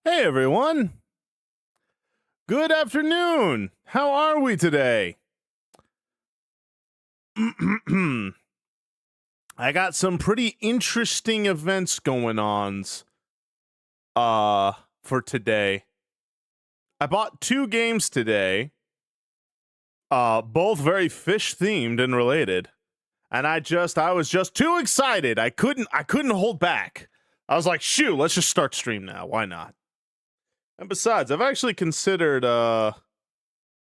Hey everyone. Good afternoon. How are we today? I got some pretty interesting events going on for today. I bought 2 games today. Both very fish themed and related. And I was just too excited. I couldn't hold back. I was like, "Shoo, let's just start stream now. Why not?" And besides, I've actually considered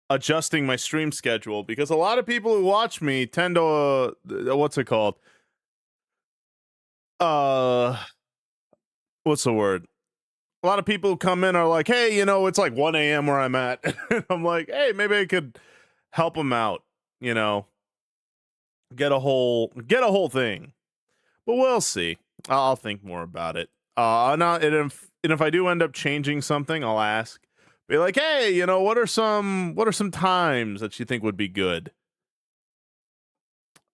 adjusting my stream schedule because a lot of people who watch me tend to what's it called? Uh what's the word? A lot of people who come in are like, "Hey, it's like 1 a.m. where I'm at." And I'm like, "Hey, maybe I could help them out, you know, get a whole thing." But we'll see. I'll think more about it. And if I do end up changing something, I'll ask. Be like, "Hey, what are some times that you think would be good?"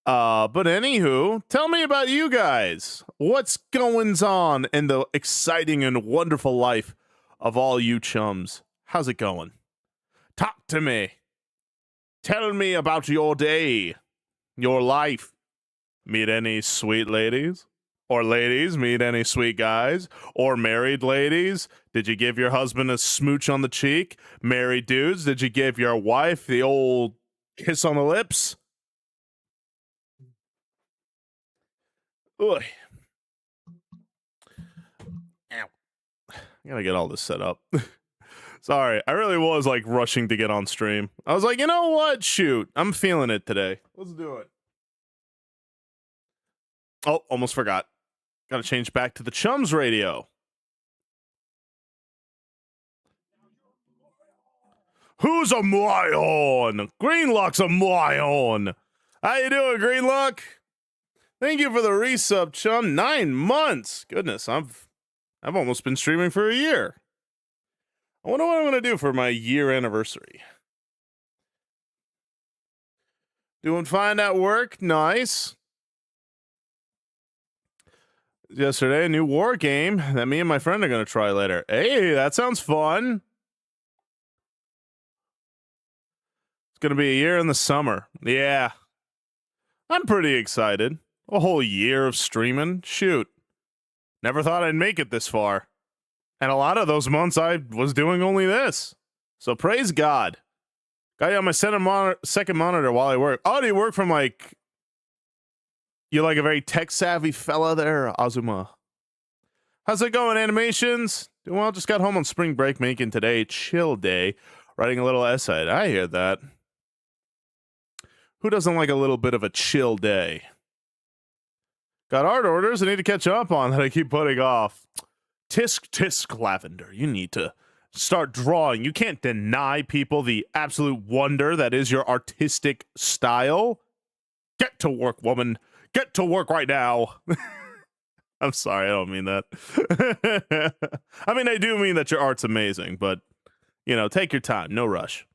But anywho, tell me about you guys. What's goings on in the exciting and wonderful life of all you chums? How's it going? Talk to me. Tell me about your day, your life. Meet any sweet ladies? Or ladies, meet any sweet guys? Or married ladies? Did you give your husband a smooch on the cheek? Married dudes, did you give your wife the old kiss on the lips? Ugh. Ow. I gotta get all this set up. Sorry, I really was like rushing to get on stream. I was like, you know what? Shoot, I'm feeling it today. Let's do it. Oh, almost forgot. Gotta change back to the Chums radio. Who's a moron? Greenlock's a moron. How you doing, Greenlock? Thank you for the resub, chum. 9 months. Goodness, I've almost been streaming for a year. I wonder what I'm gonna do for my year anniversary. Doing fine at work. Nice. Yesterday, a new war game that me and my friend are gonna try later. Hey, that sounds fun. It's gonna be a year in the summer. Yeah. I'm pretty excited. A whole year of streaming. Shoot. Never thought I'd make it this far. And a lot of those months I was doing only this. So praise God. Got you on my second monitor while I work. Oh, do you work from like... You're like a very tech-savvy fella there, Azuma. How's it going, animations? Doing well, just got home on spring break making today chill day. Writing a little essay. I hear that. Who doesn't like a little bit of a chill day? Got art orders I need to catch up on that I keep putting off. Tisk, Lavender. You need to start drawing. You can't deny people the absolute wonder that is your artistic style. Get to work, woman. Get to work right now. I'm sorry, I don't mean that. I mean, I do mean that your art's amazing, but, take your time. No rush.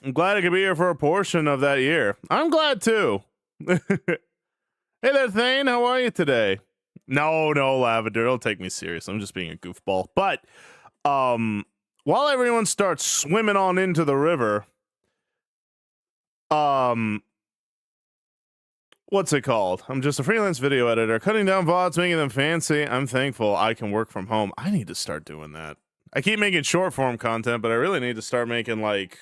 I'm glad I could be here for a portion of that year. I'm glad, too. Hey there, Thane. How are you today? No, Lavender. Don't take me serious. I'm just being a goofball. But while everyone starts swimming on into the river, what's it called? I'm just a freelance video editor, cutting down VODs, making them fancy. I'm thankful I can work from home. I need to start doing that. I keep making short form content, but I really need to start making like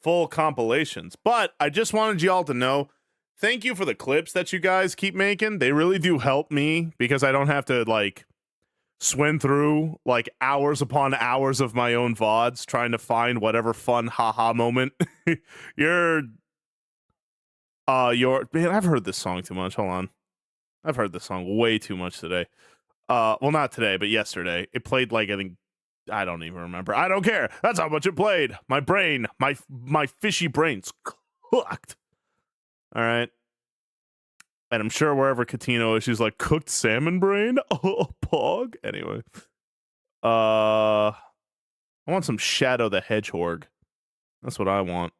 full compilations. But I just wanted y'all to know, thank you for the clips that you guys keep making. They really do help me because I don't have to like swim through like hours upon hours of my own VODs trying to find whatever fun haha moment. Man, I've heard this song too much. Hold on. I've heard this song way too much today. Well, not today, but yesterday. It played like, I don't even remember. I don't care. That's how much it played. My brain, my fishy brain's cooked. All right. And I'm sure wherever Katino is, she's like, cooked salmon brain? Oh, pog. Anyway. I want some Shadow the Hedgehog. That's what I want.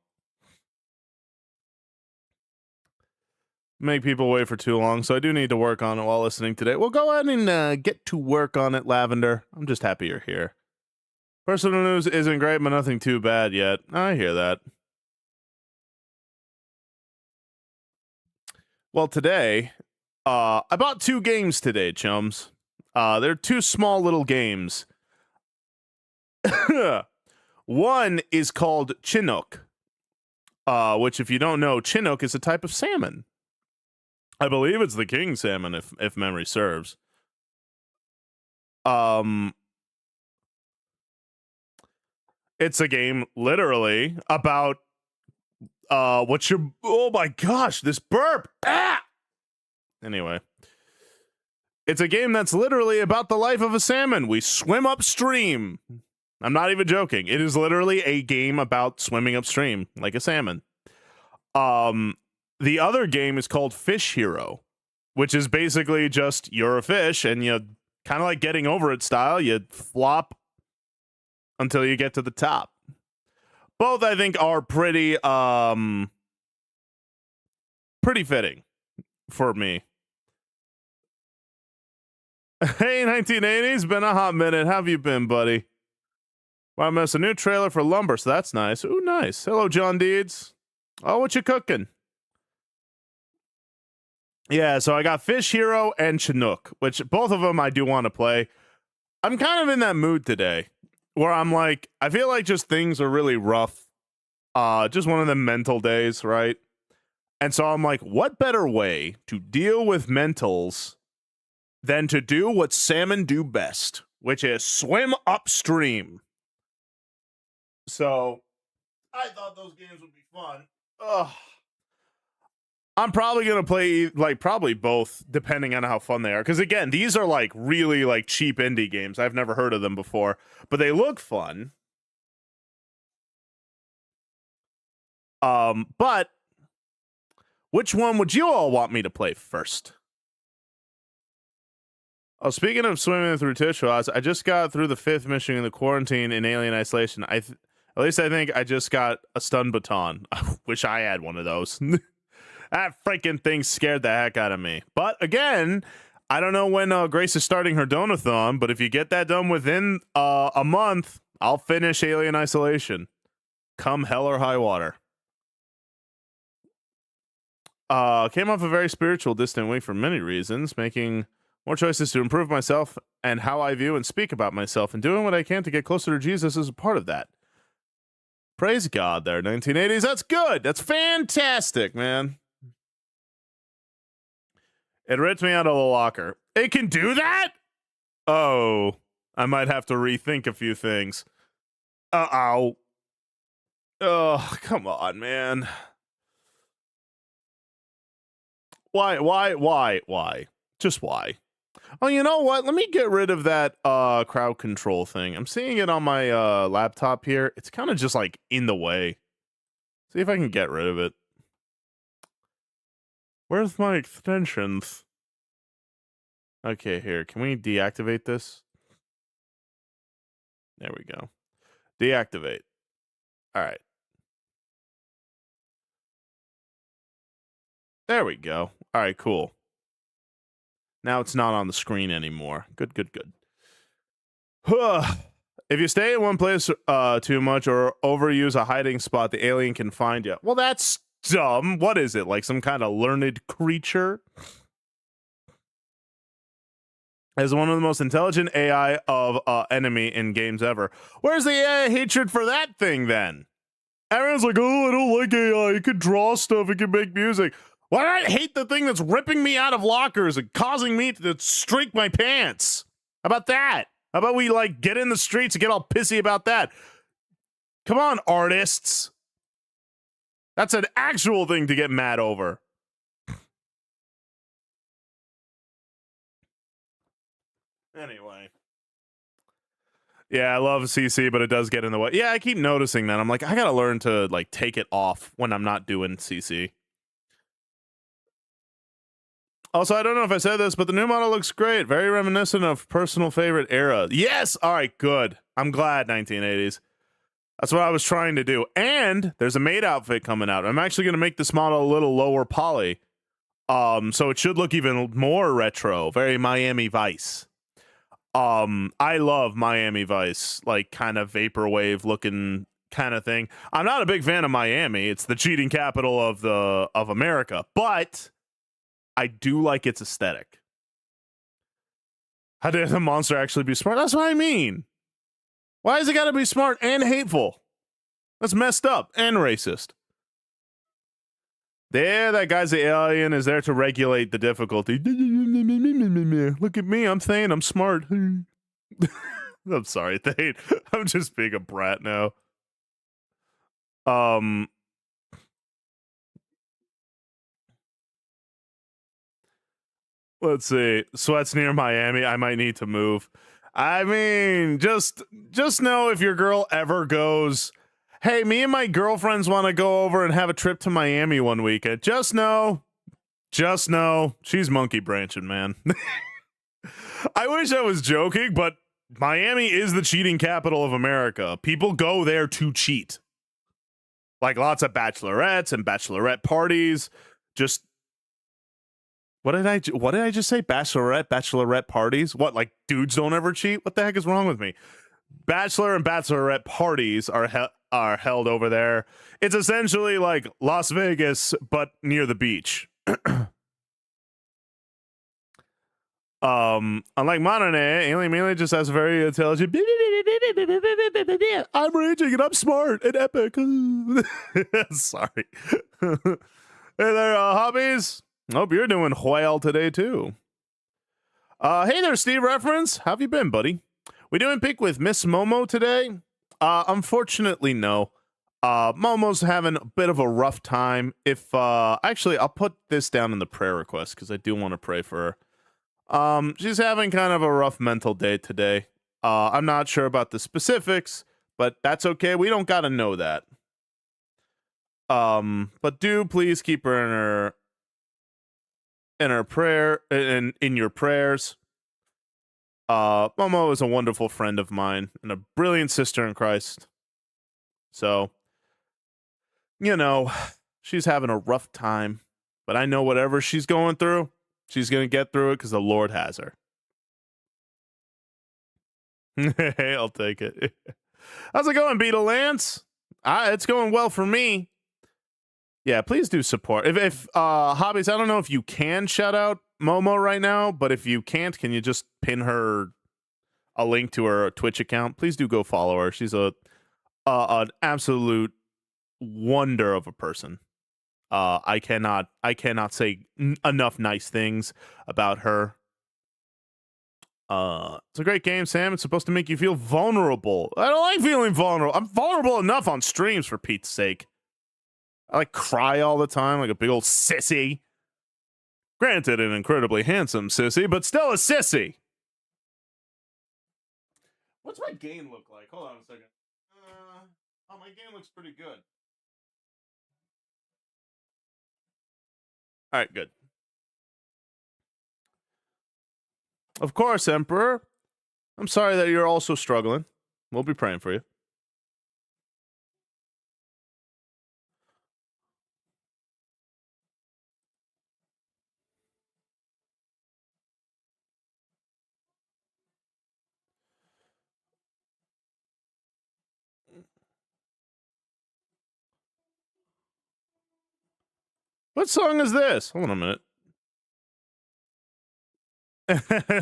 make people wait for too long, so I do need to work on it while listening today. Well, go ahead and get to work on it, Lavender. I'm just happy you're here. Personal news isn't great, but nothing too bad yet. I hear that. Well, today, I bought 2 games today, chums. They're 2 small little games. One is called Chinook, which, if you don't know, Chinook is a type of salmon. I believe it's the king salmon, if memory serves. It's a game literally about oh my gosh, this burp. Anyway, it's a game that's literally about the life of a salmon. We swim upstream. I'm not even joking. It is literally a game about swimming upstream like a salmon. The other game is called Fish Hero, which is basically just you're a fish and you kind of like Getting Over It style. You flop until you get to the top. Both, I think, are pretty fitting for me. Hey, 1980s, been a hot minute. How have you been, buddy? Well, I missed a new trailer for Lumber, so that's nice. Ooh, nice. Hello, John Deeds. Oh, what you cooking? Yeah, so I got Fish Hero and Chinook, which both of them I do want to play. I'm kind of in that mood today where I'm like, I feel like just things are really rough. Just one of the mental days, right? And so I'm like, what better way to deal with mentals than to do what salmon do best, which is swim upstream. So I thought those games would be fun. Ugh. I'm probably going to play probably both depending on how fun they are. Because again, these are like really like cheap indie games. I've never heard of them before, but they look fun. But which one would you all want me to play first? Oh, speaking of swimming through tissue, I just got through the 5th mission in the quarantine in Alien Isolation. At least I think I just got a stun baton. I wish I had one of those. That freaking thing scared the heck out of me. But again, I don't know when Grace is starting her Dono Thon, but if you get that done within a month, I'll finish Alien Isolation. Come hell or high water. Came off a very spiritual, distant week for many reasons, making more choices to improve myself and how I view and speak about myself, and doing what I can to get closer to Jesus is a part of that. Praise God there, 1980s. That's good. That's fantastic, man. It ripped me out of the locker. It can do that? Oh, I might have to rethink a few things. Uh-oh. Oh, come on, man. Why? Just why? Oh, you know what? Let me get rid of that crowd control thing. I'm seeing it on my laptop here. It's kind of just like in the way. See if I can get rid of it. Where's my extensions? Okay, here. Can we deactivate this? There we go. Deactivate. All right. There we go. All right, cool. Now it's not on the screen anymore. Good. If you stay in one place too much or overuse a hiding spot, the alien can find you. Well, that's dumb. What is it? Like some kind of learned creature? As one of the most intelligent AI of enemy in games ever. Where's the AI hatred for that thing then? Everyone's like, oh, I don't like AI. It can draw stuff. It can make music. Why do I hate the thing that's ripping me out of lockers and causing me to streak my pants? How about that? How about we like get in the streets and get all pissy about that? Come on, artists. That's an actual thing to get mad over. Anyway. Yeah, I love CC, but it does get in the way. Yeah, I keep noticing that. I'm like, I gotta learn to like take it off when I'm not doing CC. Also, I don't know if I said this, but the new model looks great. Very reminiscent of personal favorite era. Yes! All right, good. I'm glad, 1980s. That's what I was trying to do. And there's a maid outfit coming out. I'm actually going to make this model a little lower poly. So it should look even more retro, very Miami Vice. I love Miami Vice, like kind of vaporwave looking kind of thing. I'm not a big fan of Miami. It's the cheating capital of America, but I do like its aesthetic. How did the monster actually be smart? That's what I mean. Why has it got to be smart and hateful? That's messed up and racist. There, that guy's the alien is there to regulate the difficulty. Look at me, I'm Thane, I'm smart. I'm sorry, Thane. I'm just being a brat now. Let's see. Sweats near Miami. I might need to move. I mean, just know if your girl ever goes, hey, me and my girlfriends want to go over and have a trip to Miami one weekend. Just know, she's monkey branching, man. I wish I was joking, but Miami is the cheating capital of America. People go there to cheat. Like lots of bachelorettes and bachelorette parties. Just what did I just say? Bachelorette parties? What, like dudes don't ever cheat? What the heck is wrong with me? Bachelor and bachelorette parties are held over there. It's essentially like Las Vegas, but near the beach. Unlike modern alien mainly just has a very intelligent. I'm raging and I'm smart and epic. Sorry. Hey there, hobbies. Hope you're doing well today too. Hey there, Steve Reference. How have you been, buddy? We doing pick with Miss Momo today? Unfortunately, no. Momo's having a bit of a rough time. If actually, I'll put this down in the prayer request because I do want to pray for her. She's having kind of a rough mental day today. I'm not sure about the specifics, but that's okay. We don't gotta know that. But do please keep her in her prayer in your prayers. Momo is a wonderful friend of mine and a brilliant sister in Christ. So, you know, she's having a rough time, but I know whatever she's going through, she's going to get through it because the Lord has her. Hey, I'll take it. How's it going, Beetle Lance? It's going well for me. Yeah, please do support. If hobbies, I don't know if you can shout out Momo right now, but if you can't, can you just pin her a link to her Twitch account? Please do go follow her. She's an absolute wonder of a person. I cannot say enough nice things about her. It's a great game, Sam. It's supposed to make you feel vulnerable. I don't like feeling vulnerable. I'm vulnerable enough on streams, for Pete's sake. I like cry all the time like a big old sissy. Granted, an incredibly handsome sissy, but still a sissy. What's my gain look like? Hold on a second. Oh, my gain looks pretty good. All right, good. Of course, Emperor. I'm sorry that you're also struggling. We'll be praying for you. What song is this? Hold on a minute.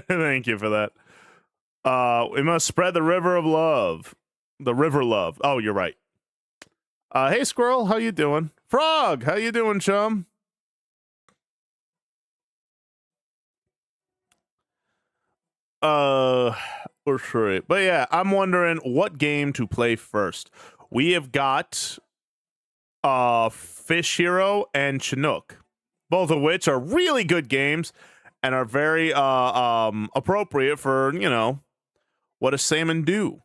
Thank you for that. We must spread the river of love. The river love. Oh, you're right. Hey, Squirrel, how you doing? Frog, how you doing, chum? Or sure. But yeah, I'm wondering what game to play first. We have got Fish Hero and Chinook, both of which are really good games and are very appropriate for, you know, what does salmon do?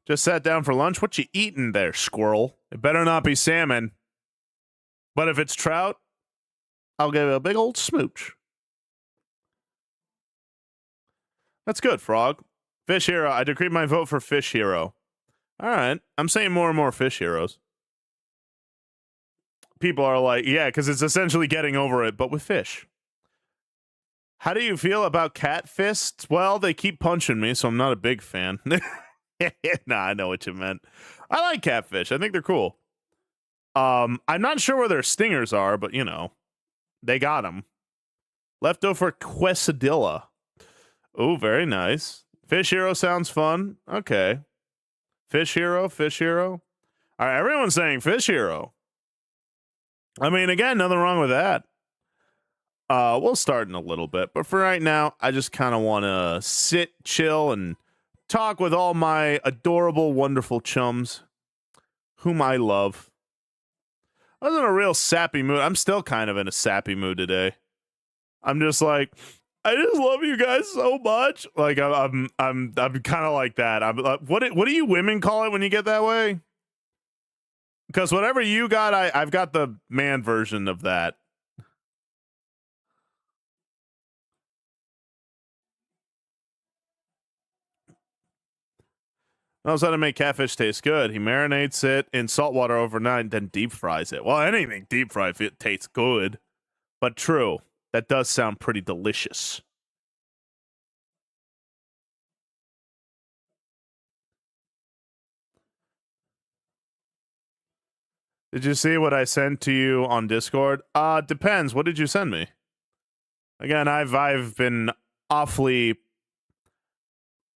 Just sat down for lunch. What you eating there, squirrel? It better not be salmon. But if it's trout, I'll give it a big old smooch. That's good, Frog. Fish Hero. I decree my vote for Fish Hero. All right. I'm saying more and more Fish Heroes. People are like, yeah, because it's essentially getting over it, but with fish. How do you feel about cat fists? Well, they keep punching me, so I'm not a big fan. Nah, I know what you meant. I like catfish. I think they're cool. I'm not sure where their stingers are, but, you know, they got them. Leftover quesadilla. Oh, very nice. Fish Hero sounds fun. Okay. Fish Hero, Fish Hero. All right, everyone's saying Fish Hero. I mean, again, nothing wrong with that. We'll start in a little bit, but for right now, I just kind of want to sit, chill, and talk with all my adorable, wonderful chums, whom I love. I was in a real sappy mood. I'm still kind of in a sappy mood today. I'm just like, I just love you guys so much. Like I'm kind of like that. I'm what do you women call it when you get that way? Because whatever you got, I've got the man version of that. Knows how to make catfish taste good. He marinates it in salt water overnight, then deep fries it. Well, anything deep fried if it tastes good. But true, that does sound pretty delicious. Did you see what I sent to you on Discord? Depends. What did you send me? Again, I've been awfully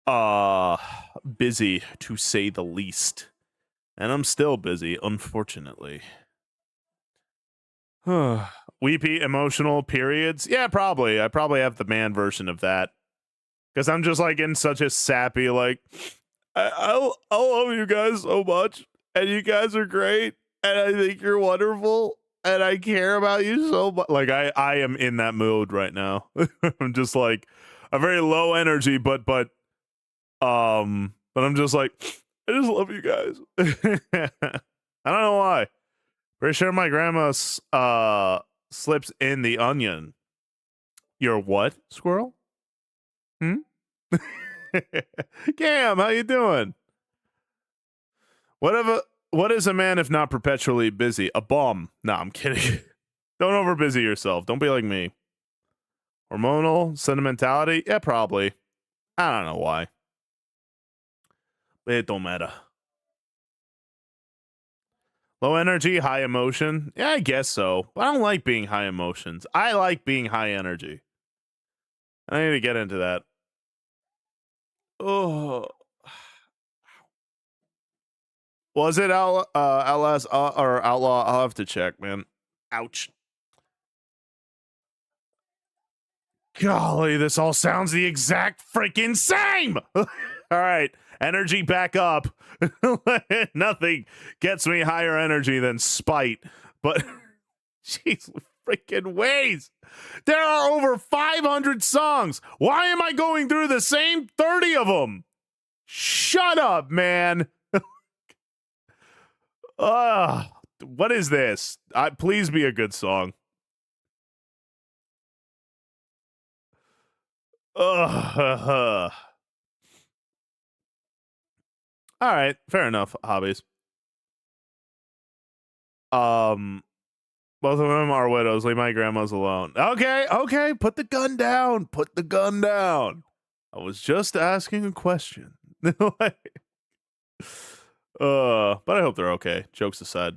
busy, to say the least. And I'm still busy, unfortunately. Weepy emotional periods? Yeah, probably. I probably have the man version of that. Because I'm just like in such a sappy, like, I love you guys so much. And you guys are great. And I think you're wonderful. And I care about you so much. Like, I am in that mood right now. I'm just like a very low energy, but I'm just like, I just love you guys. I don't know why. Pretty sure my grandma slips in the onion. You're what, squirrel? Cam, how you doing? What is a man if not perpetually busy? A bum. No, I'm kidding. Don't overbusy yourself. Don't be like me. Hormonal sentimentality? Yeah, probably. I don't know why. It don't matter. Low energy, high emotion? Yeah, I guess so. But I don't like being high emotions. I like being high energy. I need to get into that. Oh. Was it LS or Outlaw? I'll have to check, man. Ouch. Golly, this all sounds the exact freaking same. All right, energy back up. Nothing gets me higher energy than spite. But, jeez, freaking ways. There are over 500 songs. Why am I going through the same 30 of them? Shut up, man. What is this? Please be a good song. All right, fair enough. Hobbies. Both of them are widows. Leave my grandmas alone. Okay. Put the gun down. Put the gun down. I was just asking a question. But I hope they're okay. Jokes aside.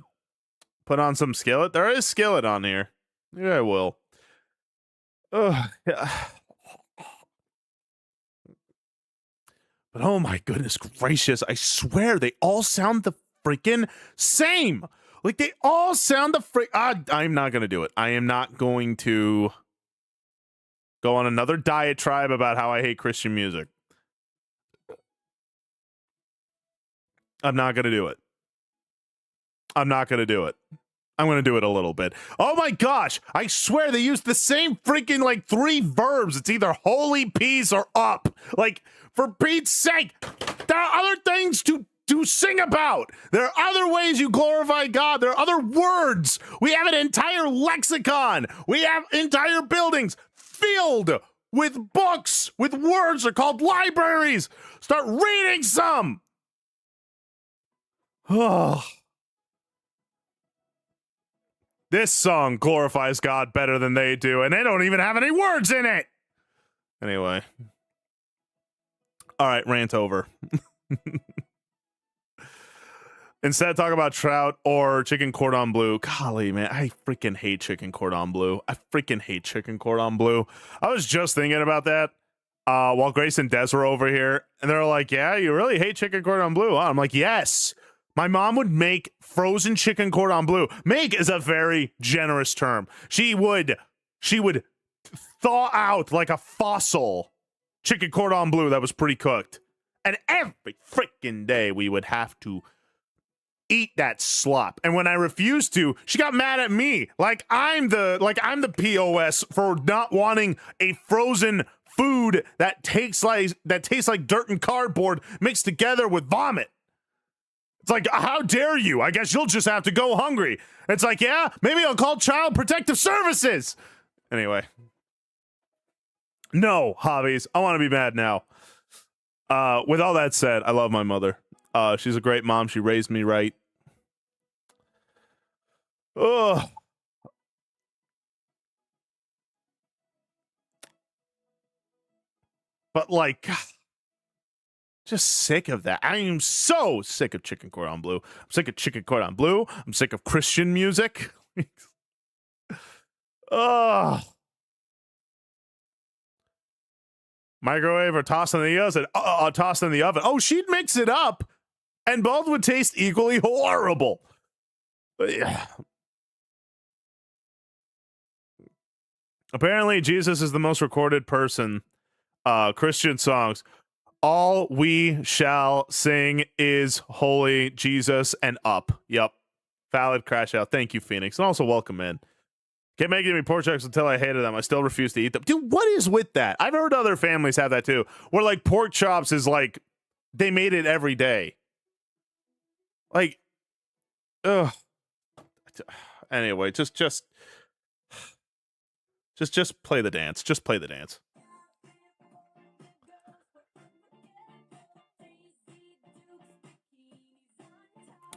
Put on some skillet. There is skillet on here. Yeah, I will. Yeah. But oh my goodness gracious, I swear they all sound the freaking same. Like they all sound the I'm not going to do it. I am not going to go on another diatribe about how I hate Christian music. I'm not going to do it. I'm not going to do it. I'm going to do it a little bit. Oh my gosh. I swear they use the same freaking like 3 verbs. It's either holy, peace, or up. Like, for Pete's sake, there are other things to sing about. There are other ways you glorify God. There are other words. We have an entire lexicon. We have entire buildings filled with books, with words. They're called libraries. Start reading some. Oh. This song glorifies God better than they do, and they don't even have any words in it. Anyway. All right, rant over. Instead, talk about trout or chicken cordon bleu. Golly, man, I freaking hate chicken cordon bleu. I freaking hate chicken cordon bleu. I was just thinking about that while Grace and Des were over here, and they're like, yeah, you really hate chicken cordon bleu, huh? I'm like, yes. My mom would make frozen chicken cordon bleu. Make is a very generous term. She would thaw out like a fossil chicken cordon bleu that was pre-cooked. And every freaking day we would have to eat that slop. And when I refused to, she got mad at me. Like I'm the POS for not wanting a frozen food that tastes like dirt and cardboard mixed together with vomit. It's like, how dare you? I guess you'll just have to go hungry. It's like, yeah, maybe I'll call Child Protective Services. Anyway. No, hobbies. I want to be mad now. With all that said, I love my mother. She's a great mom. She raised me right. Ugh. But like, just sick of that. I am so sick of chicken cordon bleu. I'm sick of chicken cordon bleu. I'm sick of Christian music. Ugh. Microwave or toss in the oven? Toss in the oven. Oh, she'd mix it up, and both would taste equally horrible. Yeah. Apparently, Jesus is the most recorded person. Christian songs. All we shall sing is Holy Jesus and Up. Yep. Valid crash out. Thank you, Phoenix. And also welcome in. Kept making me pork chops until I hated them. I still refuse to eat them. Dude, what is with that? I've heard other families have that too. Where like pork chops is like they made it every day. Like, ugh. Anyway, just play the dance. Just play the dance.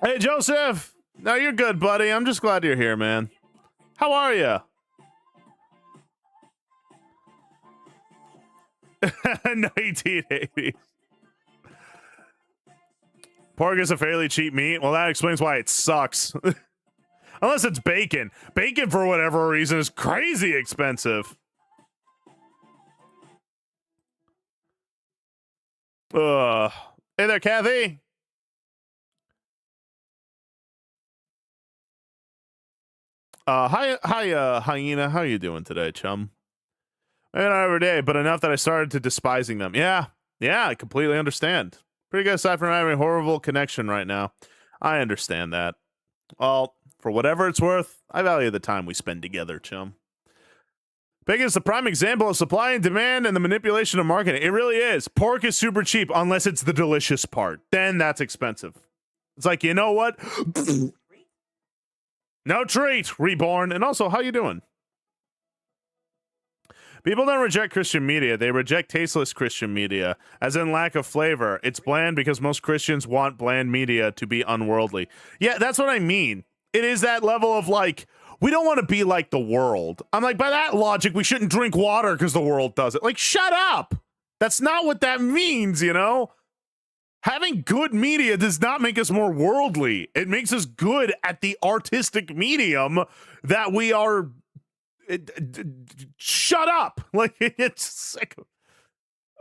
Hey, Joseph. No, you're good, buddy. I'm just glad you're here, man. How are you? 1980s. Pork is a fairly cheap meat. Well, that explains why it sucks. Unless it's bacon. Bacon, for whatever reason, is crazy expensive. Hey there, Kathy. Hi, Hyena. How you doing today, chum? Maybe not every day, but enough that I started to despising them. Yeah, I completely understand. Pretty good aside from having a horrible connection right now. I understand that. Well, for whatever it's worth, I value the time we spend together, chum. Bacon is the prime example of supply and demand and the manipulation of marketing. It really is. Pork is super cheap unless it's the delicious part. Then that's expensive. It's like, you know what? No treat, reborn. And also, how you doing? People don't reject Christian media. They reject tasteless Christian media, as in lack of flavor. It's bland because most Christians want bland media to be unworldly. Yeah, that's what I mean. It is that level of like, we don't want to be like the world. I'm like, by that logic, we shouldn't drink water because the world does it. Like, shut up. That's not what that means, you know? Having good media does not make us more worldly. It makes us good at the artistic medium that we are. Shut up. Like, it's sick.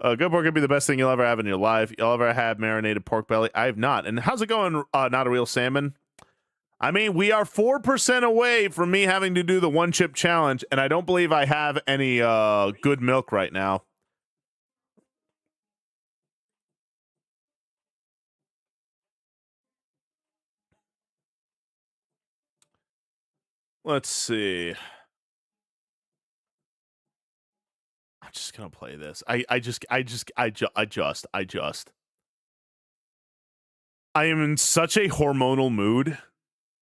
Good pork could be the best thing you'll ever have in your life. You'll ever have marinated pork belly? I have not. And how's it going, Not a Real Salmon? I mean, we are 4% away from me having to do the one chip challenge, and I don't believe I have any good milk right now. Let's see. I'm just gonna play this. I am in such a hormonal mood.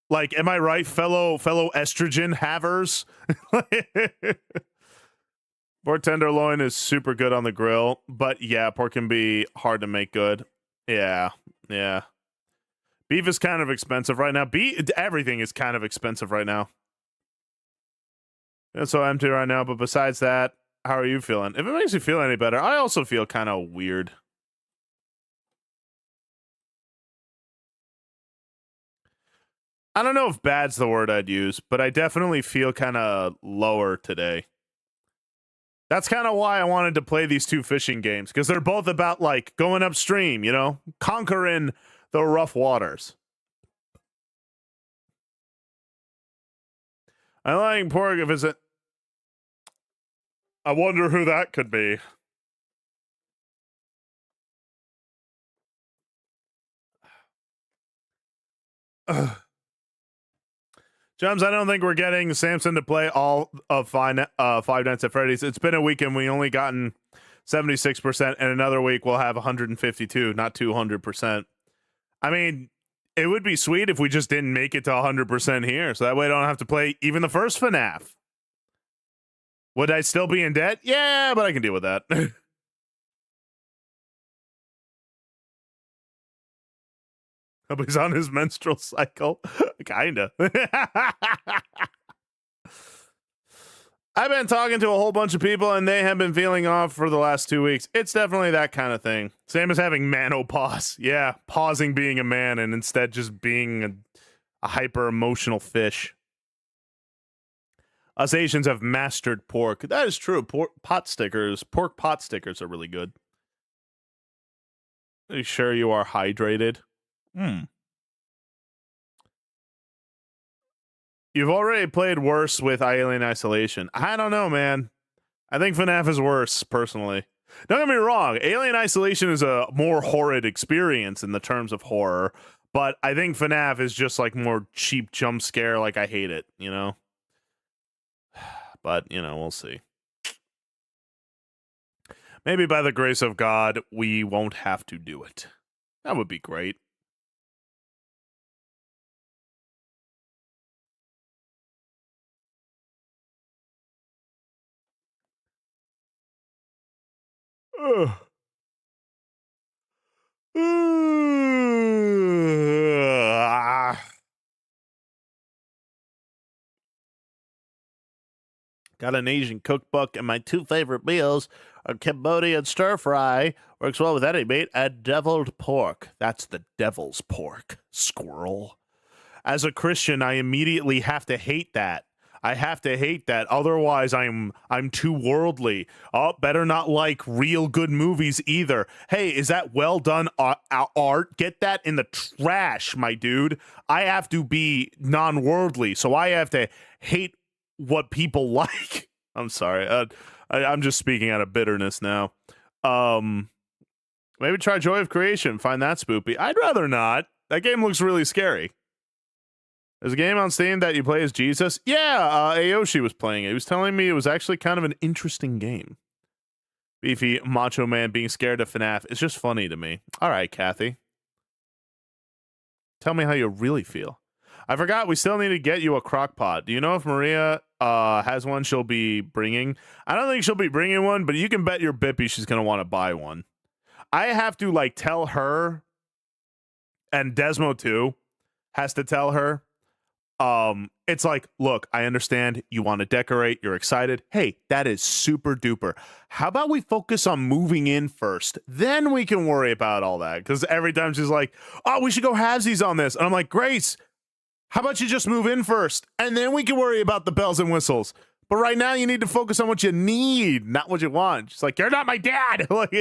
Like, am I right, fellow estrogen havers? Pork tenderloin is super good on the grill, but yeah, pork can be hard to make good. Yeah, yeah. Beef is kind of expensive right now. Everything is kind of expensive right now. It's so empty right now, but besides that, how are you feeling? If it makes you feel any better, I also feel kind of weird. I don't know if bad's the word I'd use, but I definitely feel kind of lower today. That's kind of why I wanted to play these two fishing games, because they're both about, like, going upstream, you know? Conquering the rough waters. I like pork if it's a... I wonder who that could be. Jums, I don't think we're getting Samson to play all of Five Nights at Freddy's. It's been a week and we only gotten 76%, and another week we'll have 152, not 200%. I mean, it would be sweet if we just didn't make it to 100% here, so that way I don't have to play even the first FNAF. Would I still be in debt? Yeah, but I can deal with that. He's on his menstrual cycle. Kinda. I've been talking to a whole bunch of people and they have been feeling off for the last 2 weeks. It's definitely that kind of thing. Same as having manopause. Yeah, pausing being a man and instead just being a hyper emotional fish. Us Asians have mastered pork. That is true. Pork pot stickers are really good. Are you sure you are hydrated? You've already played worse with Alien Isolation. I don't know, man. I think FNAF is worse, personally. Don't get me wrong. Alien Isolation is a more horrid experience in the terms of horror, but I think FNAF is just like more cheap jump scare. Like, I hate it, you know? But, you know, we'll see. Maybe by the grace of God, we won't have to do it. That would be great. Ugh. Got an Asian cookbook, and my two favorite meals are Cambodian stir fry, works well with any meat, and deviled pork. That's the devil's pork, squirrel. As a Christian, I immediately have to hate that. I have to hate that. Otherwise, I'm too worldly. Oh, better not like real good movies either. Hey, is that well done art? Get that in the trash, my dude. I have to be non-worldly, so I have to hate what people like. I'm sorry. I'm just speaking out of bitterness now. Maybe try Joy of Creation. Find that spoopy. I'd rather not. That game looks really scary. There's a game on Steam that you play as Jesus. Yeah, Ayoshi was playing it. He was telling me it was actually kind of an interesting game. Beefy macho man being scared of FNAF. It's just funny to me. All right, Kathy. Tell me how you really feel. I forgot we still need to get you a crock pot. Do you know if Maria has one she'll be bringing? I don't think she'll be bringing one, but you can bet your bippy she's going to want to buy one. I have to, like, tell her, and Desmo too has to tell her, it's like, look, I understand you want to decorate, you're excited. Hey, that is super duper. How about we focus on moving in first? Then we can worry about all that. Because every time she's like, oh, we should go halvesies on this. And I'm like, Grace, how about you just move in first? And then we can worry about the bells and whistles. But right now you need to focus on what you need, not what you want. She's like, you're not my dad. Like,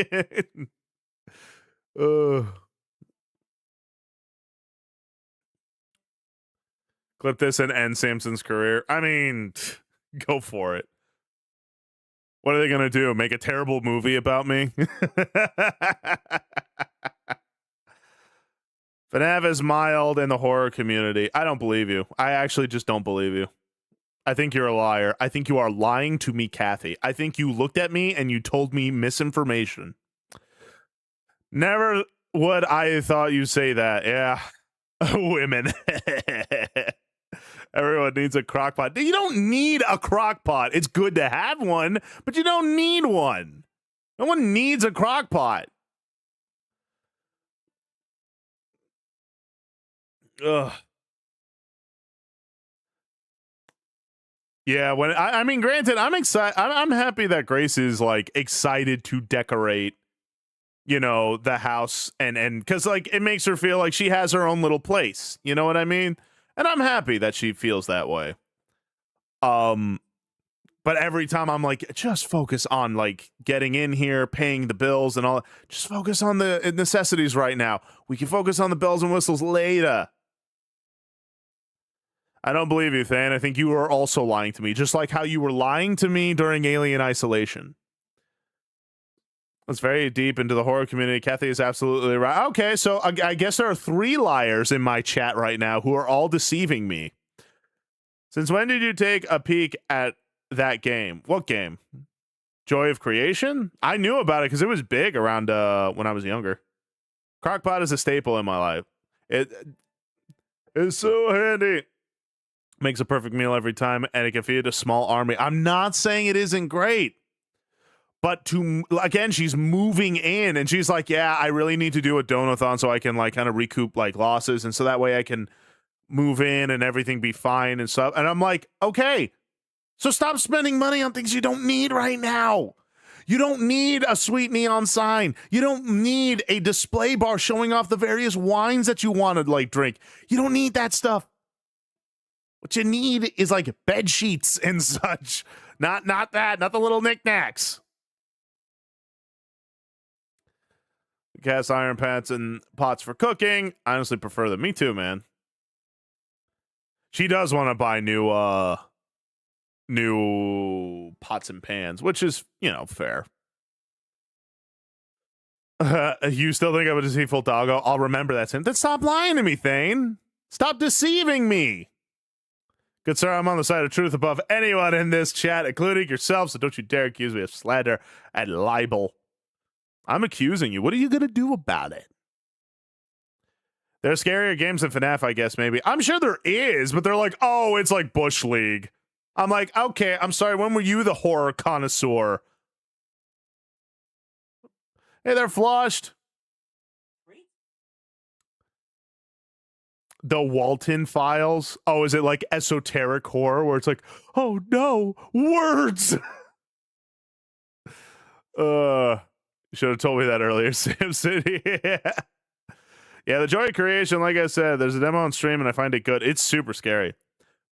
clip this and end Samson's career. I mean, go for it. What are they going to do? Make a terrible movie about me? FNAF is mild in the horror community. I don't believe you. I actually just don't believe you. I think you're a liar. I think you are lying to me, Kathy. I think you looked at me and you told me misinformation. Never would I thought you'd say that. Yeah. Women. Everyone everyone needs a crock pot. You don't need a crock pot. It's good to have one, but you don't need one. No one needs a crock pot. Ugh. Yeah, when I mean, granted, I'm excited. I'm happy that Grace is like excited to decorate, you know, the house and because like it makes her feel like she has her own little place. You know what I mean? And I'm happy that she feels that way. But every time I'm like, just focus on like getting in here, paying the bills and all. Just focus on the necessities right now. We can focus on the bells and whistles later. I don't believe you, Thane. I think you are also lying to me, just like how you were lying to me during Alien Isolation. It's very deep into the horror community. Kathy is absolutely right. Okay, so I guess there are 3 liars in my chat right now who are all deceiving me. Since when did you take a peek at that game? What game? Joy of Creation? I knew about it because it was big around when I was younger. Crockpot is a staple in my life. It is so handy. Makes a perfect meal every time, and it can feed a small army. I'm not saying it isn't great, but again, she's moving in, and she's like, yeah, I really need to do a donathon so I can like kind of recoup like losses, and so that way I can move in and everything be fine and stuff. And I'm like, okay, so stop spending money on things you don't need right now. You don't need a sweet neon sign. You don't need a display bar showing off the various wines that you want to like drink. You don't need that stuff. What you need is like bed sheets and such. Not the little knickknacks. Cast iron pans and pots for cooking. I honestly prefer them. Me too, man. She does want to buy new pots and pans, which is, you know, fair. You still think I'm a deceitful doggo? I'll remember that. Then stop lying to me, Thane. Stop deceiving me. Good sir, I'm on the side of truth above anyone in this chat, including yourself, so don't you dare accuse me of slander and libel. I'm accusing you. What are you going to do about it? There's scarier games than FNAF, I guess, maybe. I'm sure there is, but they're like, oh, it's like Bush League. I'm like, okay, I'm sorry, when were you the horror connoisseur? Hey, they're flushed. The Walton Files. Oh, is it like esoteric horror where it's like, oh no, words? You should have told me that earlier, Samson. Yeah. Yeah, the Joy of Creation, like I said, there's a demo on stream and I find it good. It's super scary.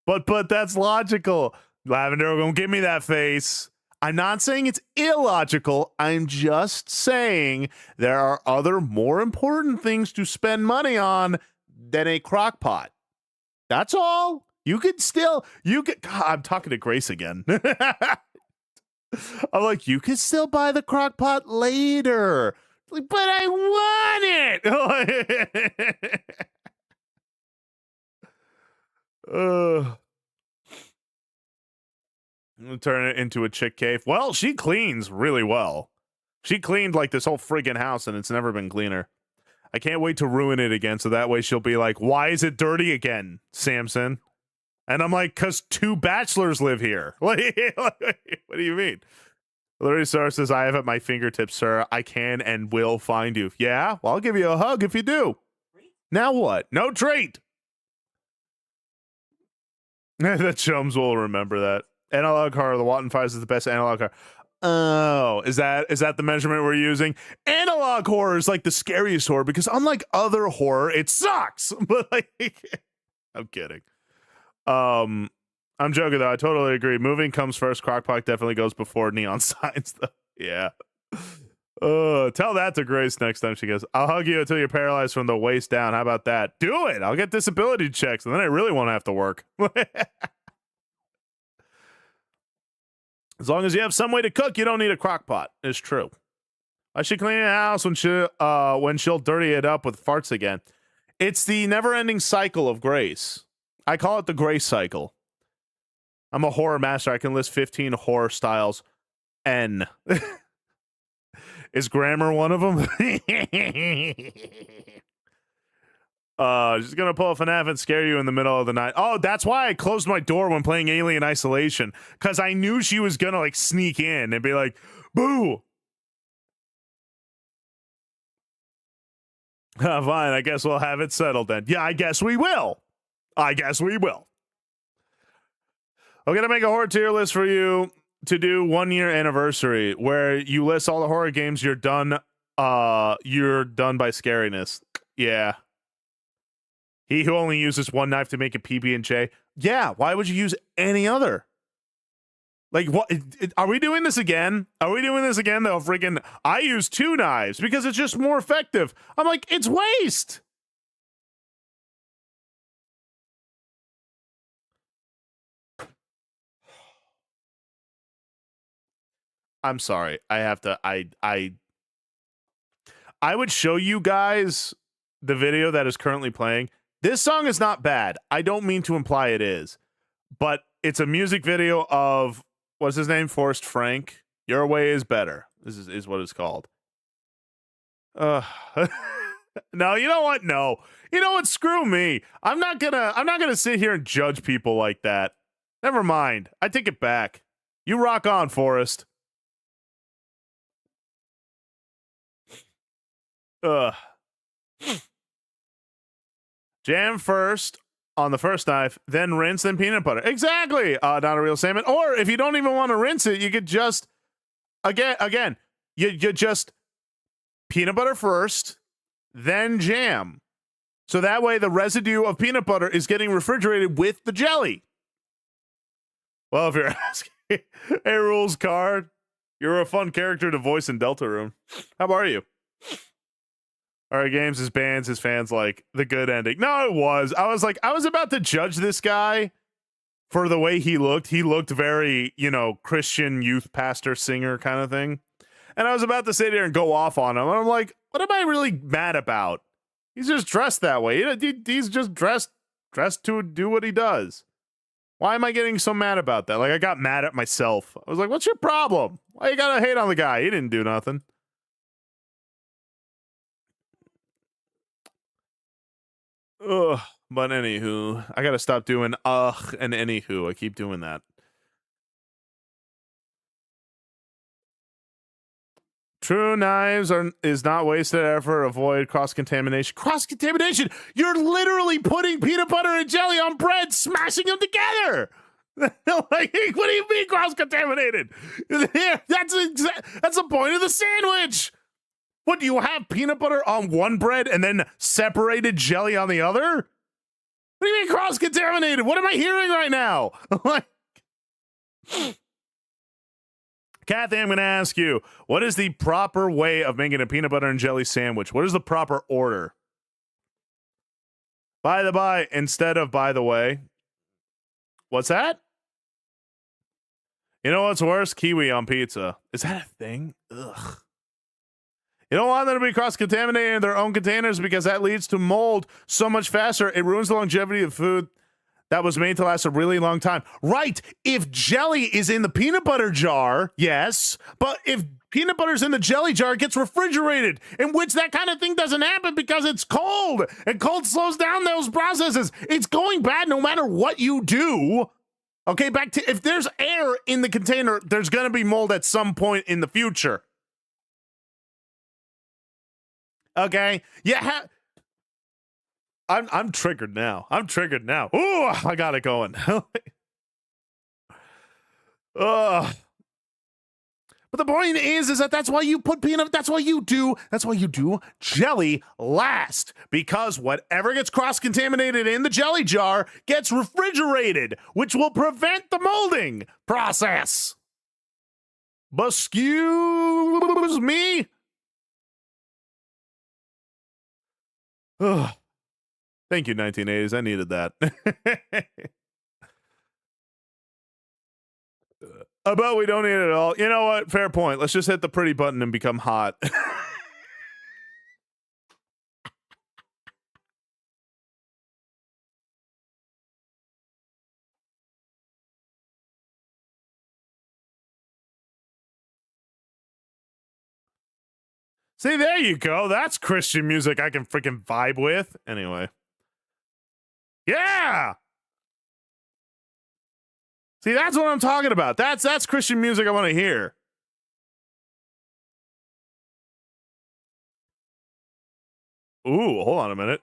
But that's logical. Lavender, don't give me that face. I'm not saying it's illogical. I'm just saying there are other more important things to spend money on than a crock pot. That's all. You could. God, I'm talking to Grace again. I'm like, you could still buy the crock pot later. Like, but I want it. Turn it into a chick cave. Well, she cleans really well. She cleaned like this whole friggin' house and it's never been cleaner. I can't wait to ruin it again so that way she'll be like, why is it dirty again, Samson? And I'm like, because 2 bachelors live here. What do you mean? Larry Star says, I have at my fingertips, sir. I can and will find you. Yeah? Well, I'll give you a hug if you do. Now what? No treat. The chums will remember that. Analog horror, the Walton Files is the best analog horror. Oh, is that the measurement we're using? Analog horror is like the scariest horror because unlike other horror, it sucks. But like, I'm kidding. I'm joking though. I totally agree. Moving comes first. Crockpot definitely goes before neon signs though. Yeah. Tell that to Grace next time she goes, I'll hug you until you're paralyzed from the waist down. How about that? Do it. I'll get disability checks and then I really won't have to work. As long as you have some way to cook, you don't need a crock pot. It's true. I should clean the house when she'll dirty it up with farts again. It's the never-ending cycle of Grace. I call it the Grace cycle. I'm a horror master. I can list 15 horror styles. N. Is grammar one of them? Just gonna pull a FNAF and scare you in the middle of the night. Oh, that's why I closed my door when playing Alien Isolation, because I knew she was gonna like sneak in and be like, "Boo!" Fine, I guess we'll have it settled then. Yeah, I guess we will. I guess we will. I'm gonna make a horror tier list for you to do 1 year anniversary, where you list all the horror games you're done. You're done by scariness. Yeah. He who only uses one knife to make a PB&J. Yeah, why would you use any other? Like, what? Are we doing this again? Are we doing this again, though? Freaking, I use 2 knives because it's just more effective. I'm like, it's waste. I'm sorry. I have to. I would show you guys the video that is currently playing. This song is not bad. I don't mean to imply it is, but it's a music video of, what's his name? Forrest Frank. Your Way is Better. This is what it's called. No, you know what? No. You know what? Screw me. I'm not gonna sit here and judge people like that. Never mind. I take it back. You rock on, Forrest. Jam first on the first knife, then rinse, then peanut butter. Exactly. Not a real salmon. Or if you don't even want to rinse it, you could just again, you just peanut butter first, then jam. So that way the residue of peanut butter is getting refrigerated with the jelly. Well, if you're asking, hey, Rules Card, you're a fun character to voice in Deltarune. How are you? All right, Games, his bands, his fans like the good ending. No, it was. I was about to judge this guy for the way he looked. He looked very, Christian youth pastor singer kind of thing. And I was about to sit there and go off on him. And I'm like, what am I really mad about? He's just dressed that way. He's just dressed to do what he does. Why am I getting so mad about that? Like, I got mad at myself. I was like, what's your problem? Why you gotta hate on the guy? He didn't do nothing. Ugh. But anywho, I gotta stop doing and anywho. I keep doing that. True knives is not wasted effort. Avoid cross-contamination. Cross-contamination? You're literally putting peanut butter and jelly on bread, smashing them together. Like, what do you mean cross-contaminated? That's the point of the sandwich. What, do you have peanut butter on one bread and then separated jelly on the other? What do you mean cross-contaminated? What am I hearing right now? Kathy, I'm going to ask you, what is the proper way of making a peanut butter and jelly sandwich? What is the proper order? By the by, instead of by the way. What's that? You know what's worse? Kiwi on pizza. Is that a thing? Ugh. You don't want them to be cross-contaminated in their own containers because that leads to mold so much faster. It ruins the longevity of food that was made to last a really long time. Right. If jelly is in the peanut butter jar, yes. But if peanut butter's in the jelly jar, it gets refrigerated, in which that kind of thing doesn't happen because it's cold. And cold slows down those processes. It's going bad no matter what you do. Okay, back to, if there's air in the container, there's going to be mold at some point in the future. Okay. Yeah. I'm triggered now. Ooh, I got it going. Ugh. But the point is that that's why you put that's why you do jelly last. Because whatever gets cross-contaminated in the jelly jar gets refrigerated, which will prevent the molding process. Excuse me? Ugh. Thank you, 1980s. I needed that. But we don't need it at all. You know what? Fair point. Let's just hit the pretty button and become hot. See, there you go. That's Christian music I can freaking vibe with. Anyway. Yeah. See, that's what I'm talking about. That's Christian music I want to hear. Ooh, hold on a minute.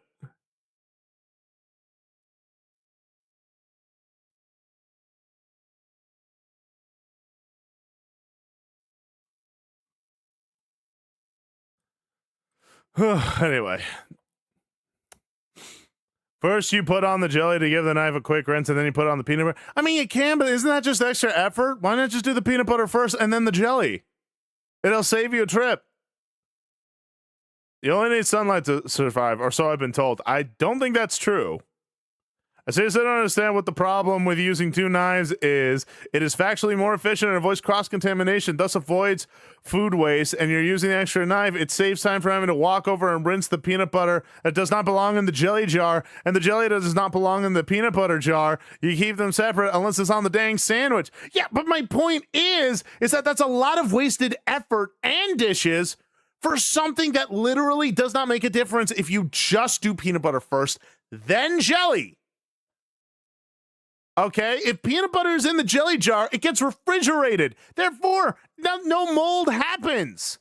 Anyway. First, you put on the jelly to give the knife a quick rinse, and then you put on the peanut butter. I mean, you can, but isn't that just extra effort? Why not just do the peanut butter first and then the jelly? It'll save you a trip. You only need sunlight to survive, or so I've been told. I don't think that's true. I seriously don't understand what the problem with using two knives is. It is factually more efficient and avoids cross-contamination, thus avoids food waste, and you're using the extra knife. It saves time for having to walk over and rinse the peanut butter that does not belong in the jelly jar, and the jelly that does not belong in the peanut butter jar. You keep them separate unless it's on the dang sandwich. Yeah, but my point is that that's a lot of wasted effort and dishes for something that literally does not make a difference if you just do peanut butter first, then jelly. Okay, if peanut butter is in the jelly jar, it gets refrigerated. Therefore, no mold happens.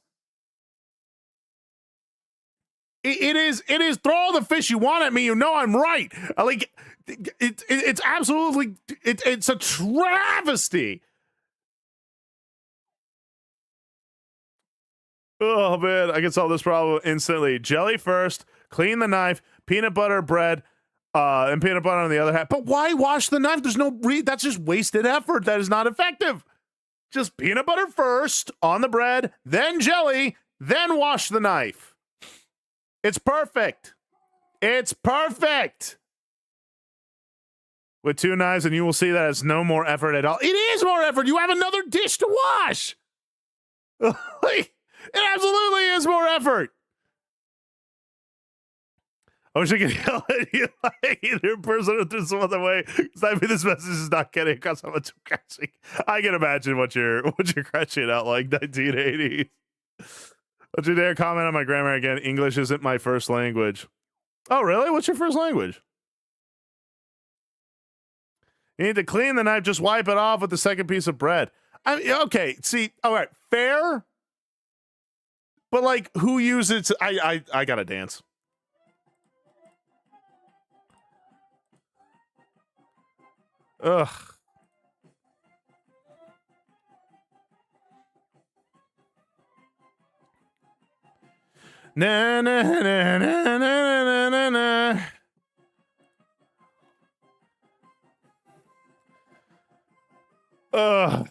It is throw all the fish you want at me. You know I'm right. Like it's absolutely it's a travesty. Oh man, I can solve this problem instantly. Jelly first, clean the knife, peanut butter, bread. And peanut butter on the other half. But why wash the knife? There's no that's just wasted effort. That is not effective. Just peanut butter first on the bread, then jelly, then wash the knife. It's perfect. It's perfect. With two knives, and you will see that it's no more effort at all. It is more effort. You have another dish to wash. It absolutely is more effort. I wish I could yell at you like either person or through some other way. Because I mean, this message is not getting across how much I'm crashing. I can imagine what you're crashing out like 1980s. Don't you dare comment on my grammar again. English isn't my first language. Oh, really? What's your first language? You need to clean the knife. Just wipe it off with the second piece of bread. I mean, okay. See, all right, fair. But like, who uses? I gotta dance. Ugh. Na na na na na na na. Ugh.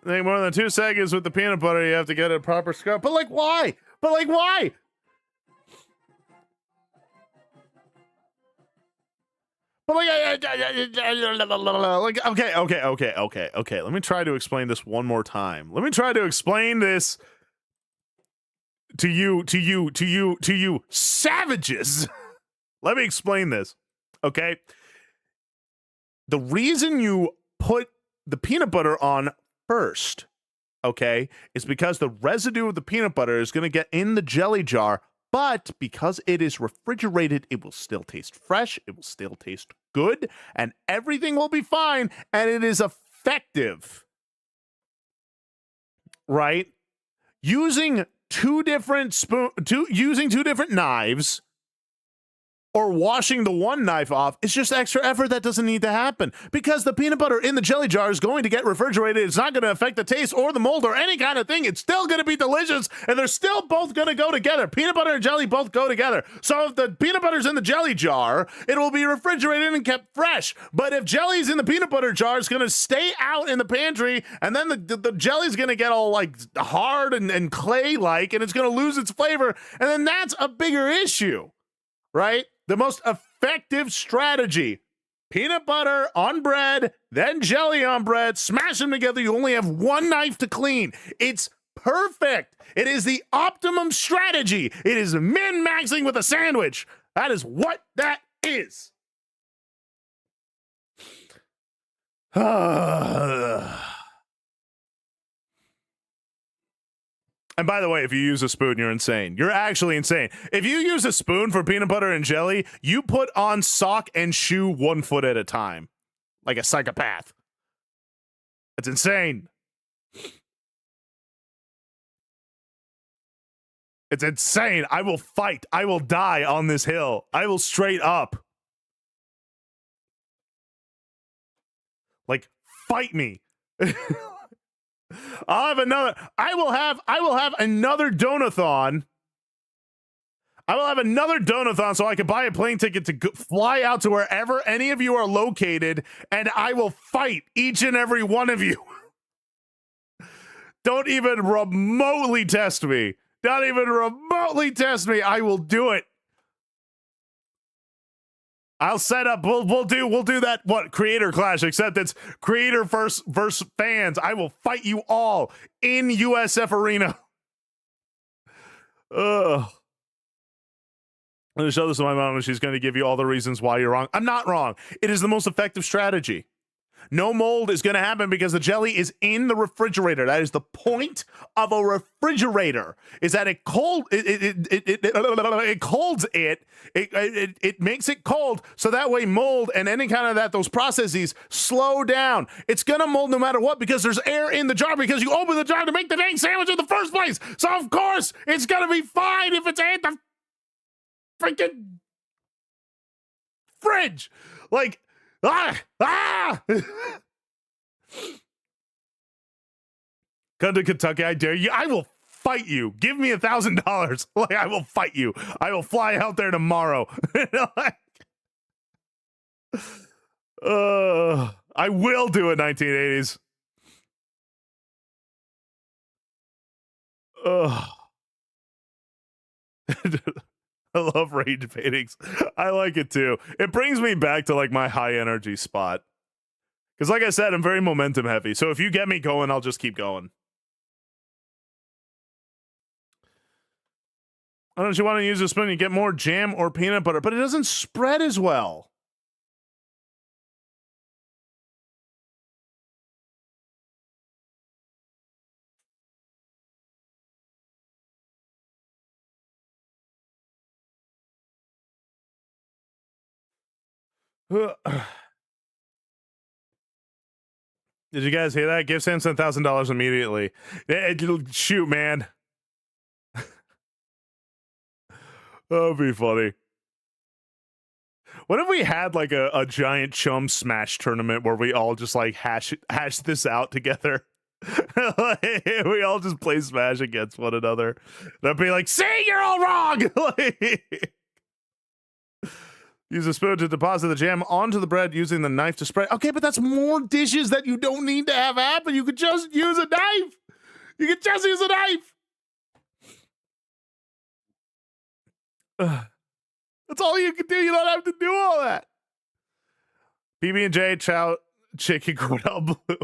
I think more than 2 seconds with the peanut butter, you have to get a proper scrub. But like, why? But like, why? But like, okay. Let me try to explain this one more time. Let me try to explain this to you savages. Let me explain this. Okay. The reason you put the peanut butter on first, okay, is because the residue of the peanut butter is going to get in the jelly jar. But because it is refrigerated, it will still taste fresh. It will still taste good, and everything will be fine. And it is effective, right? Using two different knives, or washing the one knife off is just extra effort that doesn't need to happen, because the peanut butter in the jelly jar is going to get refrigerated. It's not going to affect the taste or the mold or any kind of thing. It's still going to be delicious, and they're still both going to go together. Peanut butter and jelly both go together. So if the peanut butter's in the jelly jar, it will be refrigerated and kept fresh. But if jelly's in the peanut butter jar, it's going to stay out in the pantry, and then the jelly's going to get all like hard and clay-like, and it's going to lose its flavor, and then that's a bigger issue, right? The most effective strategy: peanut butter on bread, then jelly on bread, smash them together. You only have one knife to clean. It's perfect. It is the optimum strategy. It is min-maxing with a sandwich. That is what that is. And by the way, if you use a spoon, you're insane. You're actually insane. If you use a spoon for peanut butter and jelly, you put on sock and shoe 1 foot at a time. Like a psychopath. It's insane. It's insane. I will fight. I will die on this hill. I will straight up. Like, fight me. I'll have another. I will have another donathon. I will have another donathon so I can buy a plane ticket to fly out to wherever any of you are located, and I will fight each and every one of you. Don't even remotely test me. Don't even remotely test me. I will do it. I'll set up. We'll do that. What, creator clash? Except it's creator versus fans. I will fight you all in USF Arena. Ugh. I'm going to show this to my mom, and she's going to give you all the reasons why you're wrong. I'm not wrong. It is the most effective strategy. No mold is going to happen because the jelly is in the refrigerator. That is the point of a refrigerator. Is that it colds it. It makes it cold, so that way mold and any kind of those processes slow down. It's going to mold no matter what because there's air in the jar because you open the jar to make the dang sandwich in the first place. So of course it's going to be fine if it's in the freaking fridge. Like, Come to Kentucky, I dare you. I will fight you. Give me $1,000. Like, I will fight you. I will fly out there tomorrow. I will do it, 1980s. I love rage paintings. I like it too. It brings me back to like my high energy spot. Because like I said, I'm very momentum heavy. So if you get me going, I'll just keep going. Why don't you want to use a spoon? You get more jam or peanut butter, but it doesn't spread as well. Did you guys hear that? Give Samson $1,000 immediately. Shoot, man. That'd be funny. What if we had like a giant chum smash tournament where we all just like hash this out together? We all just play Smash against one another. That'd be like, see, you're all wrong. Use a spoon to deposit the jam onto the bread using the knife to spread. Okay, but that's more dishes that you don't need to have happen. You could just use a knife. You could just use a knife. That's all you can do. You don't have to do all that. PB&J, chow, chicken, Cordell Blue.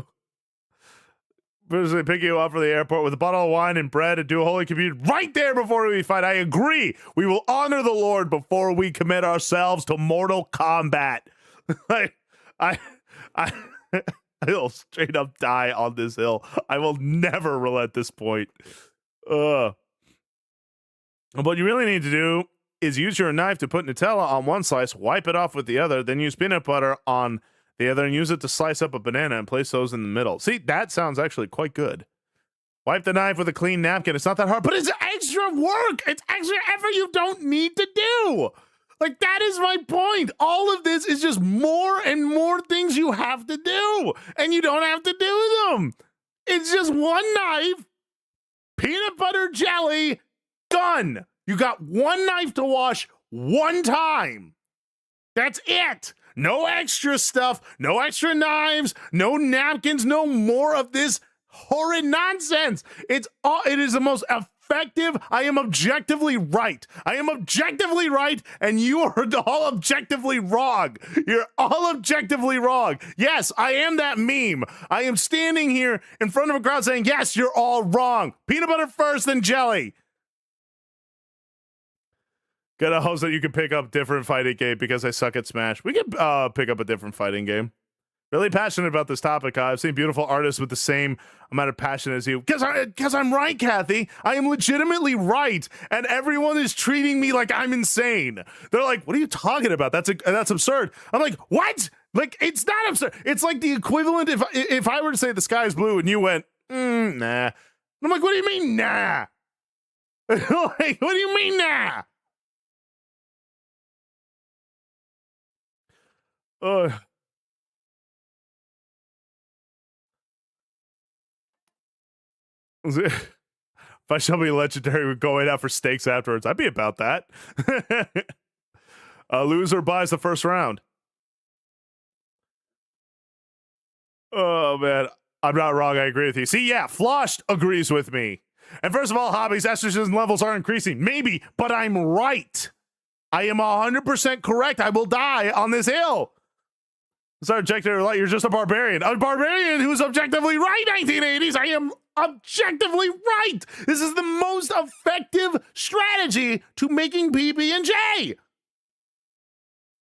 They pick you up for the airport with a bottle of wine and bread and do a Holy Communion right there before we fight. I agree. We will honor the Lord before we commit ourselves to mortal combat. I will straight up die on this hill. I will never relent this point. What you really need to do is use your knife to put Nutella on one slice, wipe it off with the other, then use peanut butter on the other and use it to slice up a banana and place those in the middle. See, that sounds actually quite good. Wipe the knife with a clean napkin. It's not that hard, but it's extra work. It's extra effort you don't need to do. Like, that is my point. All of this is just more and more things you have to do, and you don't have to do them. It's just one knife, peanut butter jelly, done. You got one knife to wash one time. That's it. No extra stuff, no extra knives, no napkins, no more of this horrid nonsense. It is the most effective. I am objectively right. I am objectively right, and you are all objectively wrong. You're all objectively wrong. Yes, I am that meme. I am standing here in front of a crowd saying, yes, you're all wrong. Peanut butter first, then jelly. Got a host that you can pick up different fighting game because I suck at Smash. We can pick up a different fighting game. Really passionate about this topic. I've seen beautiful artists with the same amount of passion as you. Because I'm right, Kathy. I am legitimately right, and everyone is treating me like I'm insane. They're like, "What are you talking about? That's absurd." I'm like, "What? Like, it's not absurd. It's like the equivalent if I were to say the sky is blue and you went, nah." I'm like, "What do you mean, nah?" Like, what do you mean, nah? If I shall be legendary, we're going out for steaks afterwards. I'd be about that. Loser buys the first round. Oh, man. I'm not wrong. I agree with you. See, yeah, Floshed agrees with me. And first of all, hobbies, estrogen levels are increasing. Maybe, but I'm right. I am 100% correct. I will die on this hill. It's not objectively right. You're just a barbarian. A barbarian who's objectively right, 1980s. I am objectively right. This is the most effective strategy to making PB&J.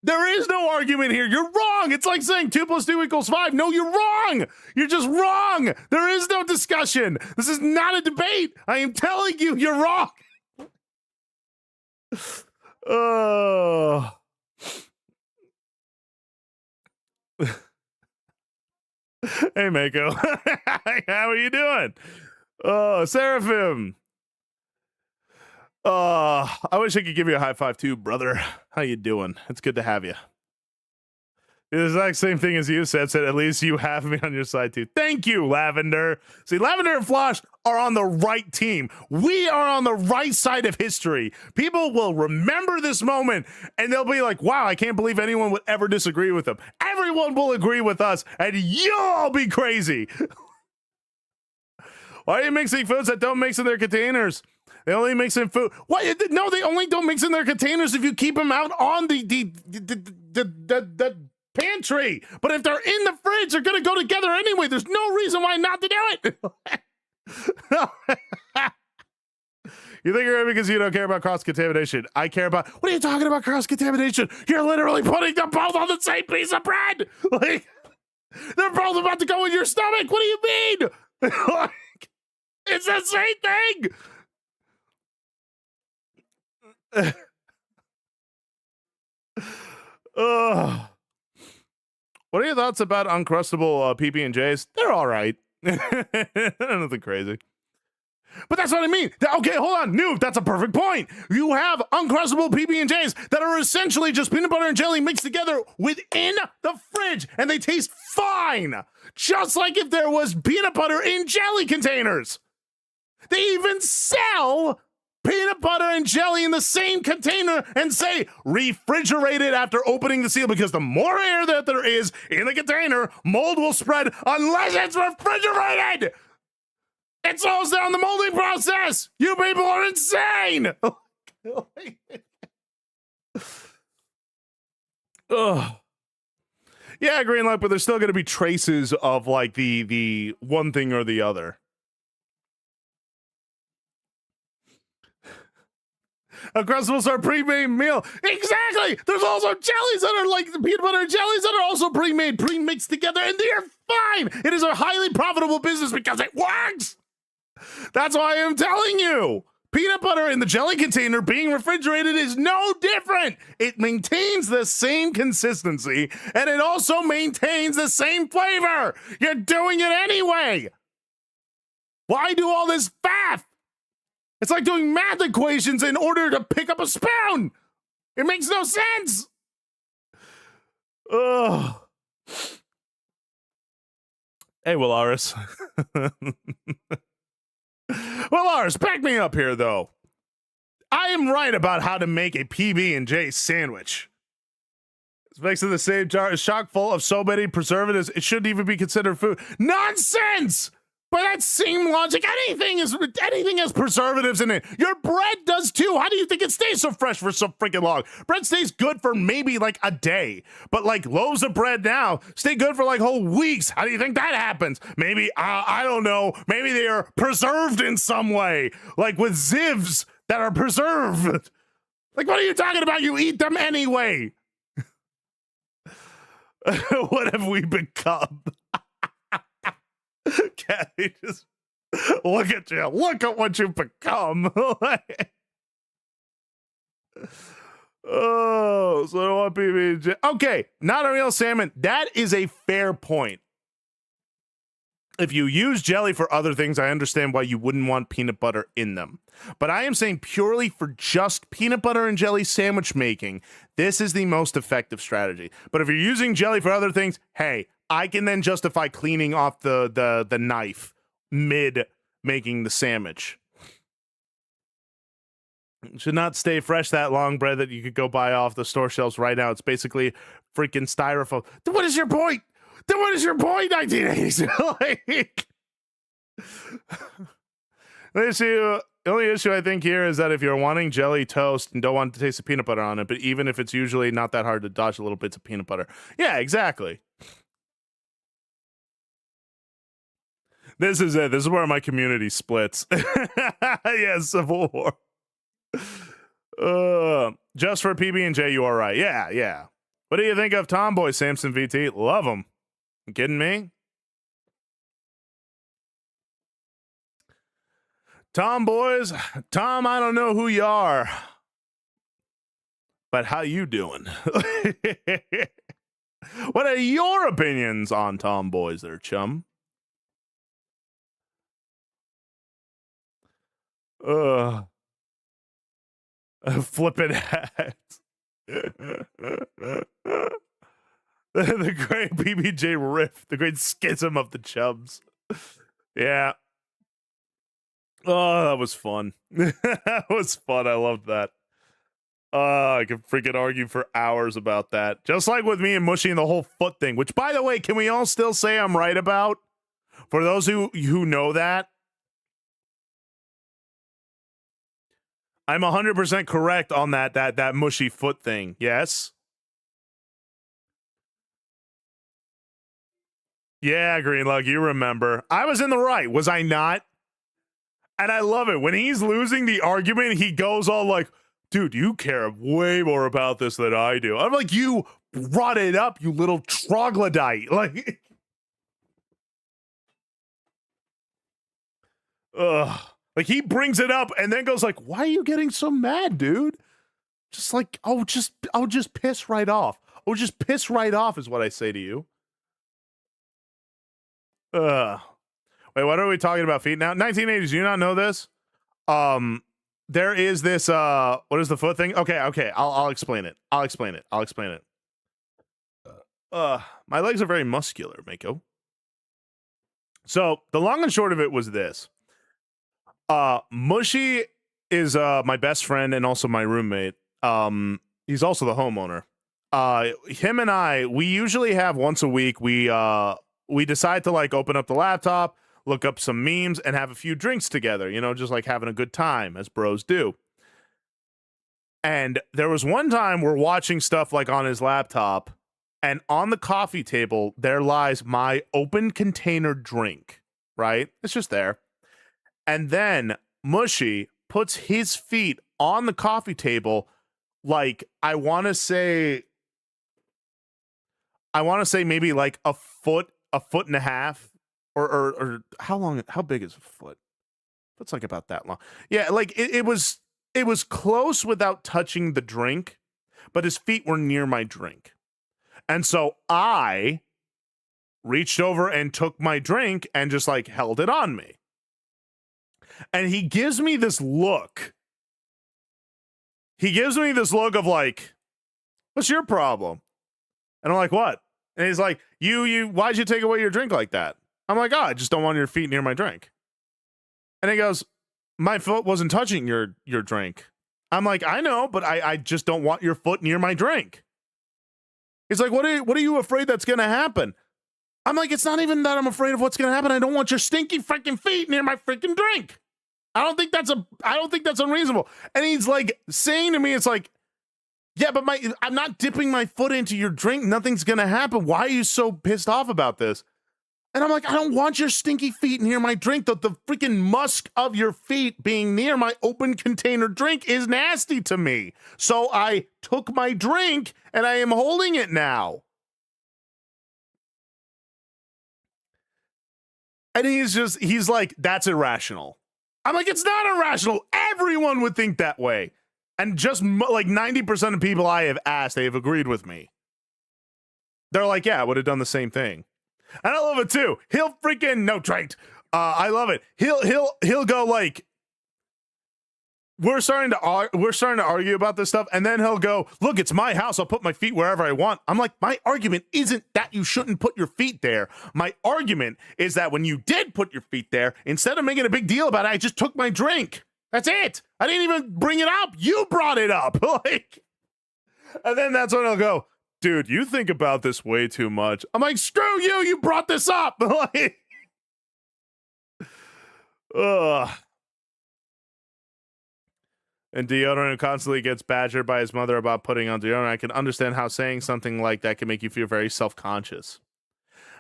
There is no argument here. You're wrong. It's like saying 2 + 2 = 5. No, you're wrong. You're just wrong. There is no discussion. This is not a debate. I am telling you, you're wrong. Hey, Mako. How are you doing? Seraphim. I wish I could give you a high five too, brother. How you doing? It's good to have you. The exact same thing as you said, at least you have me on your side too. Thank you, Lavender. See, Lavender and Flosh are on the right team. We are on the right side of history. People will remember this moment and they'll be like, wow, I can't believe anyone would ever disagree with them. Everyone will agree with us and you'll all be crazy. Why are you mixing foods that don't mix in their containers? They only mix in food. What? No, they only don't mix in their containers if you keep them out on the pantry. But if they're in the fridge, they're going to go together anyway. There's no reason why not to do it. You think you're because you don't care about cross-contamination. I care about... What are you talking about cross-contamination? You're literally putting them both on the same piece of bread. Like, they're both about to go in your stomach. What do you mean? Like, it's the same thing. What are your thoughts about Uncrustable PB&Js? They're all right. Nothing crazy. But that's what I mean. Okay, hold on. Noob, that's a perfect point. You have Uncrustable PB&Js that are essentially just peanut butter and jelly mixed together within the fridge, and they taste fine. Just like if there was peanut butter in jelly containers. They even sell peanut butter and jelly in the same container and say refrigerated after opening the seal, because the more air that there is in the container, mold will spread unless it's refrigerated. It slows down the molding process. You people are insane. Yeah, green light, but there's still going to be traces of like the one thing or the other. Uncrustables are pre-made meal. Exactly. There's also jellies that are like the peanut butter jellies that are also pre-made, pre-mixed together, and they're fine. It is a highly profitable business because it works. That's why I'm telling you. Peanut butter in the jelly container being refrigerated is no different. It maintains the same consistency, and it also maintains the same flavor. You're doing it anyway. Why do all this faff? It's like doing math equations in order to pick up a spoon. It makes no sense. Ugh. Hey, Willaris. Willaris, back me up here, though. I am right about how to make a PB&J sandwich. It's mixed in the same jar, is chock full of so many preservatives, it shouldn't even be considered food. Nonsense! By that same logic, anything has preservatives in it. Your bread does too. How do you think it stays so fresh for so freaking long? Bread stays good for maybe like a day, but like loaves of bread now stay good for like whole weeks. How do you think that happens? Maybe, I don't know, maybe they are preserved in some way, like with zivs that are preserved. Like, what are you talking about? You eat them anyway. What have we become? Kathy, just look at you. Look at what you've become. Oh, so I don't want PB&J. Okay, not a real salmon. That is a fair point. If you use jelly for other things, I understand why you wouldn't want peanut butter in them. But I am saying purely for just peanut butter and jelly sandwich making, this is the most effective strategy. But if you're using jelly for other things, hey, I can then justify cleaning off the knife mid making the sandwich. It should not stay fresh that long, bread that you could go buy off the store shelves right now. It's basically freaking styrofoam. What is your point? Then what is your point, 1980s? Like, the only issue I think here is that if you're wanting jelly toast and don't want to taste the peanut butter on it, but even if it's usually not that hard to dodge little bits of peanut butter. Yeah, exactly. This is it. This is where my community splits. Yeah, Civil War. Just for PB&J, you are right. Yeah, yeah. What do you think of Tomboy Samson VT? Love him. You kidding me? Tom boys, Tom, I don't know who you are, but how you doing? What are your opinions on Tom boys there, chum? Flipping hats. The great PB&J riff, the great schism of the chubs. Yeah. Oh, that was fun. That was fun. I loved that. I could freaking argue for hours about that. Just like with me and Mushy and the whole foot thing, which, by the way, can we all still say I'm right about? For those who know that, I'm 100% correct on that mushy foot thing. Yes? Yeah, Greenlug, you remember. I was in the right, was I not? And I love it. When he's losing the argument, he goes all like, dude, you care way more about this than I do. I'm like, you brought it up, you little troglodyte. Like, ugh. Like, he brings it up and then goes like, why are you getting so mad, dude? Just like, I'll just piss right off. Oh, just piss right off is what I say to you. Wait, what are we talking about feet now? 1980s, do you not know this? There is this, what is the foot thing? Okay, I'll explain it. I'll explain it. My legs are very muscular, Mako. So, the long and short of it was this. Mushy is, my best friend and also my roommate. He's also the homeowner. Him and I, we usually have once a week, we decide to like open up the laptop, look up some memes, and have a few drinks together, you know, just like having a good time, as bros do. And there was one time we're watching stuff like on his laptop, and on the coffee table, there lies my open container drink, right? It's just there. And then Mushy puts his feet on the coffee table, like, I want to say maybe like a foot and a half, or how big is a foot? That's like about that long. Yeah, like it was close without touching the drink, but his feet were near my drink. And so I reached over and took my drink and just like held it on me. And he gives me this look. He gives me this look of like, what's your problem? And I'm like, what? And he's like, why'd you take away your drink like that? I'm like, oh, I just don't want your feet near my drink. And he goes, my foot wasn't touching your drink. I'm like, I know, but I just don't want your foot near my drink. He's like, what are you afraid that's going to happen? I'm like, it's not even that I'm afraid of what's going to happen. I don't want your stinky freaking feet near my freaking drink. I don't think that's unreasonable. And he's like saying to me, it's like, yeah, but I'm not dipping my foot into your drink. Nothing's going to happen. Why are you so pissed off about this? And I'm like, I don't want your stinky feet near my drink. The freaking musk of your feet being near my open container drink is nasty to me. So I took my drink and I am holding it now. And he's like, that's irrational. I'm like, it's not irrational. Everyone would think that way. And just like 90% of people I have asked, they have agreed with me. They're like, yeah, I would have done the same thing. And I love it too. He'll freaking no trait. I love it. He'll go like, we're starting to argue about this stuff, and then he'll go, look, it's my house. I'll put my feet wherever I want. I'm like, my argument isn't that you shouldn't put your feet there. My argument is that when you did put your feet there, instead of making a big deal about it, I just took my drink. That's it. I didn't even bring it up. You brought it up. Like, and then that's when he'll go, dude, you think about this way too much. I'm like, screw you. You brought this up. Like, ugh. And deodorant, who constantly gets badgered by his mother about putting on deodorant. I can understand how saying something like that can make you feel very self-conscious.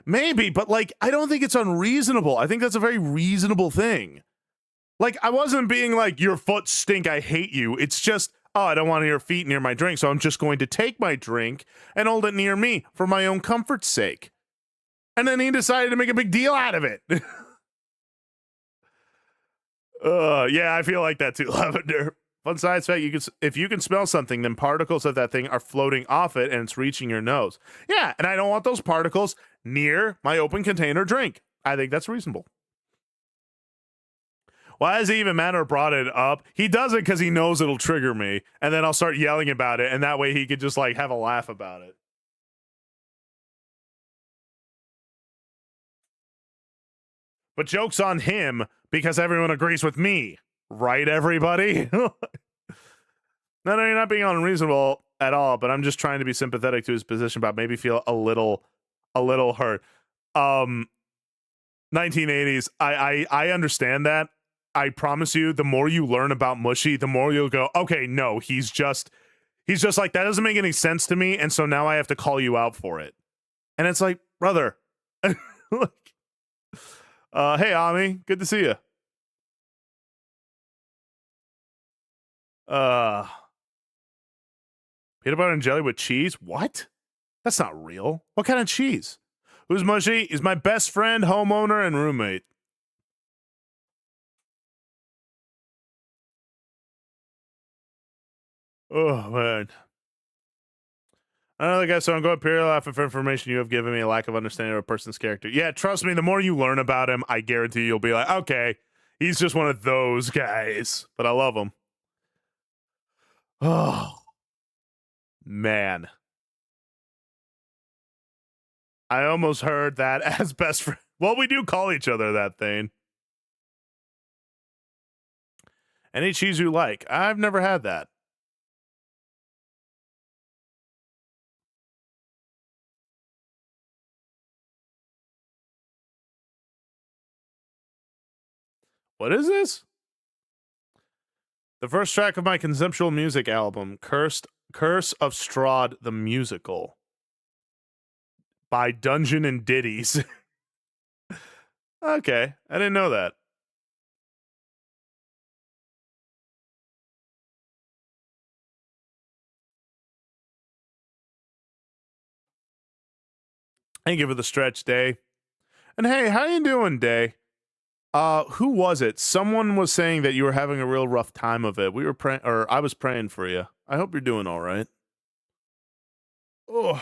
Maybe, but like, I don't think it's unreasonable. I think that's a very reasonable thing. Like, I wasn't being like, your foot stink, I hate you. It's just, oh, I don't want your feet near my drink, so I'm just going to take my drink and hold it near me for my own comfort's sake. And then he decided to make a big deal out of it. Yeah, I feel like that too, Lavender. Fun side fact, if you can smell something, then particles of that thing are floating off it and it's reaching your nose. Yeah, and I don't want those particles near my open container drink. I think that's reasonable. Why does he even matter brought it up? He does it because he knows it'll trigger me, and then I'll start yelling about it, and that way he could just like have a laugh about it. But joke's on him because everyone agrees with me. Right, everybody? No, you're not being unreasonable at all, but I'm just trying to be sympathetic to his position about maybe feel a little hurt. 1980s, I understand that. I promise you, the more you learn about Mushy, the more you'll go, okay, no, he's just like, that doesn't make any sense to me, and so now I have to call you out for it. And it's like, brother. Like, hey, Ami, good to see you. Peanut butter and jelly with cheese? What? That's not real. What kind of cheese? Who's Mushy? He's my best friend, homeowner, and roommate. Oh, man. Another guy, so I'm going period off of information you have given me a lack of understanding of a person's character. Yeah, trust me, the more you learn about him, I guarantee you'll be like, okay, he's just one of those guys. But I love him. Oh, man. I almost heard that as best friend. Well, we do call each other that, Thane. Any cheese you like? I've never had that. What is this? The first track of my conceptual music album, Curse of Strahd the Musical, by Dungeon and Ditties. Okay, I didn't know that. Thank you for the stretch, Day. And hey, how you doing, Day? Who was it? Someone was saying that you were having a real rough time of it. We were praying, or I was praying for you. I hope you're doing all right. Oh.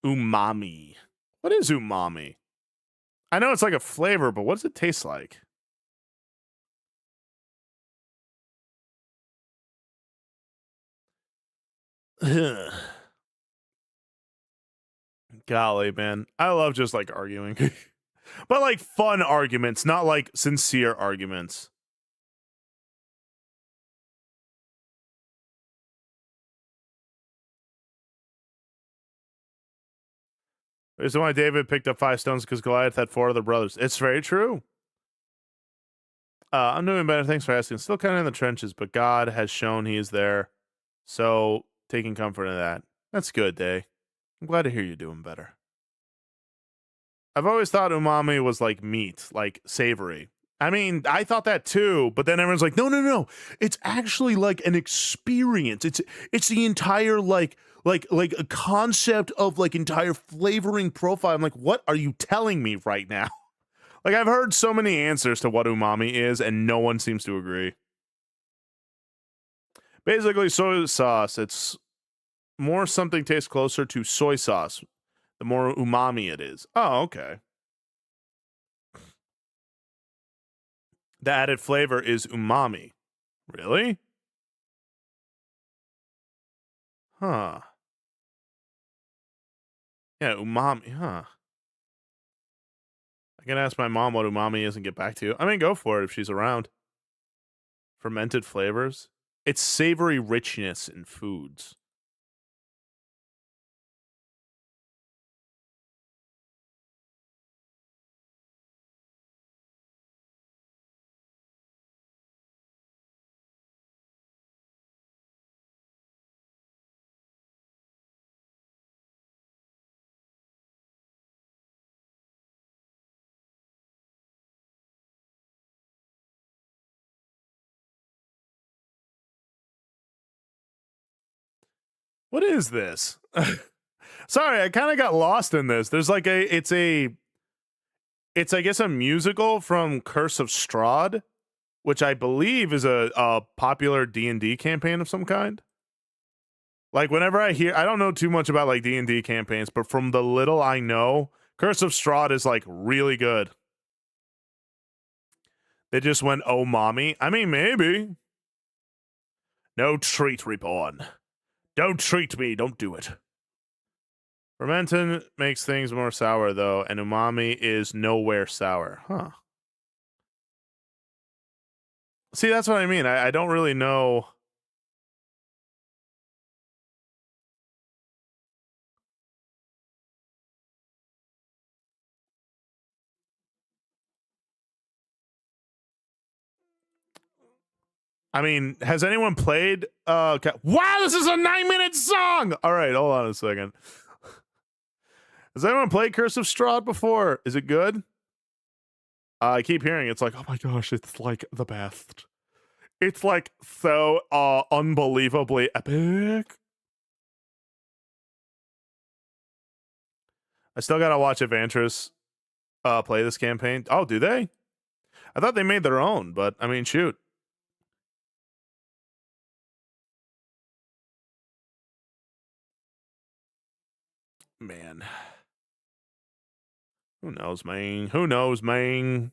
Umami. What is umami? I know it's like a flavor, but what does it taste like? Golly, man. I love just like arguing. But like fun arguments, not like sincere arguments. The reason why David picked up 5 stones because Goliath had 4 other brothers. It's very true. I'm doing better. Thanks for asking. Still kind of in the trenches, but God has shown he is there. So taking comfort in that. That's good, Day. I'm glad to hear you're doing better. I've always thought umami was like meat, like savory. I mean, I thought that too, but then everyone's like, no. It's actually like an experience. It's the entire like a concept of like entire flavoring profile. I'm like, what are you telling me right now? Like, I've heard so many answers to what umami is, and no one seems to agree. Basically, soy sauce. It's more something tastes closer to soy sauce, the more umami it is. Oh, okay. The added flavor is umami. Really? Huh. Yeah, umami. Huh. I can ask my mom what umami is and get back to you. I mean, go for it if she's around. Fermented flavors. It's savory richness in foods. What is this? Sorry, I kind of got lost in this. There's like it's I guess a musical from Curse of Strahd, which I believe is a popular D&D campaign of some kind. Like whenever I don't know too much about like D&D campaigns, but from the little I know, Curse of Strahd is like really good. They just went, oh mommy. I mean, maybe. No treat, Reborn. Don't treat me, don't do it. Fermenting makes things more sour though, and umami is nowhere sour. Huh. See, that's what I mean. I don't really know. I mean, has anyone played wow, this is a 9-minute song. All right, hold on a second. Has anyone played Curse of Strahd before? Is it good? I keep hearing it's like, oh my gosh, it's like the best. It's like so unbelievably epic. I still gotta watch Adventures play this campaign. Oh, do they? I thought they made their own, but I mean, shoot. Man. Who knows, man? Who knows, man?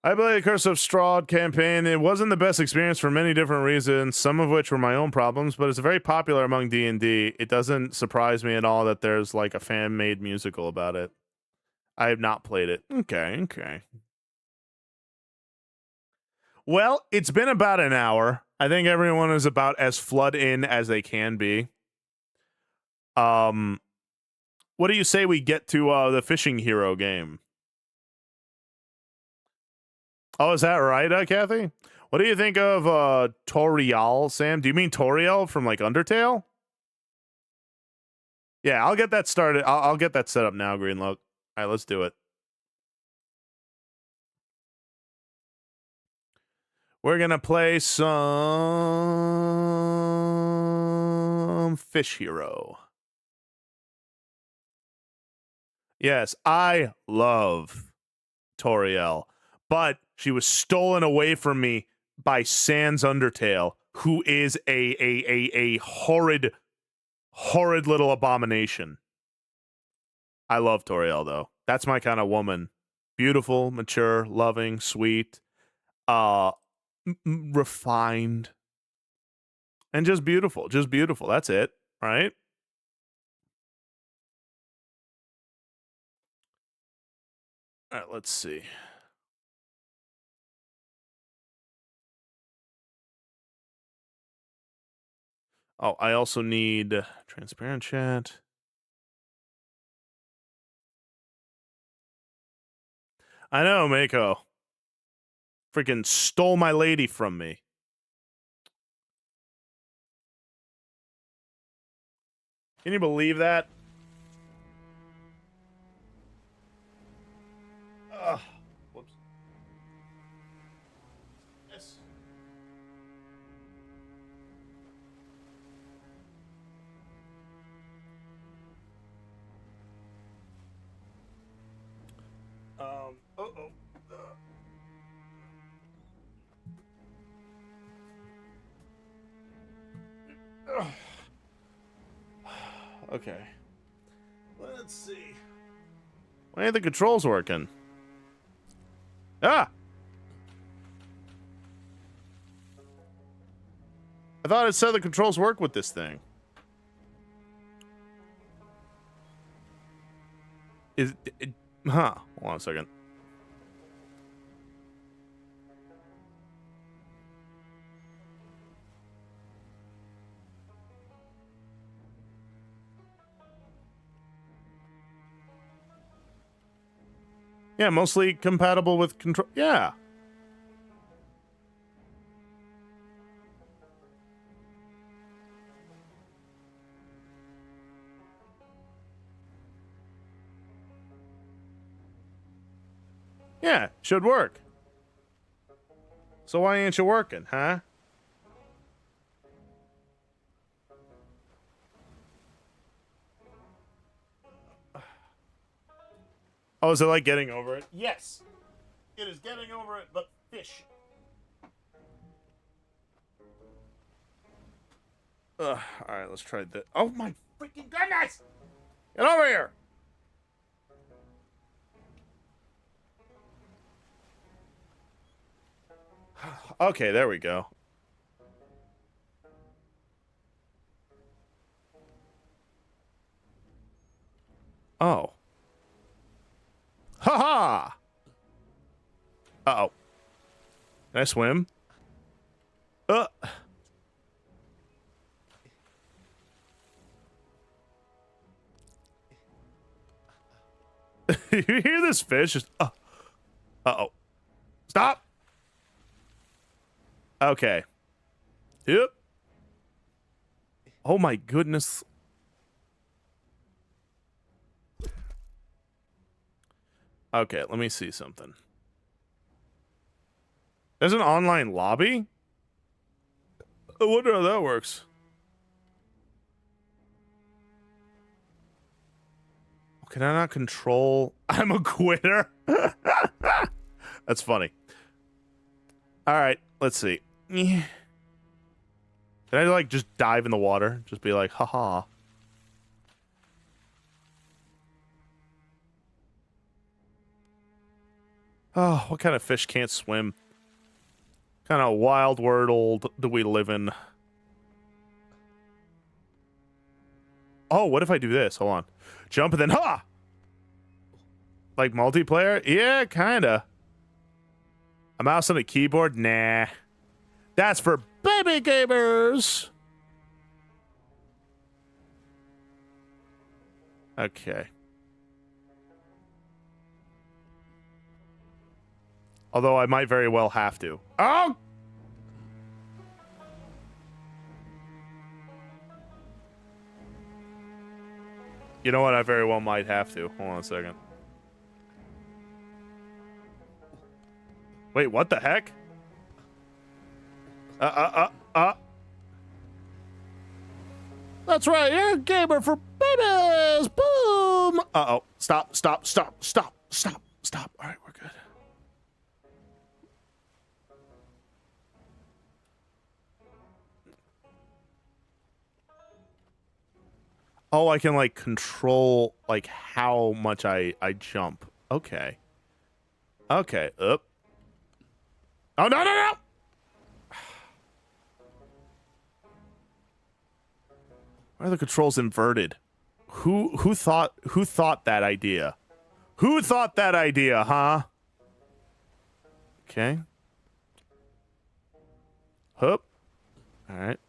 I played the Curse of Strahd campaign. It wasn't the best experience for many different reasons, some of which were my own problems, but it's very popular among D&D. It doesn't surprise me at all that there's like a fan-made musical about it. I have not played it. Okay. Well, it's been about an hour. I think everyone is about as flood in as they can be. What do you say we get to the fishing hero game? Oh, is that right, Kathy? What do you think of Toriel, Sam? Do you mean Toriel from like Undertale? Yeah, I'll get that started. I'll get that set up now, Greenlook. All right, let's do it. We're gonna play some Fish Hero. Yes, I love Toriel, but she was stolen away from me by Sans Undertale, who is a horrid little abomination. I love Toriel though. That's my kind of woman. Beautiful, mature, loving, sweet, refined, and just beautiful. Just beautiful. That's it, right? All right, let's see. Oh, I also need transparent chat. I know, Mako. Freaking stole my lady from me. Can you believe that? Uh-oh. Okay. Let's see. Why ain't the controls working? Ah! I thought it said the controls work with this thing. Huh. Hold on a second. Yeah, mostly compatible with control. Yeah. Yeah, should work. So why ain't you working, huh? Oh, is it like getting over it? Yes. It is getting over it, but fish. All right, let's try this. Oh my freaking goodness! Get over here! Okay, there we go. Oh. Ha-ha! Uh-oh. Can I swim? You hear this fish? Just, uh-oh. Stop! Okay. Yep. Oh my goodness. Okay, let me see something. There's an online lobby? I wonder how that works. Can I not control? I'm a quitter. That's funny. All right, let's see. Can I like just dive in the water? Just be like, haha. Oh, what kind of fish can't swim? What kind of wild world do we live in? Oh, what if I do this? Hold on. Jump and then, ha! Like multiplayer? Yeah, kinda. A mouse and a keyboard? Nah. That's for baby gamers! Okay. Although I might very well have to. Oh! You know what? I very well might have to. Hold on a second. Wait, what the heck? That's right, you're a gamer for babies! Boom! Uh-oh. Stop, stop, stop, stop, stop, stop. All right, we're good. Oh, I can, like, control, like, how much I jump. Okay. Okay, up. Oh, no, no, no! Why are the controls inverted? Who thought that idea? Who thought that idea, huh? Okay. Hup. Alright.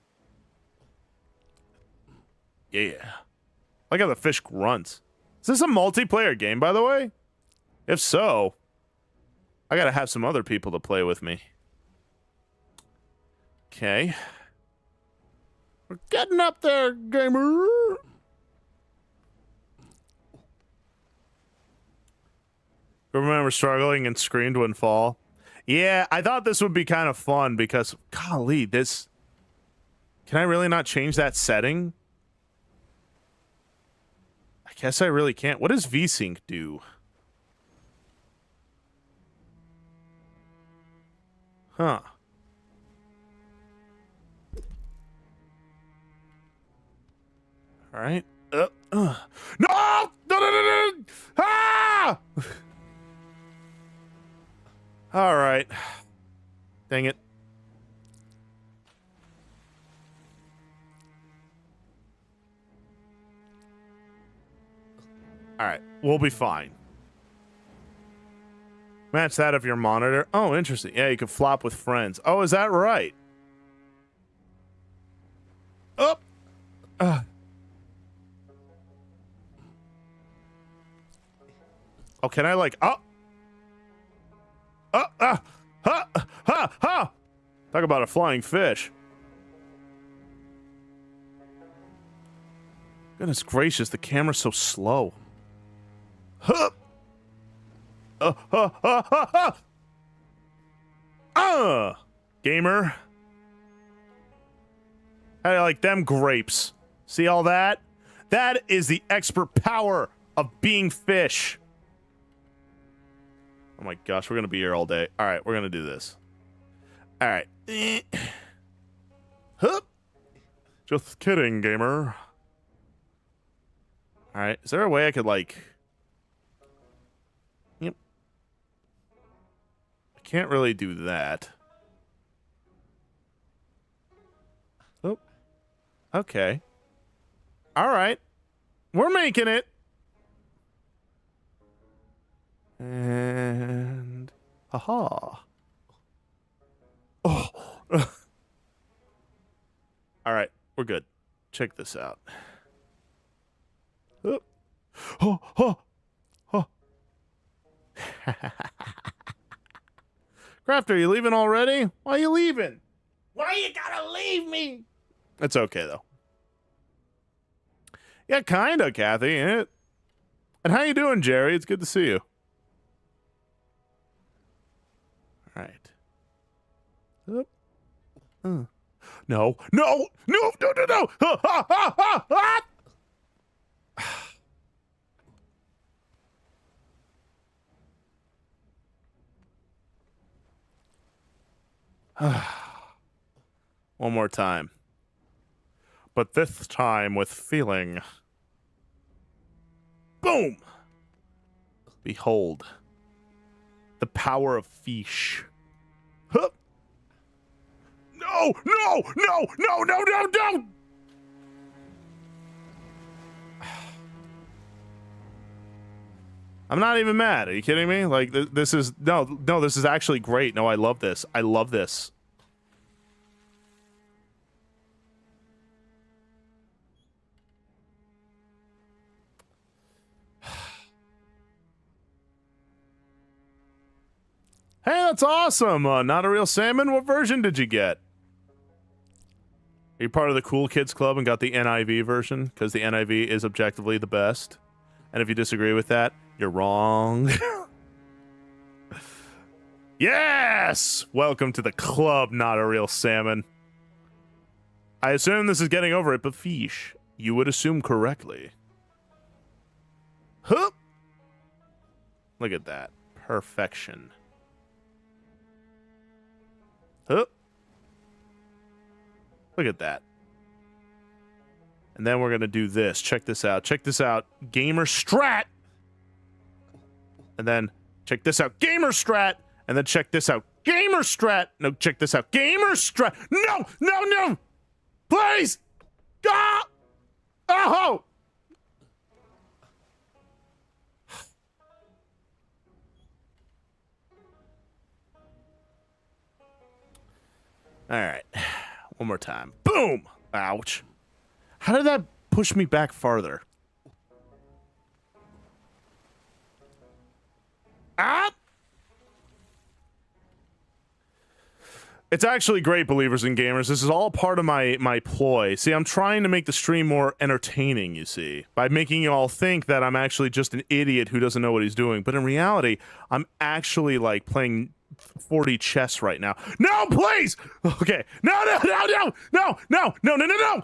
Yeah. I like how the fish grunts. Is this a multiplayer game, by the way? If so, I gotta have some other people to play with me. Okay. We're getting up there, gamer! Remember struggling and screamed when fall? Yeah, I thought this would be kind of fun because, golly, this... Can I really not change that setting? I guess I really can't. What does VSync do? Huh. All right. No! No! No! No! No! No! Ah! All right. Dang it. All right. We'll be fine. Match that of your monitor. Oh, interesting. Yeah, you can flop with friends. Oh, is that right? Oh. Oh, can I like ha ha ha. Talk about a flying fish. Goodness gracious, the camera's so slow. Huh. Gamer. I like them grapes. See all that? That is the expert power of being fish. Oh my gosh, we're gonna be here all day. All right, we're gonna do this. All right. Hup. Just kidding, gamer. All right, is there a way I could like? Yep. I can't really do that. Oh. Okay. All right. We're making it. And haha. Oh. All right, we're good. Check this out. Oh. Oh. Oh. Oh. Crafter, you leaving already? Why are you leaving? Why you gotta leave me? It's okay though. Yeah, kinda, Kathy. And how you doing, Jerry? It's good to see you. All right. No, no, no, no, no, no. Ha, ha, ha, ha, ha. One more time. But this time with feeling. Boom! Behold. The power of fish. Huh? No! No! No! No! No! No! No! I'm not even mad. Are you kidding me? Like, this is... No, this is actually great. No, I love this. I love this. Hey, that's awesome. Not a real salmon. What version did you get? Are you part of the cool kids club and got the NIV version? Because the NIV is objectively the best. And if you disagree with that, you're wrong. Yes! Welcome to the club, not a real salmon. I assume this is getting over it, but fish. You would assume correctly. Huh? Look at that. Perfection. Huh? Look at that. And then we're going to do this. Check this out. Check this out. Gamer strat. And then check this out. Gamer strat. And then check this out. Gamer strat. No, check this out. Gamer strat. No, no, no. Please. Ah! Oh! All right. One more time. Boom! Ouch. How did that push me back farther? Ah! It's actually great, believers and gamers. This is all part of my ploy. See, I'm trying to make the stream more entertaining, you see, by making you all think that I'm actually just an idiot who doesn't know what he's doing. But in reality, I'm actually, like, playing 40 chess right now. No, please! Okay. No, no, no, no! No, no, no, no, no, no!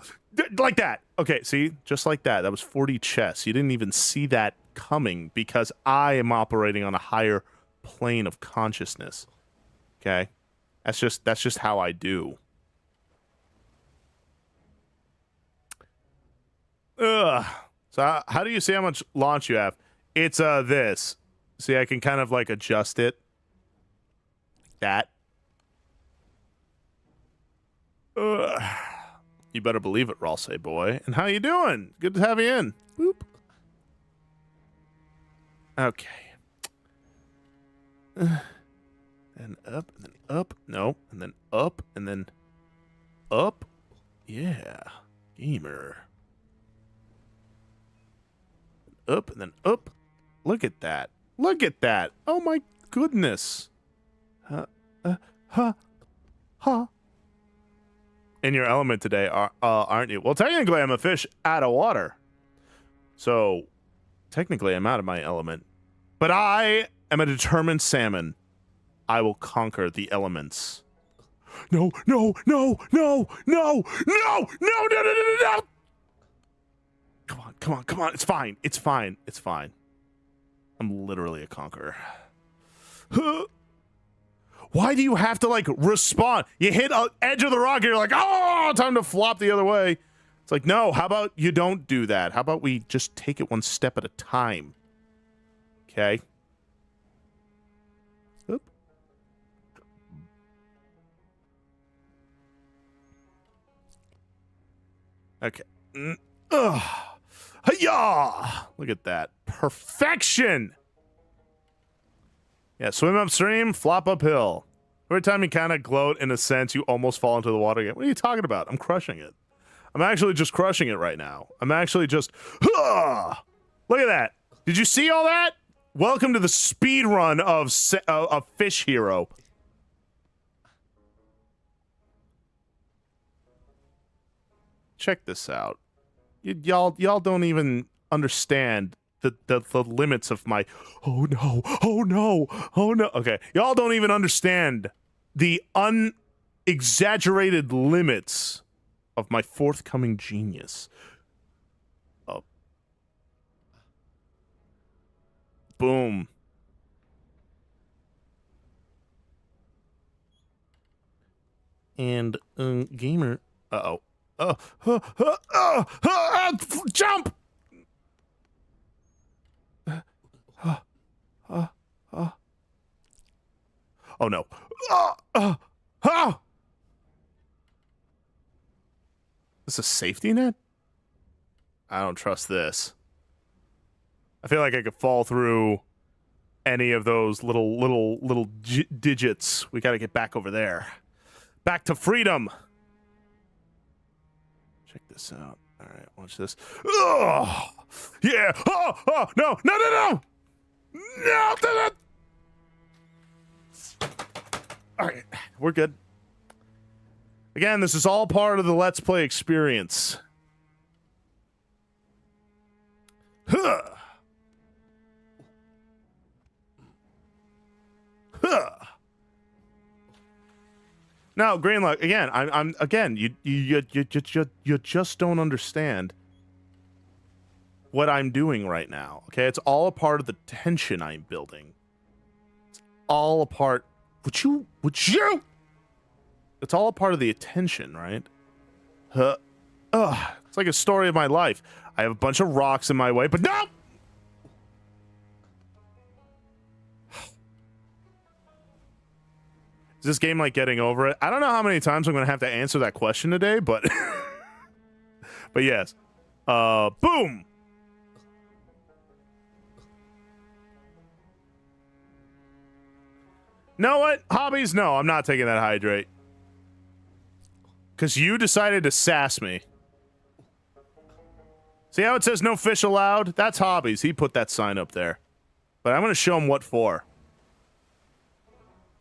Like that. Okay, see? Just like that. That was 40 chess. You didn't even see that coming because I am operating on a higher plane of consciousness. Okay? That's just how I do. Ugh. So how do you see how much launch you have? It's this. See, I can kind of like adjust it. That. Ugh. You better believe it, Ralsei boy. And how you doing? Good to have you in. Boop. Okay. And up, and then up. No, and then up, and then up. Yeah. Gamer. Up, and then up. Look at that. Look at that. Oh my goodness. In your element today, aren't you? Well, technically, I'm a fish out of water. So, technically, I'm out of my element. But I am a determined salmon. I will conquer the elements. No, no, no, no, no, no, no, no, no, no, no, no. Come on, come on, come on. It's fine. It's fine. It's fine. I'm literally a conqueror. Why do you have to, like, respawn? You hit an edge of the rock and you're like, oh, time to flop the other way. It's like, no, how about you don't do that? How about we just take it one step at a time? Okay. Oop. Okay. Ugh. Hi-yah! Look at that. Perfection! Yeah, swim upstream, flop uphill. Every time you kind of gloat, in a sense, you almost fall into the water again. What are you talking about? I'm crushing it. I'm actually just crushing it right now. I'm actually just... Look at that. Did you see all that? Welcome to the speed run of Fish Hero. Check this out. Y'all don't even understand the limits of my oh no, oh no, oh no. Okay, y'all don't even understand the unexaggerated limits of my forthcoming genius. Oh. Boom. And gamer. Uh-oh. Jump! Oh no. Is this a safety net? I don't trust this. I feel like I could fall through any of those little digits. We gotta get back over there. Back to freedom. Check this out. All right, watch this. Oh, yeah. Oh, no, no, no, no. No, no, no. All right, we're good. Again, this is all part of the Let's Play experience. Huh. Huh. Now, Greenlock, again, I'm again, you just don't understand what I'm doing right now. Okay, it's all a part of the tension I'm building. It's all a part. Would you? It's all a part of the attention, right? It's like a story of my life. I have a bunch of rocks in my way, but no! Is this game like getting over it? I don't know how many times I'm going to have to answer that question today, but... but yes. Boom! Know what? Hobbies? No, I'm not taking that hydrate. Because you decided to sass me. See how it says no fish allowed? That's hobbies. He put that sign up there. But I'm going to show him what for.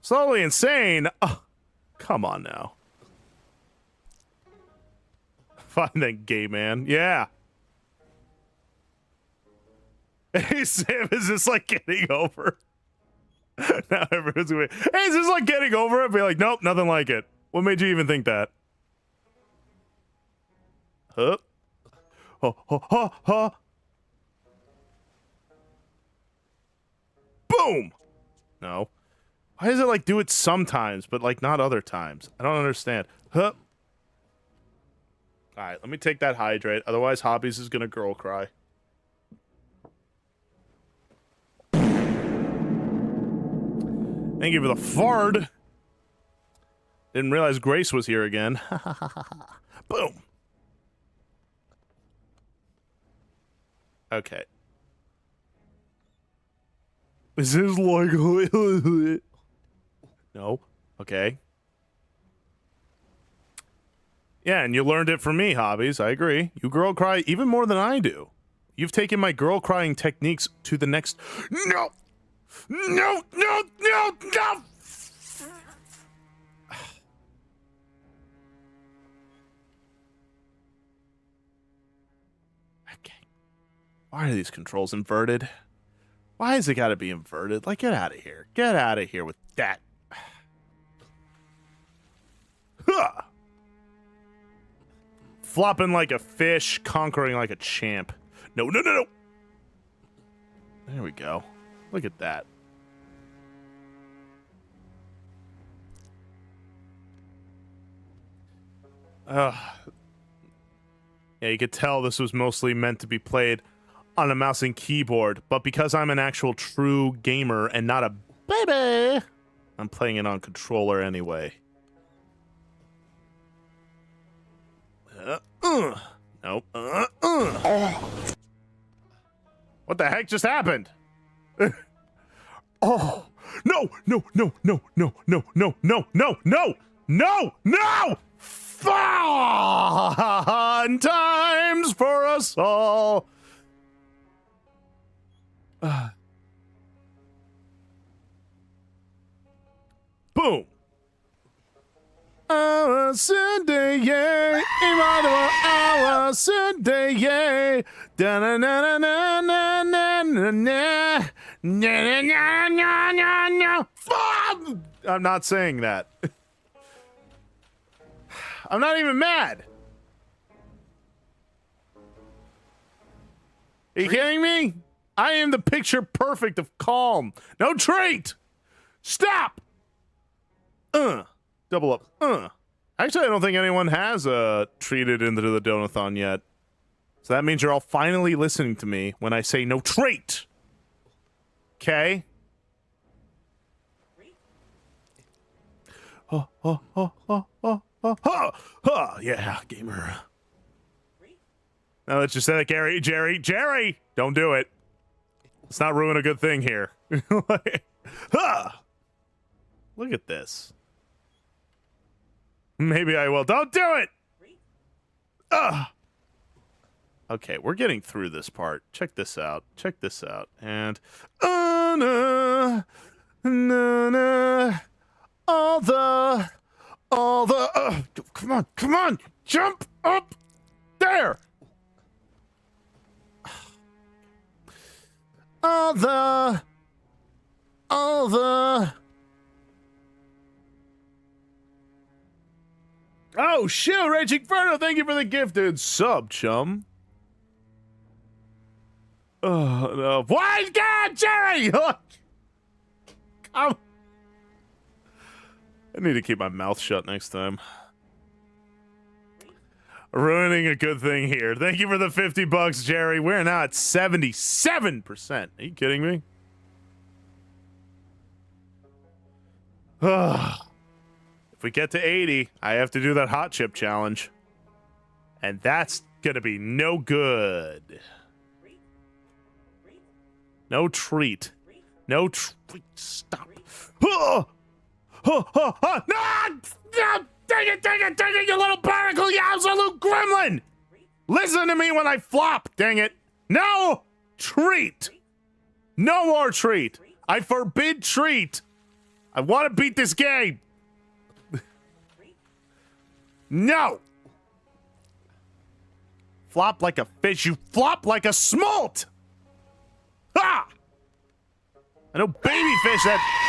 Slowly insane. Oh, come on now. Fine then, gay man. Yeah. Hey, Sam, is this like getting over? Now everyone's going to be, hey, is this like getting over it? Be like, nope, nothing like it. What made you even think that? Huh? Boom! No. Why does it, like, do it sometimes, but, like, not other times? I don't understand. Huh. Alright, let me take that hydrate. Otherwise, Hobbies is gonna girl cry. Thank you for the fart. Didn't realize Grace was here again. Boom. Okay. Is this like... No. Okay. Yeah, and you learned it from me, Hobbies. I agree. You girl cry even more than I do. You've taken my girl crying techniques to the next... No! No! No! No! No! Okay. Why are these controls inverted? Why has it got to be inverted? Like, get out of here. Get out of here with that. Huh. Flopping like a fish, conquering like a champ. No, no, no, no. There we go. Look at that. Yeah, you could tell this was mostly meant to be played on a mouse and keyboard, but because I'm an actual true gamer and not a baby, I'm playing it on controller anyway. Nope. What the heck just happened? Oh, no, no, no, no, no, no, no, no, no, no, no, no! Fun times for us all. Boom. Our Sunday, yeah. Our Sunday, yeah. Da na na na na na na na na na na na na. I'm not saying that. I'm not even mad. Are you kidding me? I am the picture perfect of calm. No treat. Stop. Double up. Actually, I don't think anyone has treated into the Dono Thon yet. So that means you're all finally listening to me when I say no treat. Okay? Yeah, gamer. Now let's just say that, Jerry, don't do it. Let's not ruin a good thing here. Look at this. Maybe I will. Don't do it! Okay, we're getting through this part. Check this out. Check this out. And... all the... come on! Jump up there! All the... Oh, shoot, Raging Inferno, thank you for the gifted sub, chum. Oh, no. Why, God, Jerry? Look. I need to keep my mouth shut next time. Ruining a good thing here. Thank you for the $50, Jerry. We're now at 77%. Are you kidding me? If we get to 80, I have to do that hot chip challenge. And that's gonna be no good. No treat. No treat. Stop. No! Dang it, you little barnacle, you absolute gremlin! Listen to me when I flop, dang it. No treat. No more treat. I forbid treat. I want to beat this game. No! Flop like a fish, you flop like a smolt! Ha! I know baby fish that...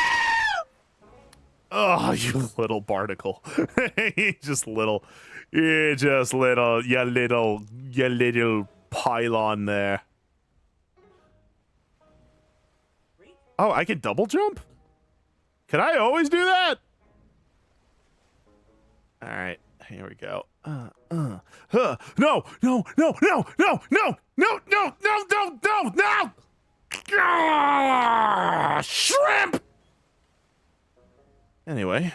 Oh, you little barnacle. You little pylon there. Oh, I can double jump? Can I always do that? All right, here we go. No, no, no, no, no, no, no, no, no, no, no, no. Ah, shrimp. Anyway,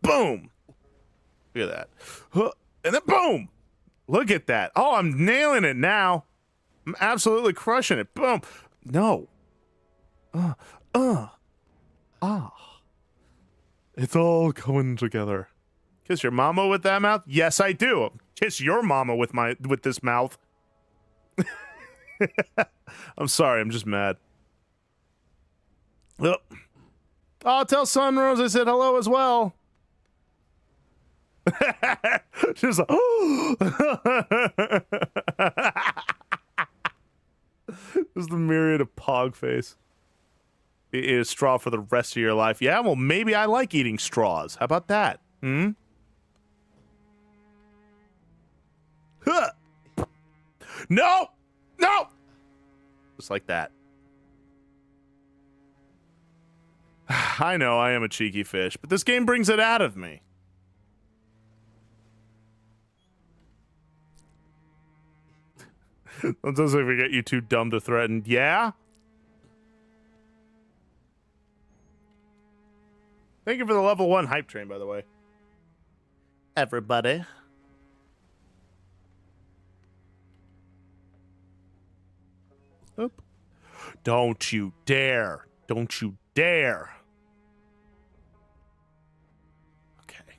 boom. Look at that. And then boom. Look at that. Oh, I'm nailing it now. I'm absolutely crushing it. Boom. No. It's all coming together. Kiss your mama with that mouth? Yes, I do. Kiss your mama with this mouth. I'm sorry, I'm just mad. Oh, I'll tell Sunrose I said hello as well. Just like, this is the myriad of pog face. Eat a straw for the rest of your life. Yeah, well, maybe I like eating straws. How about that? Hmm? Huh. No! No! Just like that. I know I am a cheeky fish, but this game brings it out of me. Sometimes if we get you too dumb to threaten. Yeah? Thank you for the level 1 hype train, by the way. Everybody. Oop. Don't you dare. Don't you dare. Okay.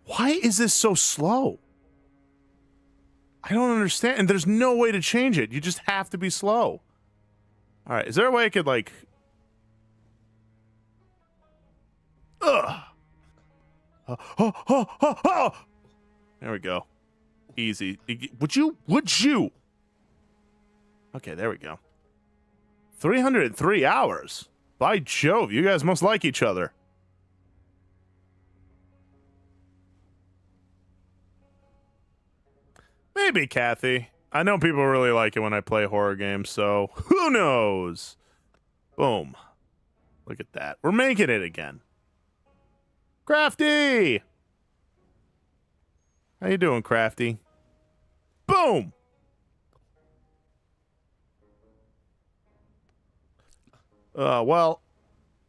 Why is this so slow? I don't understand. And there's no way to change it. You just have to be slow. All right. Is there a way I could, like... Ugh. There we go. Easy. Would you? Okay, there we go. 303 hours. By Jove, you guys must like each other. Maybe, Kathy. I know people really like it when I play horror games, so who knows? Boom. Look at that. We're making it again. Crafty! How you doing, Crafty? Boom! Well,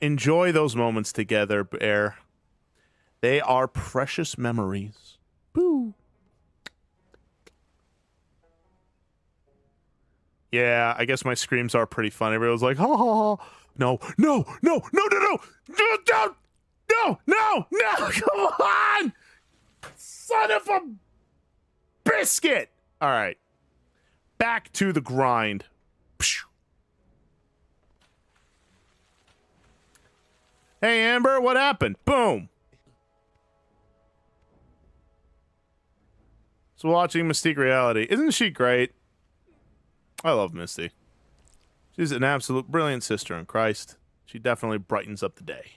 enjoy those moments together, Bear. They are precious memories. Boo! Yeah, I guess my screams are pretty funny. Everyone's like, ha ha ha. No, no, no, no, no, no! No, don't! No, no, no, come on! Son of a biscuit! All right. Back to the grind. Hey, Amber, what happened? Boom. So watching Mystique Reality. Isn't she great? I love Misty. She's an absolute brilliant sister in Christ. She definitely brightens up the day.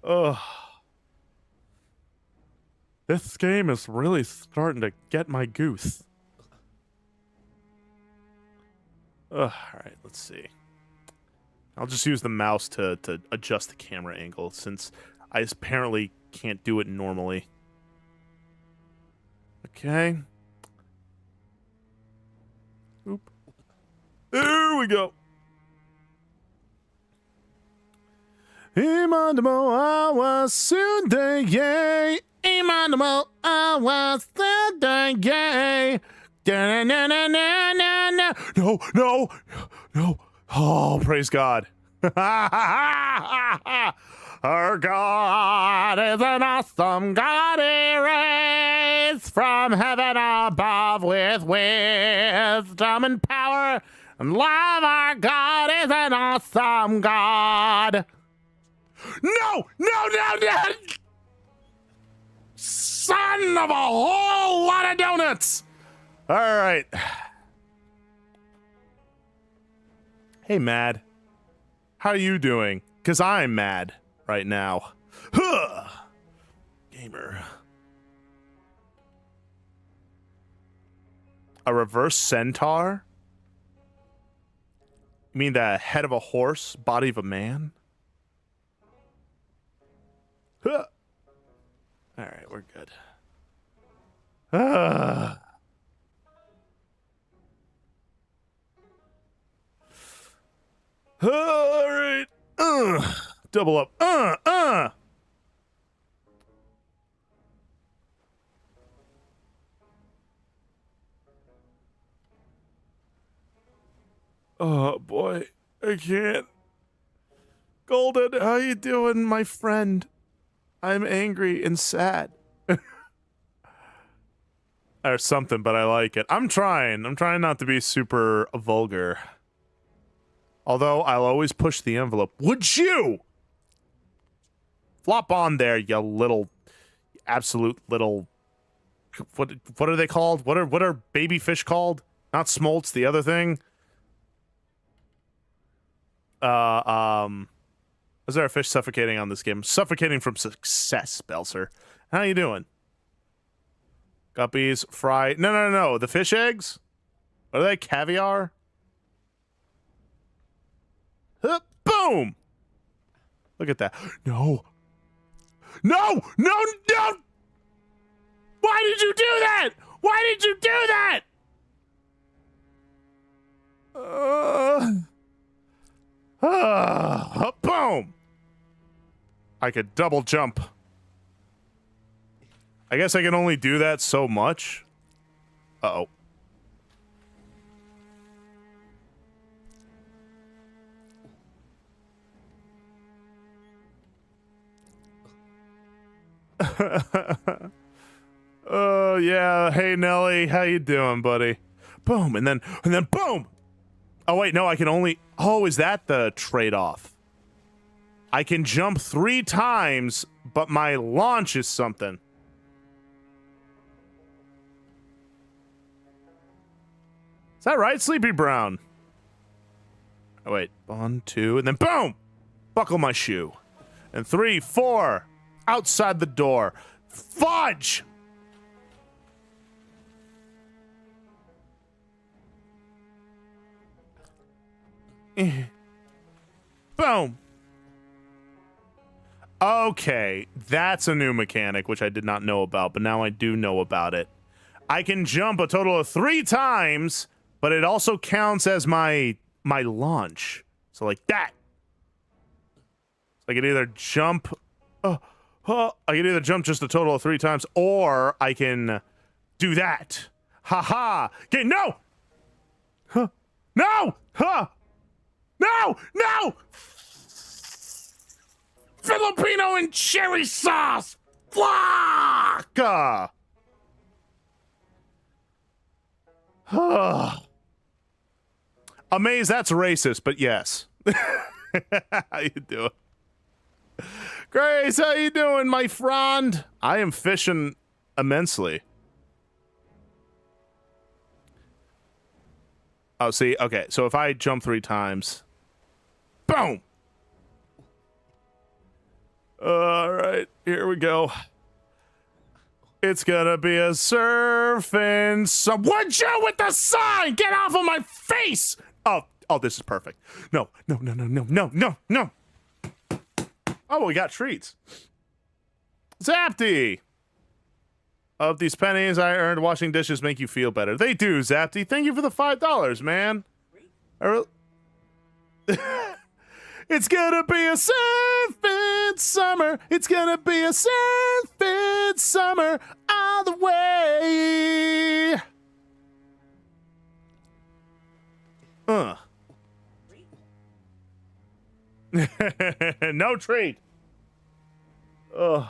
Ugh. This game is really starting to get my goose. Ugh, alright, let's see. I'll just use the mouse to adjust the camera angle, since I apparently can't do it normally. Okay. Oop. There we go. Imandamo awa sundaye. Imandamo awa sundaye. No, no, no. Oh, praise God. Our God is an awesome God. He reigns from heaven above with wisdom and power and love. Our God is an awesome God. No, no, no, no. Son of a whole lot of donuts. All right. Hey, Mad. How are you doing? Because I'm mad right now. Huh. Gamer. A reverse centaur? You mean the head of a horse, body of a man? Huh. All right, we're good. All right. Double up. Oh boy, I can't. Golden, how you doing, my friend? I'm angry and sad. Or something, but I like it. I'm trying not to be super vulgar. Although I'll always push the envelope. Would you? Flop on there, you little, absolute little. What are they called? What are baby fish called? Not smolts. The other thing. Is there a fish suffocating on this game? Suffocating from success, Belser. How you doing? Guppies, fry. No. The fish eggs? Are they caviar? Huh, boom! Look at that. No! Why did you do that? Why did you do that? Boom! I could double jump. I guess I can only do that so much. Uh-oh. Oh yeah, hey Nelly, how you doing, buddy? Boom, and then boom! Oh wait, no, I can only... Oh, is that the trade-off? I can jump 3 times, but my launch is something. Is that right, Sleepy Brown? Oh wait, 1, 2, and then boom! Buckle my shoe. And 3, 4, outside the door. Fudge! Boom. Okay, that's a new mechanic, which I did not know about, but now I do know about it. I can jump a total of 3 times, but it also counts as my launch. So like that. I can either jump... I can either jump just a total of 3 times, or I can do that. Ha-ha! Okay, no! Huh. No! Huh! No! Filipino and cherry sauce! Fuck! Amazed that's racist, but yes. How you doing? Grace, how you doing, my friend? I am fishing immensely. Oh, see, okay, so if I jump 3 times... Boom! Alright, here we go. It's gonna be a surfing... Would you with the sign? Get off of my face! Oh, this is perfect. No. Oh, we got treats. Zapty! Of these pennies I earned washing dishes make you feel better. They do, Zapty. Thank you for the $5, man. It's gonna be a surfing summer. It's gonna be a surfing summer all the way. No treat. Ugh.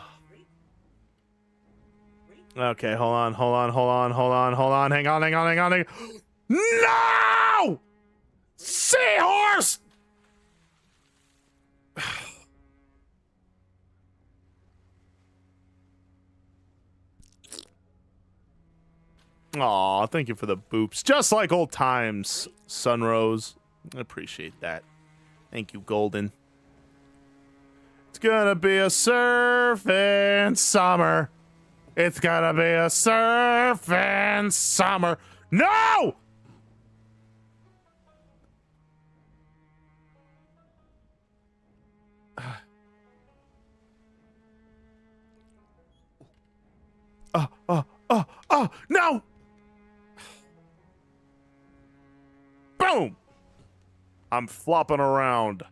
Okay, hold on. Hang on. No! Seahorse! Aw, thank you for the boops. Just like old times, Sunrose. I appreciate that. Thank you, Golden. It's gonna be a surfing summer. It's gonna be a surfing summer. No! No! Boom! I'm flopping around.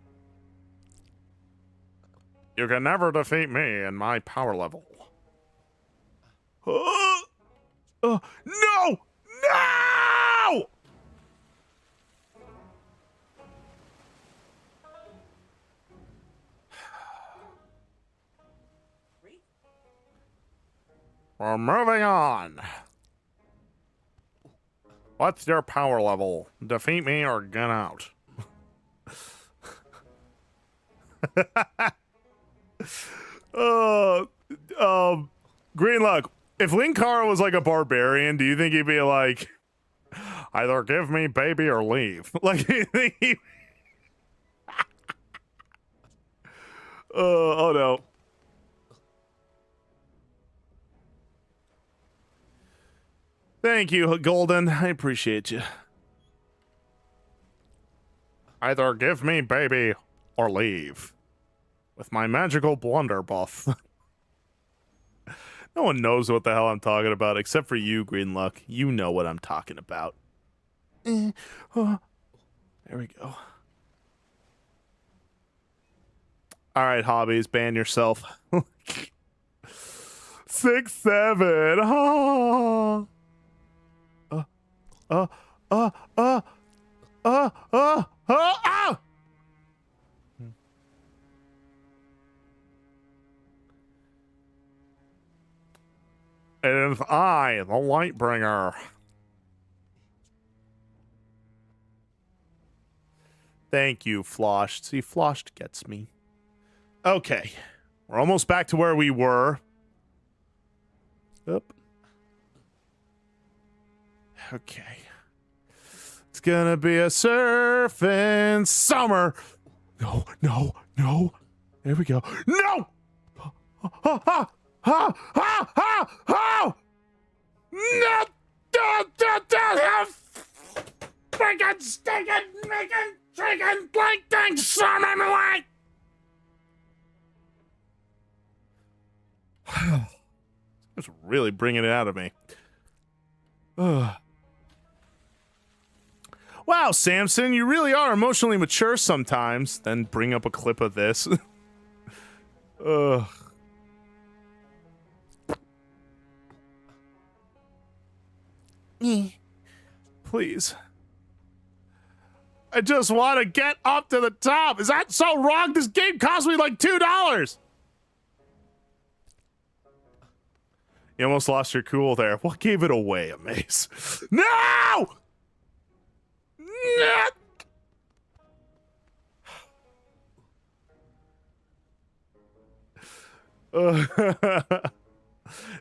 You can never defeat me in my power level. No! No! We're moving on. What's your power level? Defeat me or get out. Green Luck, if Linkara was like a barbarian, do you think he'd be like, either give me baby or leave? Like, you think he... oh no. Thank you, Golden. I appreciate you. Either give me baby or leave. With my magical blunder buff. No one knows what the hell I'm talking about except for you, Green Luck. You know what I'm talking about. There we go. Alright, hobbies, ban yourself. 6, 7. Oh. It is I, the Lightbringer. Thank you, Floshed. See, Floshed gets me. Okay. We're almost back to where we were. Oop. Okay. It's gonna be a surfing summer. No, no, no. There we go. No! No! Freaking stinking, making, freaking blank things summon away! It's really bringing it out of me. Wow, Samson, you really are emotionally mature sometimes. Then bring up a clip of this. Ugh. Please. I just want to get up to the top. Is that so wrong? This game cost me like $2. You almost lost your cool there. What gave it away, Amaze? No!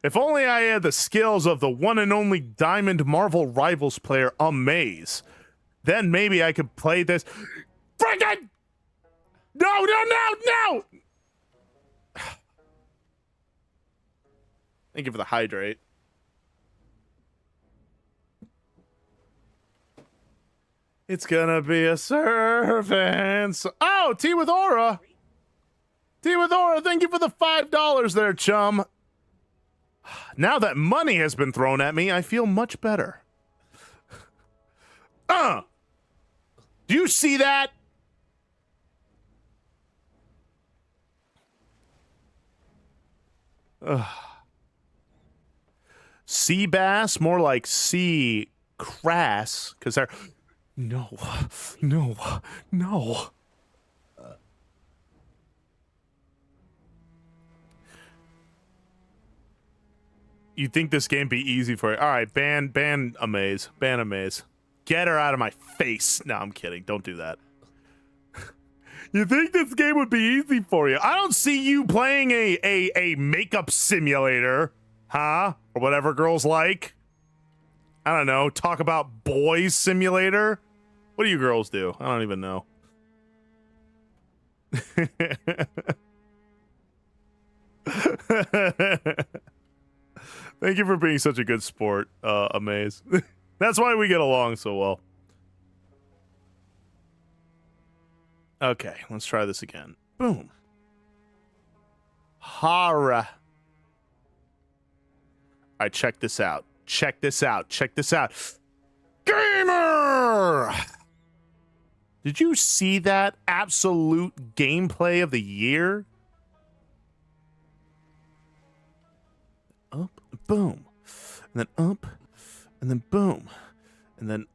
If only I had the skills of the one and only Diamond Marvel Rivals player, Amaze. Then maybe I could play this. Friggin! No, no, no, no! Thank you for the hydrate. It's gonna be a servant. Oh, Tea with Aura. Tea with Aura, thank you for the $5 there, chum. Now that money has been thrown at me, I feel much better. Do you see that? Sea bass, more like sea crass, because they're... No, no, no. You think this game be easy for you? All right, ban Amaze. Ban Amaze. Get her out of my face. No, I'm kidding. Don't do that. You think this game would be easy for you? I don't see you playing a makeup simulator, huh? Or whatever girls like. I don't know. Talk about boys simulator. What do you girls do? I don't even know. Thank you for being such a good sport, Amaze. That's why we get along so well. Okay, let's try this again. Boom. Hara. right, check this out. Check this out. Check this out. Gamer! Did you see that absolute gameplay of the year? Up, boom. And then up, and then boom. And then,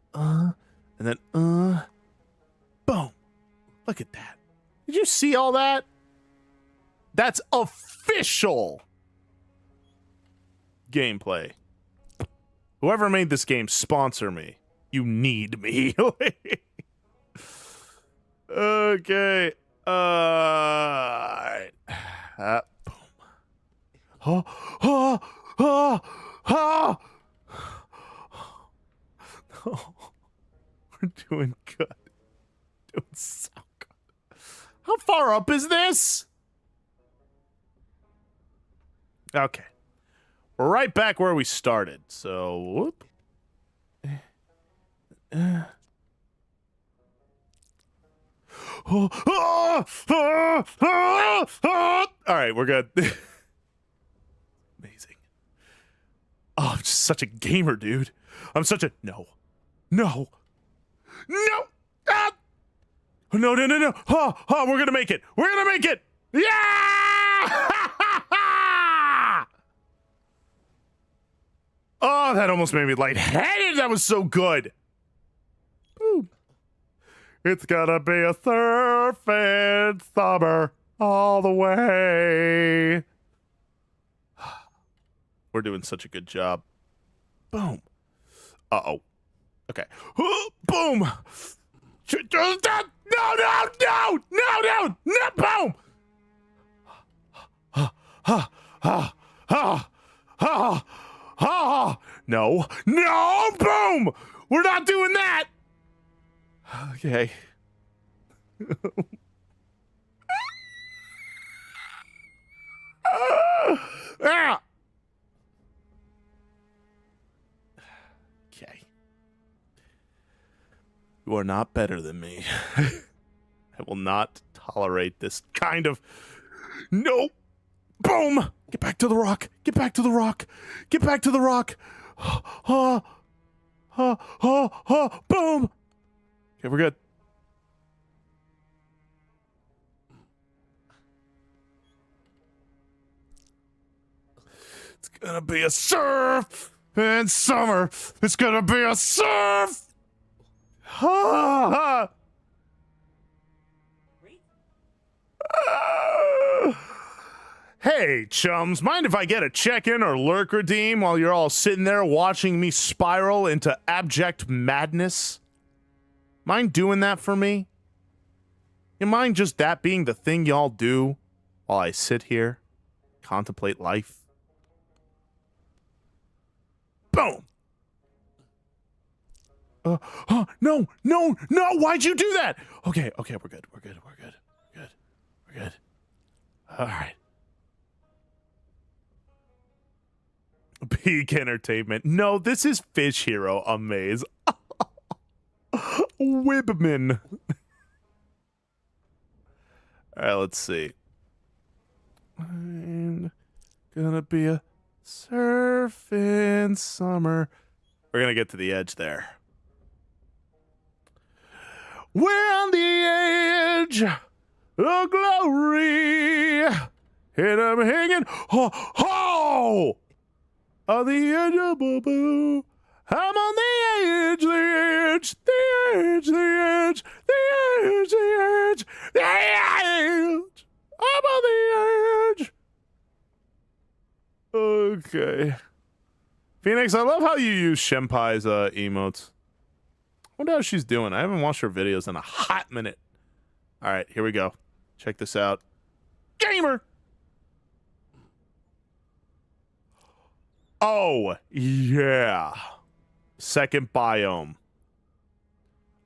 boom. Look at that. Did you see all that? That's official gameplay. Whoever made this game, sponsor me. You need me. Okay. Alright. Boom. No. We're doing good. Doing so good. How far up is this? Okay. We're right back where we started. So, whoop. All right, we're good. Amazing. Oh, I'm just such a gamer, dude. I'm such a no. Ah! No. We're gonna make it. Yeah! Oh, that almost made me lightheaded. That was so good. Boom. It's gonna be a surfing summer all the way. We're doing such a good job. Boom. Uh-oh. Okay. Boom. No, boom. No, boom. We're not doing that. Okay. Okay. You are not better than me. I will not tolerate this kind of... No! Boom! Get back to the rock! Boom! Okay, we're good. It's gonna be a surf in summer. It's gonna be a surf. Hey, chums, mind if I get a check-in or lurk redeem while you're all sitting there watching me spiral into abject madness? Mind doing that for me? You mind just that being the thing y'all do while I sit here, contemplate life? Boom! No! Why'd you do that? Okay, we're good. All right. Peak entertainment. No, this is Fish Hero Amaze. Wibman. All right, let's see. I'm gonna be a surfing summer. We're gonna get to the edge there. We're on the edge of glory, and I'm hanging on the edge of boo-boo. I'm on the edge. I'm on the edge. Okay. Phoenix, I love how you use Shenpai's emotes. I wonder how she's doing. I haven't watched her videos in a hot minute. All right, here we go. Check this out. Gamer! Oh, yeah. Second biome.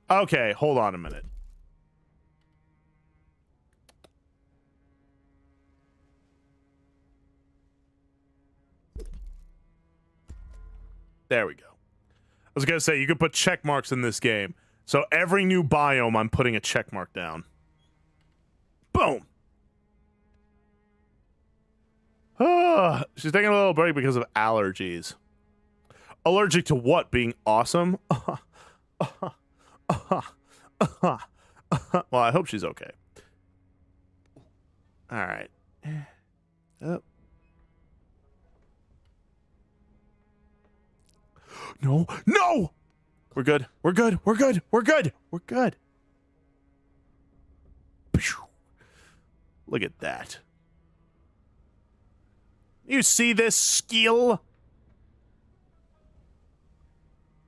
Okay, hold on a minute. There we go. I was going to say, you could put check marks in this game. So every new biome, I'm putting a check mark down. Boom. She's taking a little break because of allergies. Allergic to what? Being awesome? Well, I hope she's okay. All right. Oh. No, no! We're good. We're good. We're good. We're good. We're good. Look at that. You see this skill?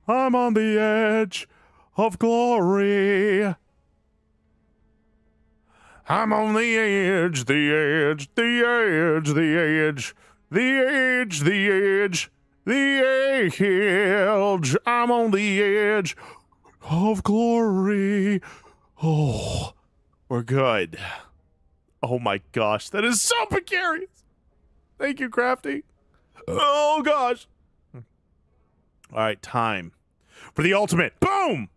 I'm on the edge of glory. I'm on the edge, the edge, the edge, the edge, the edge, the edge, the edge. I'm on the edge of glory. Oh, we're good. Oh my gosh, that is so precarious. Thank you, Crafty. Oh gosh. All right, time for the ultimate. Boom!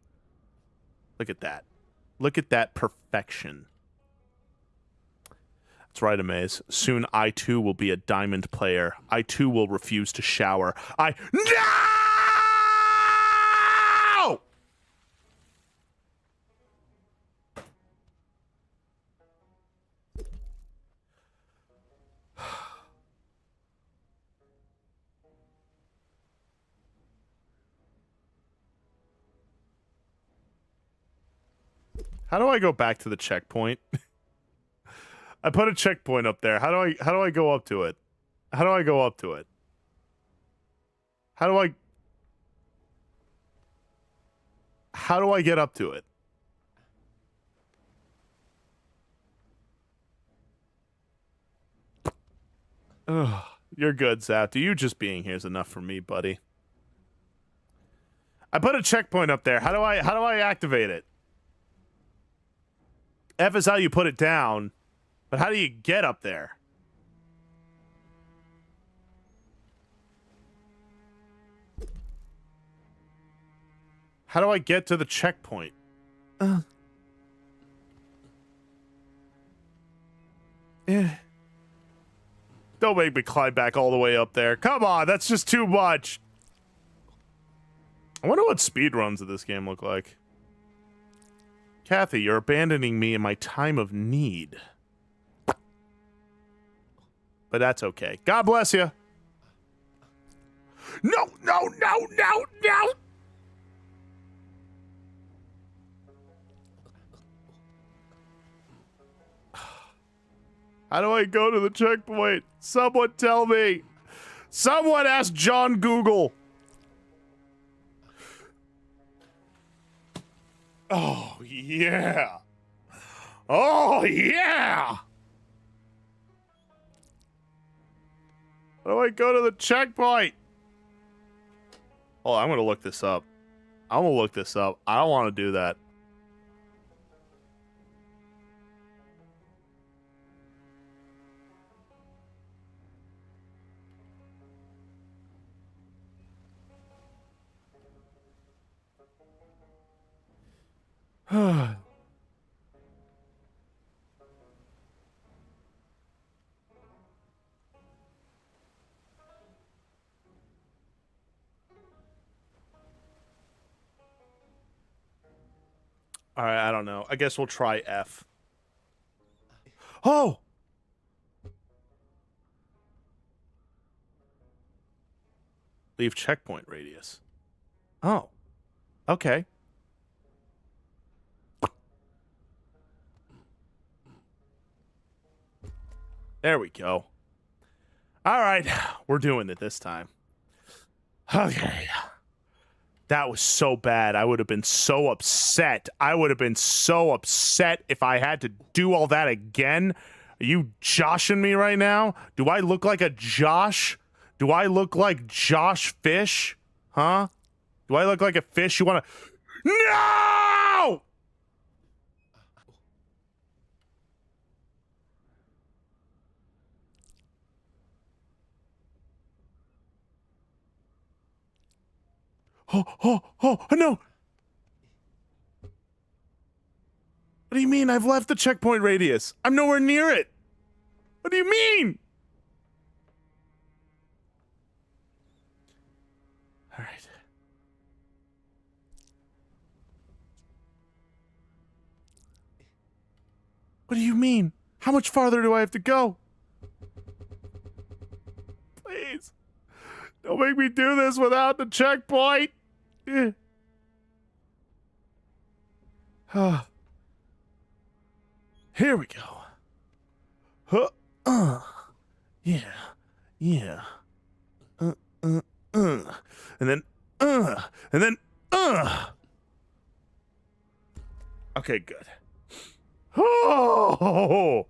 Look at that. Look at that perfection. That's right, Amaze. Soon I too will be a diamond player. I too will refuse to shower. No! How do I go back to the checkpoint? I put a checkpoint up there. How do I go up to it? How do I go up to it? How do I get up to it? Ugh, you're good, Zapty. You just being here is enough for me, buddy. I put a checkpoint up there. How do I activate it? F is how you put it down, but how do you get up there? How do I get to the checkpoint? Don't make me climb back all the way up there. Come on, that's just too much. I wonder what speedruns of this game look like. Kathy, you're abandoning me in my time of need. But that's okay. God bless you. No, no, no, no, no! How do I go to the checkpoint? Someone tell me. Someone ask John Google. Oh, yeah. Oh, yeah. How do I go to the checkpoint? Oh, I'm going to look this up. I'm going to look this up. I don't want to do that. All right, I don't know. I guess we'll try F. Oh! Leave checkpoint radius. Oh. Okay. There we go. All right, we're doing it this time. Okay. That was so bad. I would have been so upset. I would have been so upset if I had to do all that again. Are you joshing me right now? Do I look like a Josh? Do I look like Josh Fish? Huh? Do I look like a fish? You want to... No! Oh, no! What do you mean I've left the checkpoint radius? I'm nowhere near it! What do you mean? What do you mean? How much farther do I have to go? Please. Don't make me do this without the checkpoint. Here we go. Yeah. Yeah. And then, and then, Okay, good. Oh!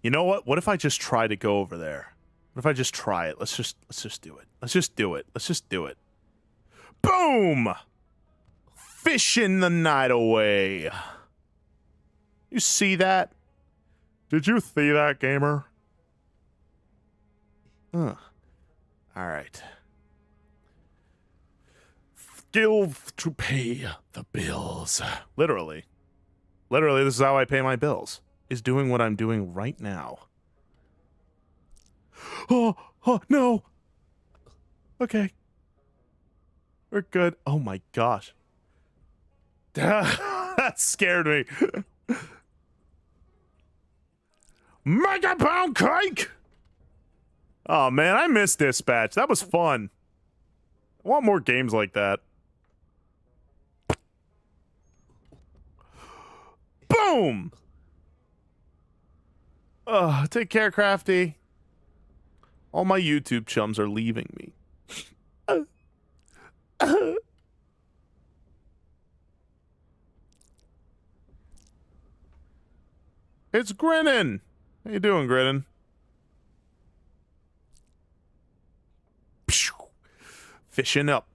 You know what? What if I just try to go over there? What if I just try it? Let's just do it. Let's just do it. Let's just do it. Boom! Fishing the night away. You see that? Did you see that, gamer? All right. Skill to pay the bills. Literally. Literally, this is how I pay my bills. Is doing what I'm doing right now. Oh, no. Okay. We're good. Oh my gosh. That scared me. Mega pound cake! Oh man, I missed Dispatch. That was fun. I want more games like that. Boom! Take care, Crafty. All my YouTube chums are leaving me. It's Grinnin. How you doing, Grinnin? Fishing up.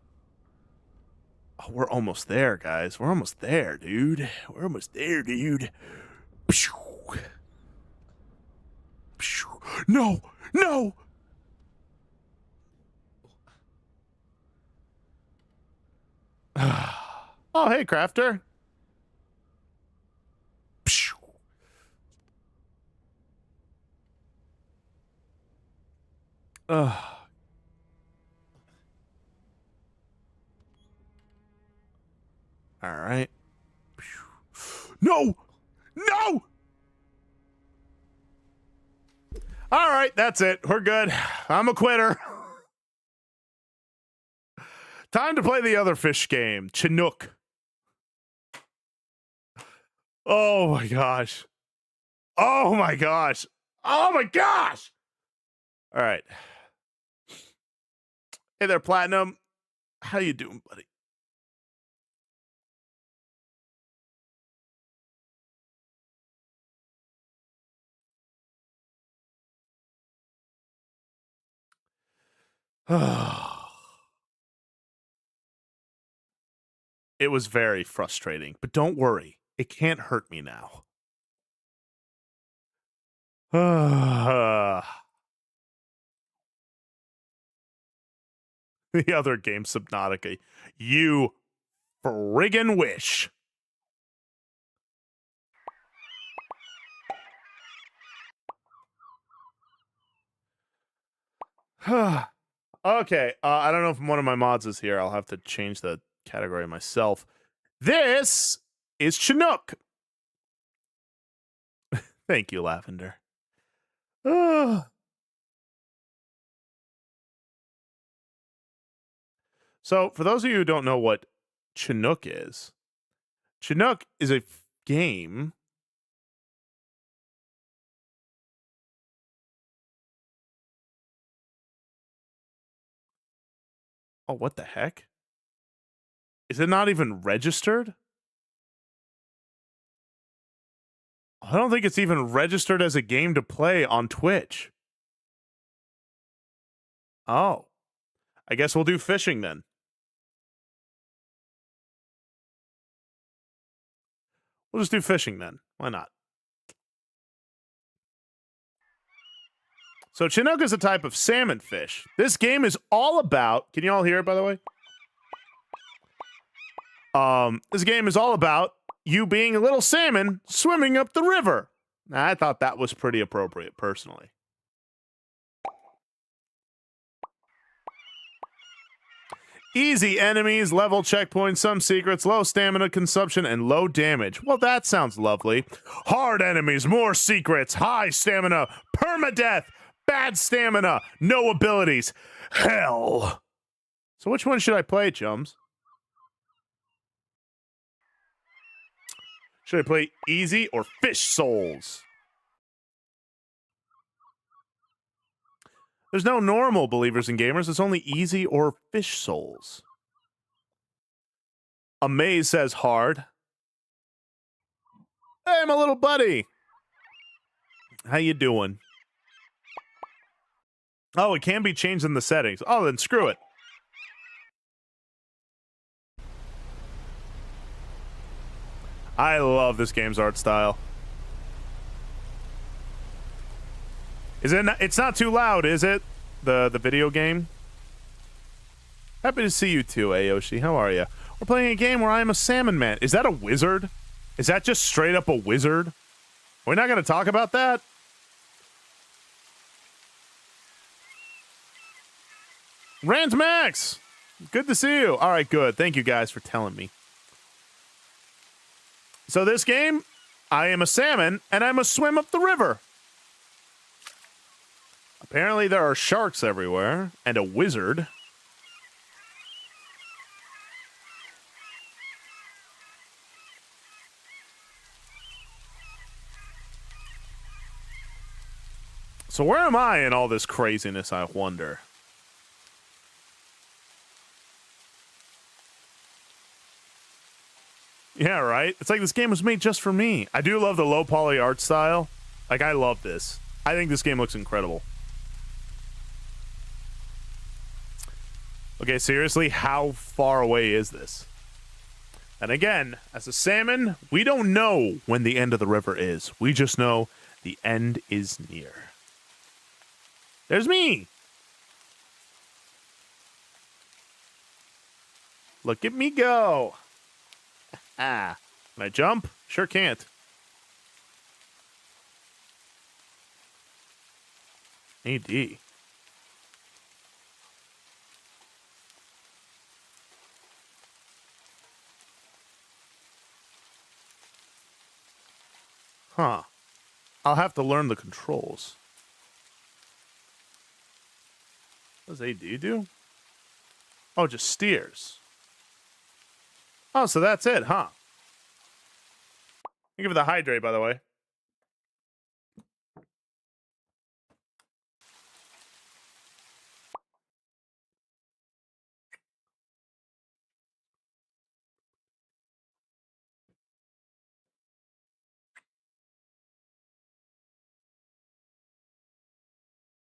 Oh, we're almost there, guys. We're almost there, dude. We're almost there, dude. No! No! Oh, hey, Crafter. All right. No! No! All right, that's it. We're good. I'm a quitter. Time to play the other fish game, Chinook. Oh my gosh. Oh my gosh. Oh my gosh. All right. Hey there, Platinum. How you doing, buddy? It was very frustrating, but don't worry. It can't hurt me now. The other game, Subnautica. You friggin' wish. Okay, I don't know if one of my mods is here. I'll have to change the category myself. This is Chinook. Thank you, Lavender. So, for those of you who don't know what Chinook is a game. Oh, what the heck? Is it not even registered? I don't think it's even registered as a game to play on Twitch. Oh. I guess we'll do fishing then. We'll just do fishing then. Why not? So Chinook is a type of salmon fish. This game is all about... Can you all hear it, by the way? This game is all about you being a little salmon swimming up the river. Now, I thought that was pretty appropriate, personally. Easy enemies, level checkpoints, some secrets, low stamina consumption, and low damage. Well, that sounds lovely. Hard enemies, more secrets, high stamina, permadeath, bad stamina, no abilities. Hell. So which one should I play, chums? Should I play easy or fish souls? There's no normal believers and gamers. It's only easy or fish souls. Amaze says hard. Hey, my little buddy. How you doing? Oh, it can be changed in the settings. Oh, then screw it. I love this game's art style. Is it? It's not too loud, is it? The video game. Happy to see you too, Ayoshi. How are you? We're playing a game where I am a salmon man. Is that a wizard? Is that just straight up a wizard? We're not going to talk about that. Rand Max, good to see you. All right, good. Thank you guys for telling me. So this game, I am a salmon, and I must swim up the river. Apparently there are sharks everywhere, and a wizard. So where am I in all this craziness, I wonder? Yeah, right? It's like this game was made just for me. I do love the low poly art style. Like, I love this. I think this game looks incredible. Okay, seriously, how far away is this? And again, as a salmon, we don't know when the end of the river is. We just know the end is near. There's me! Look at me go! Ah. Can I jump? Sure can't. AD. Huh. I'll have to learn the controls. What does AD do? Oh, just steers. Oh, so that's it, huh? Thank you for the hydrate, by the way.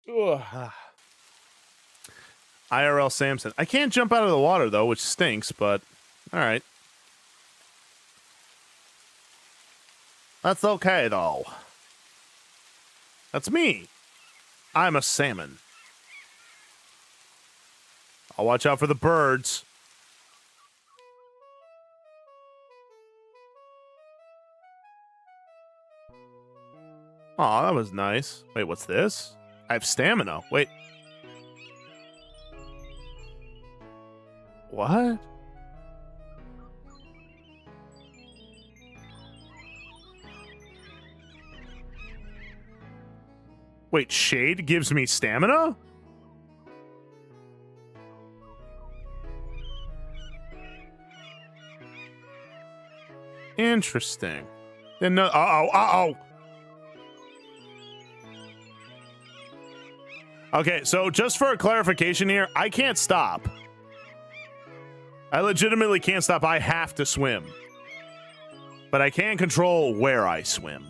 Ugh. IRL Samson. I can't jump out of the water, though, which stinks, but all right. That's okay, though. That's me. I'm a salmon. I'll watch out for the birds. Aw, that was nice. Wait, what's this? I have stamina. Wait. What? Wait, shade gives me stamina? Interesting. Then no. Uh-oh. Okay, so just for a clarification here, I can't stop. I legitimately can't stop. I have to swim. But I can control where I swim.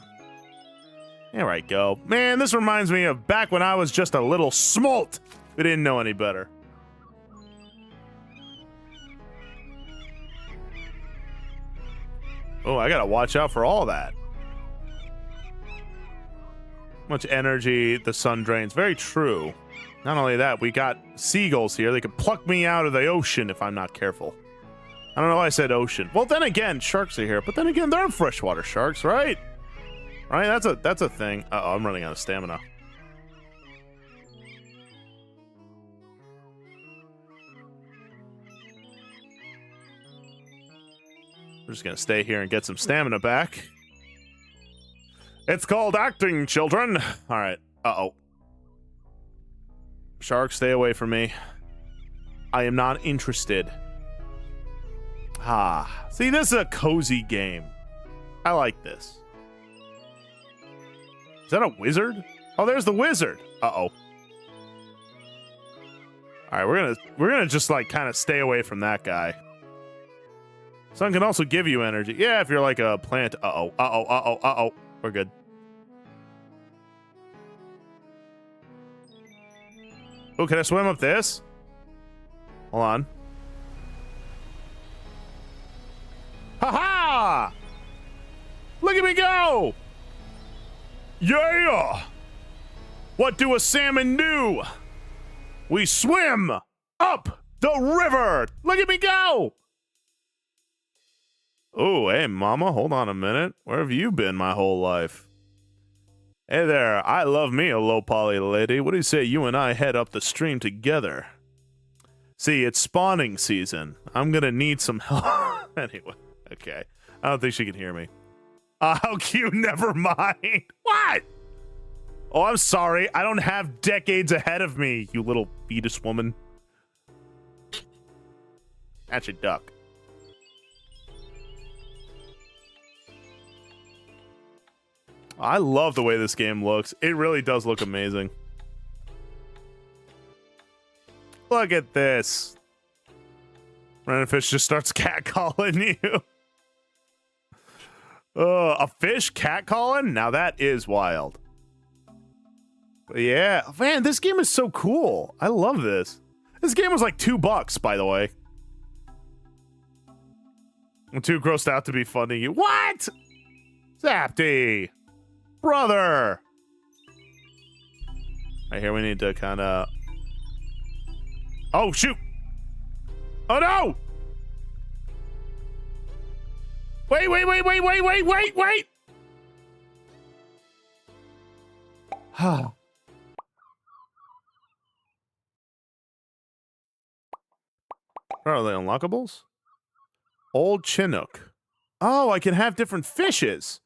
There I go. Man, this reminds me of back when I was just a little smolt. We didn't know any better. Oh, I gotta watch out for all that. Much energy the sun drains. Very true. Not only that, we got seagulls here. They could pluck me out of the ocean if I'm not careful. I don't know why I said ocean. Well, then again, sharks are here. But then again, they're freshwater sharks, right? Right? That's a thing. Uh-oh, I'm running out of stamina. We're just gonna stay here and get some stamina back. It's called acting, children. All right. Uh-oh. Shark, stay away from me. I am not interested. Ah. See, this is a cozy game. I like this. Is that a wizard? Oh, there's the wizard. Uh-oh. All right, we're gonna just like kind of stay away from that guy. Sun can also give you energy. Yeah, if you're like a plant. Uh-oh. Uh-oh. Uh-oh. Uh-oh. We're good. Oh, can I swim up this? Hold on. Ha-ha! Look at me go! Yeah! What do a salmon do? We swim up the river! Look at me go! Oh, hey, mama, hold on a minute. Where have you been my whole life? Hey there, I love me a low-poly lady. What do you say you and I head up the stream together? See, it's spawning season. I'm gonna need some help. Anyway, okay. I don't think she can hear me. How cute, never mind. What? Oh, I'm sorry. I don't have decades ahead of me, you little fetus woman. That's a duck. I love the way this game looks. It really does look amazing. Look at this. Fish just starts catcalling you. A fish catcalling? Now that is wild. But yeah, man, this game is so cool. I love this. This game was like $2, by the way. I'm too grossed out to be funding you. What? Zapty. Brother. Right here, we need to kind of... Oh, shoot. Oh, no. Wait. Are they unlockables? Old Chinook. Oh, I can have different fishes.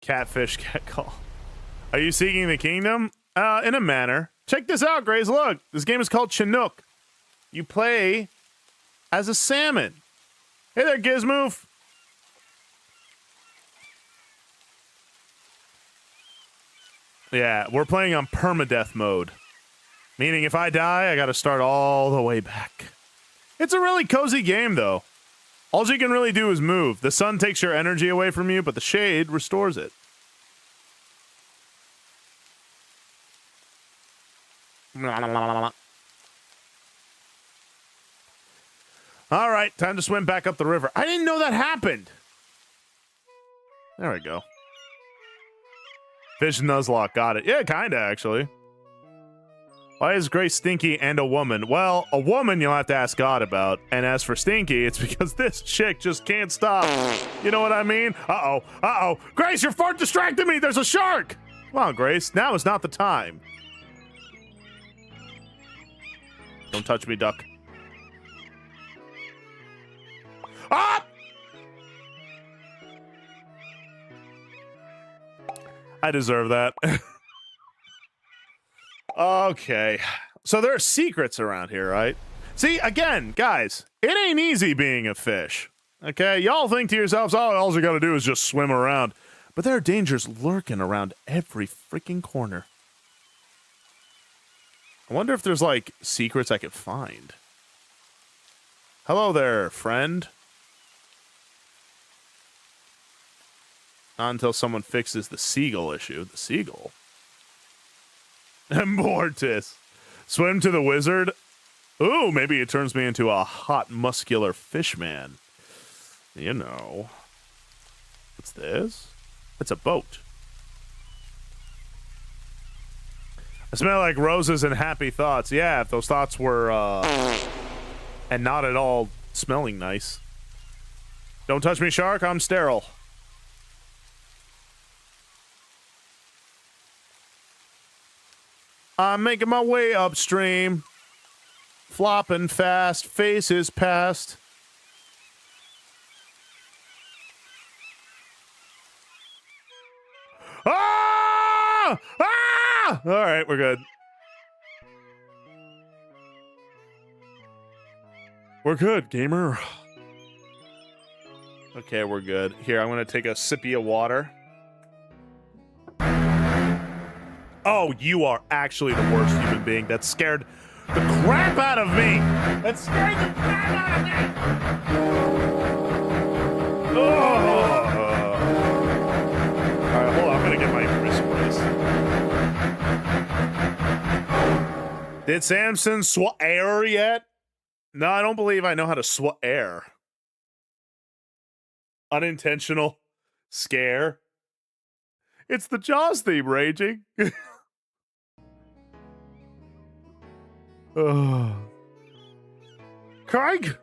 Catfish, catcall. Are you seeking the kingdom? In a manner. Check this out, Grace. Look, this game is called Chinook. You play as a salmon. Hey there, Gizmoof. Yeah, we're playing on permadeath mode. Meaning if I die, I gotta start all the way back. It's a really cozy game, though. All you can really do is move. The sun takes your energy away from you, but the shade restores it. All right, time to swim back up the river. I didn't know that happened. There we go. Fish Nuzlocke, got it. Yeah, kinda, actually. Why is Grace stinky and a woman? Well, a woman you'll have to ask God about. And as for stinky, it's because this chick just can't stop. You know what I mean? Uh-oh. Uh-oh. Grace, your fart distracted me. There's a shark. Come on, Grace. Now is not the time. Don't touch me, duck. Ah! I deserve that. Okay. So there are secrets around here, right? See, again, guys, it ain't easy being a fish. Okay? Y'all think to yourselves, oh, all you gotta do is just swim around. But there are dangers lurking around every freaking corner. I wonder if there's, like, secrets I could find. Hello there, friend. Not until someone fixes the seagull issue. The seagull? Mortis. Swim to the wizard. Ooh, maybe it turns me into a hot, muscular fish man. You know. What's this? It's a boat. I smell like roses and happy thoughts. Yeah, if those thoughts were, and not at all smelling nice. Don't touch me, shark. I'm sterile. I'm making my way upstream. Flopping fast, faces past. Ah! All right, we're good. We're good, gamer. Okay, we're good. Here, I'm gonna take a sippy of water. Oh, you are actually the worst human being. That scared the crap out of me. That scared the crap out of me. Oh. All right, hold on. I'm gonna get my wrist brace. Did Samson swat air yet? No, I don't believe I know how to swat air. Unintentional scare. It's the Jaws theme raging. Craig?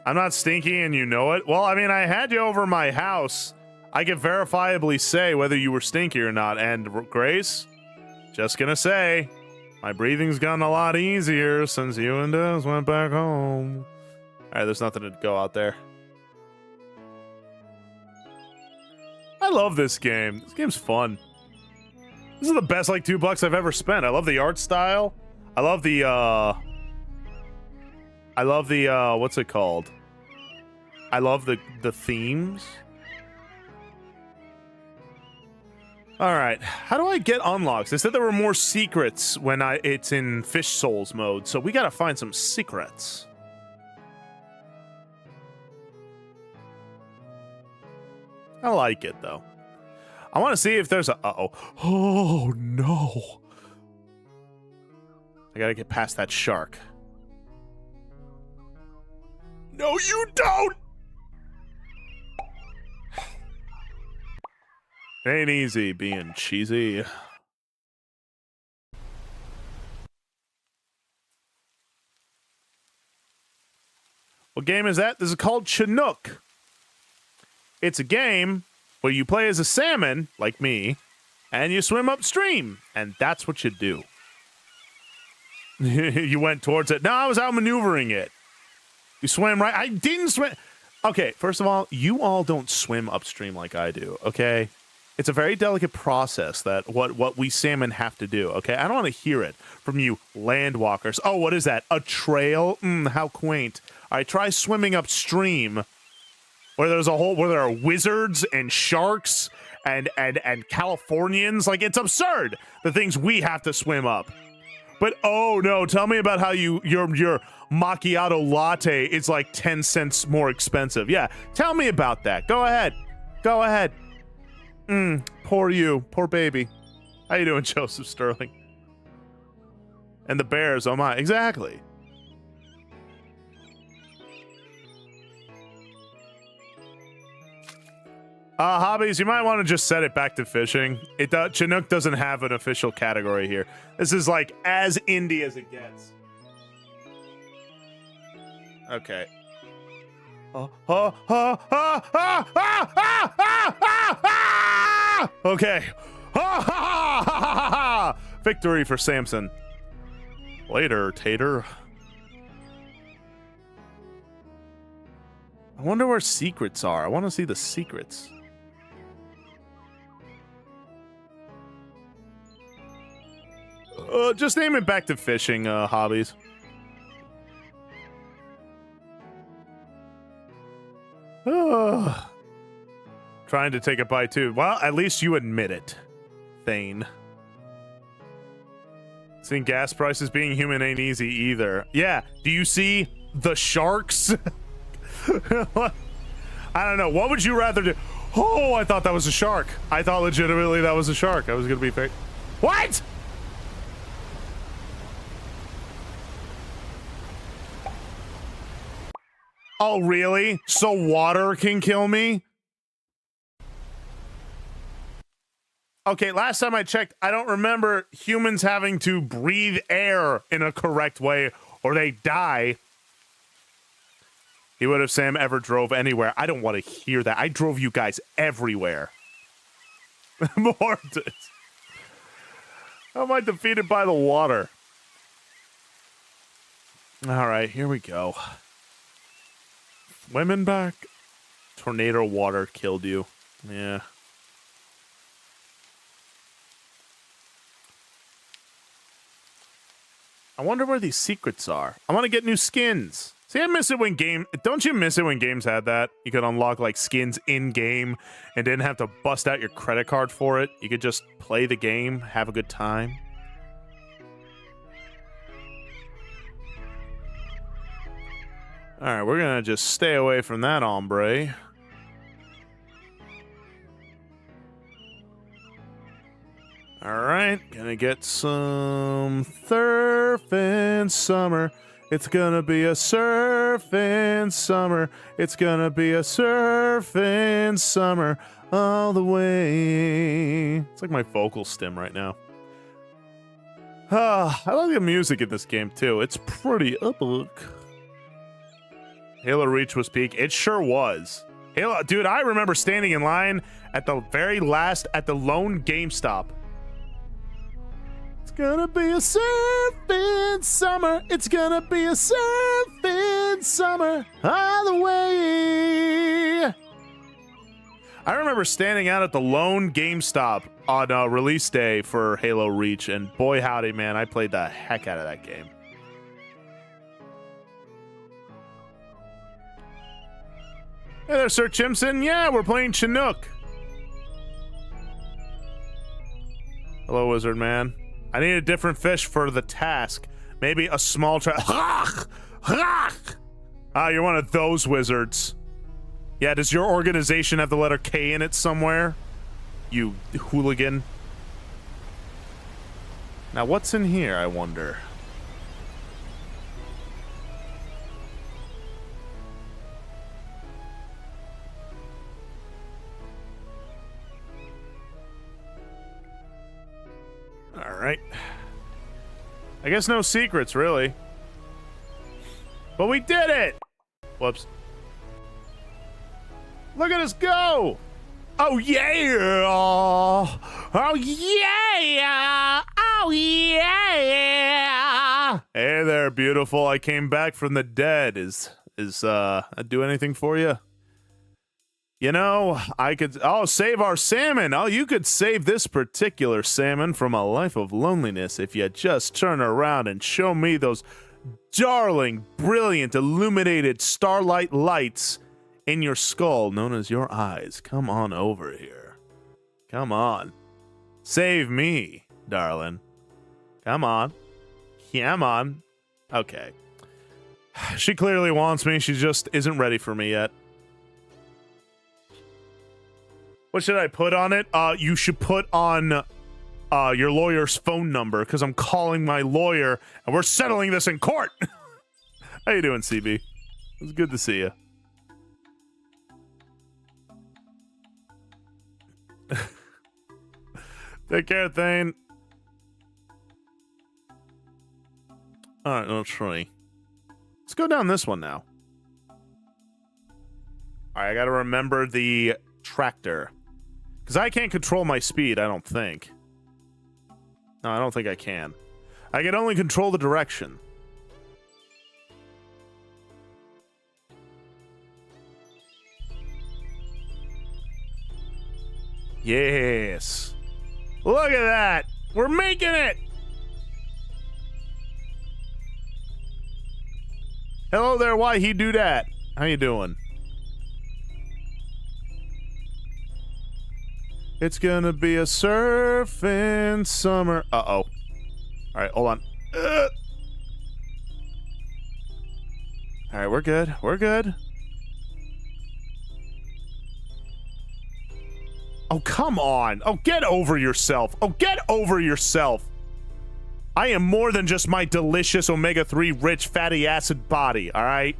I'm not stinky and you know it? Well, I mean, I had you over my house. I can verifiably say whether you were stinky or not. And Grace, just gonna say, my breathing's gotten a lot easier since you and Des went back home. Alright, there's nothing to go out there. I love this game. This game's fun. This is the best, like, $2 I've ever spent. I love the art style. I love the, what's it called? I love the themes. Alright, how do I get unlocks? They said there were more secrets when it's in Fish Souls mode, so we gotta find some secrets. I like it, though. I want to see if there's a... Uh-oh. Oh, no. I gotta get past that shark. No, you don't! Ain't easy being cheesy. What game is that? This is called Chinook. It's a game where you play as a salmon, like me, and you swim upstream, and that's what you do. You went towards it. No, I was outmaneuvering it. You swam right. I didn't swim. Okay, first of all, you all don't swim upstream like I do, okay? It's a very delicate process that what we salmon have to do, okay? I don't want to hear it from you landwalkers. Oh, what is that? A trail? How quaint. All right, try swimming upstream. Where there are wizards and sharks and Californians. Like, it's absurd, the things we have to swim up. But oh no, tell me about how your macchiato latte is like 10 cents more expensive. Yeah, tell me about that. Go ahead. Go ahead. Poor you. Poor baby. How you doing, Joseph Sterling? And the bears, oh my. Exactly. Hobbies, you might want to just set it back to fishing. Chinook doesn't have an official category here. This is like as indie as it gets. Okay. Okay. Victory for Samson. Later, Tater. I wonder where secrets are. I want to see the secrets. Just name it back to fishing, hobbies. Trying to take a bite too. Well, at least you admit it, Thane. Seeing gas prices being human ain't easy either. Yeah, do you see the sharks? I don't know. What would you rather do? Oh, I thought that was a shark. I thought legitimately that was a shark. I was gonna be fake. What? Oh, really? So water can kill me? Okay, last time I checked, I don't remember humans having to breathe air in a correct way or they die. He would have Sam ever drove anywhere. I don't want to hear that. I drove you guys everywhere. Mordant. How am I defeated by the water? All right, here we go. Swimming back. Tornado water killed you. Yeah. I wonder where these secrets are. I want to get new skins. See, I miss it when don't you miss it when games had that? You could unlock like skins in game and didn't have to bust out your credit card for it. You could just play the game, have a good time. All right, we're gonna just stay away from that hombre. All right, gonna get some surfing summer. It's gonna be a surfing summer. It's gonna be a surfing summer all the way. It's like my vocal stem right now. I like the music in this game too. It's pretty epic. Halo Reach was peak. It sure was. Halo, dude, I remember standing in line at the very last at the lone GameStop. It's gonna be a surfing summer. It's gonna be a surfing summer all the way. I remember standing out at the lone GameStop on release day for Halo Reach, and boy howdy, man, I played the heck out of that game. Hey there, Sir Chimson. Yeah, we're playing Chinook. Hello, Wizard Man. I need a different fish for the task. Maybe a small Ah, you're one of those wizards. Yeah, does your organization have the letter K in it somewhere? You hooligan. Now, what's in here, I wonder? All right. I guess no secrets, really. But we did it! Whoops. Look at us go! Oh, yeah! Oh, yeah! Oh, yeah! Hey there, beautiful. I came back from the dead. I do anything for you? You know, save our salmon. Oh, you could save this particular salmon from a life of loneliness if you just turn around and show me those darling, brilliant, illuminated starlight lights in your skull, known as your eyes. Come on over here. Come on. Save me, darling. Come on. Come on. Okay. She clearly wants me. She just isn't ready for me yet. What should I put on it? You should put on your lawyer's phone number, because I'm calling my lawyer and we're settling this in court. How you doing, CB? It's good to see you. Take care, Thane. All right, let's try. Let's go down this one now. All right, I got to remember the tractor. Because I can't control my speed, I don't think. No, I don't think I can. I can only control the direction. Yes. Look at that. We're making it. Hello there, why he do that? How you doing? It's gonna be a surfing summer. Uh-oh. All right, hold on. All right, we're good. We're good. Oh, come on. Oh, get over yourself. Oh, get over yourself. I am more than just my delicious omega-3 rich fatty acid body, all right?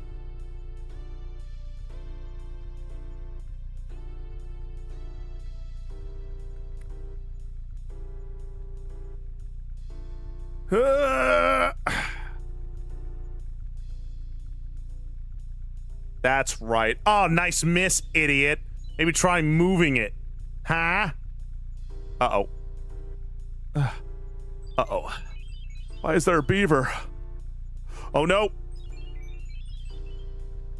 That's right. Oh, nice miss, idiot. Maybe try moving it. Huh? Uh-oh. Uh-oh. Why is there a beaver? Oh, no.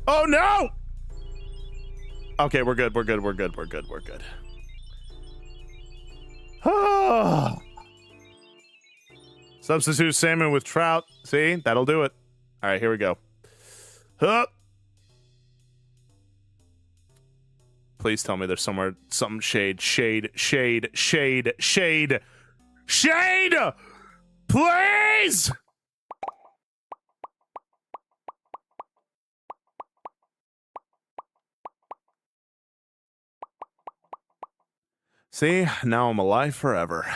Oh, no! Okay, we're good. We're good. We're good. We're good. We're good. Ah. Substitute salmon with trout. See? That'll do it. All right, here we go. Hup. Please tell me there's somewhere something shade. Please! See? Now I'm alive forever.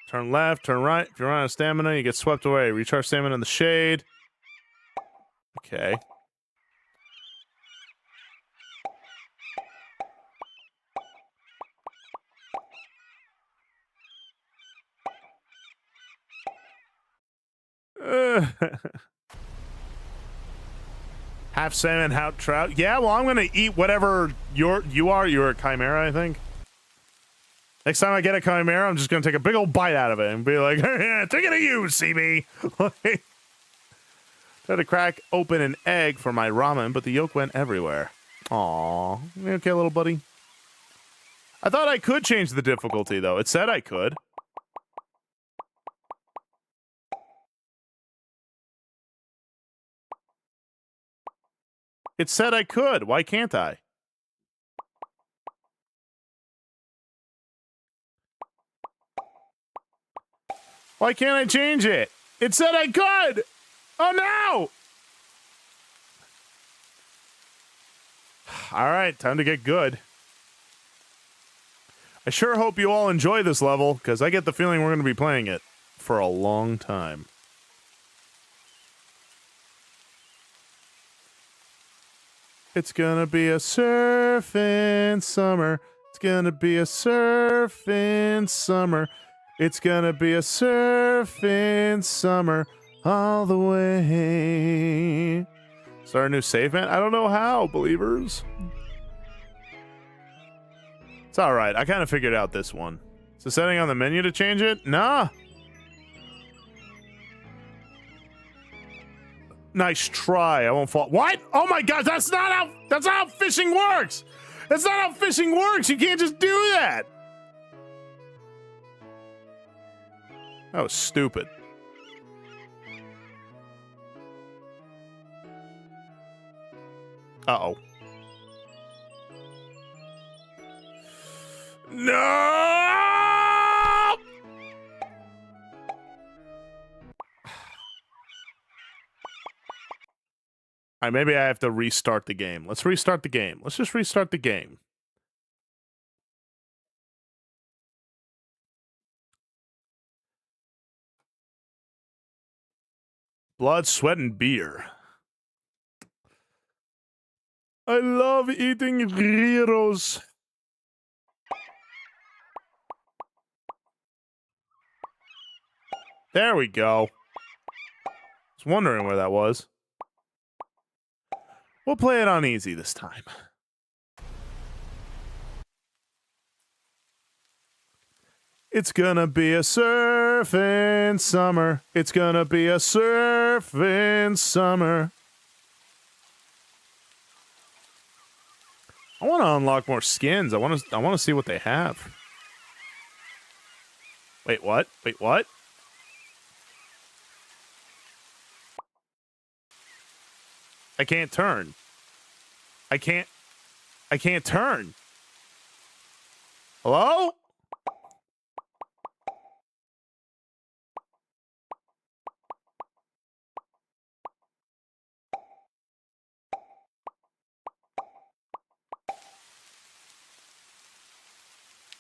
Turn left, turn right. If you're out of stamina, you get swept away. Recharge stamina in the shade. Okay. Half salmon, half trout. Yeah, well, I'm gonna eat whatever you are. You're a chimera, I think. Next time I get a chimera, I'm just gonna take a big old bite out of it and be like, "Yeah, take it to you, CB." Tried to crack open an egg for my ramen, but the yolk went everywhere. Aw, you okay, little buddy? I thought I could change the difficulty, though. It said I could. It said I could. Why can't I? Why can't I change it? It said I could! Oh no! Alright, time to get good. I sure hope you all enjoy this level, because I get the feeling we're going to be playing it for a long time. It's gonna be a surfing summer. It's gonna be a surfing summer. It's gonna be a surfing summer all the way. Start a new save, man? I don't know how, believers. It's alright. I kind of figured out this one. Is the setting on the menu to change it? Nah. Nice try. I won't fall. What? Oh my god, that's not how fishing works. That's not how fishing works. You can't just do that. That was stupid. Uh-oh. No! All right, maybe I have to restart the game. Let's restart the game. Let's just restart the game. Blood, sweat, and beer. I love eating gyros. There we go. I was wondering where that was. We'll play it on easy this time. It's gonna be a surfing summer. It's gonna be a surfing summer. I want to unlock more skins. I want to see what they have. Wait, what? Wait, what? I can't turn. I can't turn. Hello?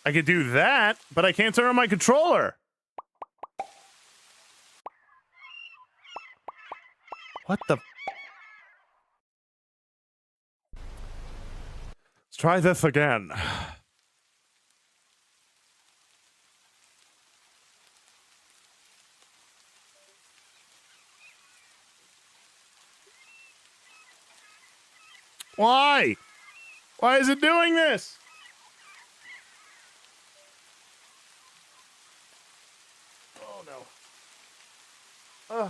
I could do that, but I can't turn on my controller. What the? Let's try this again. Why? Why is it doing this? Oh no.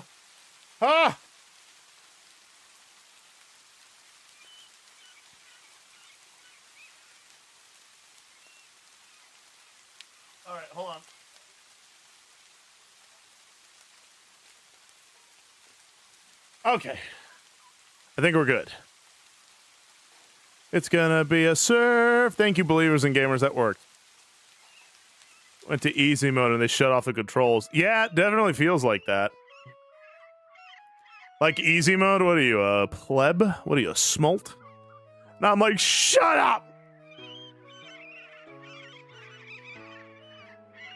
Okay. I think we're good. It's gonna be a surf. Thank you, believers and gamers. That worked. Went to easy mode and they shut off the controls. Yeah, it definitely feels like that. Like easy mode? What are you, a pleb? What are you, a smolt? Now I'm like, shut up!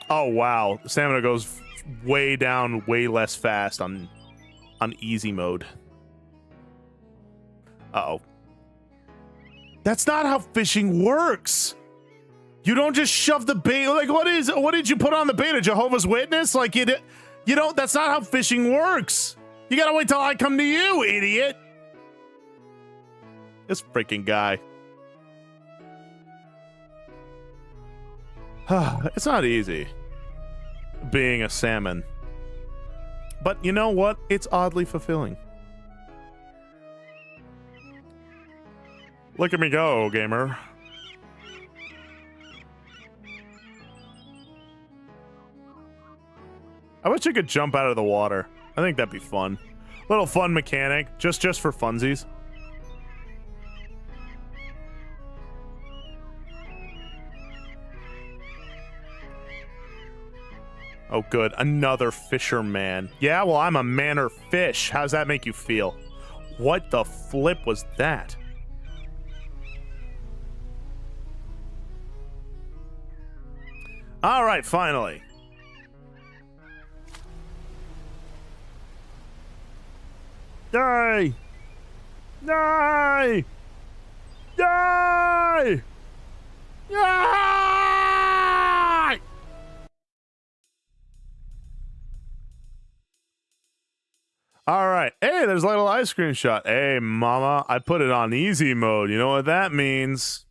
Oh, wow. The stamina goes way down, way less fast on easy mode. Uh-oh. That's not how fishing works! You don't just shove the bait. Like, what did you put on the bait? A Jehovah's Witness? Like, you don't, that's not how fishing works. You gotta wait till I come to you, idiot. This freaking guy. It's not easy being a salmon. But you know what? It's oddly fulfilling. Look at me go, gamer. I wish you could jump out of the water. I think that'd be fun. Little fun mechanic, just for funsies. Oh, good. Another fisherman. Yeah, well, I'm a manner fish. How's that make you feel? What the flip was that? All right, finally. Die! Die! Die! Die! All right. Hey, there's a little ice cream shot. Hey, mama, I put it on easy mode. You know what that means?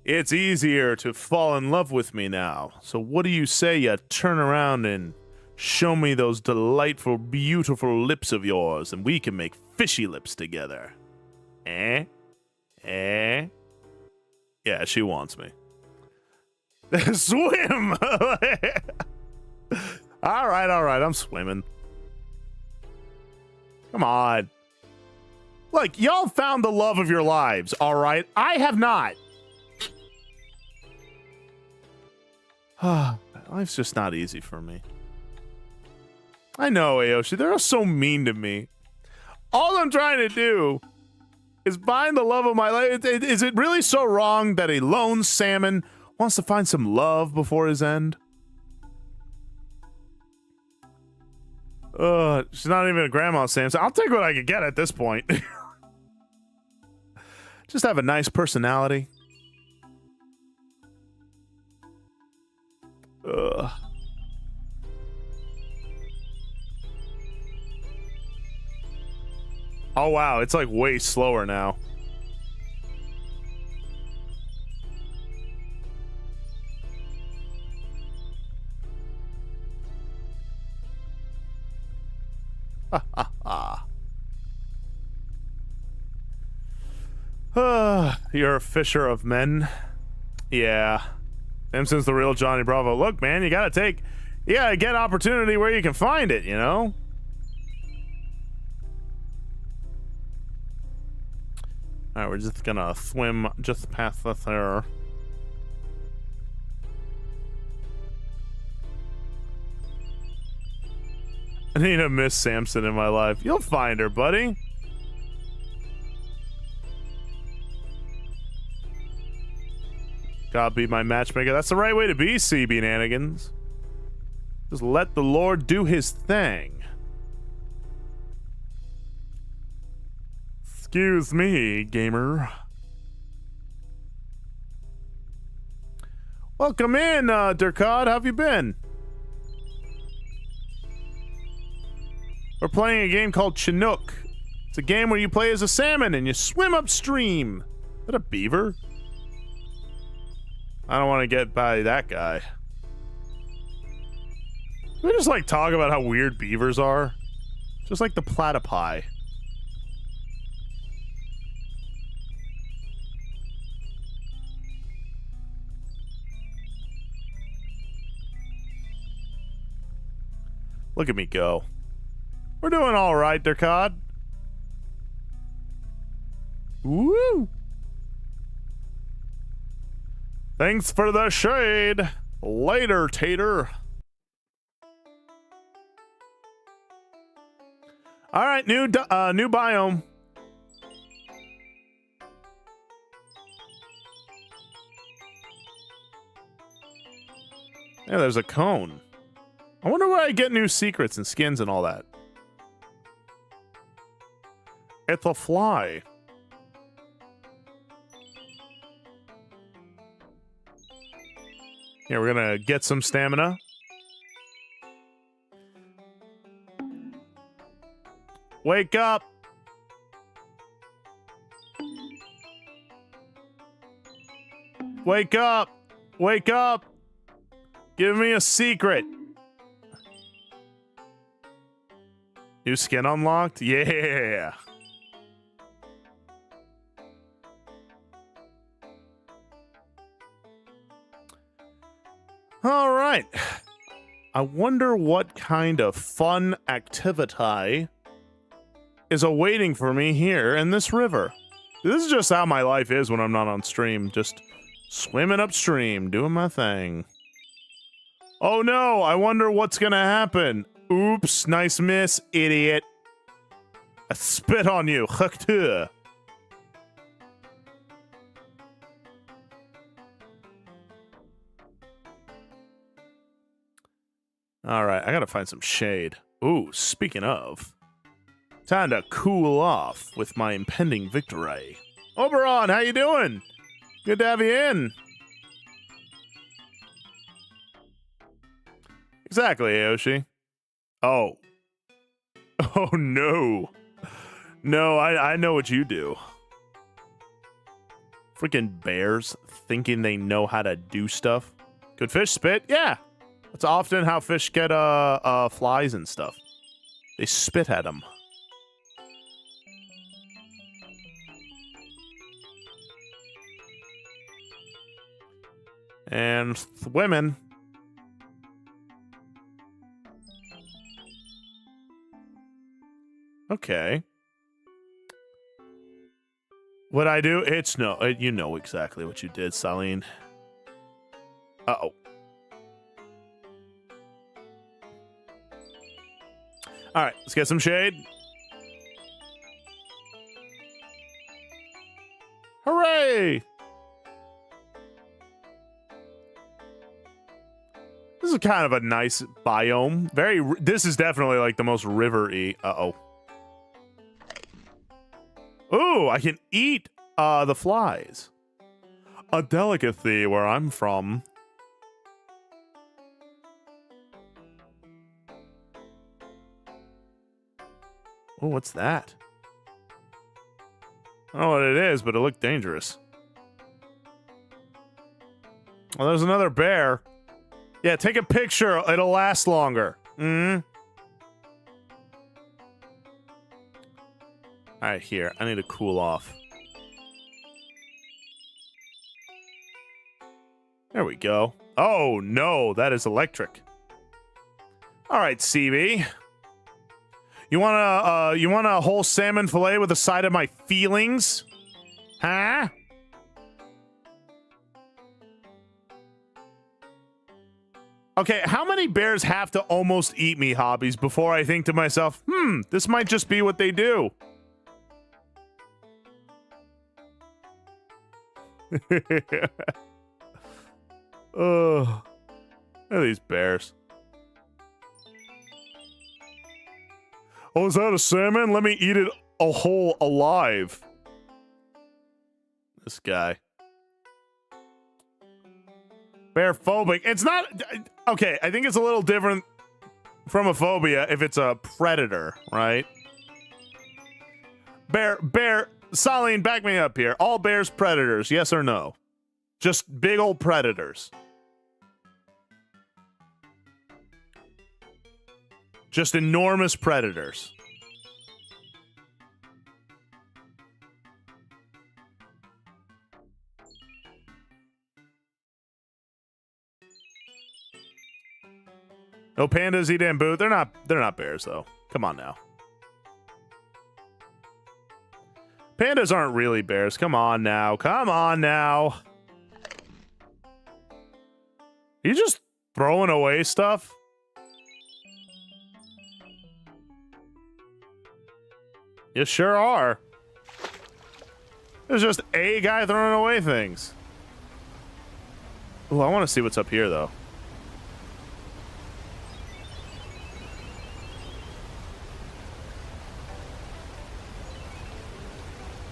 It's easier to fall in love with me now. So what do you say you turn around and show me those delightful, beautiful lips of yours, and we can make fishy lips together. Eh? Eh? Yeah, she wants me. Swim! All right, I'm swimming. Come on. Look, y'all found the love of your lives, all right? I have not. Life's just not easy for me. I know, Aoshi, they're so mean to me. All I'm trying to do is find the love of my life. Is it really so wrong that a lone salmon wants to find some love before his end? She's not even a grandma salmon. I'll take what I can get at this point. Just have a nice personality. Ugh. Oh, wow. It's like way slower now. You're a fisher of men. Yeah. Simpson's the real Johnny Bravo. Look, man, you gotta get opportunity where you can find it, you know? Alright, we're just gonna swim just past this here. I need a Miss Sampson in my life. You'll find her, buddy. Gotta be my matchmaker. That's the right way to be, CB-nanigans. Just let the Lord do his thing. Excuse me, gamer. Welcome in, Durkad. How have you been? We're playing a game called Chinook. It's a game where you play as a salmon and you swim upstream. Is that a beaver? I don't want to get by that guy. Can we just like talk about how weird beavers are? Just like the platypi. Look at me go. We're doing all right, Dercod. Woo! Thanks for the shade. Later, Tater. All right, new biome. Yeah, there's a cone. I wonder where I get new secrets and skins and all that. It's a fly. Here, we're gonna get some stamina. Wake up! Wake up! Wake up! Give me a secret. New skin unlocked? Yeah! All right. I wonder what kind of fun activity is awaiting for me here in this river. This is just how my life is when I'm not on stream. Just swimming upstream, doing my thing. Oh no, I wonder what's gonna happen. Oops, nice miss, idiot. I spit on you. Hucktuh. All right, I gotta find some shade. Ooh, speaking of, time to cool off with my impending victory. Oberon, how you doing? Good to have you in. Exactly, Aoshi. Oh. Oh, no. No, I know what you do. Freaking bears thinking they know how to do stuff. Could fish spit? Yeah. That's often how fish get flies and stuff. They spit at them. And swimming. Okay. What I do? It's no. You know exactly what you did, Saline. Uh-oh. All right, let's get some shade. Hooray! This is kind of a nice biome. This is definitely like the most river-y. Uh-oh. Ooh, I can eat the flies. A delicacy where I'm from. Oh, what's that? I don't know what it is, but it looked dangerous. Well, there's another bear. Yeah, take a picture. It'll last longer. All right, here. I need to cool off. There we go. Oh, no. That is electric. All right, CB. You want a whole salmon fillet with a side of my feelings? Huh? Okay, how many bears have to almost eat me, Hobbies, before I think to myself, this might just be what they do? Oh, look at these bears. Oh, is that a salmon? Let me eat it a whole alive. This guy. Bear phobic. It's not... Okay, I think it's a little different from a phobia if it's a predator, right? Bear... Saline, back me up here. All bears predators, yes or no? Just big old predators. Just enormous predators. No pandas eat bamboo. They're not bears though. Come on now. Pandas aren't really bears. Come on now. Come on now. You just throwing away stuff? You sure are. There's just a guy throwing away things. Oh, I want to see what's up here, though.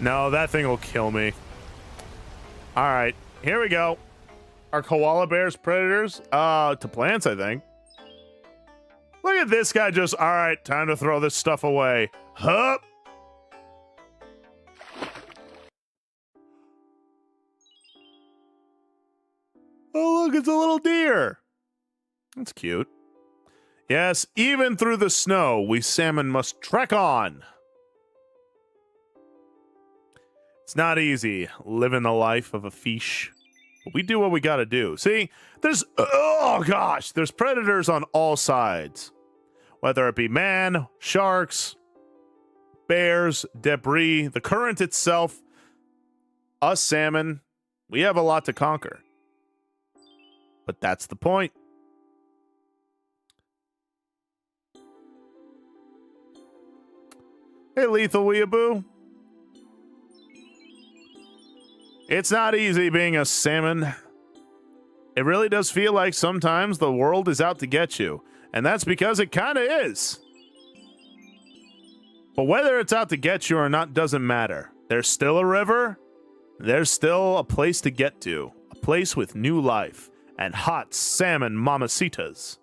No, that thing will kill me. All right, here we go. Are koala bears predators? To plants, I think. Look at this guy just, all right, time to throw this stuff away. Hup. Oh, look, it's a little deer. That's cute. Yes, even through the snow, we salmon must trek on. It's not easy living the life of a fish. But we do what we gotta do. See, there's, oh gosh, there's predators on all sides. Whether it be man, sharks, bears, debris, the current itself, us salmon, we have a lot to conquer. But that's the point. Hey, Lethal Weeaboo. It's not easy being a salmon. It really does feel like sometimes the world is out to get you. And that's because it kind of is. But whether it's out to get you or not doesn't matter. There's still a river. There's still a place to get to. A place with new life. And hot salmon mamacitas.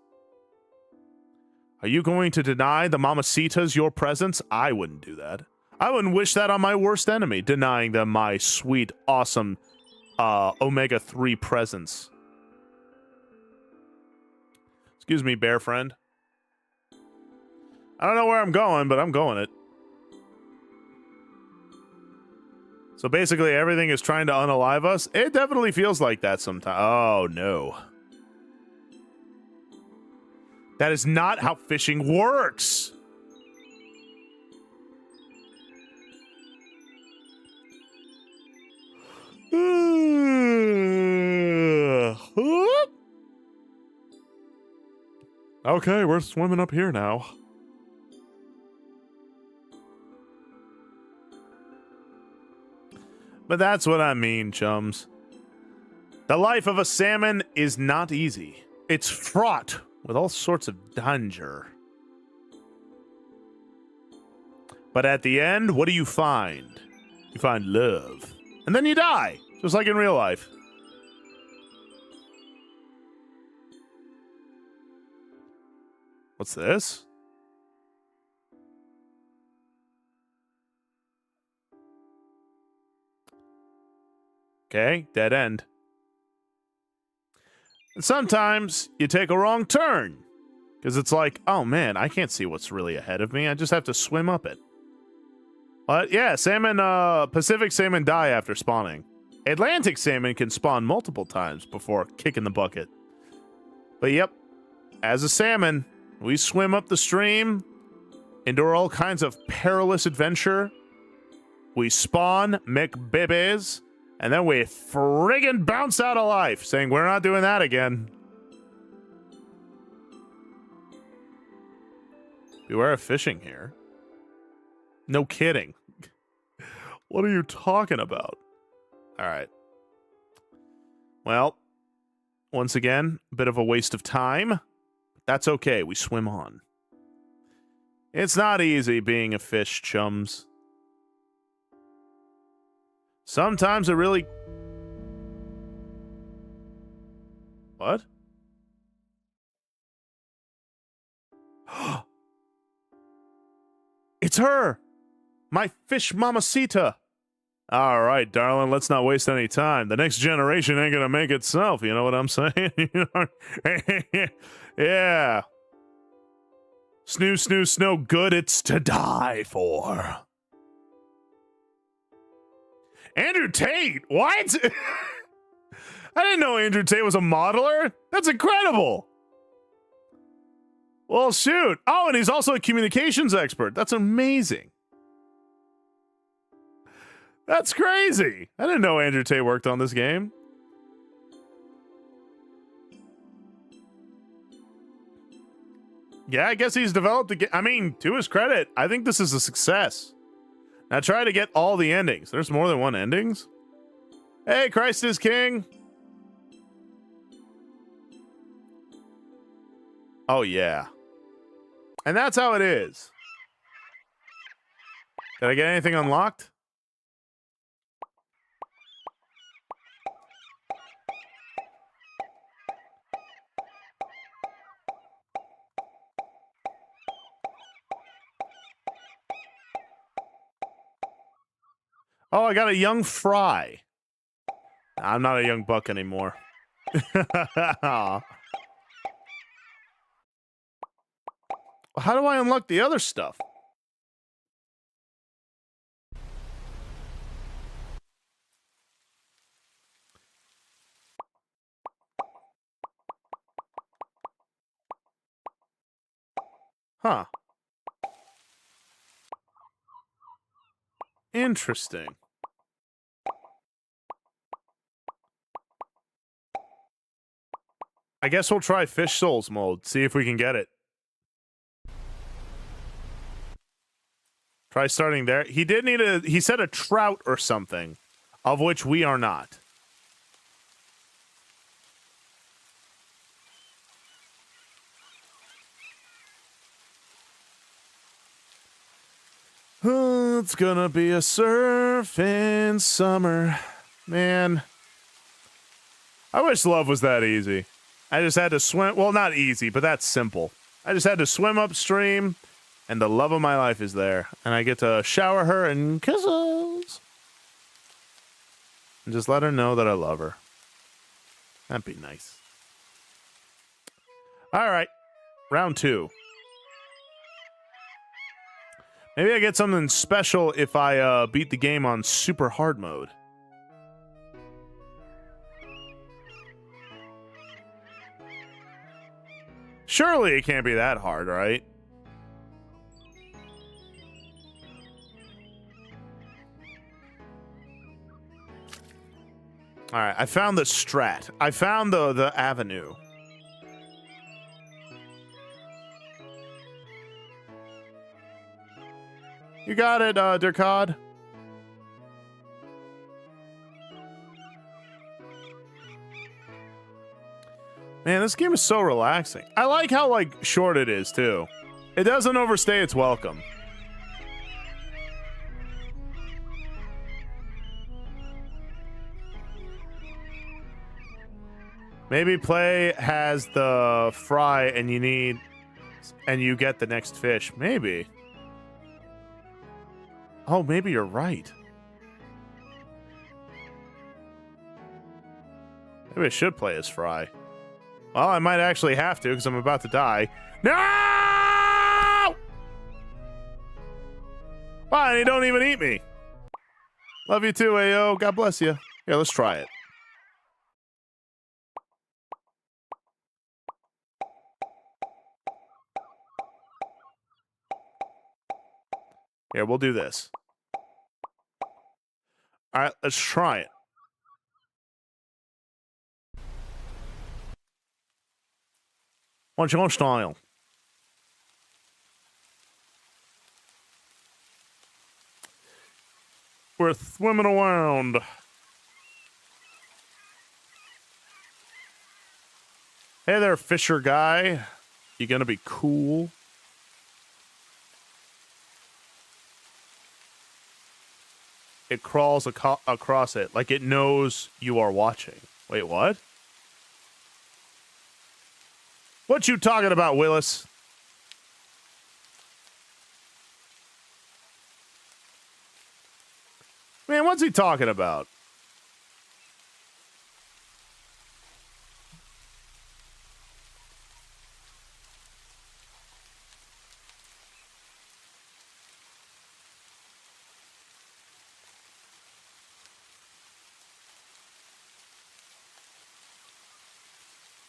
Are you going to deny the mamacitas your presence? I wouldn't do that. I wouldn't wish that on my worst enemy, denying them my sweet, awesome omega-3 presence. Excuse me, bear friend. I don't know where I'm going, but I'm going it. So basically, everything is trying to unalive us. It definitely feels like that sometimes. Oh, no. That is not how fishing works. Okay, we're swimming up here now. But that's what I mean, chums. The life of a salmon is not easy. It's fraught with all sorts of danger. But at the end, what do you find? You find love. And then you die, just like in real life. What's this? Okay, dead end. And sometimes you take a wrong turn. Because it's like, oh man, I can't see what's really ahead of me. I just have to swim up it. But yeah, salmon, Pacific salmon die after spawning. Atlantic salmon can spawn multiple times before kicking the bucket. But yep, as a salmon, we swim up the stream, endure all kinds of perilous adventure. We spawn, make babies, and then we friggin' bounce out of life, saying we're not doing that again. Beware of fishing here. No kidding. What are you talking about? All right. Well, once again, a bit of a waste of time. That's okay, we swim on. It's not easy being a fish, chums. Sometimes it really... What? It's her! My fish mamacita! Alright, darling, let's not waste any time. The next generation ain't gonna make itself, you know what I'm saying? Yeah. Snoo, snoo, snow, good, it's to die for. Andrew Tate? What? I didn't know Andrew Tate was a modeler. That's incredible. Well, shoot. Oh, and he's also a communications expert. That's amazing. That's crazy. I didn't know Andrew Tate worked on this game. Yeah, I guess he's developed a game. I mean, to his credit, I think this is a success. Now try to get all the endings. There's more than one endings. Hey, Christ is King. Oh, yeah. And that's how it is. Did I get anything unlocked? Oh, I got a young fry. I'm not a young buck anymore. How do I unlock the other stuff? Huh. Interesting. I guess we'll try Fish Souls mode, see if we can get it. Try starting there. He did need he said a trout or something, of which we are not. Oh, it's gonna be a surfing summer. Man. I wish love was that easy. I just had to swim. Well, not easy, but that's simple. I just had to swim upstream, and the love of my life is there. And I get to shower her and kisses. And just let her know that I love her. That'd be nice. All right. Round 2. Maybe I get something special if I beat the game on super hard mode. Surely it can't be that hard, right? All right, I found the strat. I found the avenue. You got it, Durkad. Man, this game is so relaxing. I like how, like, short it is, too. It doesn't overstay its welcome. Maybe play has the fry and you get the next fish. Maybe. Oh, maybe you're right. Maybe I should play as fry. Well, I might actually have to because I'm about to die. No! Wow, and he don't even eat me. Love you too, Ayo. God bless you. Here, let's try it. Here, we'll do this. All right, let's try it. What's your style? We're swimming around. Hey there, fisher guy. You gonna be cool? It crawls across it like it knows you are watching. Wait, what? What you talking about, Willis? Man, what's he talking about?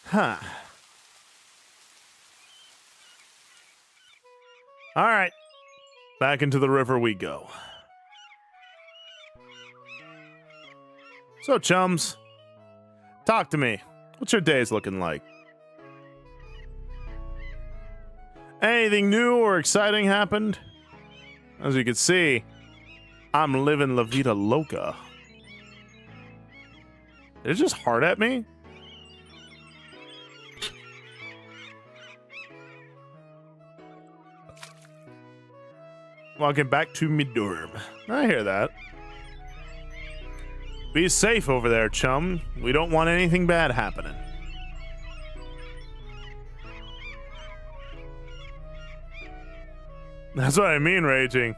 Huh. All right. Back into the river we go. So, chums, talk to me. What's your days looking like? Anything new or exciting happened? As you can see, I'm living La Vida Loca. Did it just heart at me? Walking back to me dorm. I hear that. Be safe over there, chum. We don't want anything bad happening. That's what I mean, Raging.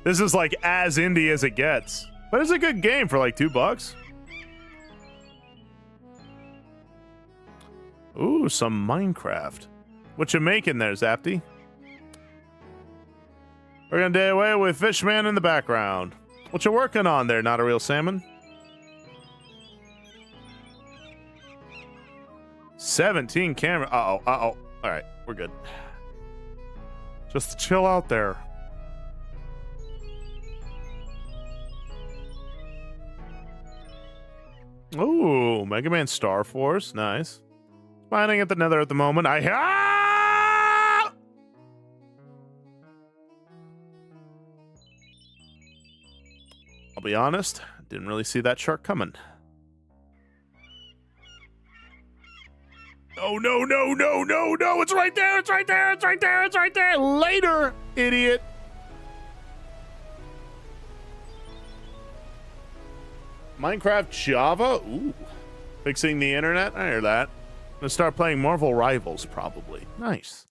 This is like as indie as it gets. But it's a good game for like $2. Ooh, some Minecraft. What you making there, Zapty? We're gonna day away with Fishman in the background. What you working on there, not a real salmon? 17 camera. Uh-oh. Alright, we're good. Just chill out there. Ooh, Mega Man Star Force. Nice. Mining at the Nether at the moment. I'll be honest, didn't really see that shark coming. Oh, no, it's right there, it's right there. Later, idiot. Minecraft Java? Ooh. Fixing the internet? I hear that. I'm gonna start playing Marvel Rivals, probably. Nice.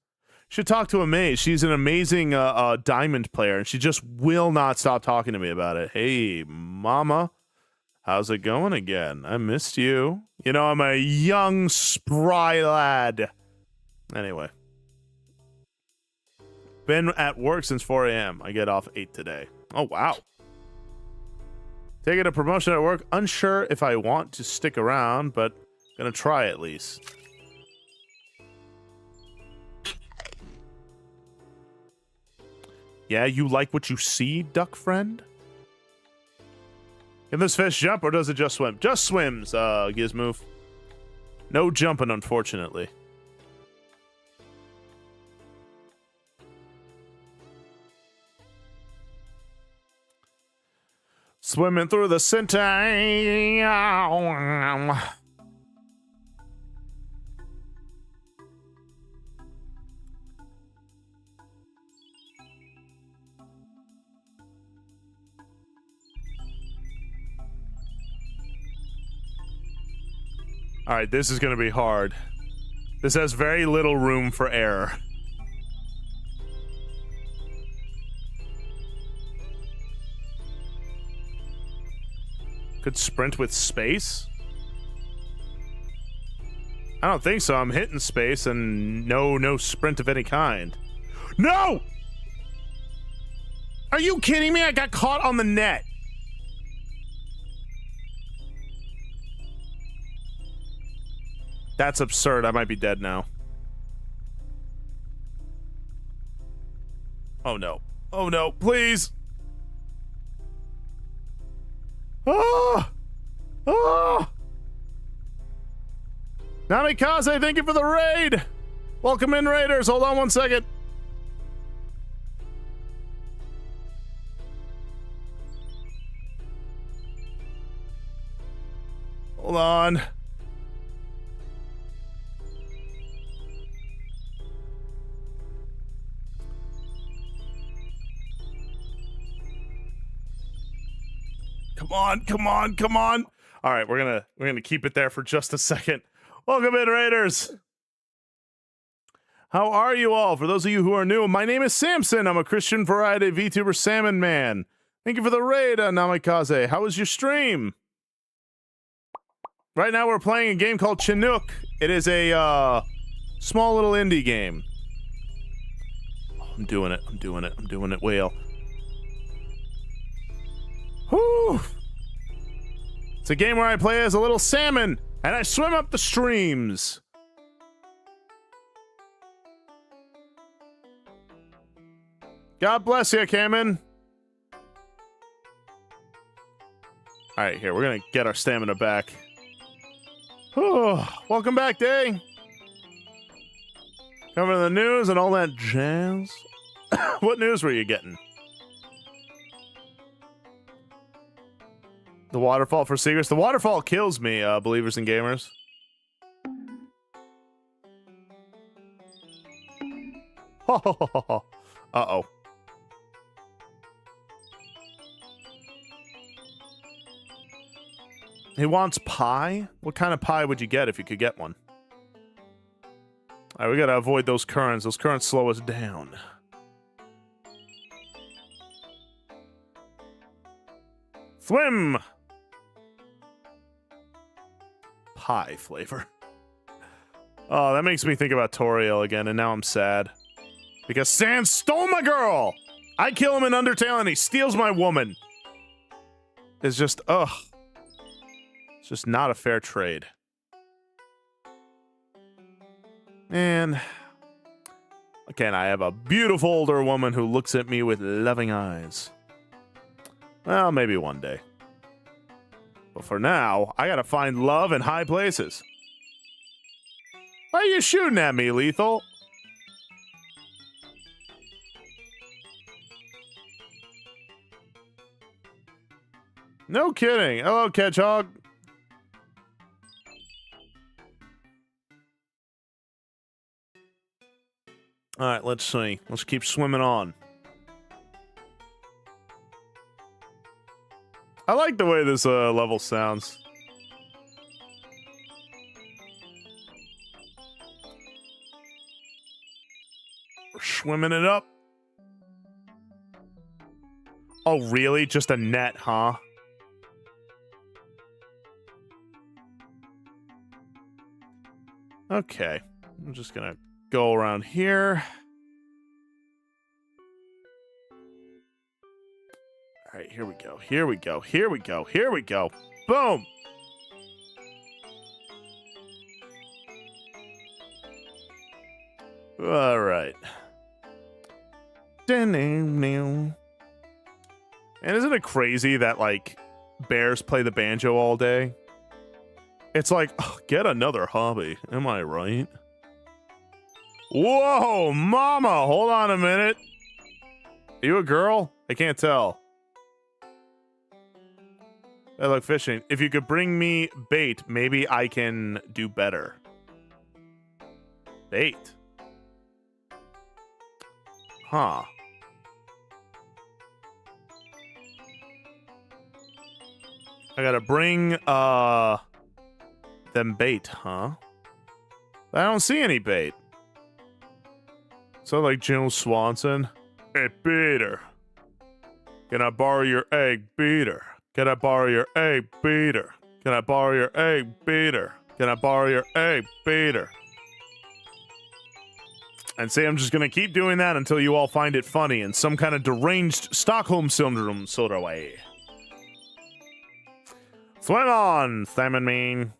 Should talk to Amaze. She's an amazing diamond player, and she just will not stop talking to me about it. Hey, mama. How's it going again? I missed you. You know, I'm a young, spry lad. Anyway. Been at work since 4 a.m. I get off 8 today. Oh, wow. Taking a promotion at work. Unsure if I want to stick around, but gonna try at least. Yeah, you like what you see, duck friend? Can this fish jump, or does it just swim? Just swims, Gizmoof. No jumping, unfortunately. Swimming through the center. All right, this is going to be hard. This has very little room for error. Could sprint with space? I don't think so. I'm hitting space and no sprint of any kind. No! Are you kidding me? I got caught on the net. That's absurd. I might be dead now. Oh no. Oh no, please. Oh! Oh! Namikaze, thank you for the raid! Welcome in, raiders. Hold on one second. Hold on. Come on, come on, come on. All right, we're gonna keep it there for just a second. Welcome in, raiders. How are you all? For those of you who are new, my name is Samson. I'm a Christian variety VTuber salmon man. Thank you for the raid, Namikaze. How was your stream? Right now we're playing a game called Chinook. It is a small little indie game. Oh, I'm doing it, whale. Whew. It's a game where I play as a little salmon, and I swim up the streams. God bless you, Cameron. All right, here, we're going to get our stamina back. Whew. Welcome back, Day. Covering the news and all that jazz. What news were you getting? The waterfall for secrets. The waterfall kills me, believers and gamers. Uh-oh. He wants pie? What kind of pie would you get if you could get one? Alright, we gotta avoid those currents. Those currents slow us down. Swim! Pie flavor. Oh, that makes me think about Toriel again, and now I'm sad. Because Sans stole my girl! I kill him in Undertale and he steals my woman. It's just, ugh. It's just not a fair trade. And again, I have a beautiful older woman who looks at me with loving eyes. Well, maybe one day. But for now, I gotta find love in high places. Why are you shooting at me, Lethal? No kidding. Hello, Kedgehog. Alright, let's see. Let's keep swimming on. I like the way this level sounds. We're swimming it up. Oh, really? Just a net, huh? Okay. I'm just gonna go around here. All right, here we go. Here we go. Here we go. Here we go. Boom. All right. And isn't it crazy that, like, bears play the banjo all day? It's like, oh, get another hobby. Am I right? Whoa, mama. Hold on a minute. Are you a girl? I can't tell. I like fishing. If you could bring me bait, maybe I can do better. Bait. Huh. I gotta bring, them bait, huh? I don't see any bait. So like Jill Swanson. Hey, Peter. Can I borrow your egg, Peter? Can I borrow your egg, Peter? Can I borrow your egg, Peter? Can I borrow your egg, Peter? And say I'm just gonna keep doing that until you all find it funny in some kind of deranged Stockholm syndrome sort of way. Swim on, Salmon Mean.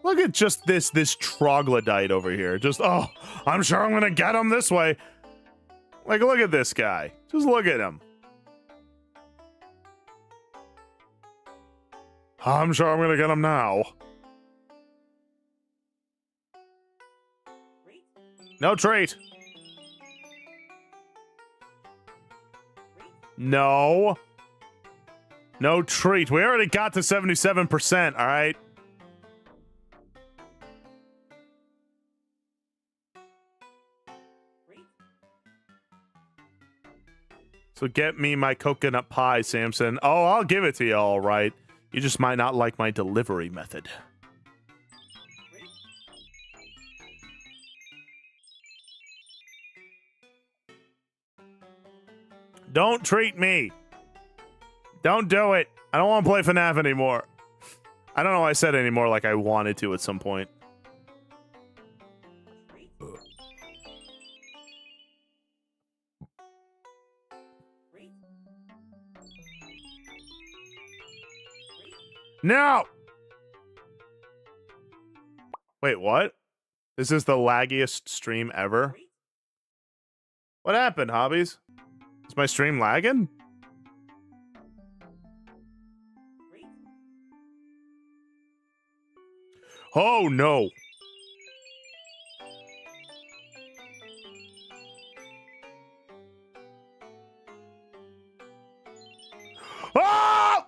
Look at just this troglodyte over here. Just, oh, I'm sure I'm gonna get him this way. Like, look at this guy. Just look at him. I'm sure I'm gonna get him now. No trait. No. No treat. We already got to 77%, all right? So get me my coconut pie, Samson. Oh, I'll give it to you, all right. You just might not like my delivery method. Don't treat me. Don't do it. I don't want to play FNAF anymore. I don't know why I said anymore like I wanted to at some point. No! Wait, what? This is the laggiest stream ever. What happened, Hobbies? Is my stream lagging? Oh, no. Oh!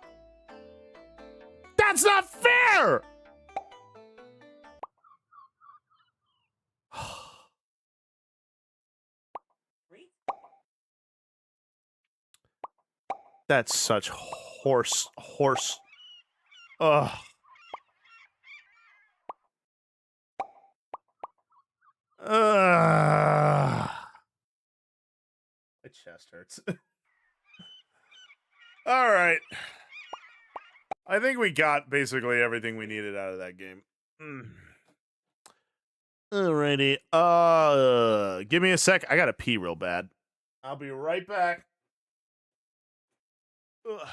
That's not fair! That's such horse. Ugh. My chest hurts. All right. I think we got basically everything we needed out of that game. Alrighty. Give me a sec. I gotta pee real bad. I'll be right back. Ugh.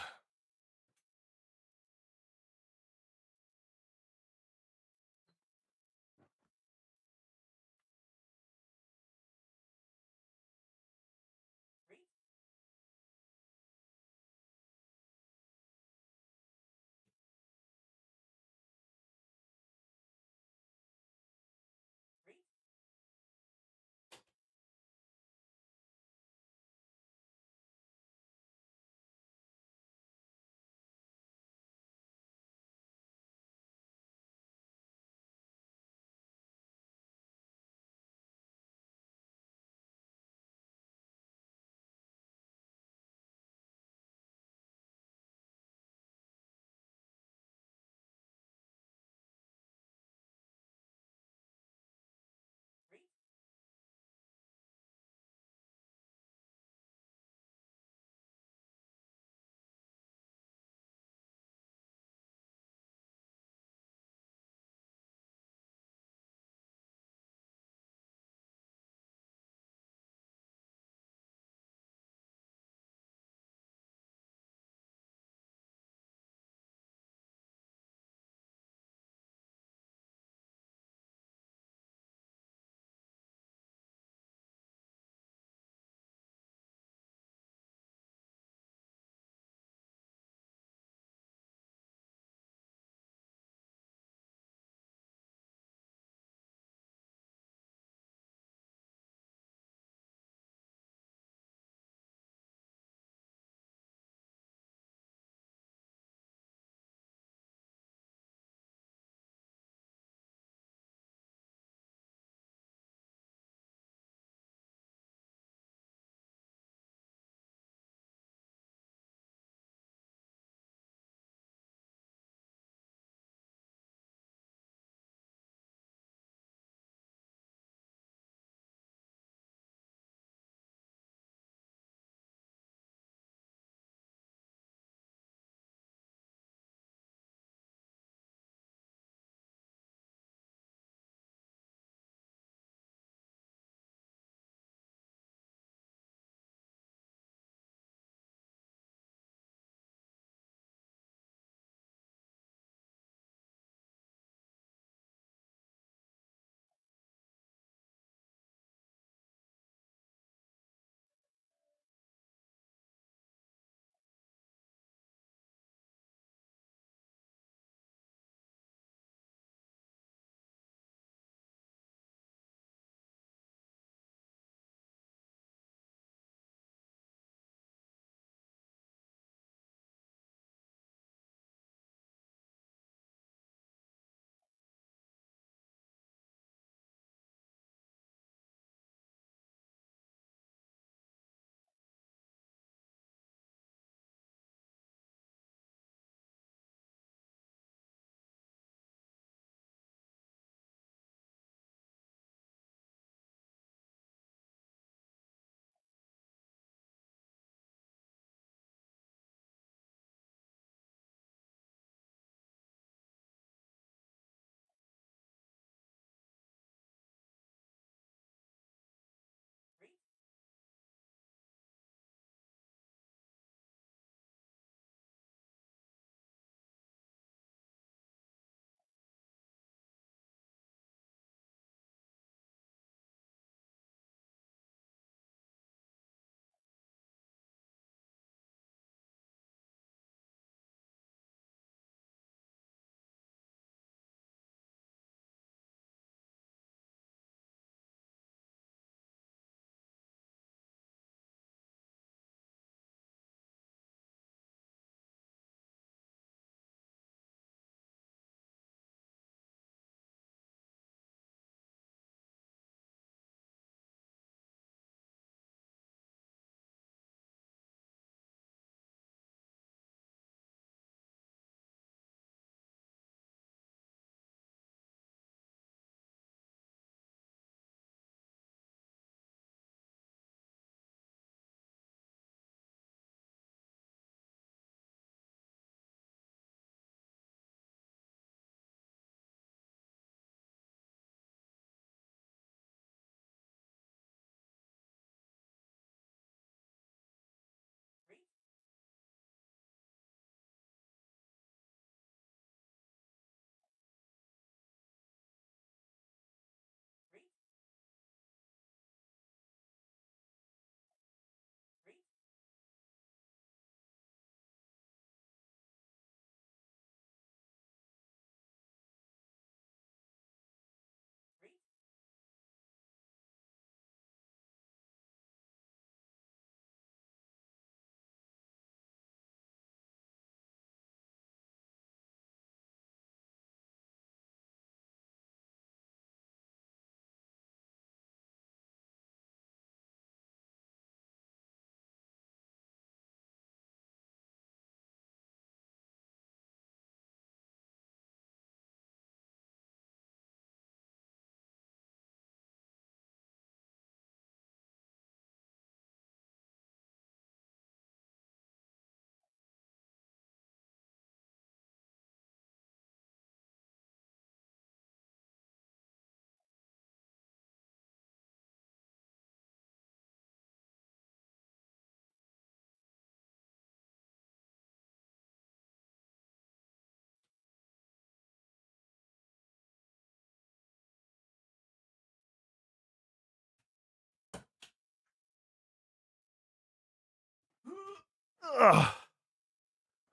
Ugh.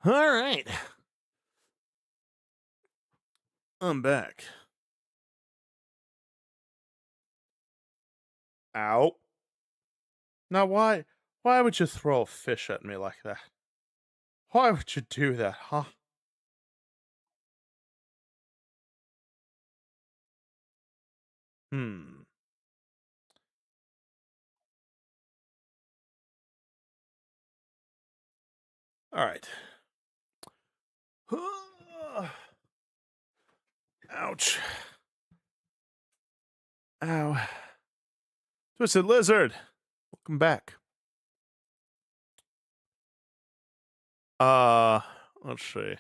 All right. I'm back. Ow. Now why would you throw a fish at me like that? Why would you do that, huh? Hmm. All right. Ouch. Ow. Twisted Lizard. Welcome back. Let's see.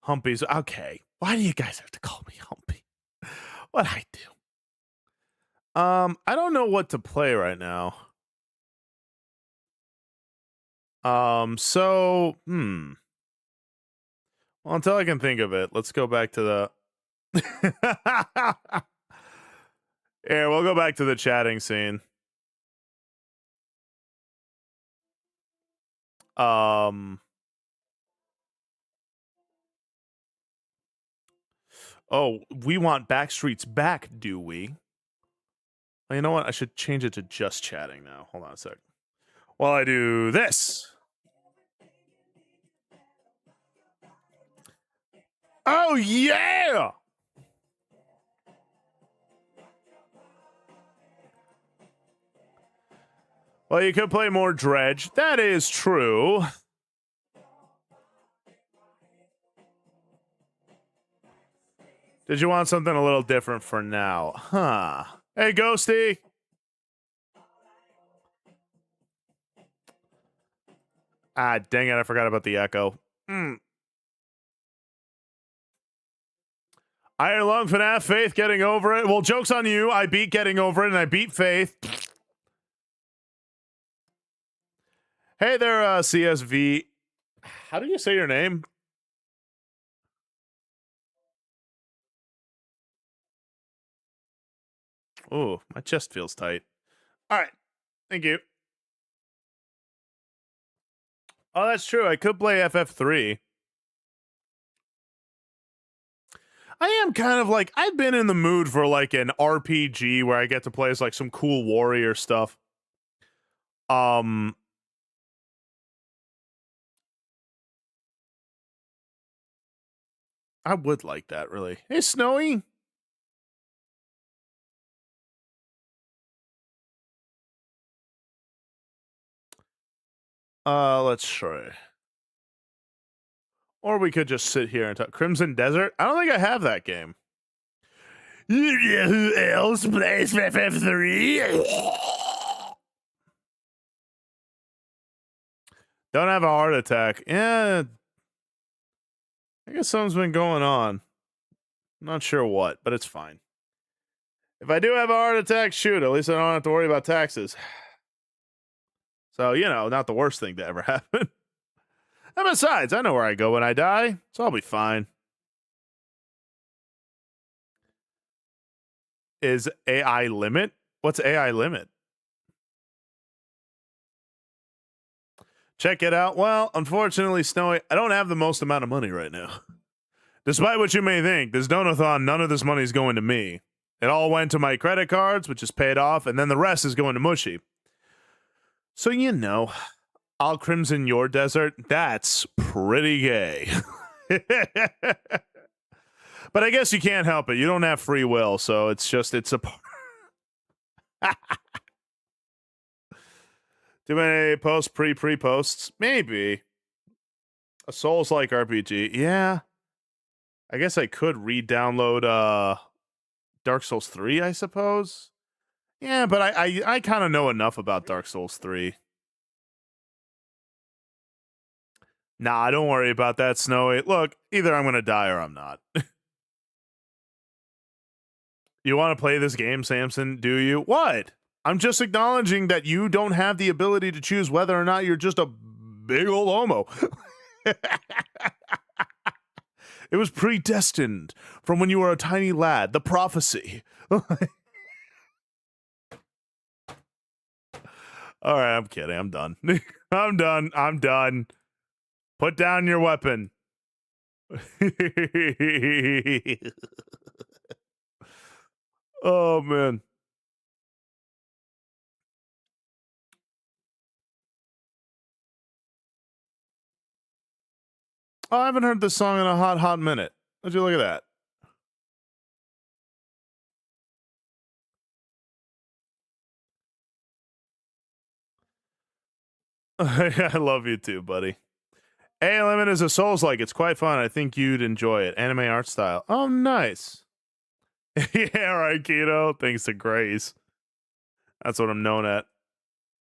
Humpy's okay. Why do you guys have to call me Humpy? What I do? I don't know what to play right now. Well, until I can think of it, let's go back to the Here, we'll go back to the chatting scene. Oh, we want Backstreet's back, do we? Well, you know what? I should change it to just chatting now. Hold on a sec. While I do this. Oh, yeah! Well, you could play more Dredge. That is true. Did you want something a little different for now? Huh. Hey, Ghosty! Ah, dang it, I forgot about the echo. Iron Lung FNAF, Faith getting over it. Well, joke's on you. I beat getting over it, and I beat Faith. Hey there, CSV. How do you say your name? Oh, my chest feels tight. All right. Thank you. Oh, that's true. I could play FF3. I am kind of like, I've been in the mood for like an RPG where I get to play as like some cool warrior stuff. I would like that, really. Hey, Snowy. Let's try. Or we could just sit here and talk. Crimson Desert? I don't think I have that game. You know who else plays FF3? Don't have a heart attack. Yeah. I guess something's been going on. I'm not sure what, but it's fine. If I do have a heart attack, shoot, at least I don't have to worry about taxes. So, you know, not the worst thing to ever happen. And besides, I know where I go when I die, so I'll be fine. Is AI limit? What's AI limit? Check it out. Well, unfortunately, Snowy, I don't have the most amount of money right now. Despite what you may think, this Donathon, none of this money is going to me. It all went to my credit cards, which is paid off, and then the rest is going to Mushy. So, you know, I'll crimson your desert. That's pretty gay. But I guess you can't help it. You don't have free will, so it's a part. Too many posts, pre-posts? Maybe. A Souls-like RPG. Yeah. I guess I could re-download Dark Souls 3, I suppose. Yeah, but I kind of know enough about Dark Souls 3. Nah, don't worry about that, Snowy. Look, either I'm going to die or I'm not. You want to play this game, Samson? Do you? What? I'm just acknowledging that you don't have the ability to choose whether or not you're just a big old homo. It was predestined from when you were a tiny lad. The prophecy. All right, I'm kidding. I'm done. I'm done. I'm done. Put down your weapon. Oh man. Oh, I haven't heard this song in a hot minute. Would you look at that? I love you too, buddy. A-Limit is a Souls-like. It's quite fun. I think you'd enjoy it. Anime art style. Oh, nice. Yeah, right, Keto. Thanks to Grace. That's what I'm known at.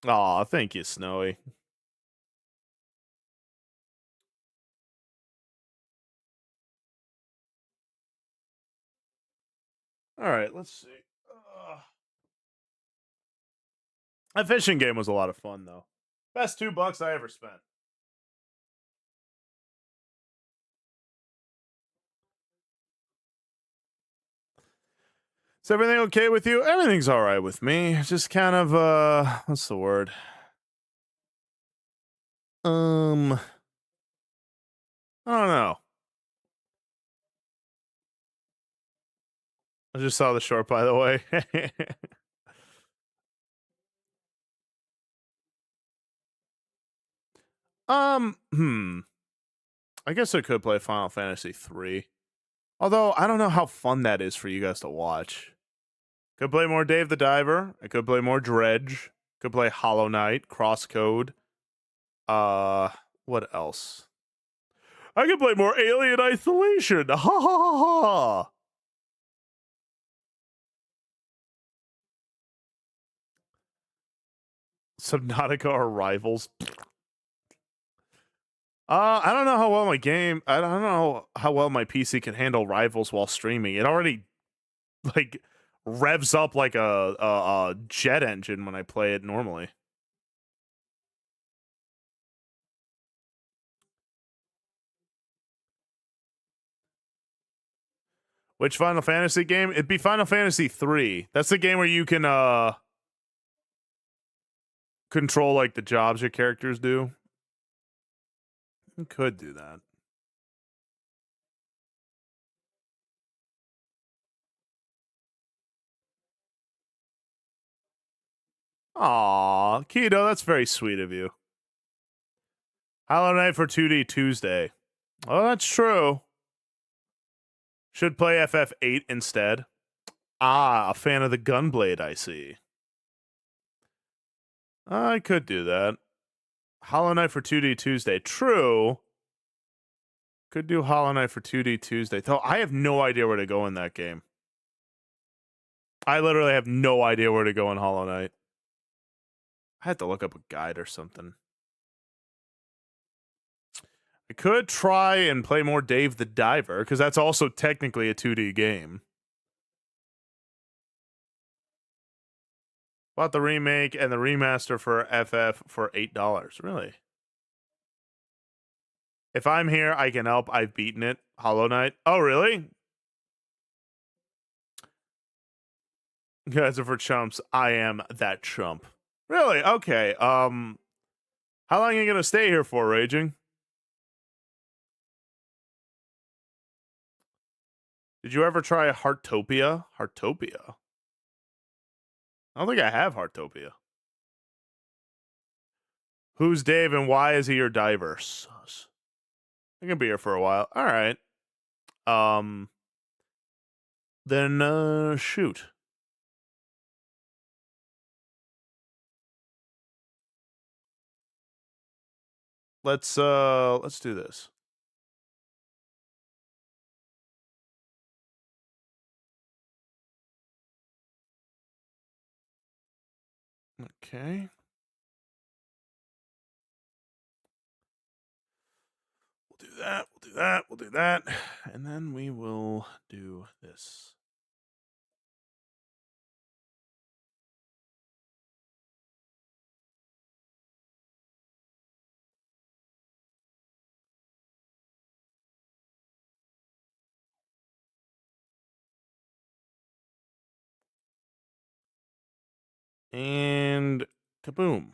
Aw, thank you, Snowy. All right, let's see. That fishing game was a lot of fun, though. Best $2 I ever spent. Is everything okay with you? Everything's all right with me. Just kind of, what's the word? I don't know. I just saw the short, by the way. I guess I could play Final Fantasy 3. Although I don't know how fun that is for you guys to watch. Could play more Dave the Diver. I could play more Dredge. Could play Hollow Knight, Crosscode. What else? I could play more Alien Isolation. Ha ha ha ha. Subnautica or Rivals. I don't know how well my game. I don't know how well my PC can handle Rivals while streaming. It already like revs up like a jet engine when I play it normally. Which Final Fantasy game? It'd be Final Fantasy 3. That's the game where you can control like the jobs your characters do. You could do that. Aw, Keto, that's very sweet of you. Hollow Knight for 2D Tuesday. Oh, that's true. Should play FF8 instead. Ah, a fan of the Gunblade, I see. I could do that. Hollow Knight for 2D Tuesday. True. Could do Hollow Knight for 2D Tuesday. Though I have no idea where to go in that game. I literally have no idea where to go in Hollow Knight. I had to look up a guide or something. I could try and play more Dave the Diver, because that's also technically a 2D game. Bought the remake and the remaster for FF for $8. Really? If I'm here, I can help. I've beaten it. Hollow Knight. Oh, really? Guys are for chumps. I am that chump. Really? Okay. How long are you gonna stay here for, Raging? Did you ever try Heartopia? Heartopia? I don't think I have Heartopia. Who's Dave and why is he your diver? Sus. I can be here for a while. All right. Then shoot. Let's do this. Okay. We'll do that. We'll do that. We'll do that. And then we will do this. And kaboom.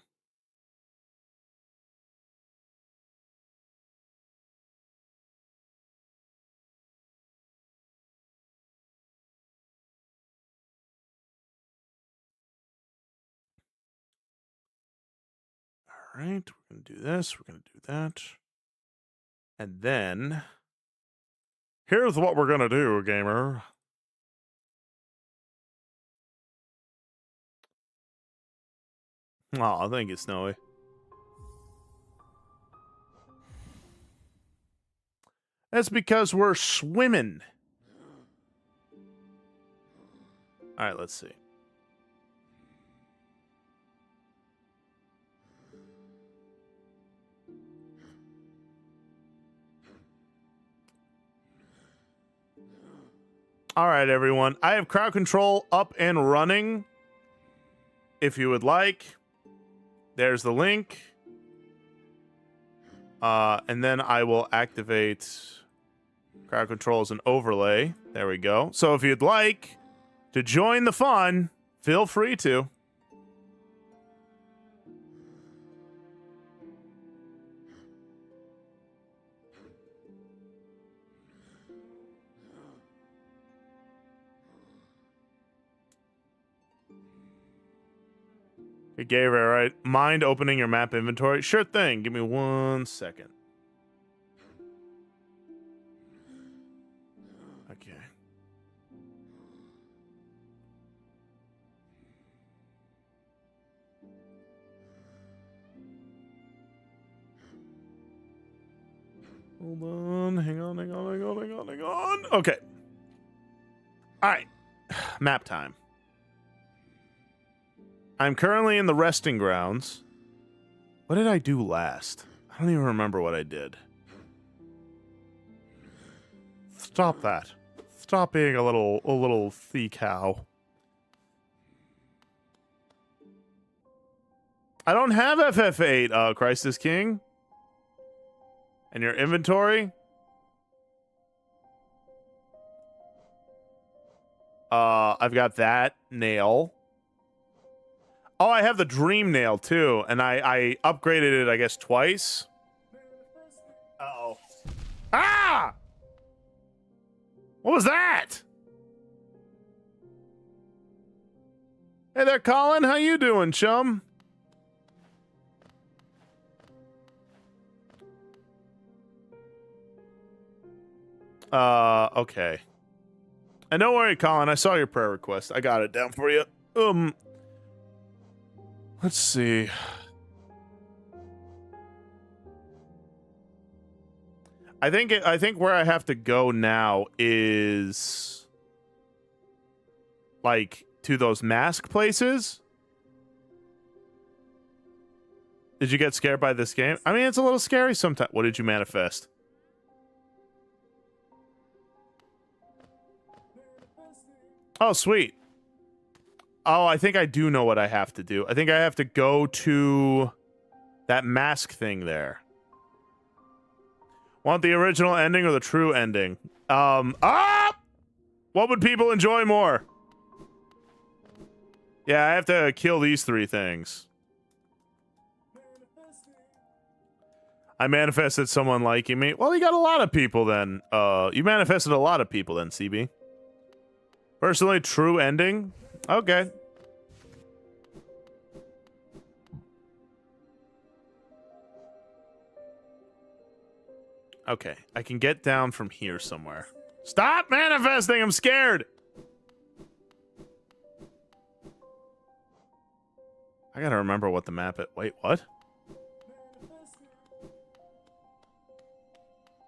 All right, we're going to do this. We're going to do that. And then, here's what we're going to do, gamer. Oh, thank you, Snowy. That's because we're swimming. All right, let's see. All right, everyone. I have crowd control up and running. If you would like, there's the link. And then I will activate crowd control as an overlay. There we go. So if you'd like to join the fun, feel free to. Hey, Gabe, all right. Mind opening your map inventory? Sure thing. Give me 1 second. Okay. Hold on. Hang on. Okay. All right. Map time. I'm currently in the resting grounds. What did I do last? I don't even remember what I did. Stop that. Stop being a little sea cow. I don't have FF8, Christ is King. And your inventory? I've got that nail. Oh, I have the dream nail too, and I upgraded it, I guess, twice. Uh-oh. Ah! What was that? Hey there, Colin. How you doing, chum? Okay. And don't worry, Colin. I saw your prayer request. I got it down for you. Let's see. I think where I have to go now is like to those mask places. Did you get scared by this game? I mean, it's a little scary sometimes. What did you manifest? Oh, sweet. Oh, I think I do know what I have to do. I think I have to go to that mask thing there. Want the original ending or the true ending? What would people enjoy more? Yeah, I have to kill these 3 things. I manifested someone liking me. Well, you got a lot of people then. You manifested a lot of people then, CB. Personally, true ending? Okay. Okay, I can get down from here somewhere. Stop manifesting! I'm scared! I gotta remember what the map is. Wait, what?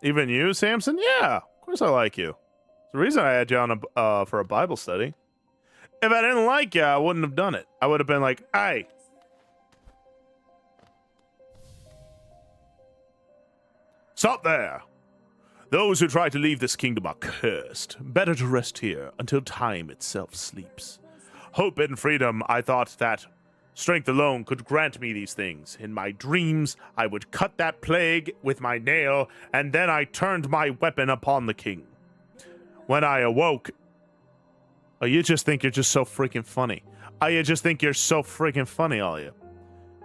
Even you, Samson? Yeah, of course I like you. It's the reason I had you on for a Bible study. If I didn't like you, I wouldn't have done it. I would have been like, hey. Stop there. Those who try to leave this kingdom are cursed. Better to rest here until time itself sleeps. Hope and freedom, I thought that strength alone could grant me these things. In my dreams, I would cut that plague with my nail, and then I turned my weapon upon the king. When I awoke... Oh, you just think you're just so freaking funny. Oh, you just think you're so freaking funny, all you.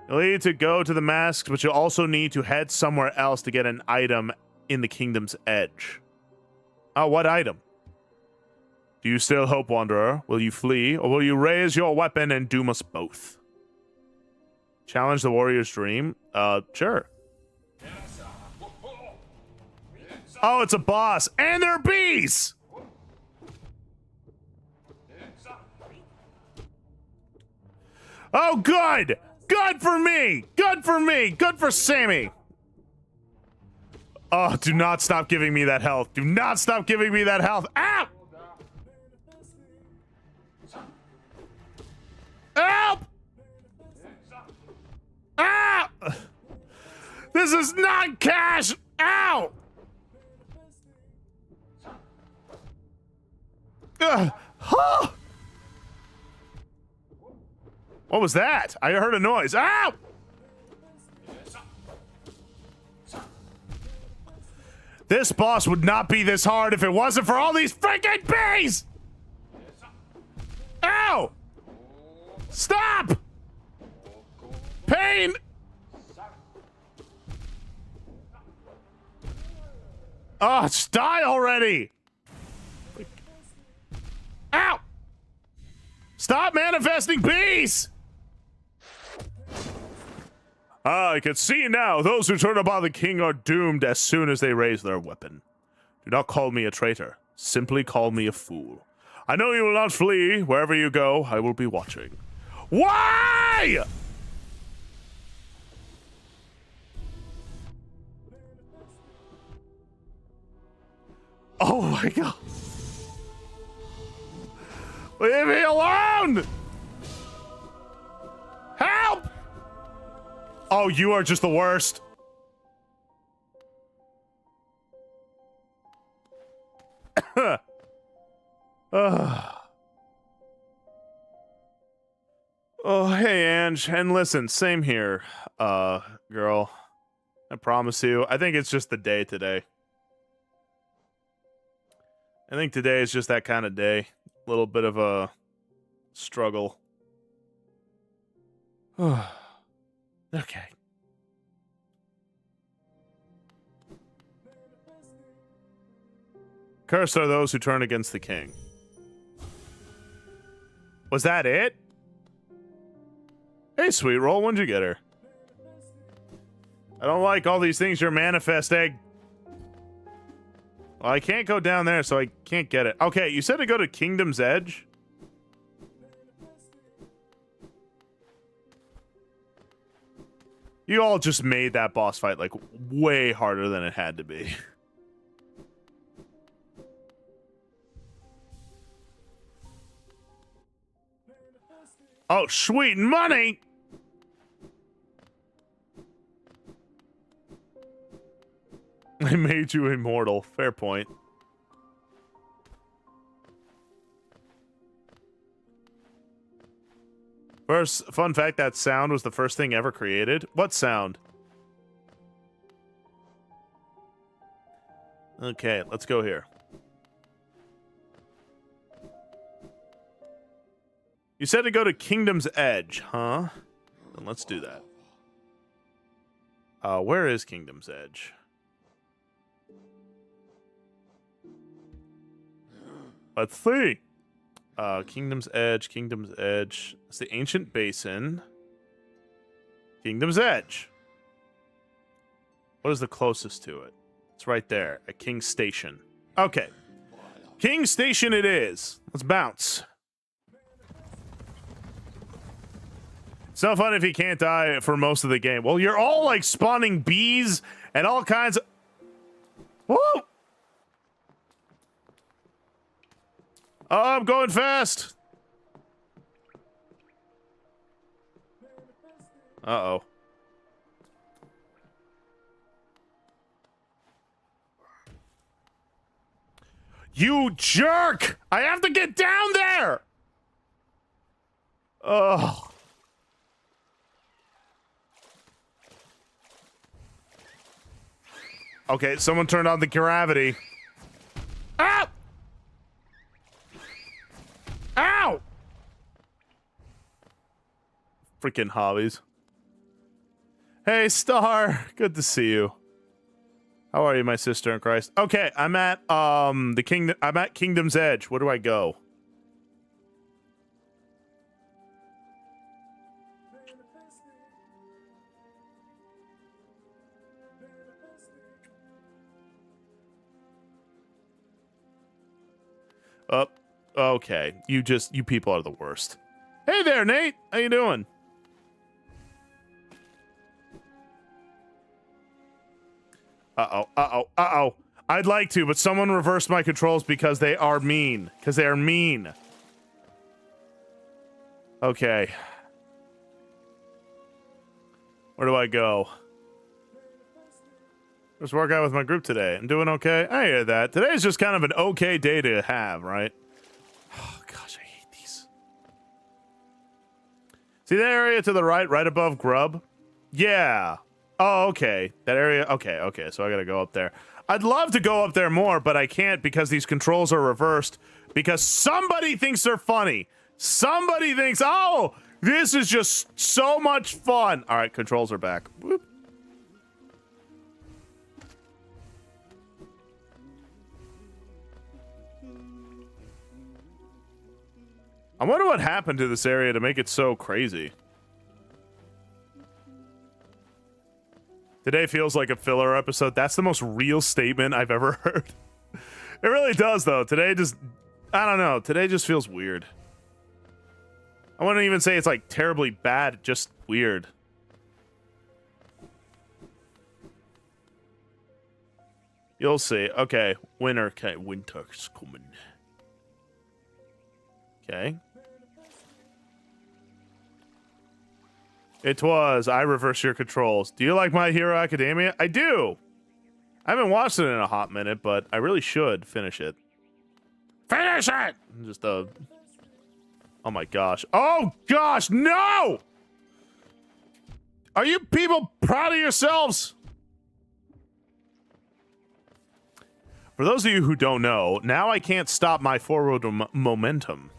You'll need to go to the masks, but you'll also need to head somewhere else to get an item in the kingdom's edge. Oh, what item? Do you still hope, Wanderer? Will you flee, or will you raise your weapon and doom us both? Challenge the warrior's dream? Sure. Oh, it's a boss. And they're bees! Oh, good! Good for me! Good for me! Good for Sammy! Oh, do not stop giving me that health. Do not stop giving me that health. Ow! Help! Ah! This is not cash! Ow! Huh! What was that? I heard a noise. Ow! This boss would not be this hard if it wasn't for all these freaking bees! Ow! Stop! Pain! Oh, just die already! Ow! Stop manifesting bees! I can see now those who turn upon the king are doomed as soon as they raise their weapon. Do not call me a traitor. Simply call me a fool. I know you will not flee. Wherever you go, I will be watching. Why? Oh my god. Leave me alone! Help! Oh, you are just the worst. Oh, hey, Ange. And listen, same here, girl. I promise you. I think it's just the day today. I think today is just that kind of day. A little bit of a struggle. Okay. Cursed are those who turn against the king. Was that it? Hey, sweet roll, when'd you get her? I don't like all these things you're manifesting. Well, I can't go down there, so I can't get it. Okay, you said to go to Kingdom's Edge? You all just made that boss fight, like, way harder than it had to be. Oh, sweet money! I made you immortal. Fair point. First, fun fact, that sound was the first thing ever created. What sound? Okay, let's go here. You said to go to Kingdom's Edge, huh? Then let's do that. Where is Kingdom's Edge? Let's see. Kingdom's Edge, Kingdom's Edge. It's the Ancient Basin. Kingdom's Edge. What is the closest to it? It's right there at King's Station. Okay. King's Station it is. Let's bounce. It's no fun if you can't die for most of the game. Well, you're all like spawning bees and all kinds of... Whoa! Oh, I'm going fast. Uh-oh. You jerk! I have to get down there! Oh. Okay, someone turned on the gravity. Ah! Ow! Freaking hobbies. Hey, Star. Good to see you. How are you, my sister in Christ? Okay, I'm at I'm at Kingdom's Edge. Where do I go? Up. Okay. You people are the worst. Hey there, Nate. How you doing? Uh-oh. Uh-oh. Uh-oh. I'd like to, but someone reversed my controls because they are mean. Because they are mean. Okay. Where do I go? Just work out with my group today. I'm doing okay. I hear that. Today's just kind of an okay day to have, right? Oh, gosh, I hate these. See that area to the right, right above Grub? Yeah. Oh, okay. That area. Okay, okay. So I gotta go up there. I'd love to go up there more, but I can't because these controls are reversed. Because somebody thinks they're funny. Somebody thinks, oh, this is just so much fun. All right, controls are back. Whoop. I wonder what happened to this area to make it so crazy. Today feels like a filler episode. That's the most real statement I've ever heard. It really does, though. Today just... I don't know. Today just feels weird. I wouldn't even say it's, like, terribly bad. Just weird. You'll see. Okay. Winter. Okay. Winter's coming. Okay. It was. I reverse your controls. Do you like My Hero Academia? I do. I haven't watched it in a hot minute, but I really should finish it. Finish it! Just oh my gosh. Oh gosh, no! Are you people proud of yourselves? For those of you who don't know, now I can't stop my forward momentum.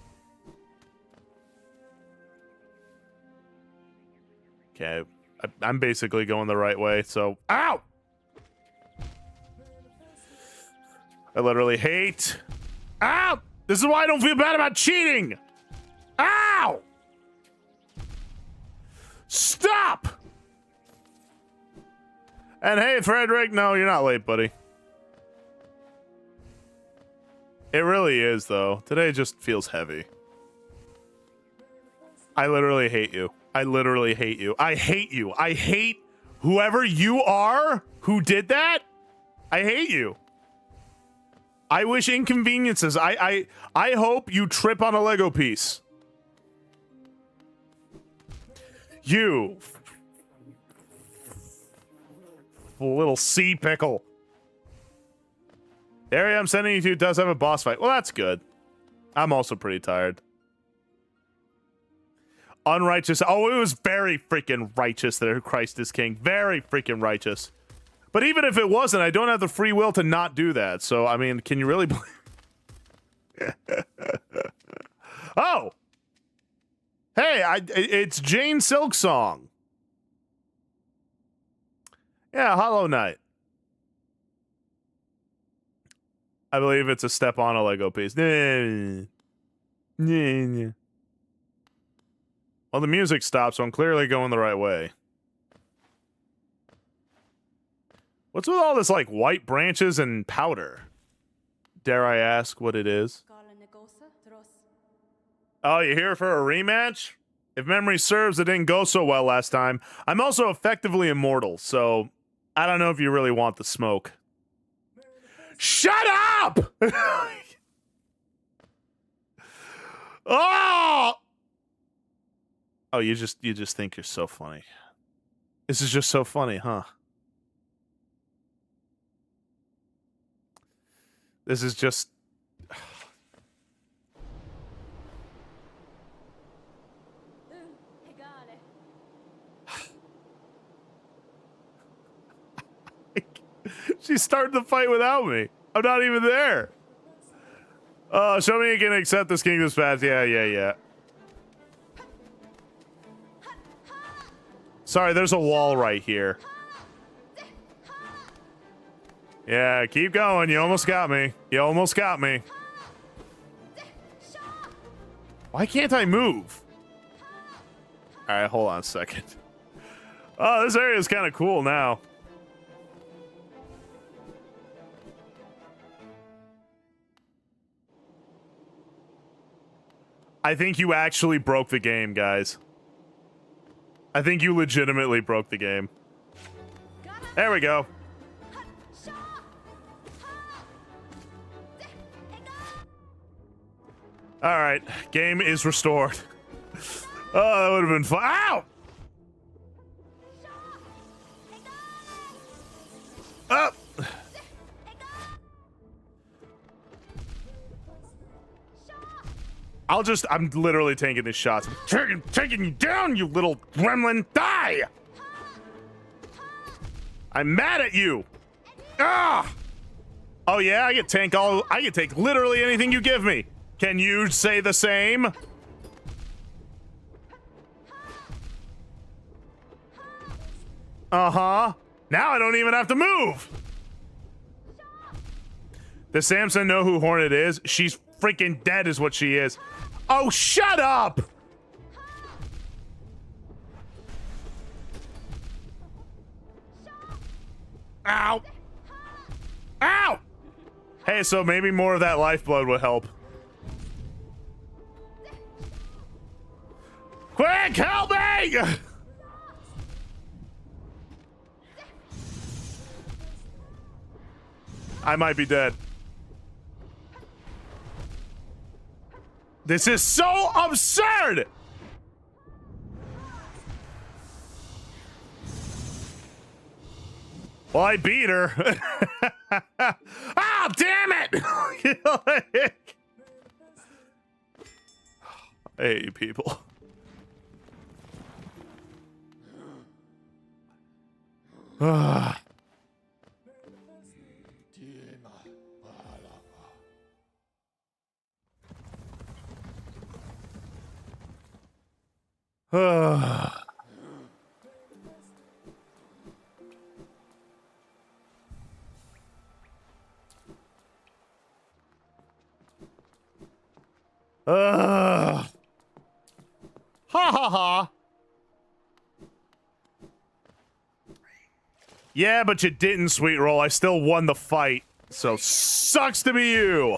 Okay, I'm basically going the right way, so... Ow! I literally hate... Ow! This is why I don't feel bad about cheating! Ow! Stop! And hey, Frederick, no, you're not late, buddy. It really is, though. Today just feels heavy. I literally hate you. I literally hate you. I hate you. I hate whoever you are who did that. I hate you. I wish inconveniences. I hope you trip on a Lego piece. You little sea pickle. The area I'm sending you to does have a boss fight. Well, that's good. I'm also pretty tired. Unrighteous. Oh, it was very freaking righteous that Christ is king. Very freaking righteous. But even if it wasn't, I don't have the free will to not do that. So, I mean, can you really believe? Oh! Hey, it's Jane Silksong. Yeah, Hollow Knight. I believe it's a step on a Lego piece. Well, the music stopped, so I'm clearly going the right way. What's with all this, like, white branches and powder? Dare I ask what it is? Oh, you're here for a rematch? If memory serves, it didn't go so well last time. I'm also effectively immortal, so I don't know if you really want the smoke. Shut up! Oh! Oh, you just think you're so funny. This is just so funny, huh? This is just... She started the fight without me. I'm not even there. Show me you can accept this kingdom's path. Yeah. Sorry, there's a wall right here. Yeah, keep going. You almost got me. You almost got me. Why can't I move? All right, hold on a second. Oh, this area is kind of cool now. I think you actually broke the game, guys. I think you legitimately broke the game. There we go. All right, game is restored. Oh, that would have been fun. Ow! Up. I'm literally taking these shots. I'm taking you down, you little gremlin. Die! I'm mad at you. Ah! Oh yeah, I can take literally anything you give me. Can you say the same? Uh-huh. Now I don't even have to move. Does Samson know who Hornet is? She's freaking dead is what she is. Oh, shut up! Ow! Ow! Hey, so maybe more of that lifeblood would help. Quick, help me! I might be dead. This is so absurd! Well, I beat her. Ah, damn it! I hate you people. Ha ha ha. Yeah, but you didn't, Sweet Roll. I still won the fight. So sucks to be you.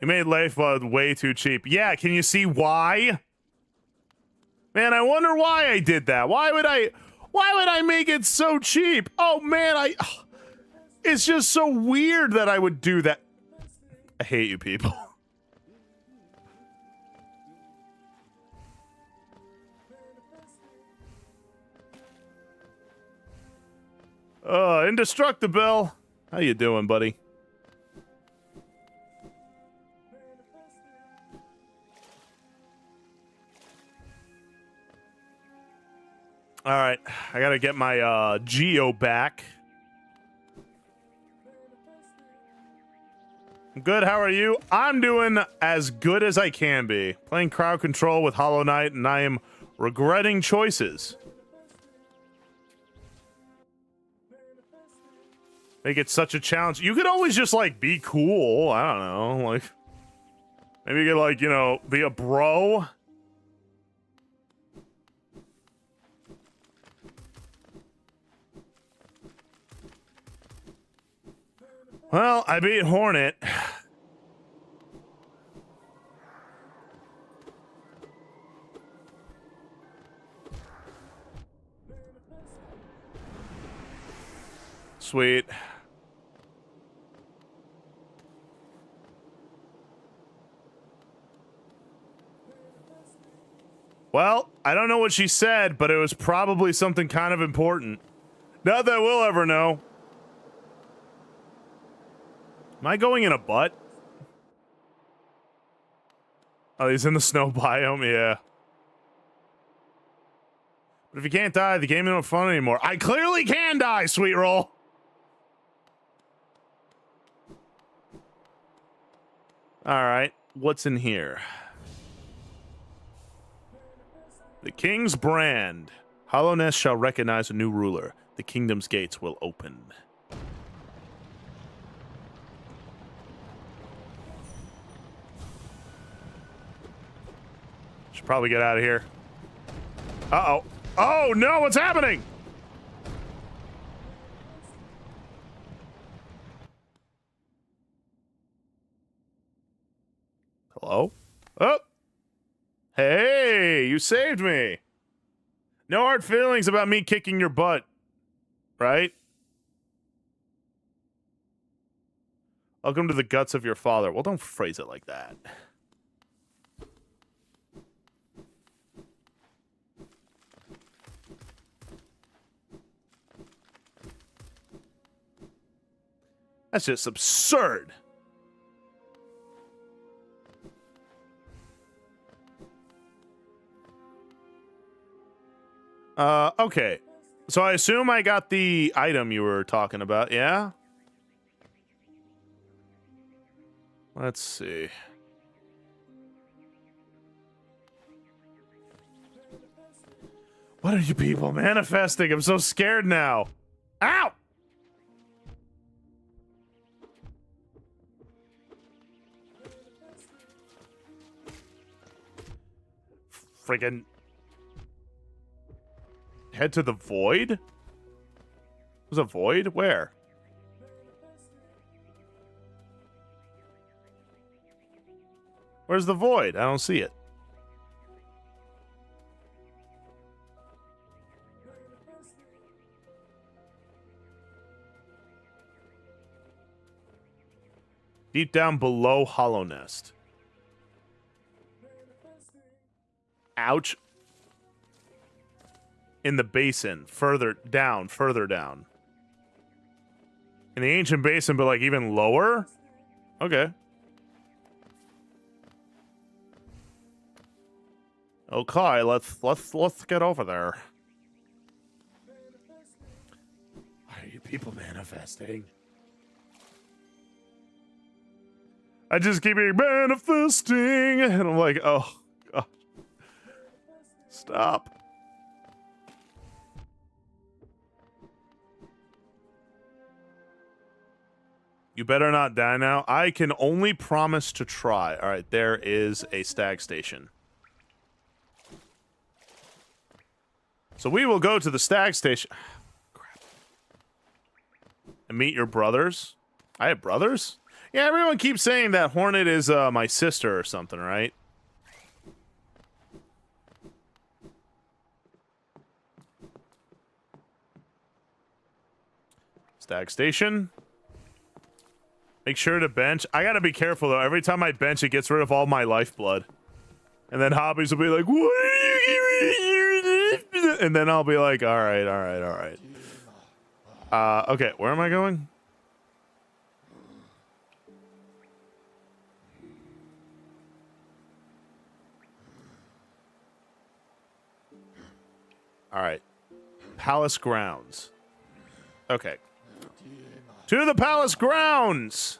You made lifeblood way too cheap. Yeah, can you see why? Man, I wonder why I did that. Why would I make it so cheap? Oh man, it's just so weird that I would do that. I hate you people. Indestructible. How you doing, buddy? All right, I gotta get my Geo back. Good, how are you? I'm doing as good as I can be. Playing crowd control with Hollow Knight, and I am regretting choices. Make it such a challenge. You could always just, like, be cool. I don't know, like... Maybe you could, like, you know, be a bro. Well, I beat Hornet. Sweet. Well, I don't know what she said, but it was probably something kind of important. Not that we'll ever know. Am I going in a butt? Oh, he's in the snow biome? Yeah. But if you can't die, the game isn't fun anymore. I clearly can die, Sweet Roll! Alright, what's in here? The King's Brand. Hollowness shall recognize a new ruler. The kingdom's gates will open. Should probably get out of here. Uh-oh. Oh, no, what's happening? Hello? Oh! Hey, you saved me! No hard feelings about me kicking your butt. Right? Welcome to the guts of your father. Well, don't phrase it like that. That's just absurd. Okay. So I assume I got the item you were talking about, yeah? Let's see. What are you people manifesting? I'm so scared now. Ow! Friggin' head to the void? There's a void? Where? Where's the void? I don't see it. Deep down below Hollow Nest. Ouch. In the basin. Further down. Further down. In the ancient basin, but like even lower? Okay. Okay, let's get over there. Why are you people manifesting? I just keep being manifesting, and I'm like, oh god, stop. You better not die now. I can only promise to try. All right, there is a stag station. So we will go to the stag station. Crap. And meet your brothers. I have brothers? Yeah, everyone keeps saying that Hornet is my sister or something, right? Stag station. Make sure to bench. I gotta be careful, though. Every time I bench, it gets rid of all my lifeblood. And then hobbies will be like, what are you... And then I'll be like, all right, all right, all right. Okay, where am I going? All right. Palace grounds. Okay. To the palace grounds!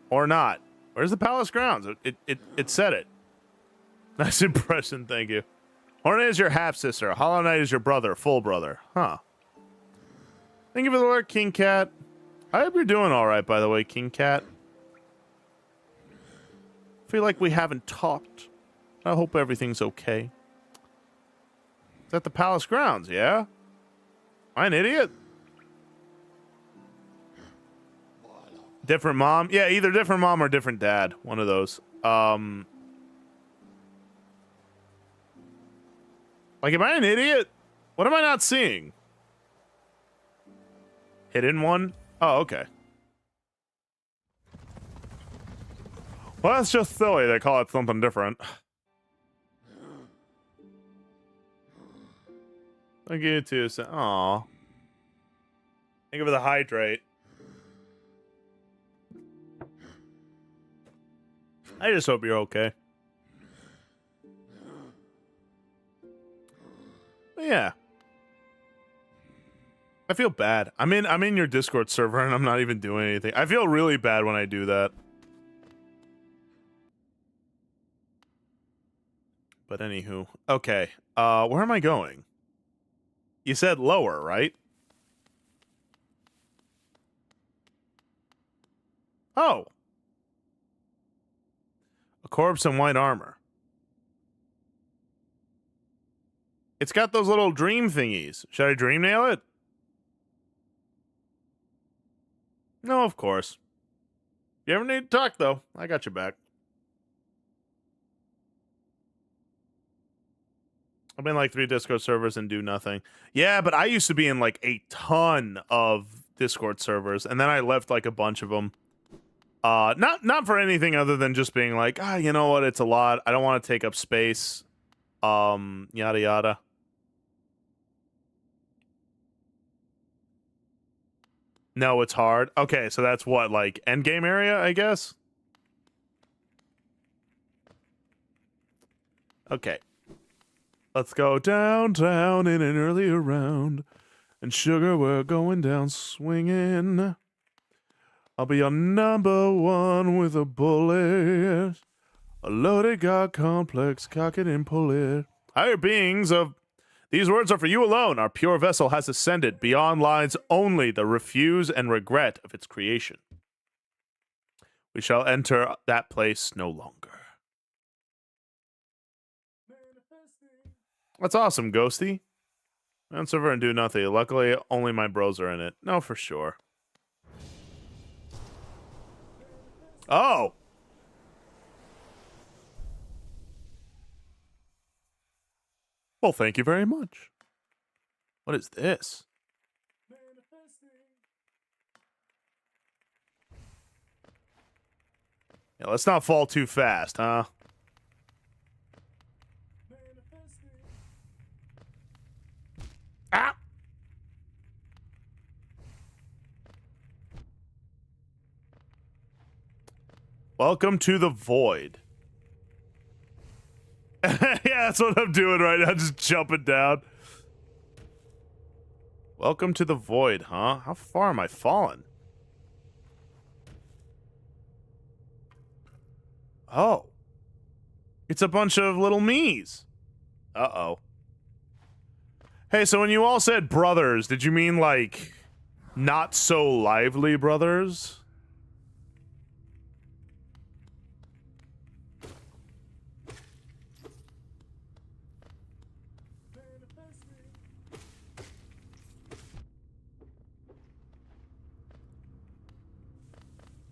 Or not. Where's the palace grounds? It said it. Nice impression, thank you. Hornet is your half-sister. Hollow Knight is your brother, full brother. Huh. Thank you for the alert, King Cat. I hope you're doing alright, by the way, King Cat. I feel like we haven't talked. I hope everything's okay. It's at the palace grounds, yeah? Am I an idiot? Different mom? Yeah, either different mom or different dad. One of those. Like, am I an idiot? What am I not seeing? Hidden one? Oh, okay. Well, that's just silly. They call it something different. Thank you too. Aw. Think of the hydrate. I just hope you're okay. But yeah. I feel bad. I'm in your Discord server and I'm not even doing anything. I feel really bad when I do that. But anywho. Okay. Where am I going? You said lower, right? Oh. A corpse in white armor. It's got those little dream thingies. Should I dream nail it? No, of course. You ever need to talk, though, I got your back. I'm in like 3 Discord servers and do nothing. Yeah, but I used to be in like a ton of Discord servers, and then I left like a bunch of them. Not for anything other than just being like, you know what, it's a lot. I don't want to take up space. Yada yada. No, it's hard. Okay, so that's what, like, endgame area, I guess? Okay. Let's go downtown in an earlier round. And sugar, we're going down swinging. I'll be your number one with a bullet. A loaded god complex, cock it and pull it. Higher beings of... These words are for you alone. Our pure vessel has ascended beyond lines only the refuse and regret of its creation. We shall enter that place no longer. That's awesome, Ghosty. Bounce over and do nothing. Luckily, only my bros are in it. No, for sure. Oh! Well, thank you very much. What is this? Yeah, let's not fall too fast, huh? Ah! Welcome to the void. Yeah, that's what I'm doing right now, just jumping down. Welcome to the void, huh? How far am I falling? Oh. It's a bunch of little me's. Uh-oh. Hey, so when you all said brothers, did you mean, like, not so lively brothers?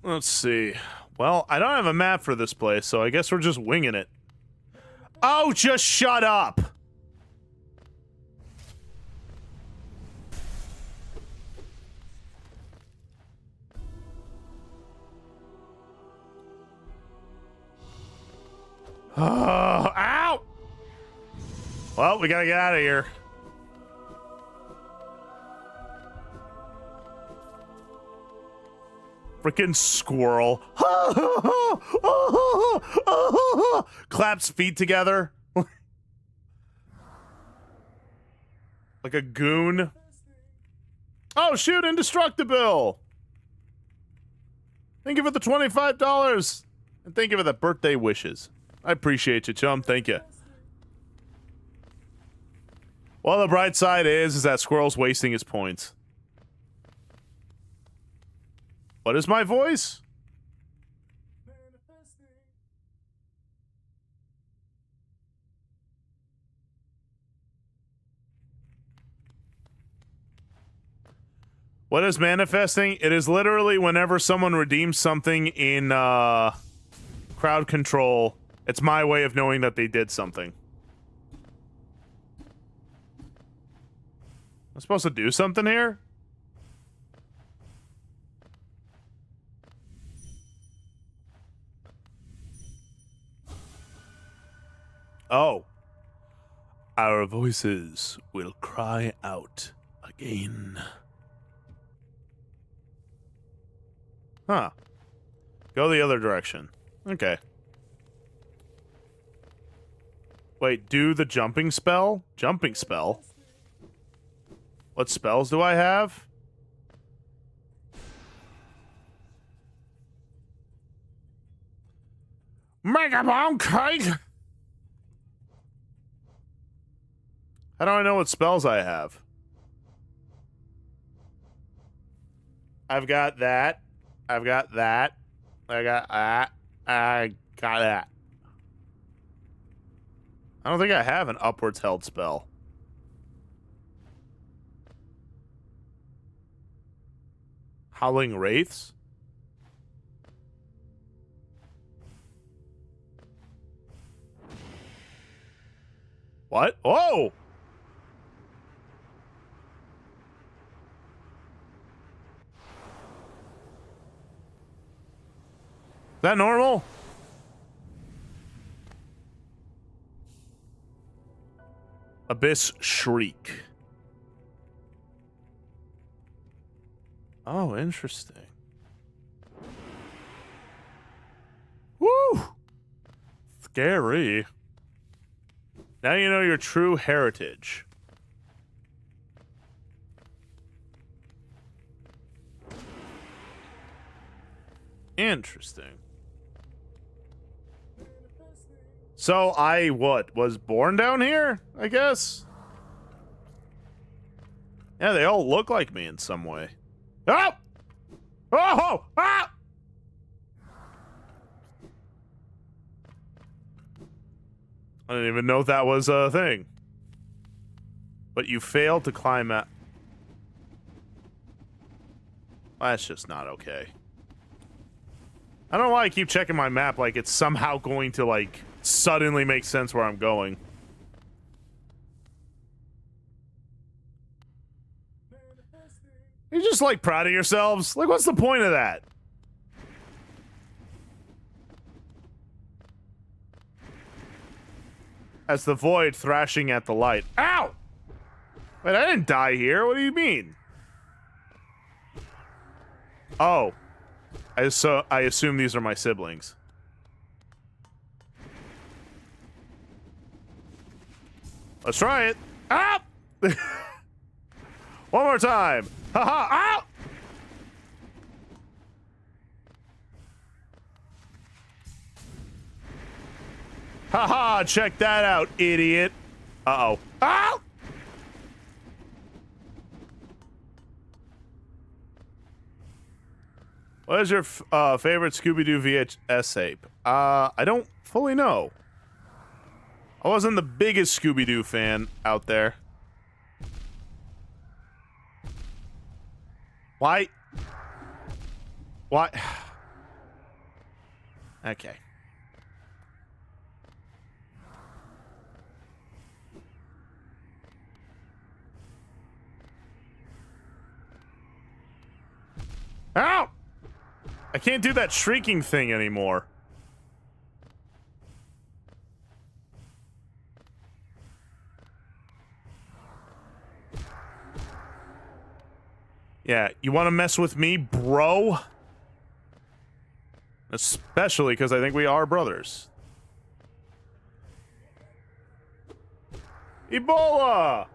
Let's see. Well, I don't have a map for this place, so I guess we're just winging it. Oh, just shut up! Ow! Well, we gotta get out of here. Freaking squirrel. Claps feet together. Like a goon. Oh, shoot, indestructible. Thank you for the $25. And thank you for the birthday wishes. I appreciate you, chum. Thank you. Well, the bright side is that Squirrel's wasting his points. What is my voice? What is manifesting? It is literally whenever someone redeems something in crowd control, it's my way of knowing that they did something. I'm supposed to do something here? Oh. Our voices will cry out again. Huh. Go the other direction. Okay. Wait, do the jumping spell? Jumping spell? What spells do I have? Mega bomb cake! How do I know what spells I have? I've got that. I've got that. I got that. I got that. I don't think I have an upwards held spell. Howling Wraiths? What? Oh! Is that normal? Abyss Shriek. Oh, interesting. Woo! Scary. Now you know your true heritage. Interesting. So I, was born down here, I guess? Yeah, they all look like me in some way. Oh! Oh! Ah! I didn't even know that was a thing. But you failed to climb at... That's just not okay. I don't know why I keep checking my map like it's somehow going to, like, suddenly make sense where I'm going. You're just, like, proud of yourselves? Like, what's the point of that? As the void thrashing at the light. Ow! Wait, I didn't die here. What do you mean? Oh. I assume these are my siblings. Let's try it. Ah! One more time. Haha! Ow! Haha! Check that out, idiot. Uh-oh. Ow! What is your favorite Scooby-Doo VHS tape? I don't fully know. I wasn't the biggest Scooby-Doo fan out there. Why? Why? Okay. Ow! I can't do that shrieking thing anymore. Yeah, you want to mess with me, bro? Especially because I think we are brothers. Ebola!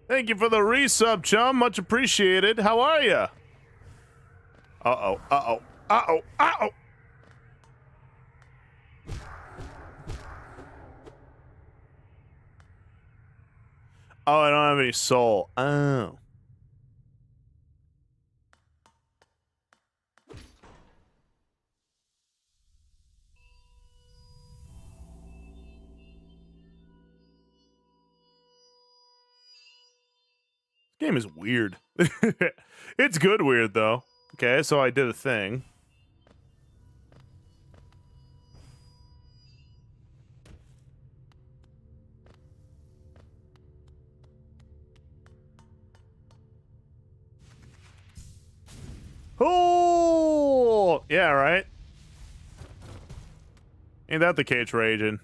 Thank you for the resub, chum. Much appreciated. How are you? Uh-oh, uh-oh, uh-oh, uh-oh! Oh, I don't have any soul. Oh. This game is weird. It's good weird, though. Okay, so I did a thing. Oh! Yeah, right? Ain't that the cage raging?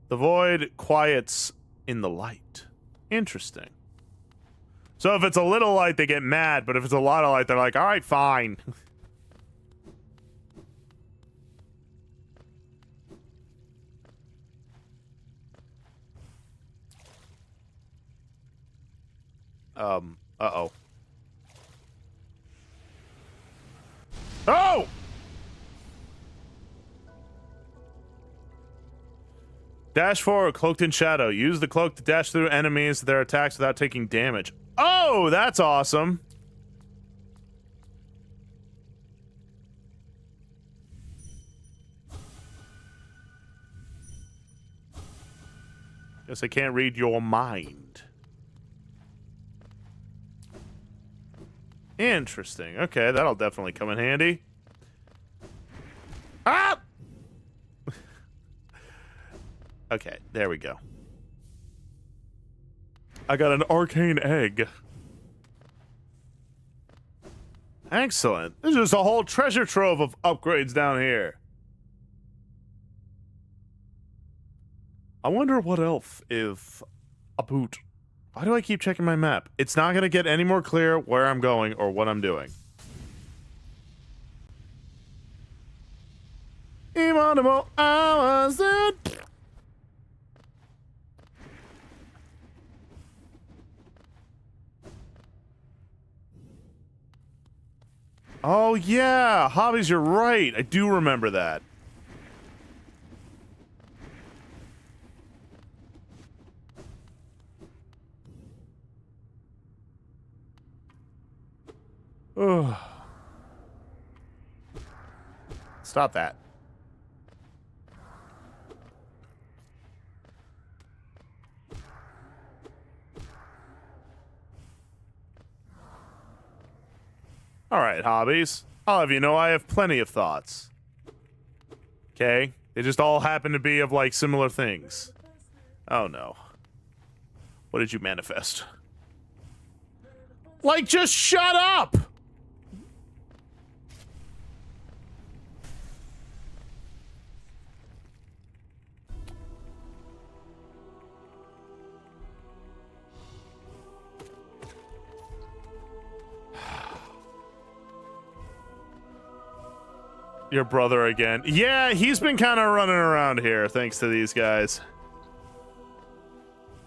The void quiets in the light. Interesting. So if it's a little light, they get mad, but if it's a lot of light, they're like, all right, fine. Uh-oh. Oh! Dash forward, cloaked in shadow. Use the cloak to dash through enemies, their attacks without taking damage. Oh, that's awesome. Guess I can't read your mind. Interesting. Okay, that'll definitely come in handy. Ah! Okay, there we go. I got an arcane egg. Excellent. There's just a whole treasure trove of upgrades down here. I wonder what else is a boot. Why do I keep checking my map? It's not going to get any more clear where I'm going or what I'm doing. Immortal hours. Oh, yeah. Hobbies, you're right. I do remember that. Ugh. Stop that. All right, hobbies. I'll have you know I have plenty of thoughts. Okay? They just all happen to be of, like, similar things. Oh, no. What did you manifest? Like, just shut up! Your brother again. Yeah, he's been kind of running around here thanks to these guys.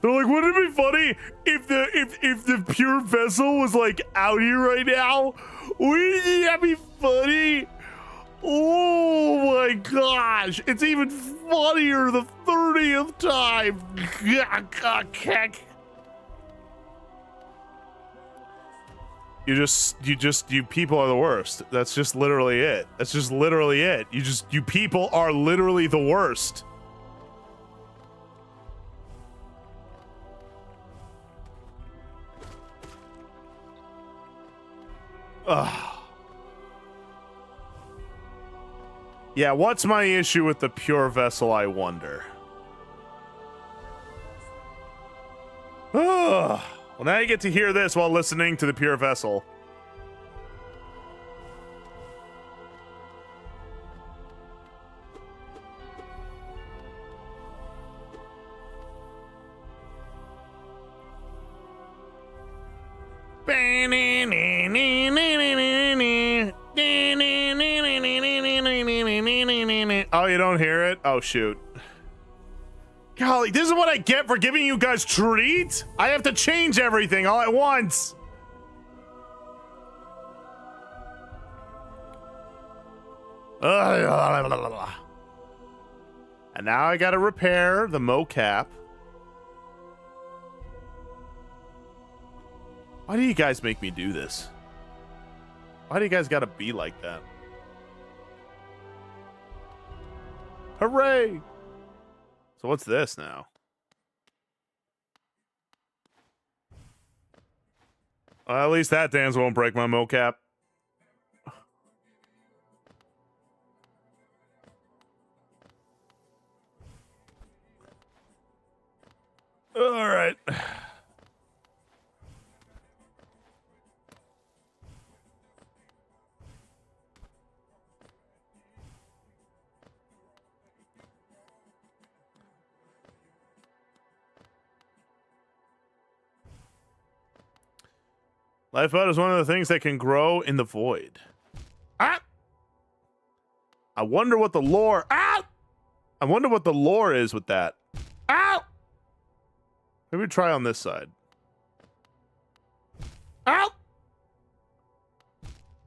They're like, wouldn't it be funny if the pure vessel was like out here right now? Wouldn't that be funny? Oh my gosh. It's even funnier the 30th time. You people are the worst. That's just literally it. That's just literally it. You people are literally the worst. Ugh. Yeah, what's my issue with the pure vessel, I wonder? Ugh. Well, now you get to hear this while listening to the pure vessel. Oh, you don't hear it? Oh, shoot. Golly, this is what I get for giving you guys treats? I have to change everything all at once. And now I gotta repair the mocap. Why do you guys make me do this? Why do you guys gotta be like that? Hooray! So what's this now? Well, at least that dance won't break my mocap. All right. Lifeblood is one of the things that can grow in the void. Ah! I wonder what the lore... Ah! I wonder what the lore is with that. Ow! Maybe try on this side. Ow!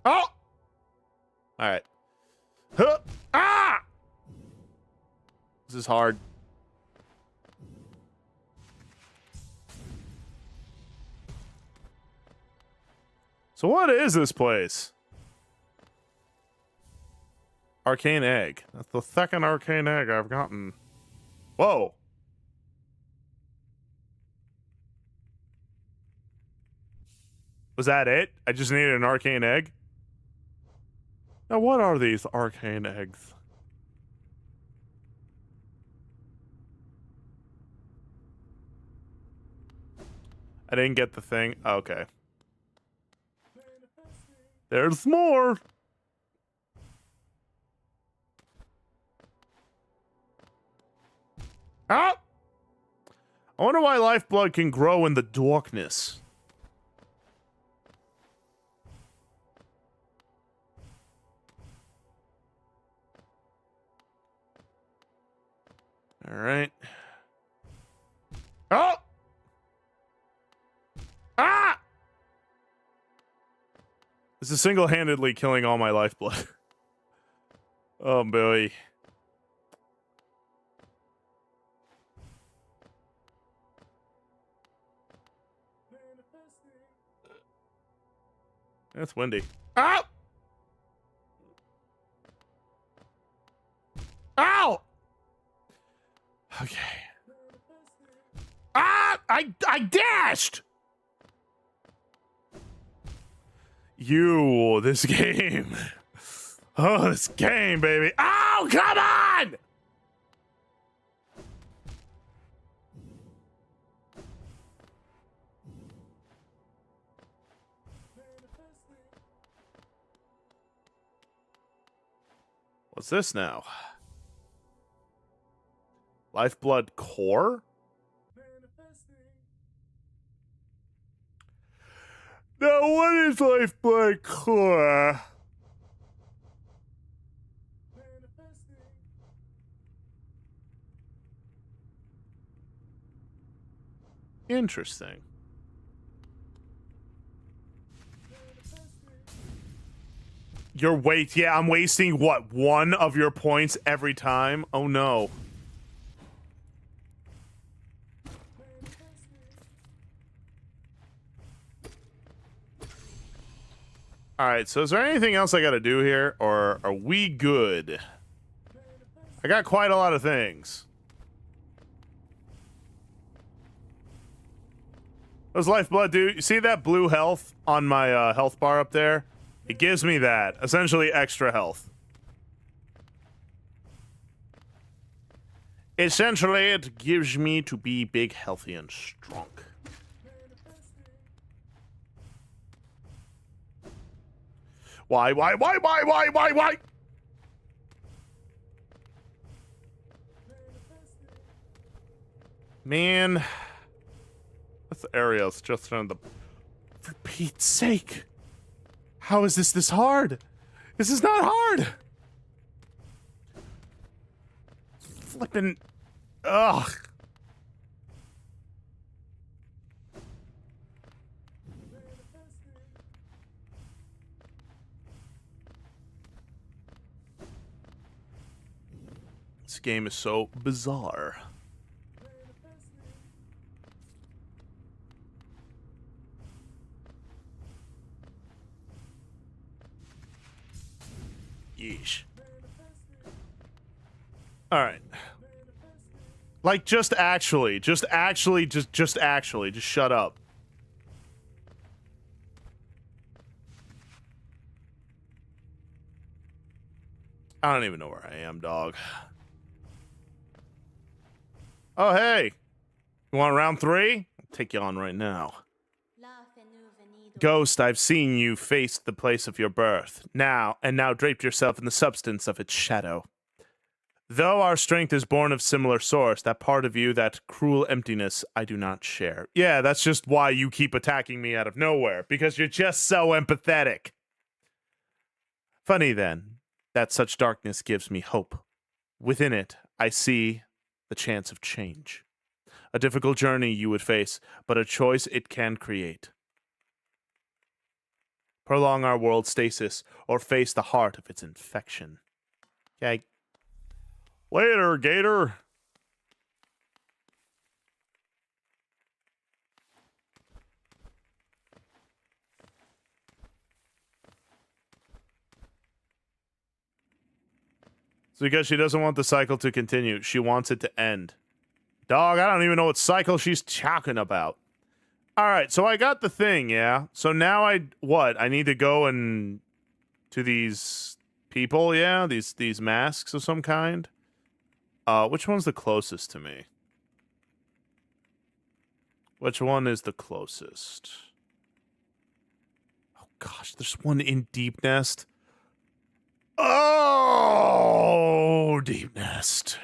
Oh! Alright. Huh! Ah! This is hard. So what is this place? Arcane egg. That's the second arcane egg I've gotten. Whoa. Was that it? I just needed an arcane egg? Now what are these arcane eggs? I didn't get the thing. Okay. There's more. Ah! I wonder why lifeblood can grow in the darkness. All right. Oh! Ah! This is single-handedly killing all my lifeblood. Oh, boy. That's windy. Ow! Ow! Okay. Ah! I dashed! This game. Oh, this game, baby. Oh, come on! What's this now? Lifeblood core? Now, what is lifeblood core? Interesting. Yeah, I'm wasting, what, 1 of your points every time? Oh, no. Alright, so is there anything else I gotta do here, or are we good? I got quite a lot of things. Those lifeblood, dude. You see that blue health on my health bar up there? It gives me that. Essentially extra health. Essentially, it gives me to be big, healthy, and strong. Why? Man. This area's just on the... For Pete's sake. How is this hard? This is not hard. Flippin'. Ugh. This game is so bizarre. Yeesh. All right. Like, just actually, just shut up. I don't even know where I am, dog. Oh, hey. You want round 3? I'll take you on right now. Ghost, I've seen you face the place of your birth. Now draped yourself in the substance of its shadow. Though our strength is born of similar source, that part of you, that cruel emptiness, I do not share. Yeah, that's just why you keep attacking me out of nowhere, because you're just so empathetic. Funny, then, that such darkness gives me hope. Within it, I see the chance of change. A difficult journey you would face, but a choice it can create. Prolong our world's stasis, or face the heart of its infection. Okay. Later, Gator. So because she doesn't want the cycle to continue, she wants it to end. Dog, I don't even know what cycle she's talking about. Alright, so I got the thing, yeah? So now I need to go and... to these people, yeah? These masks of some kind? Which one's the closest to me? Which one is the closest? Oh gosh, there's one in Deep Nest. Oh, Deep Nest.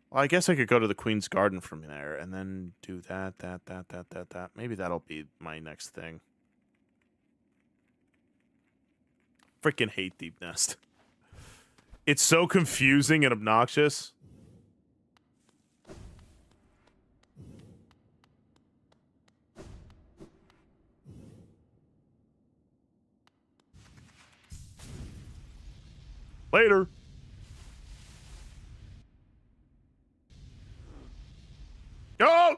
Well, I guess I could go to the Queen's Garden from there and then do that. Maybe that'll be my next thing. Freaking hate Deep Nest. It's so confusing and obnoxious. Later. Go!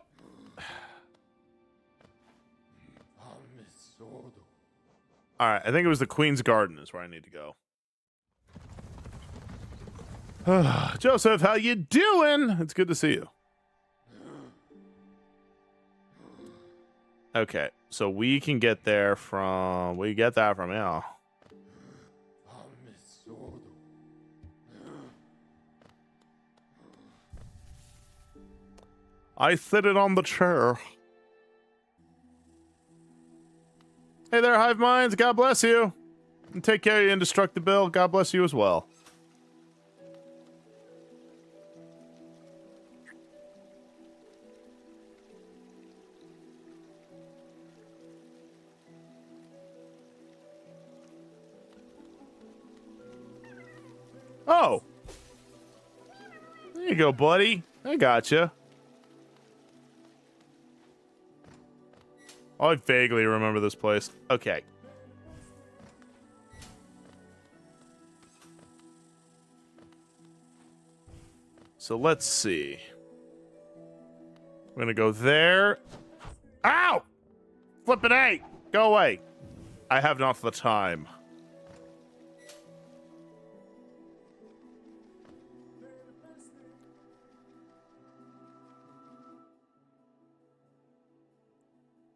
Alright, I think it was the Queen's Garden is where I need to go. Joseph, how you doing? It's good to see you. Okay, so we can get there from... We get that from here. I sit it on the chair. Hey there, Hive Minds. God bless you. And take care of you, Indestructible. God bless you as well. Oh. There you go, buddy. I gotcha. Oh, I vaguely remember this place. Okay. So let's see. We're gonna go there. Ow! Flippin' A! Go away. I have not the time.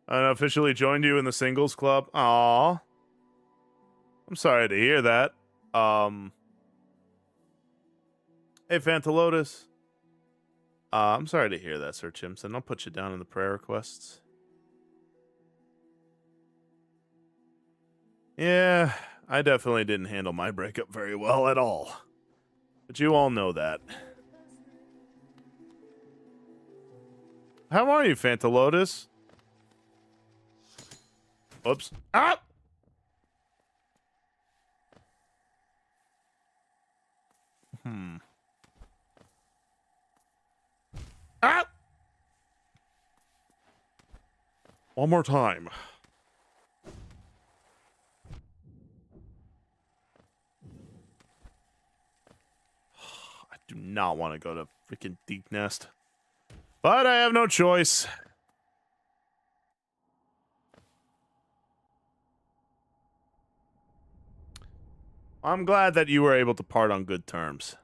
I unofficially joined you in the singles club. Aww. I'm sorry to hear that. Hey, Fantalotus. I'm sorry to hear that, Sir Chimson. I'll put you down in the prayer requests. Yeah, I definitely didn't handle my breakup very well at all. But you all know that. How are you, Fantalotus? Oops. Ah! Ah! One more time. I do not want to go to freaking Deep Nest. But I have no choice. I'm glad that you were able to part on good terms.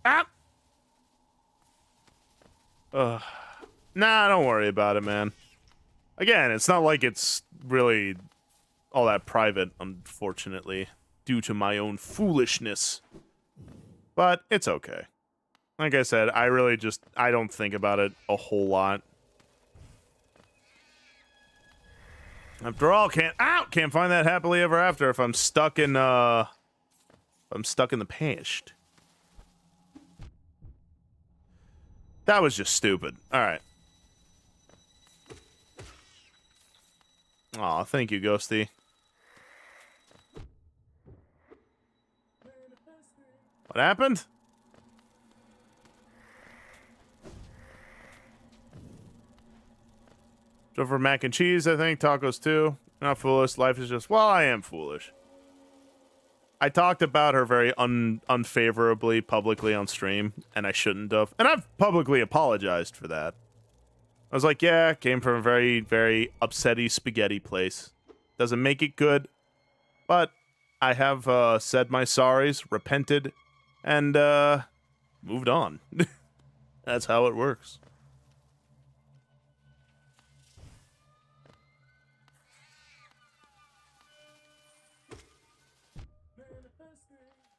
Ah! Nah, don't worry about it, man. Again, it's not like it's really all that private, unfortunately, due to my own foolishness. But it's okay. Like I said, I don't think about it a whole lot. After all, can't find that happily ever after if I'm stuck in the past. That was just stupid. Alright. Aw, thank you, Ghosty. What happened? So for mac and cheese, I think. Tacos, too. Not foolish. Life is just... Well, I am foolish. I talked about her very unfavorably publicly on stream, and I shouldn't have. And I've publicly apologized for that. I was like, yeah, came from a very, very upsetty spaghetti place. Doesn't make it good, but I have said my sorries, repented, and moved on. That's how it works.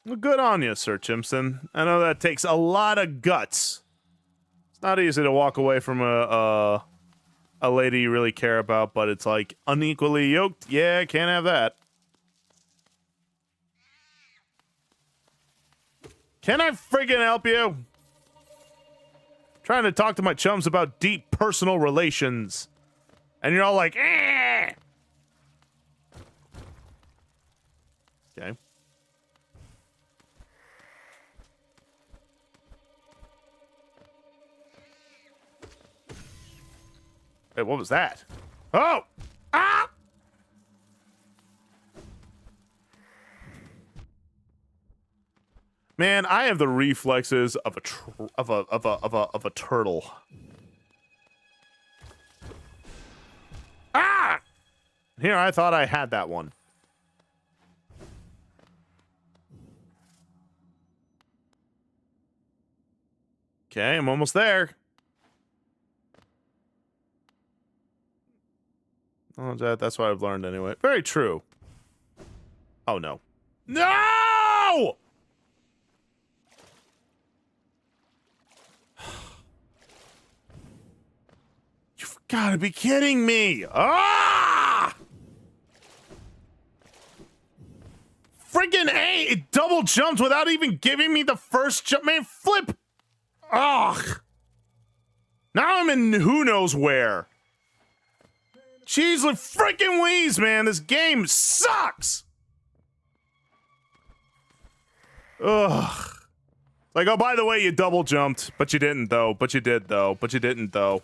Well, good on you, Sir Chimpson. I know that takes a lot of guts. It's not easy to walk away from a lady you really care about, but it's like unequally yoked. Yeah, can't have that. Can I friggin' help you? Trying to talk to my chums about deep personal relations. And you're all like, eh. Okay. Hey, what was that? Oh! Ah! Man, I have the reflexes of a turtle. Ah! Here, I thought I had that one. Okay, I'm almost there. Oh, that's what I've learned anyway. Very true. Oh, no. No! You've got to be kidding me. Ah! Freaking A! It double jumped without even giving me the first jump. Man, flip! Ugh! Now I'm in who knows where. Jeez, like freaking Louise, man. This game sucks. Ugh. Like, oh, by the way, you double jumped, but you didn't, though. But you did, though. But you didn't, though.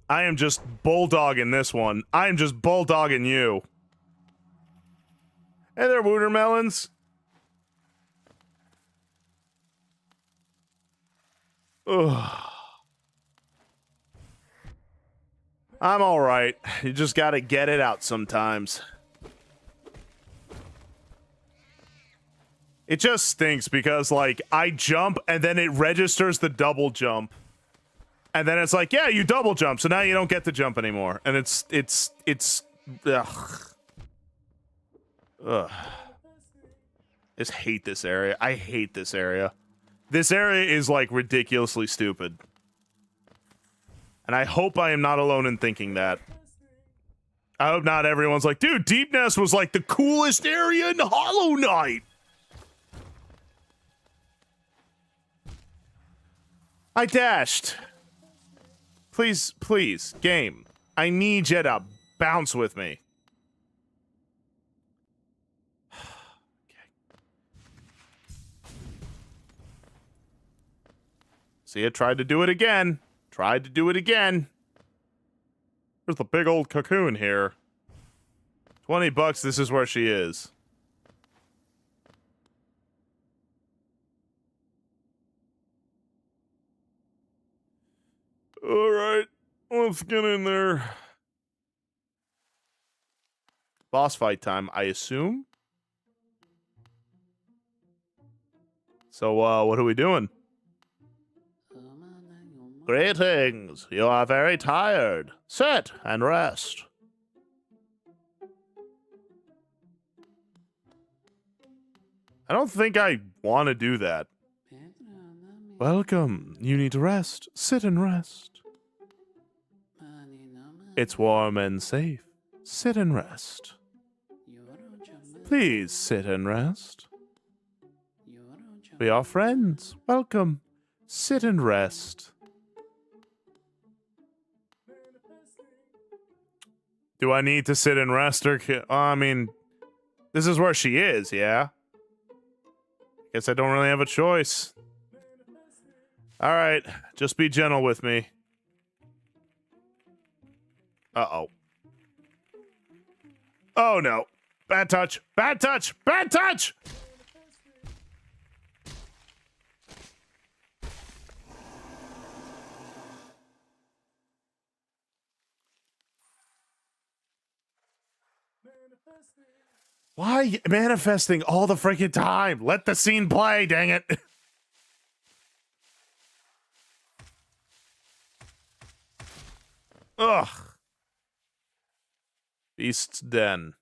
I am just bulldogging this one. I am just bulldogging you. Hey there, Wootermelons. Ugh. I'm alright. You just gotta get it out sometimes. It just stinks because, like, I jump and then it registers the double jump. And then it's like, yeah, you double jump, so now you don't get to jump anymore. And it's, ugh. Ugh. I just hate this area. I hate this area. This area is, like, ridiculously stupid. And I hope I am not alone in thinking that. I hope not everyone's like, dude, Deep Nest was, like, the coolest area in Hollow Knight. I dashed. Please, please, game. I need you to bounce with me. See, I tried to do it again. Tried to do it again. There's the big old cocoon here. $20, this is where she is. Alright, let's get in there. Boss fight time, I assume? So, what are we doing? Greetings. You are very tired. Sit and rest. I don't think I want to do that. Welcome. You need to rest. Sit and rest. It's warm and safe. Sit and rest. Please sit and rest. We are friends. Welcome. Sit and rest. Do I need to sit and rest or I mean, this is where she is, yeah? Guess I don't really have a choice. Alright, just be gentle with me. Uh-oh. Oh no. Bad touch. Bad touch. Bad touch! Why manifesting all the freaking time? Let the scene play, dang it. Ugh. Beast's Den.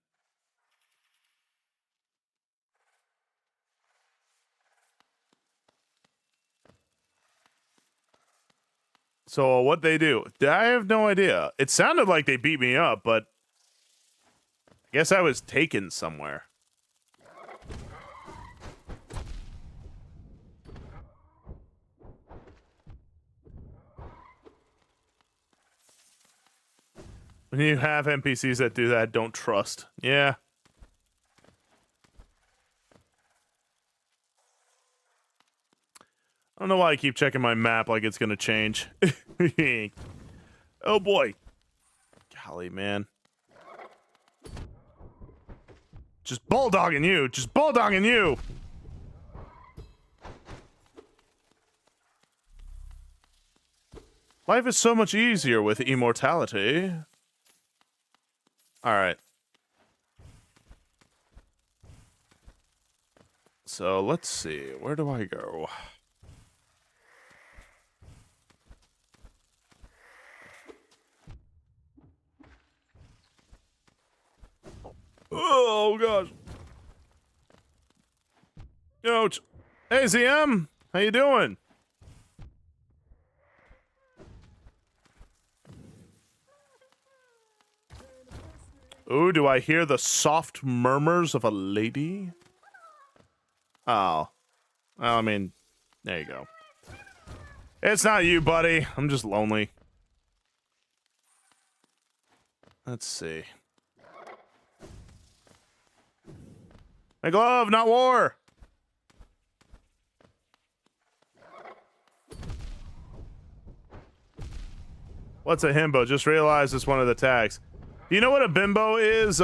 So what they do? I have no idea. It sounded like they beat me up, but I guess I was taken somewhere. When you have NPCs that do that, don't trust. Yeah. I don't know why I keep checking my map like it's gonna change. Oh boy. Golly, man. Just bulldogging you. Just bulldogging you. Life is so much easier with immortality. Alright. So, let's see. Where do I go? Oh, gosh. Ouch. Hey, ZM. How you doing? Ooh, do I hear the soft murmurs of a lady? Oh. Well, I mean, there you go. It's not you, buddy. I'm just lonely. Let's see. Make love, not war. What's a himbo? Just realized it's one of the tags. Do you know what a bimbo is,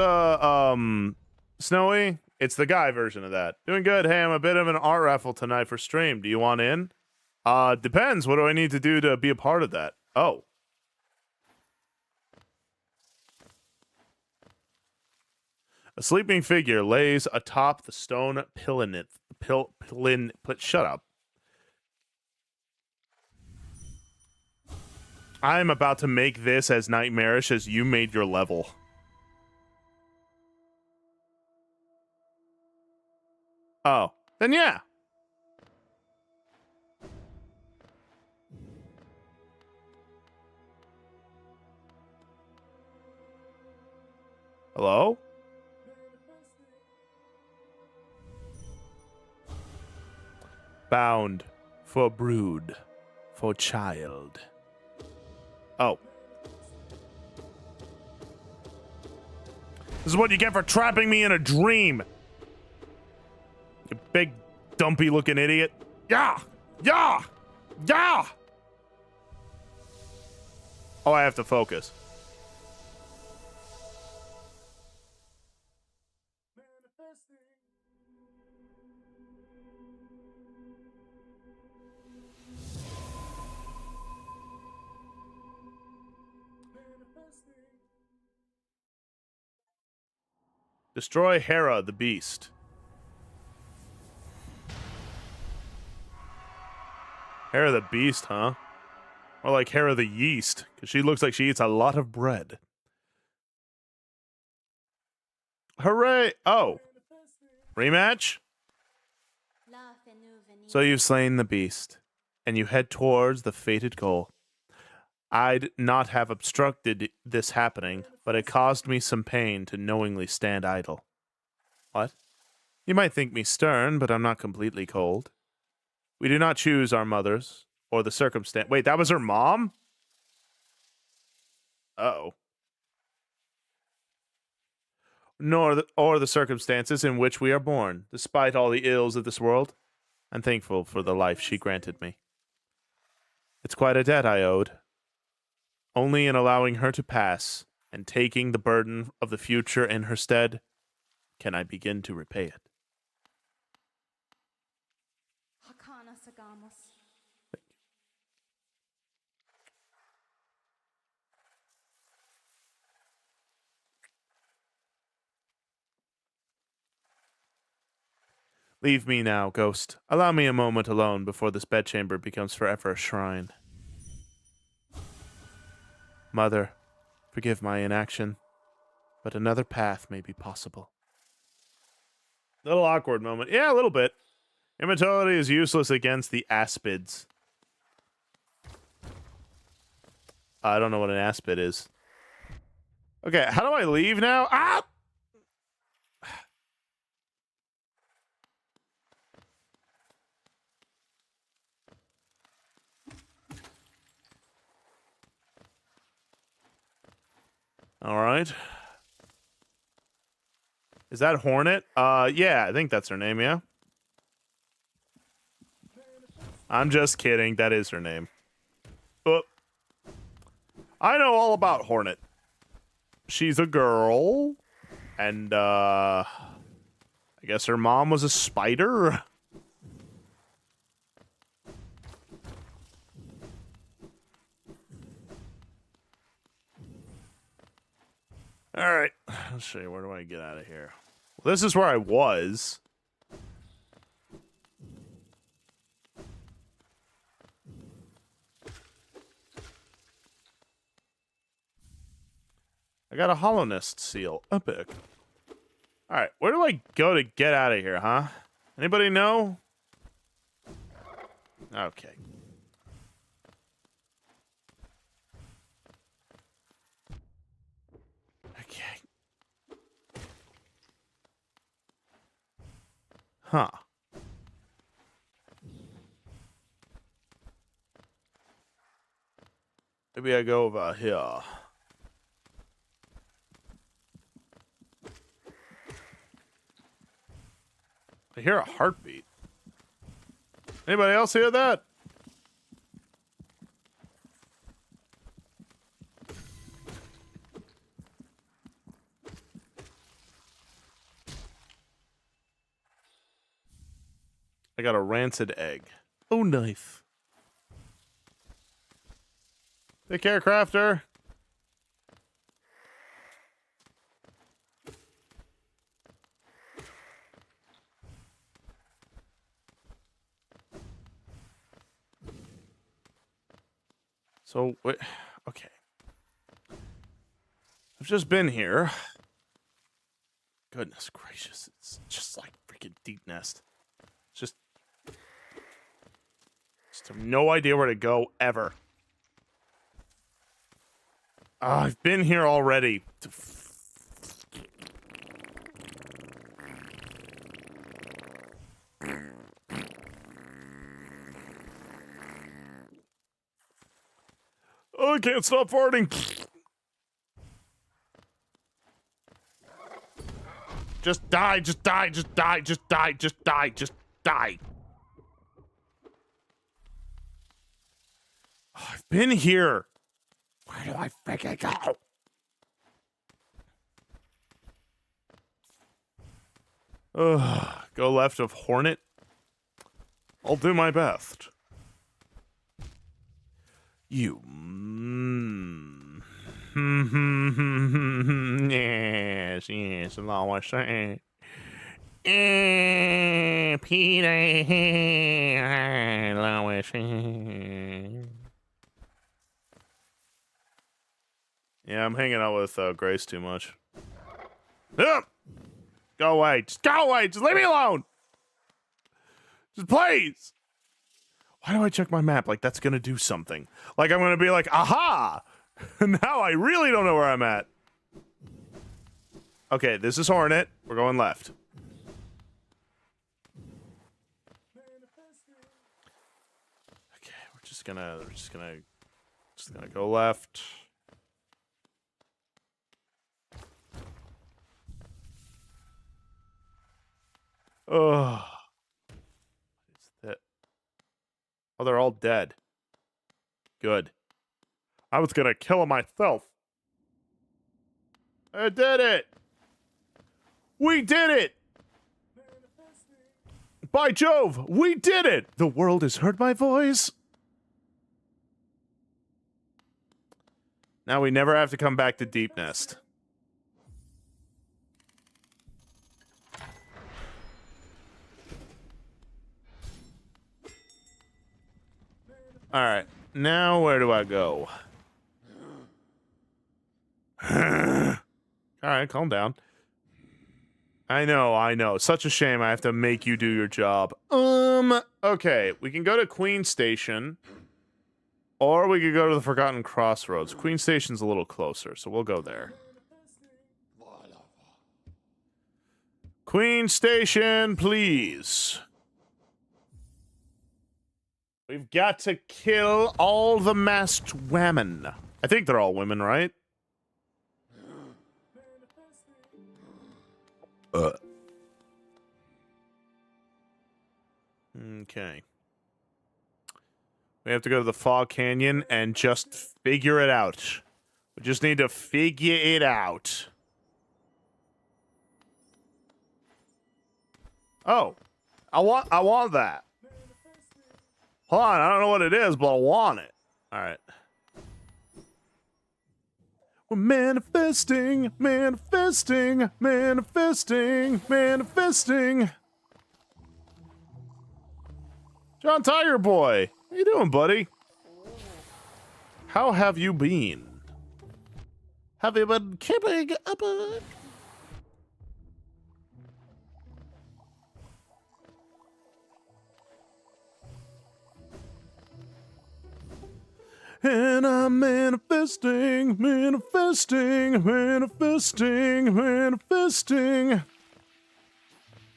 Snowy? It's the guy version of that. Doing good. Hey, I'm a bit of an art raffle tonight for stream. Do you want in? Depends. What do I need to do to be a part of that? Oh. A sleeping figure lays atop the stone shut up. I'm about to make this as nightmarish as you made your level. Oh, then yeah. Hello? Bound for brood, for child. Oh. This is what you get for trapping me in a dream. You big, dumpy looking idiot. Yeah! Yeah! Yeah! Oh, I have to focus. Destroy Hera, the beast. Hera the beast, huh? Or like Hera the yeast, because she looks like she eats a lot of bread. Hooray! Oh. Rematch? So you've slain the beast, and you head towards the fated goal. I'd not have obstructed this happening, but it caused me some pain to knowingly stand idle. What? You might think me stern, but I'm not completely cold. We do not choose our mothers, or the circumstance. Wait, that was her mom? Uh-oh. Or the circumstances in which we are born. Despite all the ills of this world, I'm thankful for the life she granted me. It's quite a debt I owed. Only in allowing her to pass and taking the burden of the future in her stead can I begin to repay it. Leave me now, ghost. Allow me a moment alone before this bedchamber becomes forever a shrine. Mother, Forgive my inaction, but another path may be possible. Little awkward moment. Yeah, a little bit. Immortality is useless against the aspids. I don't know what an aspid is. Okay, how do I leave now? Ah! All right. Is that Hornet? Yeah, I think that's her name, yeah. I'm just kidding. That is her name. But I know all about Hornet. She's a girl. And, I guess her mom was a spider? Alright. Let's see. Where do I get out of here? Well, this is where I was. I got a Hollowness seal. Epic. Alright, where do I go to get out of here, huh? Anybody know? Okay. Okay. Huh. Maybe I go over here. I hear a heartbeat. Anybody else hear that? I got a rancid egg. Oh, nice. Take care, Crafter. So, wait. Okay. I've just been here. Goodness gracious. It's just like freaking Deep Nest. Just have no idea where to go ever. I've been here already. Oh, I can't stop farting. Just die, just die, just die, just die, just die, just die. Oh, I've been here. Where do I freaking go? Go left of Hornet. I'll do my best. You. Yes, yes, I'll say. Peter. Yeah, I'm hanging out with Grace too much. Go away. Just go away. Just leave me alone. Just please. Why do I check my map like that's going to do something? Like I'm going to be like, aha! Now I really don't know where I'm at. Okay, this is Hornet. We're going left. Okay, we're just gonna go left. Oh. Oh, they're all dead. Good. I was gonna kill him myself. I did it! We did it! By Jove, we did it! The world has heard my voice. Now we never have to come back to Deep Nest. Alright, now where do I go? All right, calm down. I know. Such a shame I have to make you do your job. Okay, we can go to Queen Station, or we could go to the Forgotten Crossroads. Queen Station's a little closer, so we'll go there. Queen Station, please. We've got to kill all the masked women. I think they're all women, right? Okay. We have to go to the Fog Canyon and just figure it out. We just need to figure it out. Oh. I want that. Hold on, I don't know what it is, but I want it. Alright. We're manifesting. John Tiger Boy, how you doing, buddy? How have you been? Have you been keeping up? And I'm manifesting.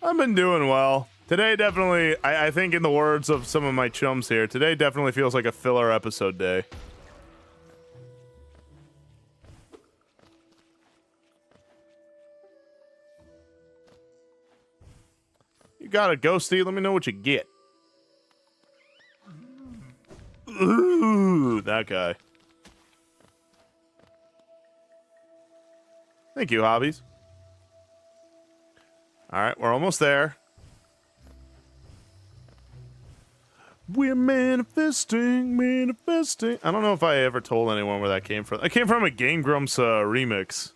I've been doing well. Today definitely, I think in the words of some of my chums here, today definitely feels like a filler episode day. You got a ghosty? Let me know what you get. Ooh, that guy. Thank you, hobbies. Alright, we're almost there. We're manifesting. I don't know if I ever told anyone where that came from. That came from a Game Grumps remix.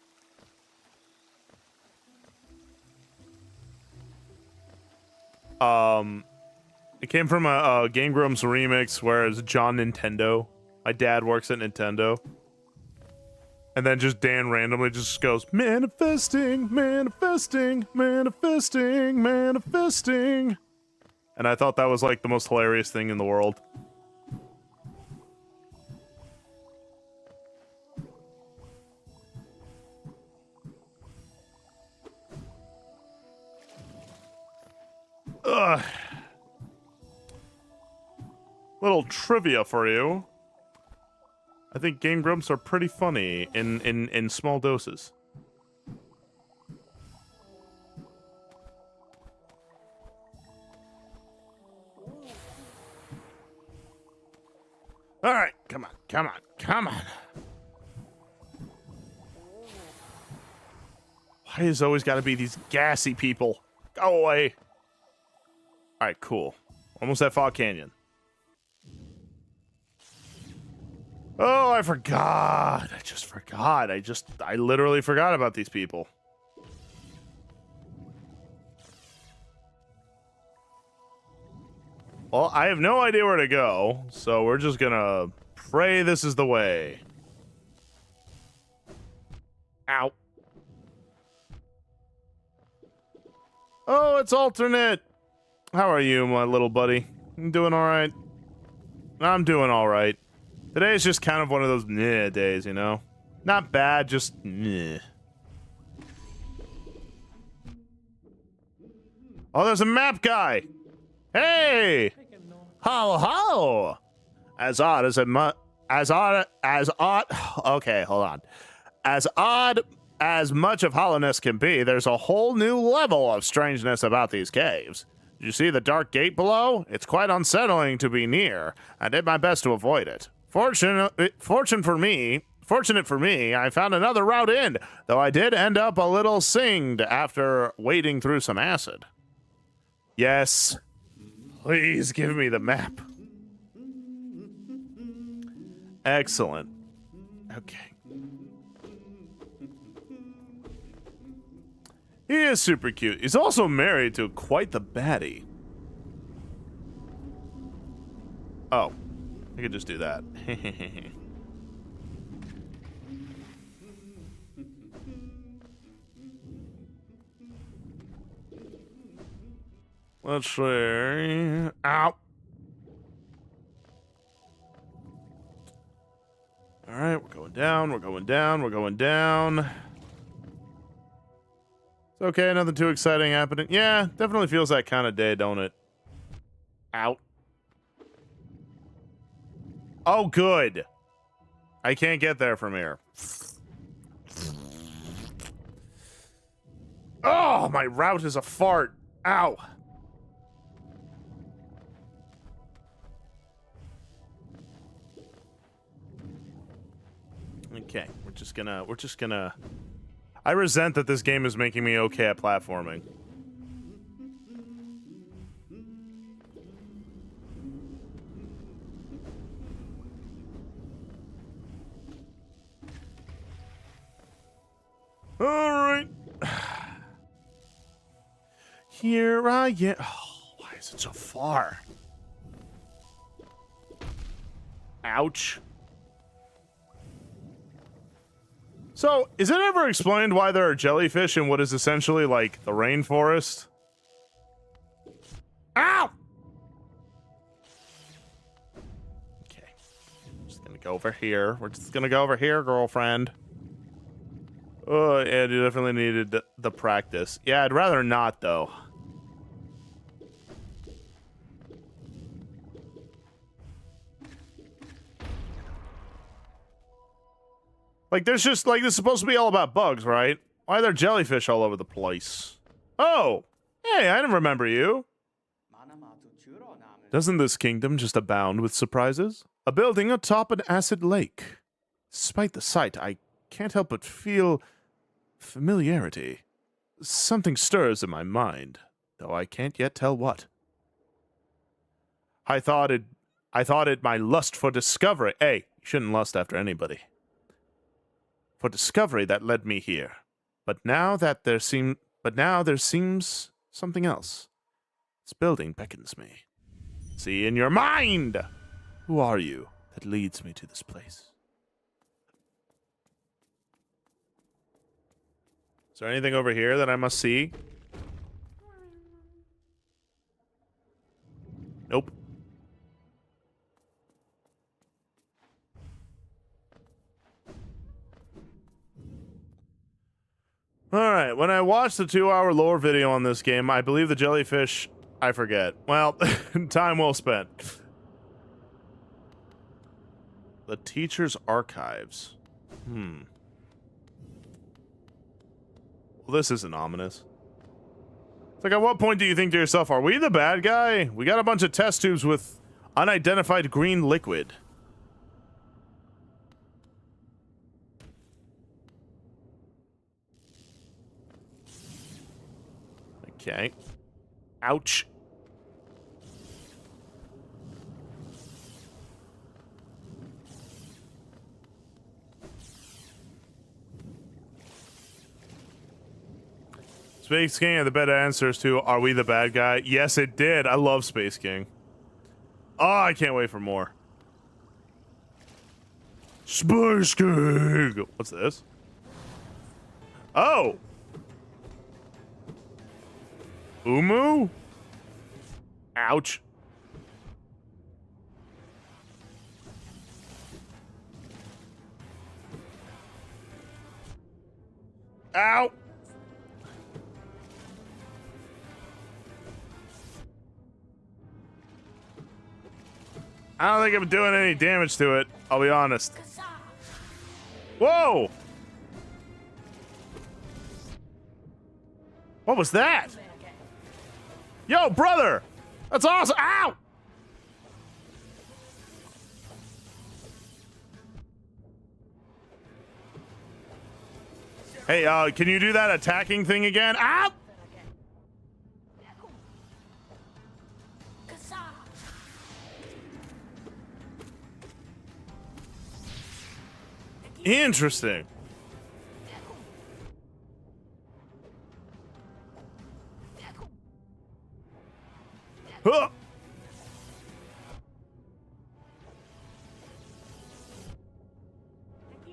It came from a Game Grumps remix where it's John Nintendo. My dad works at Nintendo. And then just Dan randomly just goes, manifesting. And I thought that was like the most hilarious thing in the world. Ugh. Little trivia for you. I think Game Grumps are pretty funny in small doses. All right, come on. Why is always got to be these gassy people? Go away. All right, cool. Almost at Fog Canyon. Oh, I forgot. I just forgot. I literally forgot about these people. Well, I have no idea where to go, so we're just gonna pray this is the way. Ow. Oh, it's alternate. How are you, my little buddy? You doing all right? I'm doing all right. Today's just kind of one of those meh days, you know? Not bad, just meh. Oh, there's a map guy. Hey! Ho! As odd as okay, hold on. As odd as much of hollowness can be, there's a whole new level of strangeness about these caves. Did you see the dark gate below? It's quite unsettling to be near. I did my best to avoid it. Fortunate for me, I found another route in, though I did end up a little singed after wading through some acid. Yes. Please give me the map. Excellent. Okay. He is super cute. He's also married to quite the baddie. Oh. I could just do that. Let's see. Ow. All right, we're going down. We're going down. We're going down. It's okay. Nothing too exciting happening. Yeah, definitely feels that kind of day, don't it? Out. Oh, good. I can't get there from here. Oh, my route is a fart. Ow. Okay, we're just gonna I resent that this game is making me okay at platforming. All right. Here I am. Oh, why is it so far? Ouch. So, is it ever explained why there are jellyfish in what is essentially like the rainforest? Ow! Okay. Just gonna go over here. We're just gonna go over here, girlfriend. Oh, and you definitely needed the practice. Yeah, I'd rather not, though. Like, there's just, like, this is supposed to be all about bugs, right? Why are there jellyfish all over the place? Oh! Hey, I didn't remember you. Doesn't this kingdom just abound with surprises? A building atop an acid lake. Despite the sight, I can't help but feel familiarity. Something stirs in my mind, though I can't yet tell what. I thought it my lust for discovery. Hey, you shouldn't lust after anybody. For discovery that led me here. But now there seems something else. This building beckons me. See in your mind! Who are you that leads me to this place? Is there anything over here that I must see? Nope. Alright, when I watched the 2-hour lore video on this game, I believe the jellyfish... I forget. Well, time well spent. The teacher's archives. Well, this isn't ominous. It's like, at what point do you think to yourself, are we the bad guy? We got a bunch of test tubes with unidentified green liquid. Okay. Ouch. Space King had the better answers to, are we the bad guy? Yes, it did. I love Space King. Oh, I can't wait for more. Space King! What's this? Oh! Umu? Ouch. Ow! I don't think I'm doing any damage to it, I'll be honest. Whoa! What was that? Yo, brother! That's awesome! Ow! Hey, can you do that attacking thing again? Ow! Interesting. Huh.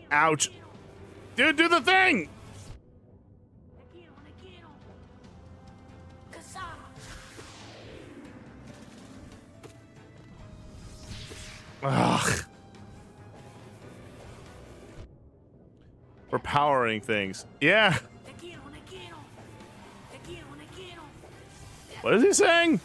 Ouch. Dude, do the thing! Ugh. We're powering things. Yeah. What is he saying?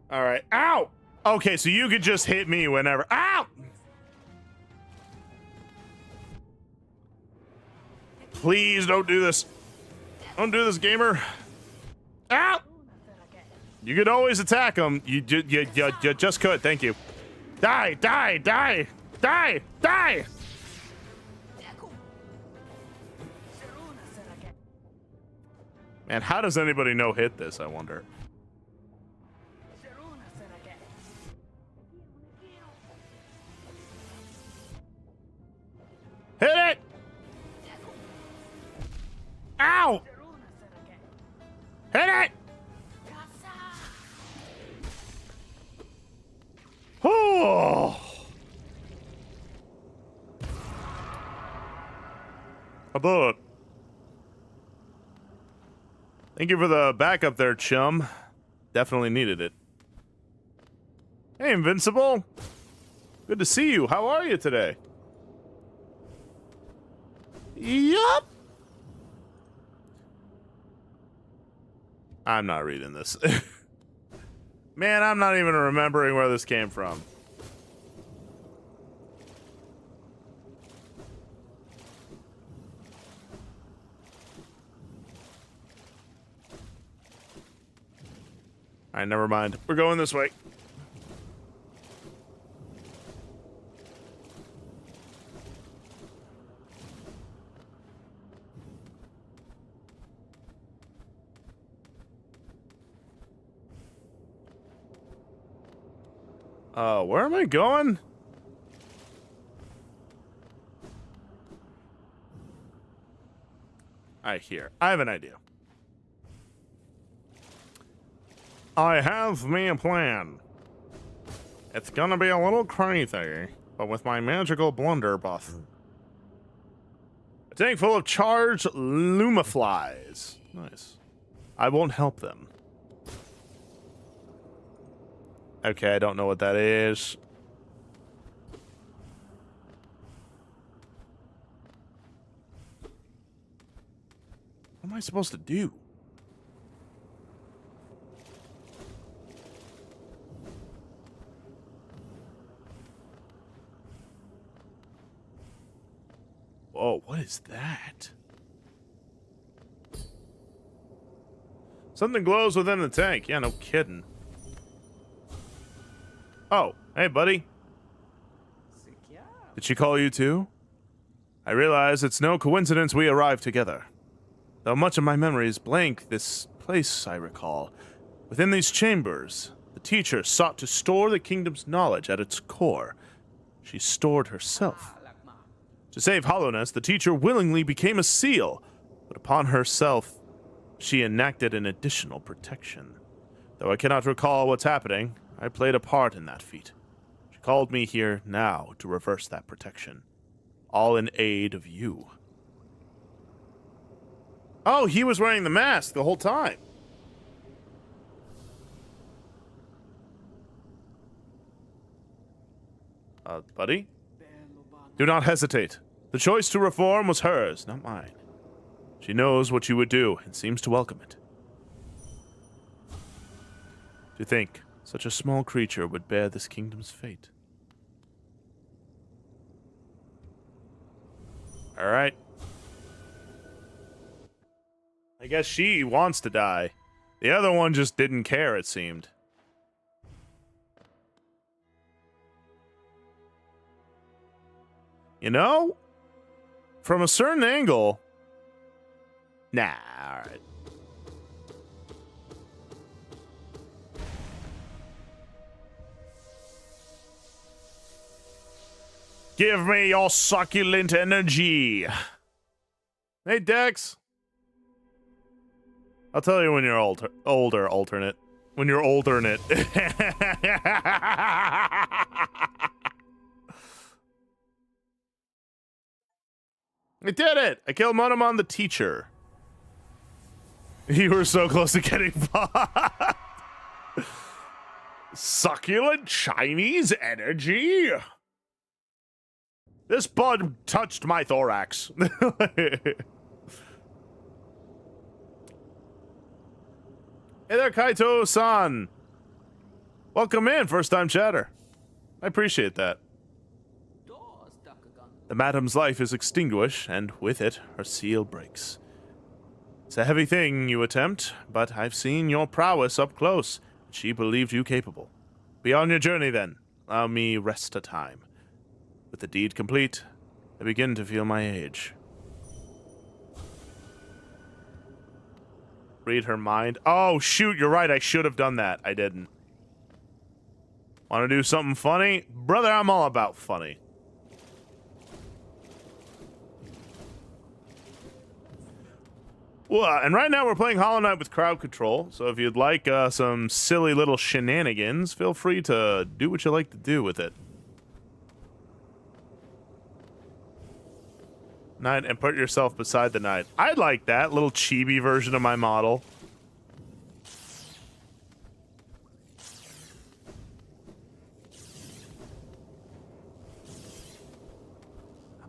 All right. Ow! Okay, so you could just hit me whenever. Ow! Please don't do this. Don't do this, gamer. Ow! You could always attack him. You just could. Thank you. Die! Die! Die! Die! Die! Man, how does anybody know hit this, I wonder? Hit it! Ow! Hit it! Oh! A bullet. Thank you for the backup there, chum. Definitely needed it. Hey, Invincible. Good to see you. How are you today? Yup. I'm not reading this. Man, I'm not even remembering where this came from. All right, never mind. We're going this way. Where am I going? I have an idea. I have me a plan. It's gonna be a little crazy, but with my magical blunderbuss. A tank full of charged lumaflies. Nice. I won't help them. Okay, I don't know what that is. What am I supposed to do? Whoa, what is that? Something glows within the tank. Yeah, no kidding. Oh, hey, buddy. Did she call you too? I realize it's no coincidence we arrived together. Though much of my memories blank this place I recall. Within these chambers, the teacher sought to store the kingdom's knowledge at its core. She stored herself. To save hollowness, the teacher willingly became a seal, but upon herself, she enacted an additional protection. Though I cannot recall what's happening, I played a part in that feat. She called me here now to reverse that protection. All in aid of you. Oh, he was wearing the mask the whole time. Buddy? Do not hesitate. The choice to reform was hers, not mine. She knows what you would do and seems to welcome it. To think such a small creature would bear this kingdom's fate. All right. I guess she wants to die. The other one just didn't care, it seemed. You know, from a certain angle... Nah, alright. Give me your succulent energy. Hey, Dex. I'll tell you when you're older, alternate. When you're older in it. I did it! I killed Monomon the teacher. You were so close to getting fucked. Succulent Chinese energy? This bud touched my thorax. Hey there, Kaito-san. Welcome in, first-time chatter. I appreciate that. The madam's life is extinguished, and with it, her seal breaks. It's a heavy thing you attempt, but I've seen your prowess up close. She believed you capable. Be on your journey, then. Allow me rest a time. With the deed complete, I begin to feel my age. Read her mind. Oh, shoot, you're right. I should have done that. I didn't. Want to do something funny? Brother, I'm all about funny. Well, and right now we're playing Hollow Knight with crowd control, so if you'd like some silly little shenanigans, feel free to do what you like to do with it. Knight and put yourself beside the knight. I like that little chibi version of my model.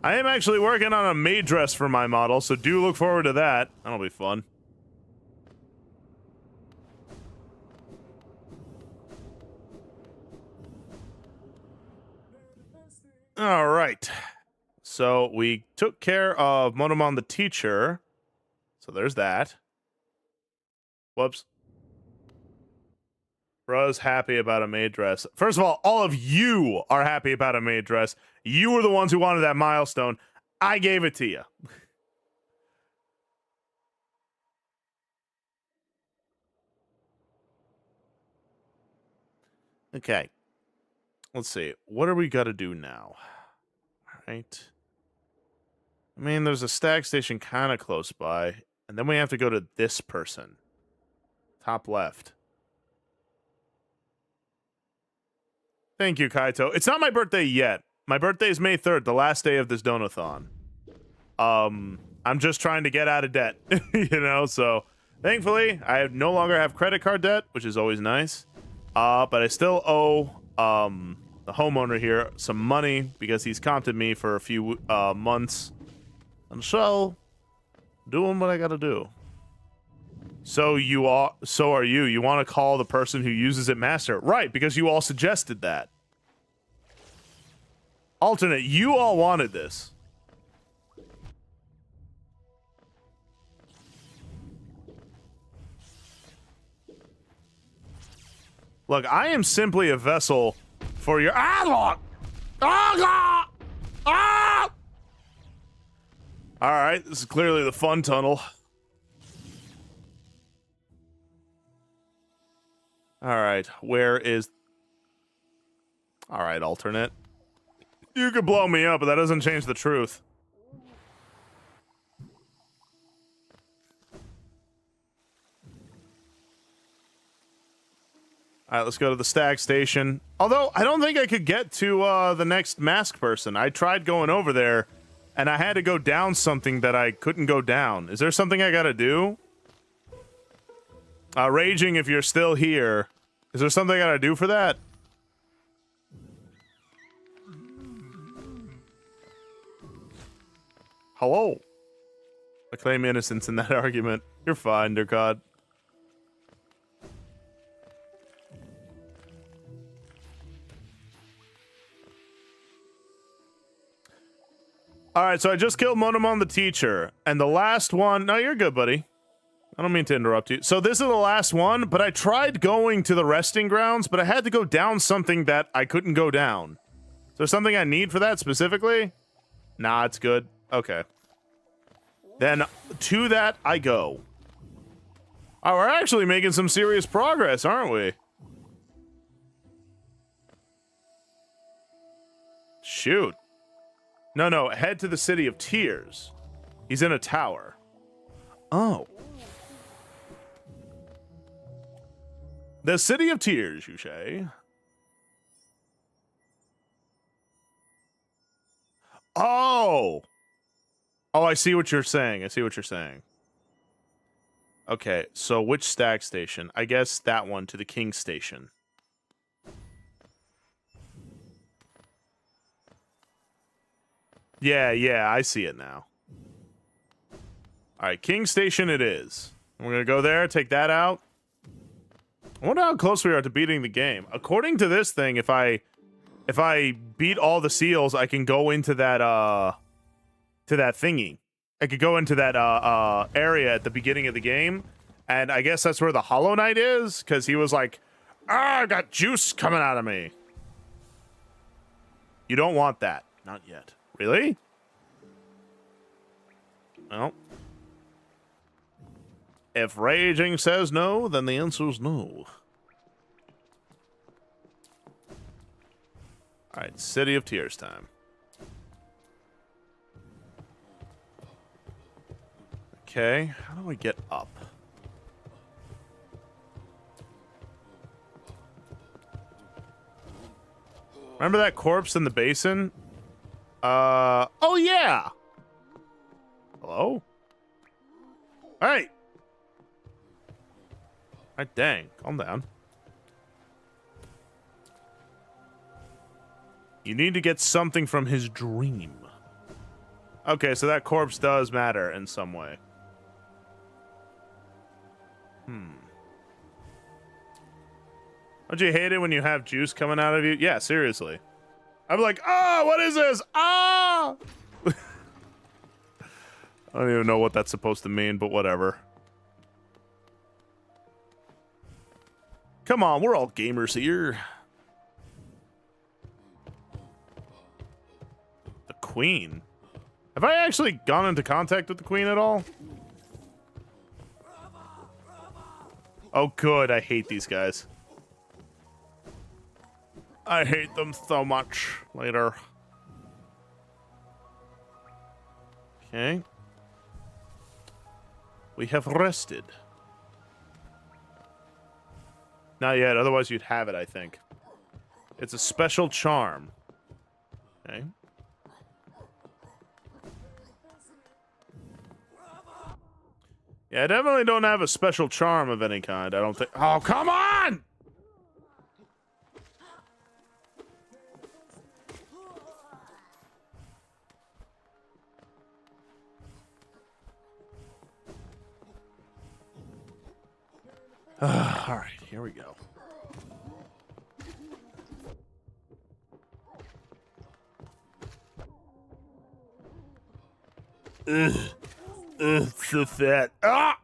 I am actually working on a maid dress for my model, so do look forward to that. That'll be fun. All right. So we took care of Monomon the teacher. So there's that. Whoops. Bruh's happy about a maid dress. First of all of you are happy about a maid dress. You were the ones who wanted that milestone. I gave it to you. Okay. Let's see. What are we got to do now? All right. I mean, there's a stag station kind of close by. And then we have to go to this person. Top left. Thank you, Kaito. It's not my birthday yet. My birthday is May 3rd, the last day of this Dono-thon. I'm just trying to get out of debt, you know, so thankfully I no longer have credit card debt, which is always nice. But I still owe the homeowner here some money because he's comped me for a few months. And so, doing what I gotta do. So are you. You want to call the person who uses it master. Right, because you all suggested that. Alternate, you all wanted this. Look, I am simply a vessel for your... Alright, this is clearly the fun tunnel. Alright, where is... Alright, alternate. You could blow me up, but that doesn't change the truth. Alright, let's go to the stag station. Although, I don't think I could get to the next mask person. I tried going over there, and I had to go down something that I couldn't go down. Is there something I gotta do? Raging, if you're still here. Is there something I gotta do for that? Hello? I claim innocence in that argument. You're fine, dear God. Alright, so I just killed Monomon the teacher. And the last one... No, you're good, buddy. I don't mean to interrupt you. So this is the last one, but I tried going to the resting grounds, but I had to go down something that I couldn't go down. Is there something I need for that specifically? Nah, it's good. Okay. Then to that I go. Oh, we're actually making some serious progress, aren't we? Shoot. No, head to the City of Tears. He's in a tower. Oh. The City of Tears, you say? Oh! Oh, I see what you're saying. I see what you're saying. Okay, so which stag station? I guess that one to the king station. Yeah, I see it now. All right, king station it is. We're gonna go there, take that out. I wonder how close we are to beating the game. According to this thing, if I beat all the seals, I can go into that to that thingy. I could go into that area at the beginning of the game, and I guess that's where the Hollow Knight is, because he was like, I got juice coming out of me. You don't want that. Not yet. Really? Well, if raging says no, then the answer's no. Alright, City of Tears time. Okay, how do I get up? Remember that corpse in the basin? Oh yeah! Hello? Hey! Alright, dang, calm down. You need to get something from his dream. Okay, so that corpse does matter in some way. Don't you hate it when you have juice coming out of you? Yeah, seriously. I'm like, oh, what is this? Ah! I don't even know what that's supposed to mean, but whatever. Come on, we're all gamers here. The Queen. Have I actually gone into contact with the Queen at all? Oh, good. I hate these guys. I hate them so much. Later. Okay. We have rested. Not yet, otherwise you'd have it, I think. It's a special charm. Okay. Yeah, I definitely don't have a special charm of any kind, I don't think. Oh, come on! All right, here we go. So fat. Ah!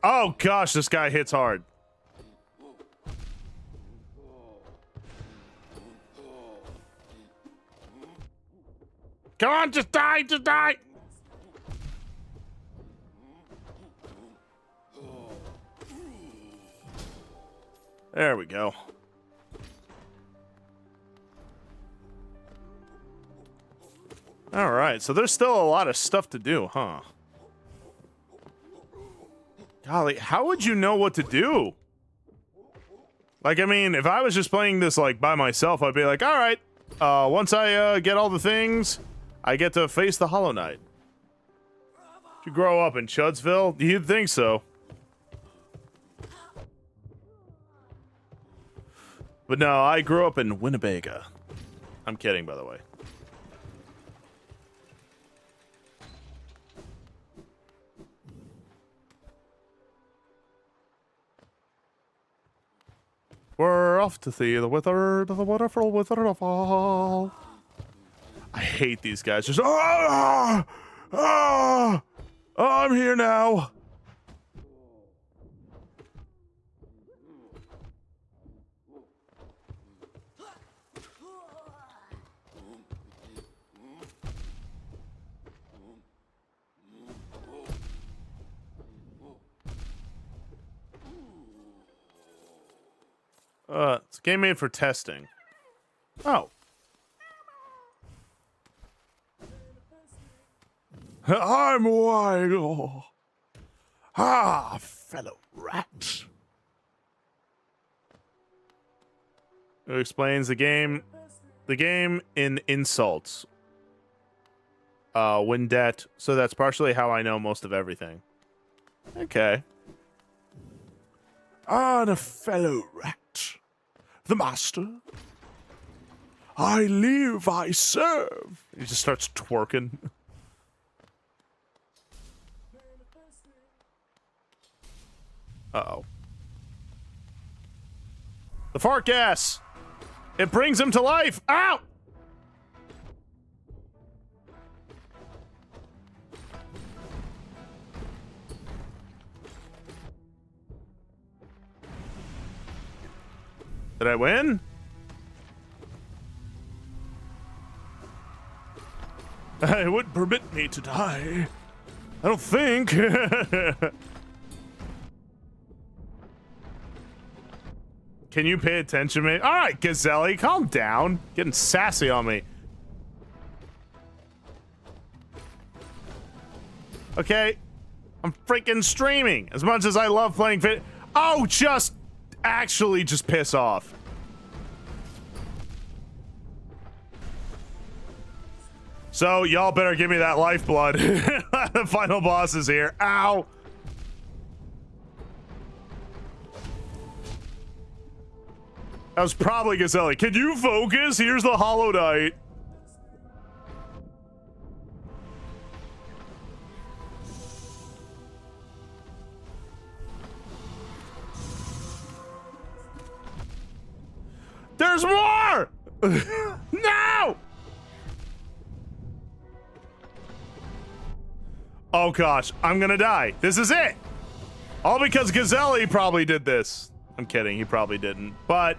Oh gosh, this guy hits hard. Come on, just die, just die! There we go. Alright, so there's still a lot of stuff to do, huh? Golly, how would you know what to do? Like, I mean, if I was just playing this, like, by myself, I'd be like, alright, once I get all the things, I get to face the Hollow Knight. Did you grow up in Chudsville? You'd think so. But no, I grew up in Winnebago. I'm kidding, by the way. We're off to see the wonderful waterfall. I hate these guys. Just I'm here now. It's a game made for testing. Oh. I'm Wiggle. Ah, fellow rats. Who explains the game in insults. Windet. So that's partially how I know most of everything. Okay. And a fellow rat. The master. I live, I serve. He just starts twerking. Uh-oh. The fart gas! It brings him to life! Ow! Did I win? It wouldn't permit me to die. I don't think. Can you pay attention, mate? All right, Gazelle, calm down. Getting sassy on me. Okay, I'm freaking streaming. As much as I love playing fit. Oh, just piss off. So, y'all better give me that lifeblood. The final boss is here. Ow! That was probably Gazelle. Can you focus? Here's the Hollow Knight. There's more! No! Oh gosh, I'm gonna die. This is it. All because Gazelle probably did this. I'm kidding, he probably didn't. But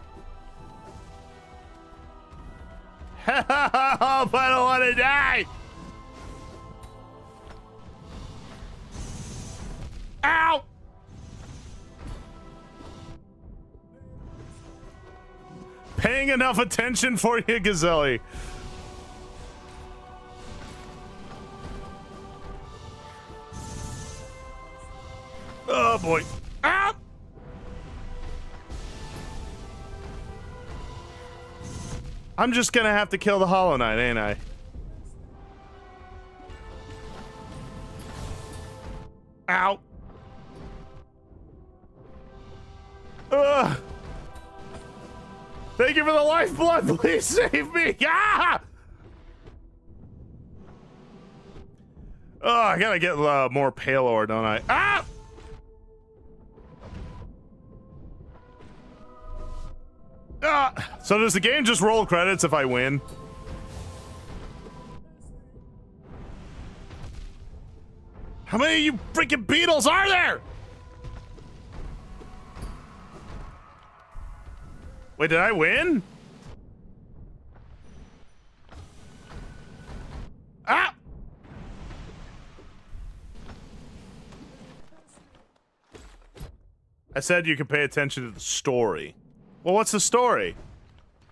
I don't want to die. Ow! Paying enough attention for you, Gazelle. Oh boy. Ah! I'm just gonna have to kill the Hollow Knight, ain't I? Ow. Ugh. Thank you for the lifeblood. Please save me. Ah! Oh, I gotta get more pale ore, don't I? Ah! So does the game just roll credits if I win? How many of you freaking beetles are there? Wait, did I win? Ah! I said you could pay attention to the story. Well, what's the story?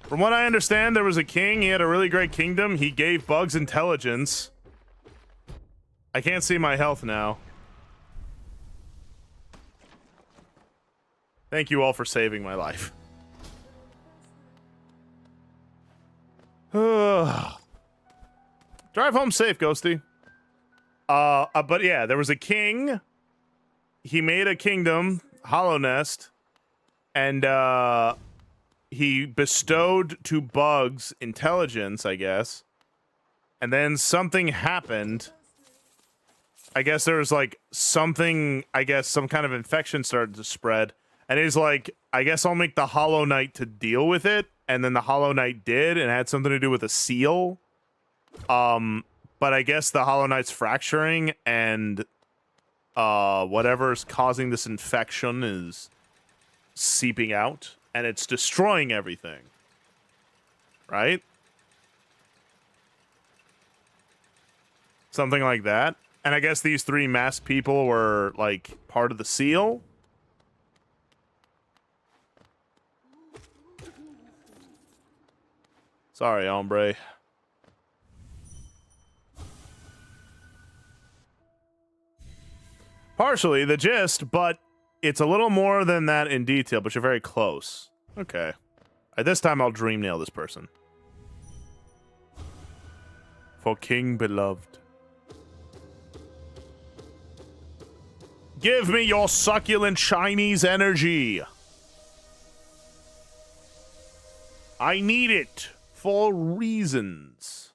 From what I understand, there was a king. He had a really great kingdom. He gave bugs intelligence. I can't see my health now. Thank you all for saving my life. Drive home safe, Ghosty. But yeah, there was a king. He made a kingdom, Hollow Nest, and he bestowed to bugs intelligence, I guess. And then something happened. I guess there was like something, I guess some kind of infection started to spread. And he's like, I guess I'll make the Hollow Knight to deal with it. And then the Hollow Knight did, and it had something to do with a seal. But I guess the Hollow Knight's fracturing, and whatever's causing this infection is seeping out, and it's destroying everything. Right? Something like that. And I guess these three masked people were, like, part of the seal. Sorry, hombre. Partially the gist, but it's a little more than that in detail, but you're very close. Okay. This time I'll dream nail this person. For King Beloved. Give me your succulent Chinese energy. I need it for reasons.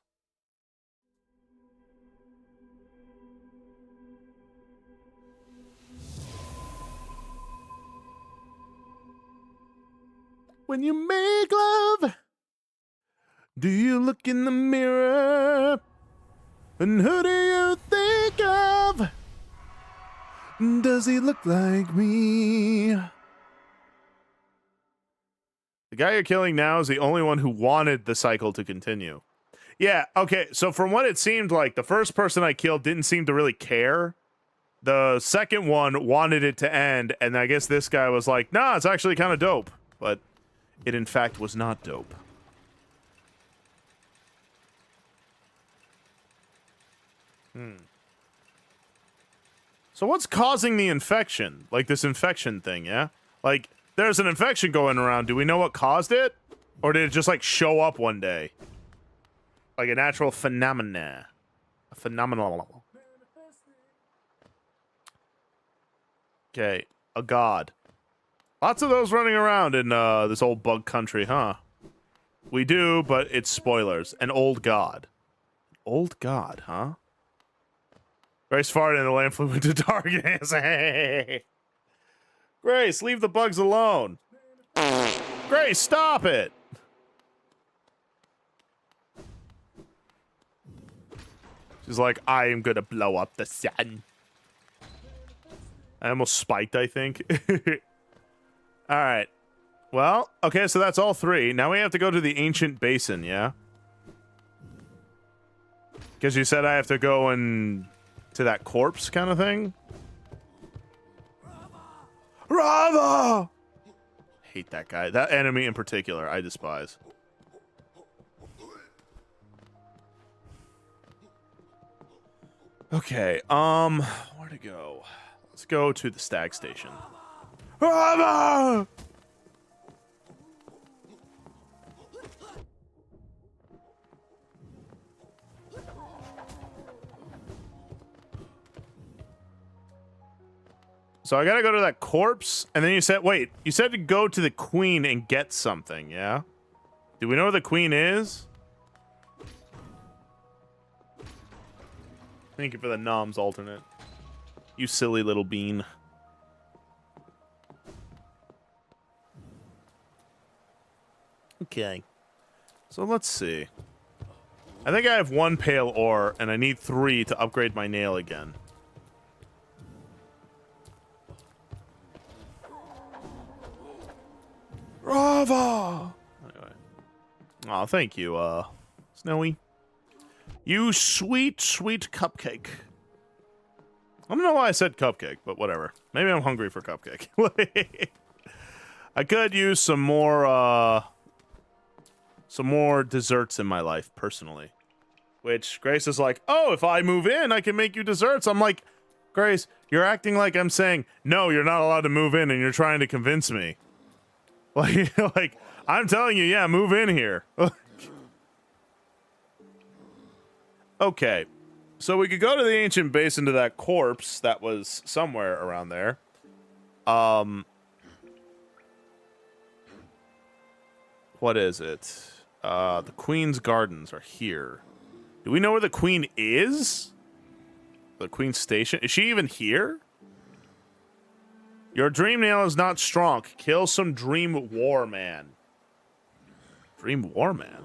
When you make love, do you look in the mirror? And who do you think of? Does he look like me? The guy you're killing now is the only one who wanted the cycle to continue. Yeah, okay, so from what it seemed like, the first person I killed didn't seem to really care. The second one wanted it to end, and I guess this guy was like, nah, it's actually kind of dope. But it, in fact, was not dope. So what's causing the infection? Like, this infection thing, yeah? Like, there's an infection going around. Do we know what caused it? Or did it just, like, show up one day? Like a natural phenomena. A phenomenal. Okay, a god. Lots of those running around in this old bug country, huh? We do, but it's spoilers. An old god. Old god, huh? Grace farted and the lamp flew into darkness. Grace, leave the bugs alone. Grace, stop it. She's like, I am gonna blow up the sun. I almost spiked, I think. Alright. Well, okay, so that's all three. Now we have to go to the ancient basin, yeah? Because you said I have to go and to that corpse kind of thing? Rava! Hate that guy. That enemy in particular, I despise. Okay, where to go? Let's go to the stag station. Rava! So I gotta go to that corpse, and then you said, wait, you said to go to the queen and get something, yeah? Do we know where the queen is? Thank you for the noms alternate. You silly little bean. Okay. So let's see. I think I have one pale ore, and I need 3 to upgrade my nail again. Bravo! Anyway. Aw, thank you, Snowy. You sweet, sweet cupcake. I don't know why I said cupcake, but whatever. Maybe I'm hungry for cupcake. I could use some more desserts in my life, personally. Which Grace is like, oh, if I move in, I can make you desserts. I'm like, Grace, you're acting like I'm saying, no, you're not allowed to move in, and you're trying to convince me. Like, I'm telling you, yeah, move in here. Okay. So we could go to the ancient basin to that corpse that was somewhere around there. What is it? The Queen's Gardens are here. Do we know where the Queen is? The Queen's Station? Is she even here? Your dream nail is not strong. Kill some dream war man. Dream war man?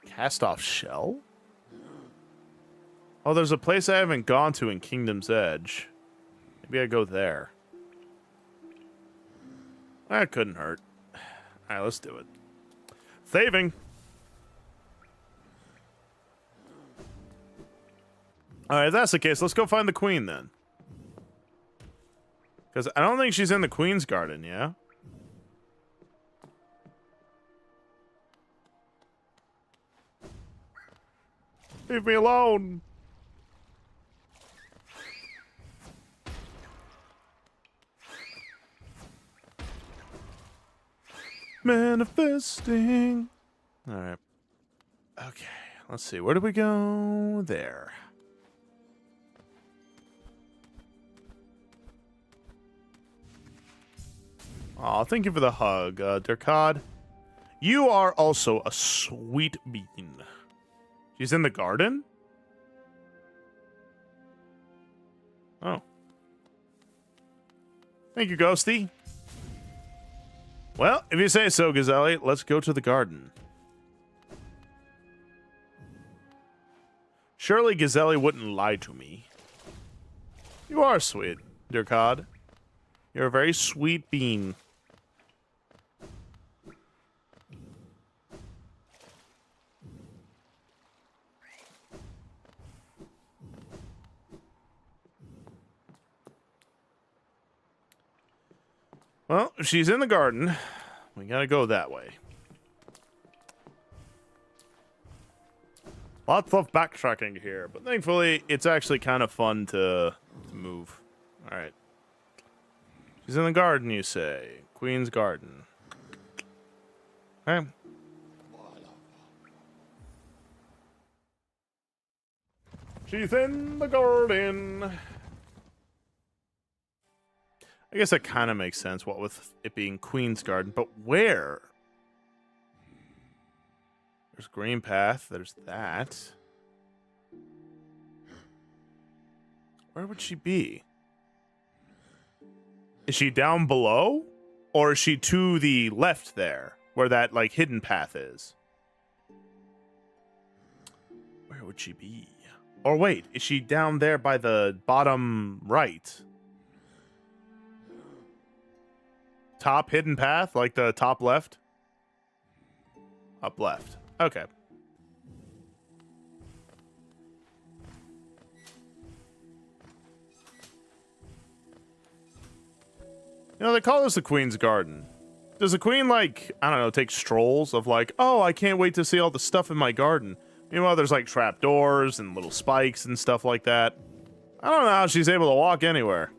Cast off shell? Oh, there's a place I haven't gone to in Kingdom's Edge. Maybe I go there. That couldn't hurt. Alright, let's do it. Saving! Alright, if that's the case, let's go find the queen then. Because I don't think she's in the Queen's Garden, yeah? Leave me alone. Manifesting. All right. Okay. Let's see. Where do we go? There. Aw, thank you for the hug, Durkad. You are also a sweet bean. She's in the garden? Oh. Thank you, Ghosty. Well, if you say so, Gazelle, let's go to the garden. Surely Gazelle wouldn't lie to me. You are sweet, Durkad. You're a very sweet bean. Well, if she's in the garden, we gotta go that way. Lots of backtracking here, but thankfully, it's actually kind of fun to move. All right. She's in the garden, you say. Queen's garden. Okay. She's in the garden. I guess that kind of makes sense, what with it being Queen's Garden, but where? There's Green Path, there's that. Where would she be? Is she down below? Or is she to the left there, where that, like, hidden path is? Where would she be? Or wait, is she down there by the bottom right? Top hidden path, like the top left? Up left. Okay. You know, they call this the Queen's Garden. Does the Queen, like, I don't know, take strolls of like, oh, I can't wait to see all the stuff in my garden. Meanwhile, there's like trapdoors and little spikes and stuff like that. I don't know how she's able to walk anywhere.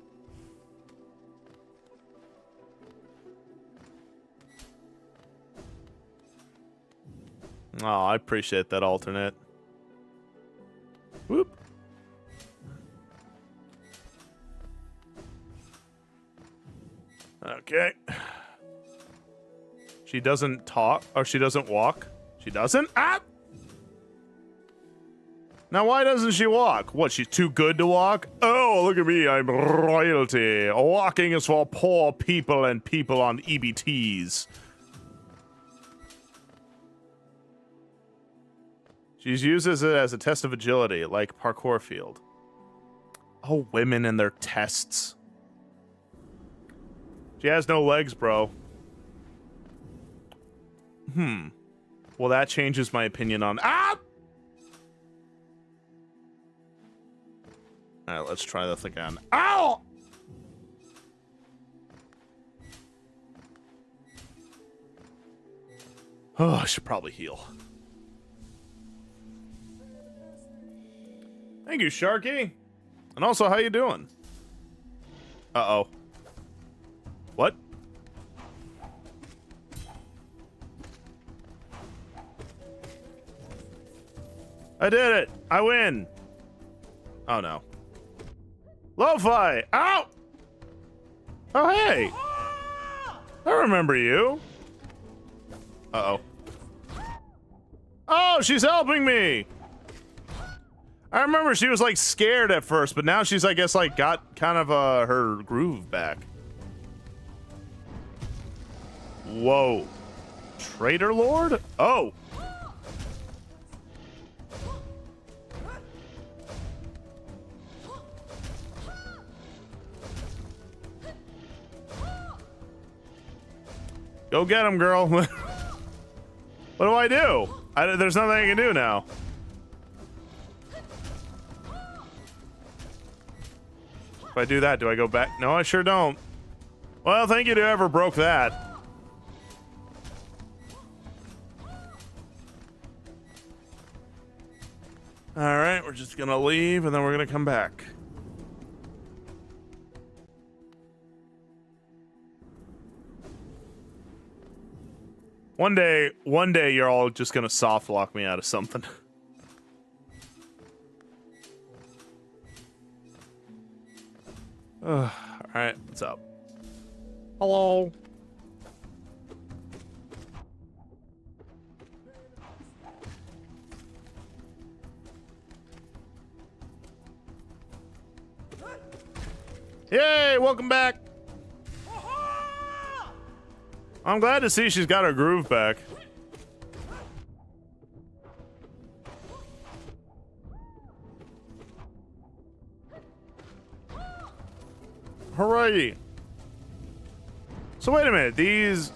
Oh, I appreciate that alternate. Whoop. Okay. She doesn't talk, or she doesn't walk. She doesn't? Ah! Now, why doesn't she walk? What, she's too good to walk? Oh, look at me, I'm royalty. Walking is for poor people and people on EBTs. She uses it as a test of agility, like parkour field. Oh, women and their tests. She has no legs, bro. Well, that changes my opinion on... Ah! Alright, let's try this again. Ow! Oh, I should probably heal. Thank you, Sharky. And also, how you doing? Uh-oh. What? I did it! I win! Oh, no. Lo-Fi! Ow! Oh, hey! I remember you. Uh-oh. Oh, she's helping me! I remember she was, like, scared at first, but now she's, I guess, like, got kind of, her groove back. Whoa. Traitor Lord? Oh. Go get him, girl. What do I do? There's nothing I can do now. If I do that, do I go back? No, I sure don't. Well, thank you to whoever broke that. Alright, we're just gonna leave and then we're gonna come back. One day you're all just gonna soft lock me out of something. Alright, what's up? Hello. Yay, welcome back. I'm glad to see she's got her groove back. Hooray. So wait a minute,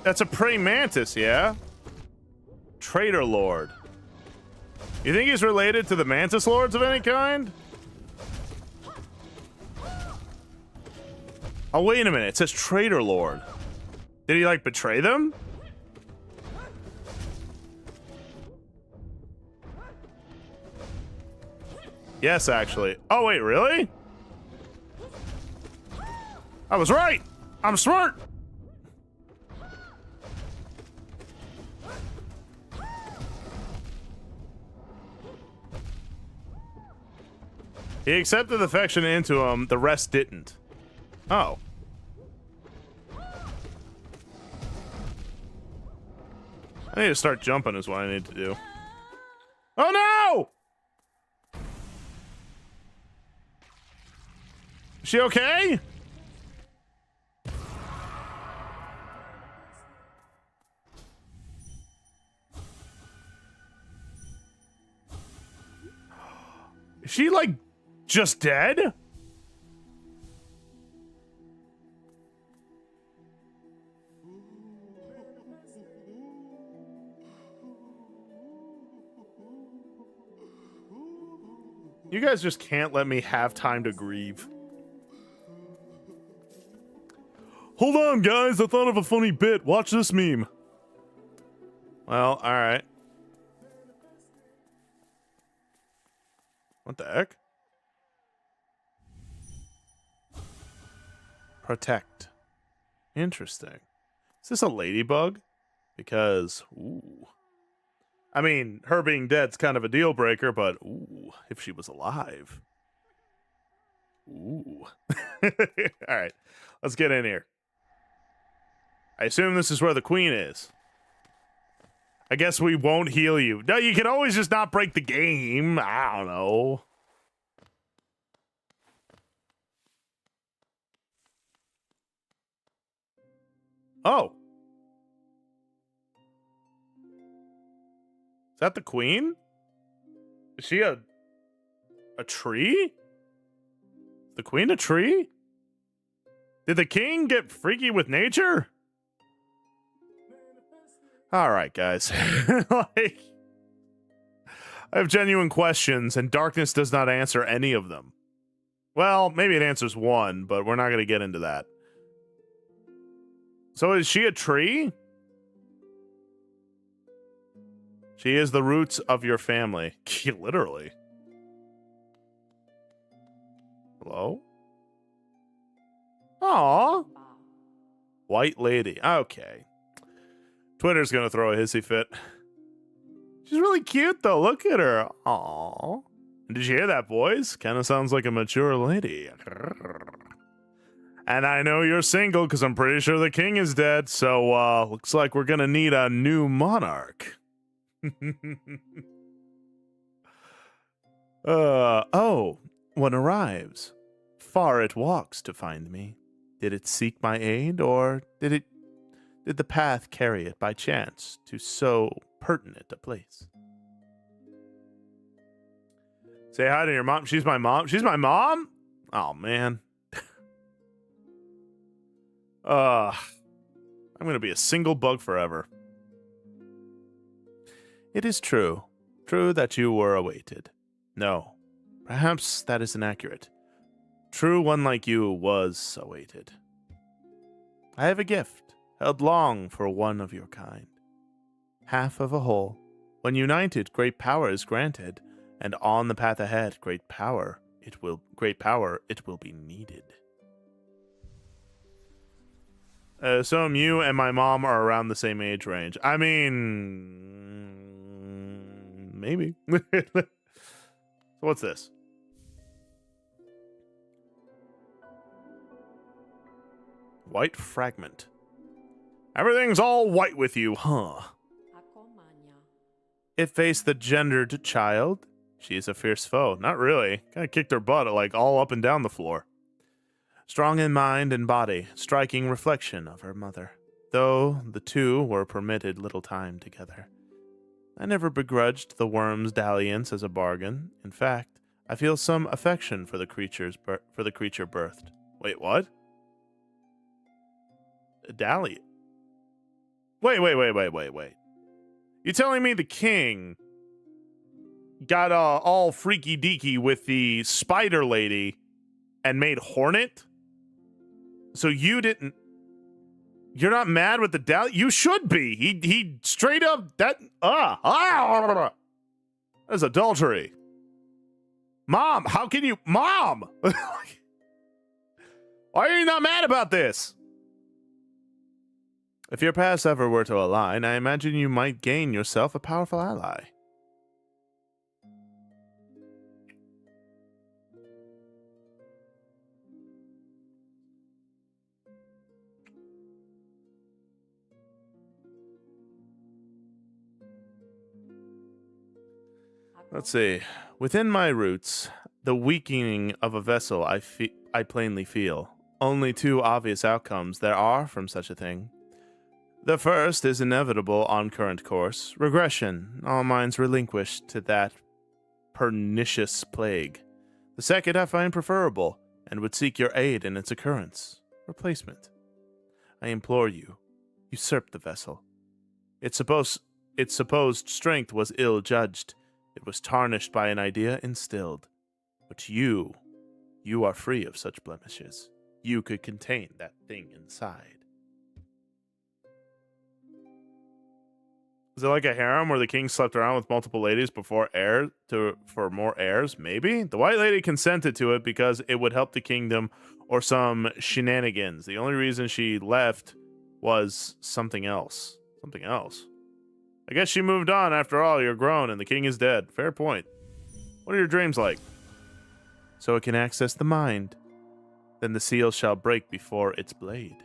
that's a praying mantis, yeah? Traitor Lord. You think he's related to the Mantis Lords of any kind? Oh, wait a minute, it says Traitor Lord. Did he, like, betray them? Yes, actually. Oh, wait, really? I was right! I'm smart! He accepted affection into him, the rest didn't. Oh. I need to start jumping is what I need to do. Oh no! Is she okay? Is she like just dead? You guys just can't let me have time to grieve. Hold on, guys. I thought of a funny bit. Watch this meme. Well, alright. What the heck? Protect. Interesting. Is this a ladybug? Because, ooh. I mean, her being dead's kind of a deal breaker, but ooh, if she was alive. Ooh. Alright, let's get in here. I assume this is where the queen is. I guess we won't heal you. No, you can always just not break the game. I don't know. Oh. Is that the queen? Is she a tree? The queen a tree? Did the king get freaky with nature? All right, guys. Like, I have genuine questions, and darkness does not answer any of them. Well, maybe it answers one, but we're not going to get into that. So is she a tree? She is the roots of your family. Literally. Hello? Aww. White lady. Okay. Twitter's gonna throw a hissy fit. She's really cute, though. Look at her. Aww. Did you hear that, boys? Kind of sounds like a mature lady. And I know you're single, because I'm pretty sure the king is dead, so, looks like we're gonna need a new monarch. Oh, one arrives. Far it walks to find me. Did it seek my aid, or did the path carry it by chance to so pertinent a place? Say hi to your mom. She's my mom. She's my mom? Oh, man. I'm gonna be a single bug forever. It is true that you were awaited. No, perhaps that is inaccurate. True, one like you was awaited. I have a gift, held long for one of your kind. Half of a whole. When united, great power is granted. And on the path ahead, great power, it will be needed. Assume you and my mom are around the same age range. I mean, maybe. So what's this? White fragment. Everything's all white with you, huh? It faced the gendered child. She is a fierce foe. Not really. Kind of kicked her butt like all up and down the floor. Strong in mind and body, striking reflection of her mother. Though the two were permitted little time together. I never begrudged the worm's dalliance as a bargain. In fact, I feel some affection for the creature birthed. Wait, what? Dally. Wait. You telling me the king got all freaky deaky with the spider lady and made Hornet? So you didn't. You're not mad with the Dally? You should be. He straight up that's adultery. Mom, how can you? Mom, why are you not mad about this? If your paths ever were to align, I imagine you might gain yourself a powerful ally. Let's see. Within my roots, the weakening of a vessel I plainly feel. Only two obvious outcomes there are from such a thing. The first is inevitable on current course, regression, all minds relinquished to that pernicious plague. The second I find preferable, and would seek your aid in its occurrence, replacement. I implore you, usurp the vessel. Its supposed strength was ill-judged. It was tarnished by an idea instilled. But you are free of such blemishes. You could contain that thing inside. Is it like a harem where the king slept around with multiple ladies for more heirs? Maybe? The white lady consented to it because it would help the kingdom or some shenanigans. The only reason she left was something else. Something else. I guess she moved on. After all, you're grown and the king is dead. Fair point. What are your dreams like? So it can access the mind. Then the seal shall break before its blade.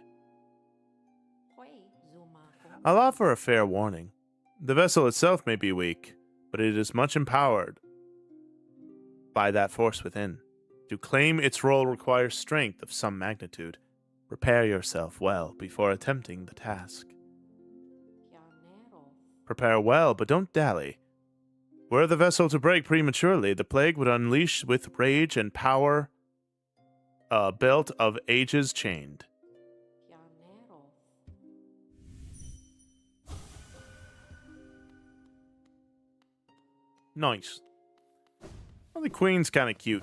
I'll offer a fair warning. The vessel itself may be weak, but it is much empowered by that force within. To claim its role requires strength of some magnitude. Prepare yourself well before attempting the task. Prepare well, but don't dally. Were the vessel to break prematurely, the plague would unleash with rage and power a belt of ages chained. Nice. Well, the queen's kind of cute.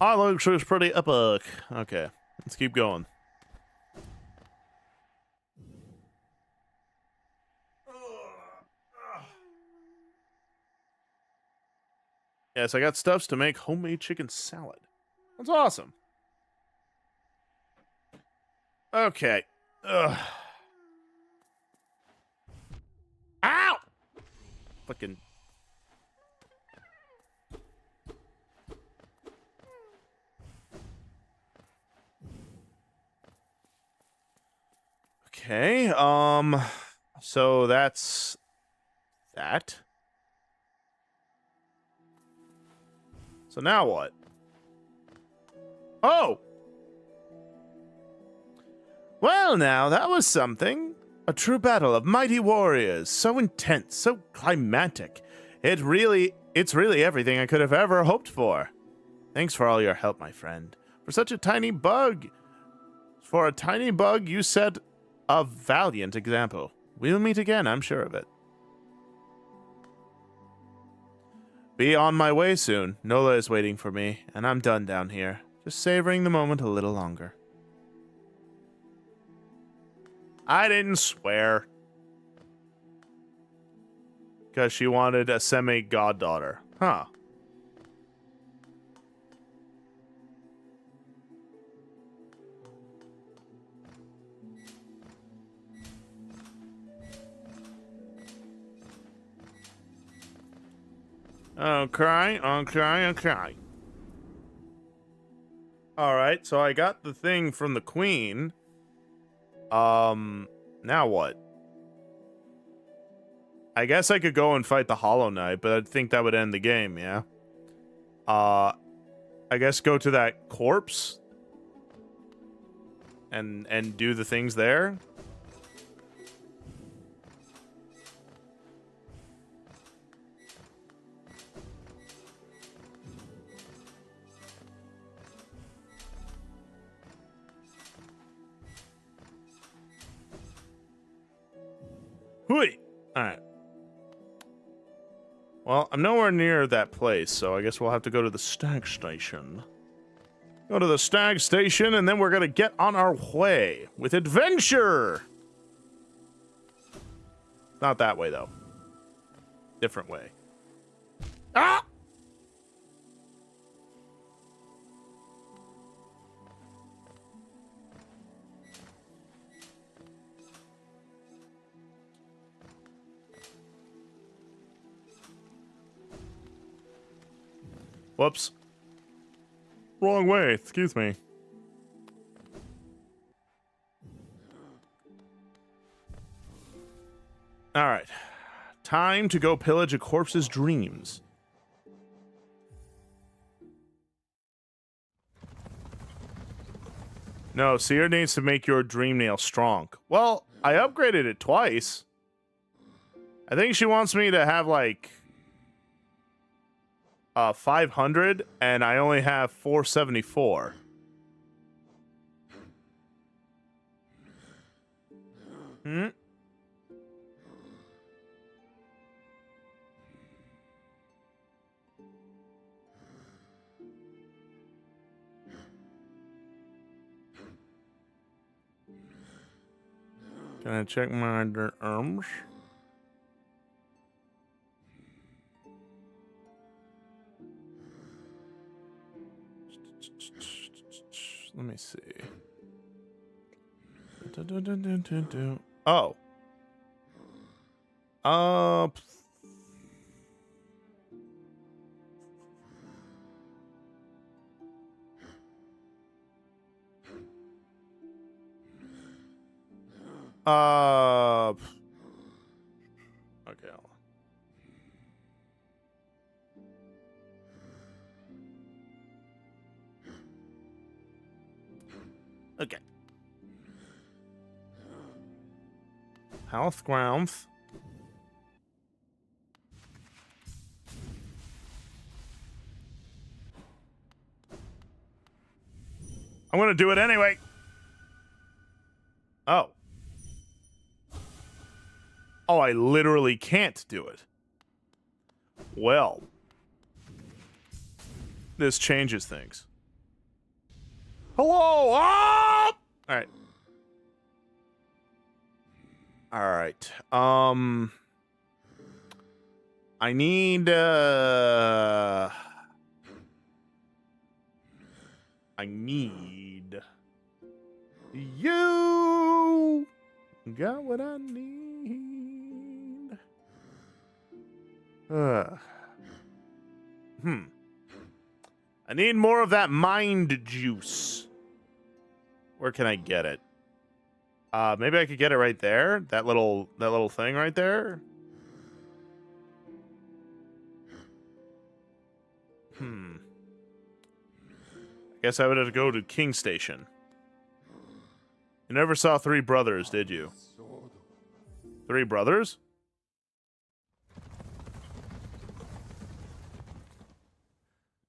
Our looks is pretty epic. Okay, let's keep going. Yes, I got stuffs to make homemade chicken salad. That's awesome. Okay. Ugh. Ow! Fucking. Okay, so that's that. So now what? Oh! Well now, that was something. A true battle of mighty warriors, so intense, so climatic. It's really everything I could have ever hoped for. Thanks for all your help, my friend. For a tiny bug, you set a valiant example. We'll meet again, I'm sure of it. Be on my way soon. Nola is waiting for me, and I'm done down here. Just savoring the moment a little longer. I didn't swear. Because she wanted a semi-goddaughter. Huh. Okay. Alright, so I got the thing from the queen. Now what? I guess I could go and fight the Hollow Knight, but I think that would end the game, yeah? I guess go to that corpse and do the things there. Hui! Alright. Well, I'm nowhere near that place, so I guess we'll have to go to the Stag Station. Go to the Stag Station, and then we're gonna get on our way with adventure! Not that way, though. Different way. Ah! Whoops. Wrong way, excuse me. Alright. Time to go pillage a corpse's dreams. No, Seer needs to make your dream nail strong. Well, I upgraded it twice. I think she wants me to have, like... 500, and I only have 474. Hmm? Can I check my arms? Let me see. Oh. Okay. Okay. Health grounds. I'm gonna do it anyway. Oh. Oh, I literally can't do it. Well. This changes things. Hello! Ah! Alright. Alright. I need, I need... You! Got what I need. I need more of that mind juice. Where can I get it? Maybe I could get it right there. That little thing right there. I guess I would have to go to King Station. You never saw Three Brothers, did you? Three Brothers?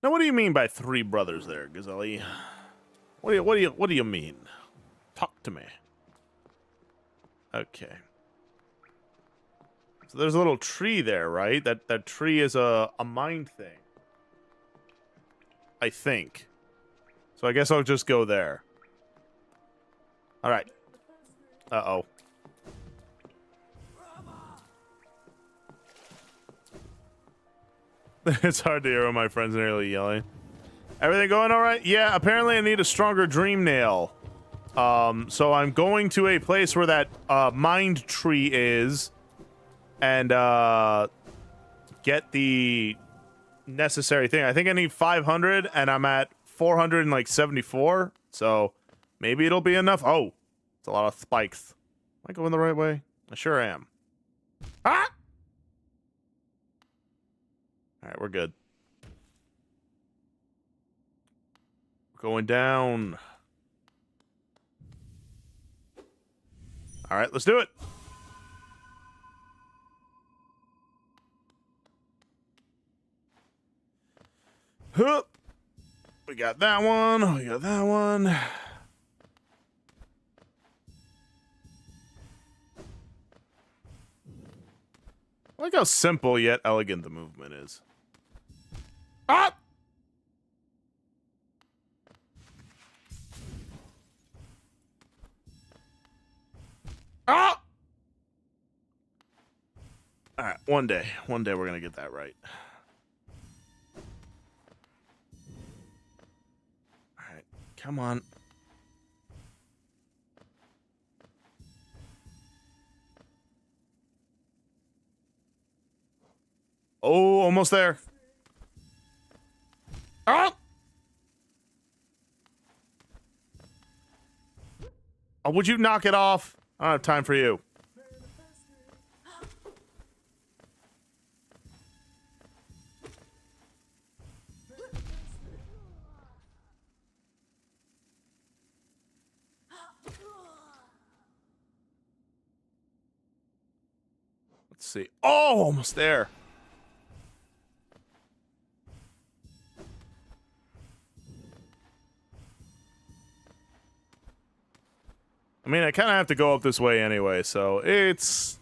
Now, what do you mean by Three Brothers there, Gazelle? What do you mean? Talk to me. Okay. So there's a little tree there, right? That tree is a mind thing. I think. So I guess I'll just go there. Alright. Uh-oh. It's hard to hear when my friends are nearly yelling. Everything going all right? Yeah, apparently I need a stronger dream nail. So I'm going to a place where that mind tree is and get the necessary thing. I think I need 500 and I'm at 474. So maybe it'll be enough. Oh, it's a lot of spikes. Am I going the right way? I sure am. Ah! All right, we're good. We're going down. All right, let's do it. Huh. We got that one. We got that one. I like how simple yet elegant the movement is. Ah! Ah! All right, one day we're gonna get that right. All right, come on. Oh, almost there. Ah! Oh, would you knock it off? I don't have time for you. Let's see. Oh, almost there. I mean, I kind of have to go up this way anyway, so it's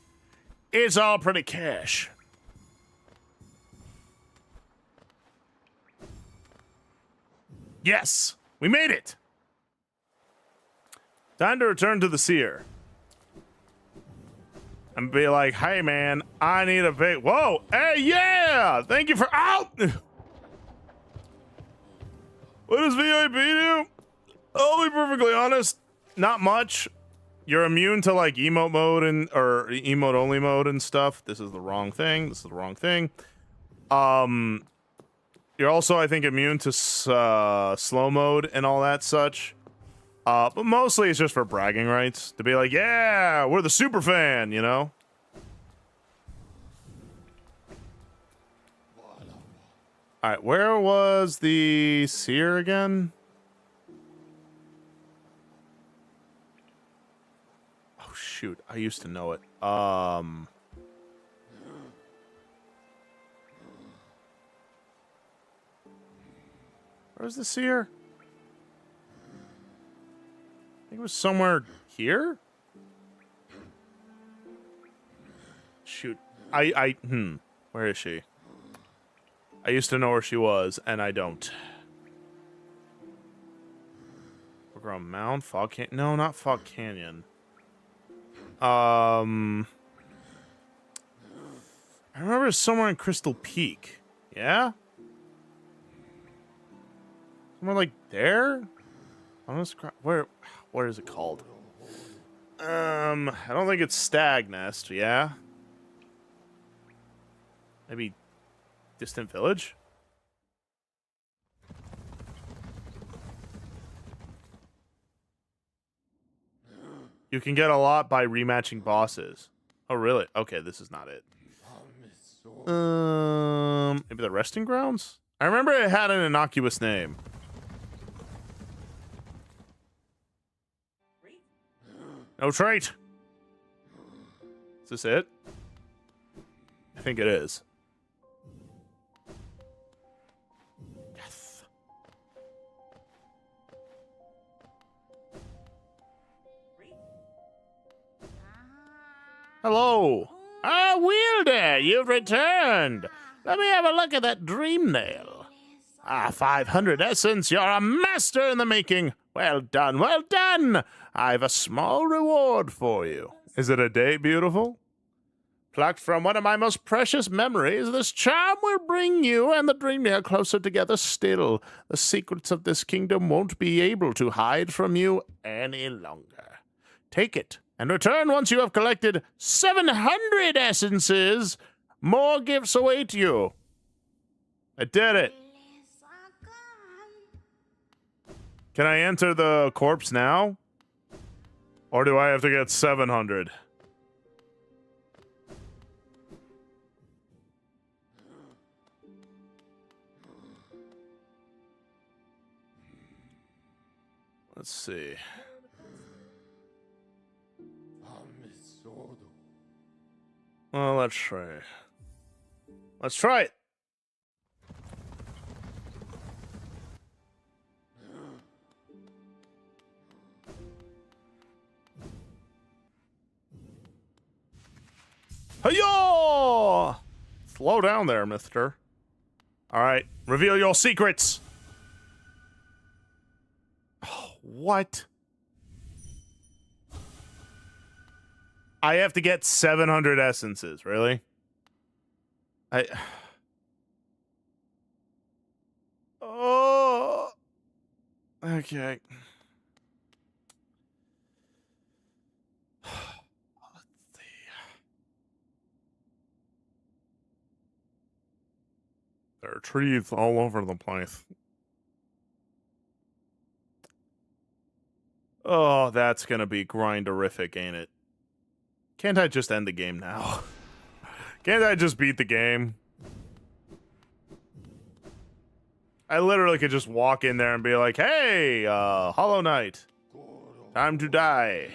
all pretty cash. Yes, we made it. Time to return to the seer. And be like, hey man, I need a big, whoa, hey, yeah, thank you for out. What does VIP do? I'll be perfectly honest, not much. You're immune to like emote mode or emote only mode and stuff. This is the wrong thing. This is the wrong thing. You're also, I think, immune to slow mode and all that such. But mostly it's just for bragging rights. To be like, yeah, we're the super fan, you know? Alright, where was the seer again? Oh, shoot. I used to know it. Where's the seer? I think it was somewhere here? Shoot. Where is she? I used to know where she was, and I don't. We're on Mount Fog Canyon. No, not Fog Canyon. I remember it's somewhere in Crystal Peak. Yeah? Somewhere like there? Where is it called? I don't think it's Stag Nest, yeah? Maybe Distant Village? You can get a lot by rematching bosses. Oh, really? Okay, this is not it. Maybe the Resting Grounds? I remember it had an innocuous name. No trait. Is this it? I think it is. Yes. Hello. Ah, Wilder, you've returned. Let me have a look at that dream nail. Ah, 500 essence. You're a master in the making. Well done, well done. I've a small reward for you. Is it a day, beautiful? Plucked from one of my most precious memories, this charm will bring you and the Dreamir closer together still. The secrets of this kingdom won't be able to hide from you any longer. Take it and return once you have collected 700 essences. More gifts await you. I did it. Can I enter the corpse now? Or do I have to get 700? Let's see. Well, let's try. Let's try it. Hi-yo! Slow down there, mister. All right, reveal your secrets. Oh, what? I have to get 700 essences, really? Oh. Okay. There are trees all over the place. Oh, that's gonna be grinderific, ain't it? Can't I just end the game now? Can't I just beat the game? I literally could just walk in there and be like, hey, Hollow Knight. Time to die.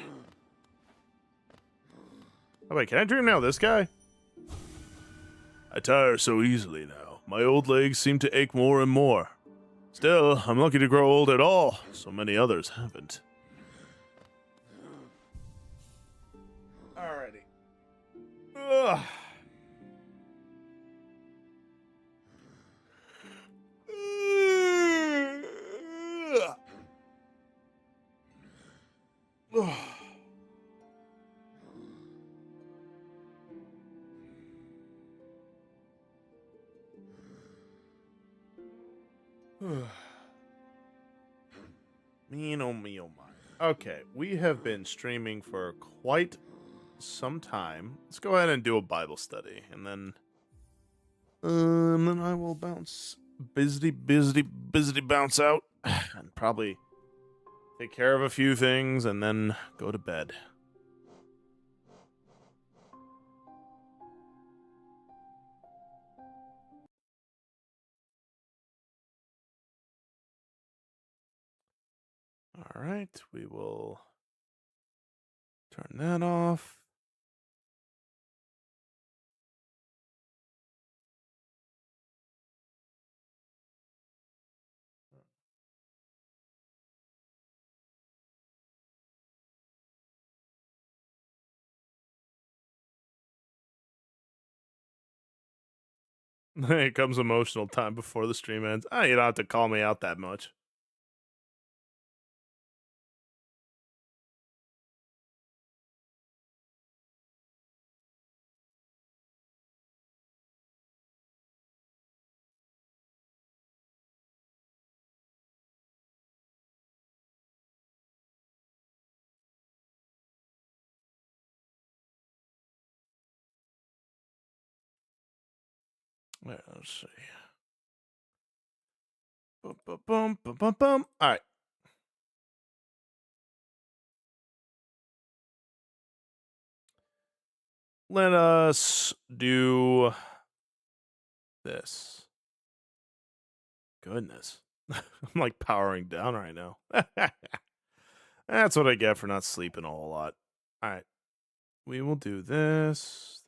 Oh, wait, can I dream now this guy? I tire so easily now. My old legs seem to ache more and more. Still, I'm lucky to grow old at all. So many others haven't. Alrighty. Ugh. Me, oh me, oh my. Okay, we have been streaming for quite some time. Let's go ahead and do a Bible study, and then I will bounce, busy bounce out, and probably take care of a few things, and then go to bed. All right, we will turn that off. It comes emotional time before the stream ends. Ah, you don't have to call me out that much. Wait, let's see. Boom, boom, boom, boom, boom, boom. All right. Let us do this. Goodness. I'm like powering down right now. That's what I get for not sleeping a whole lot. All right. We will do this.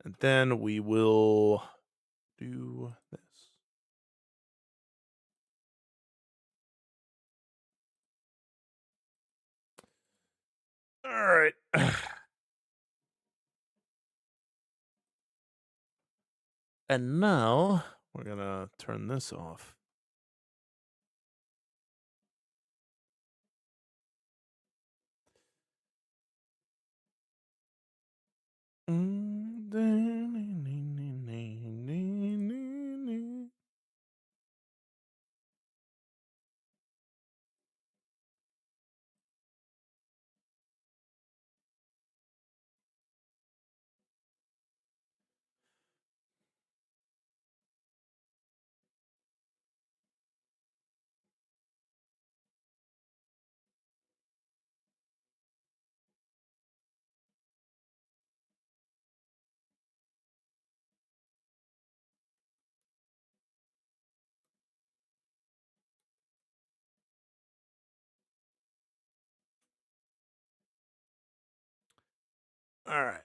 And then we will do this. All right. And now we're gonna turn this off. All right.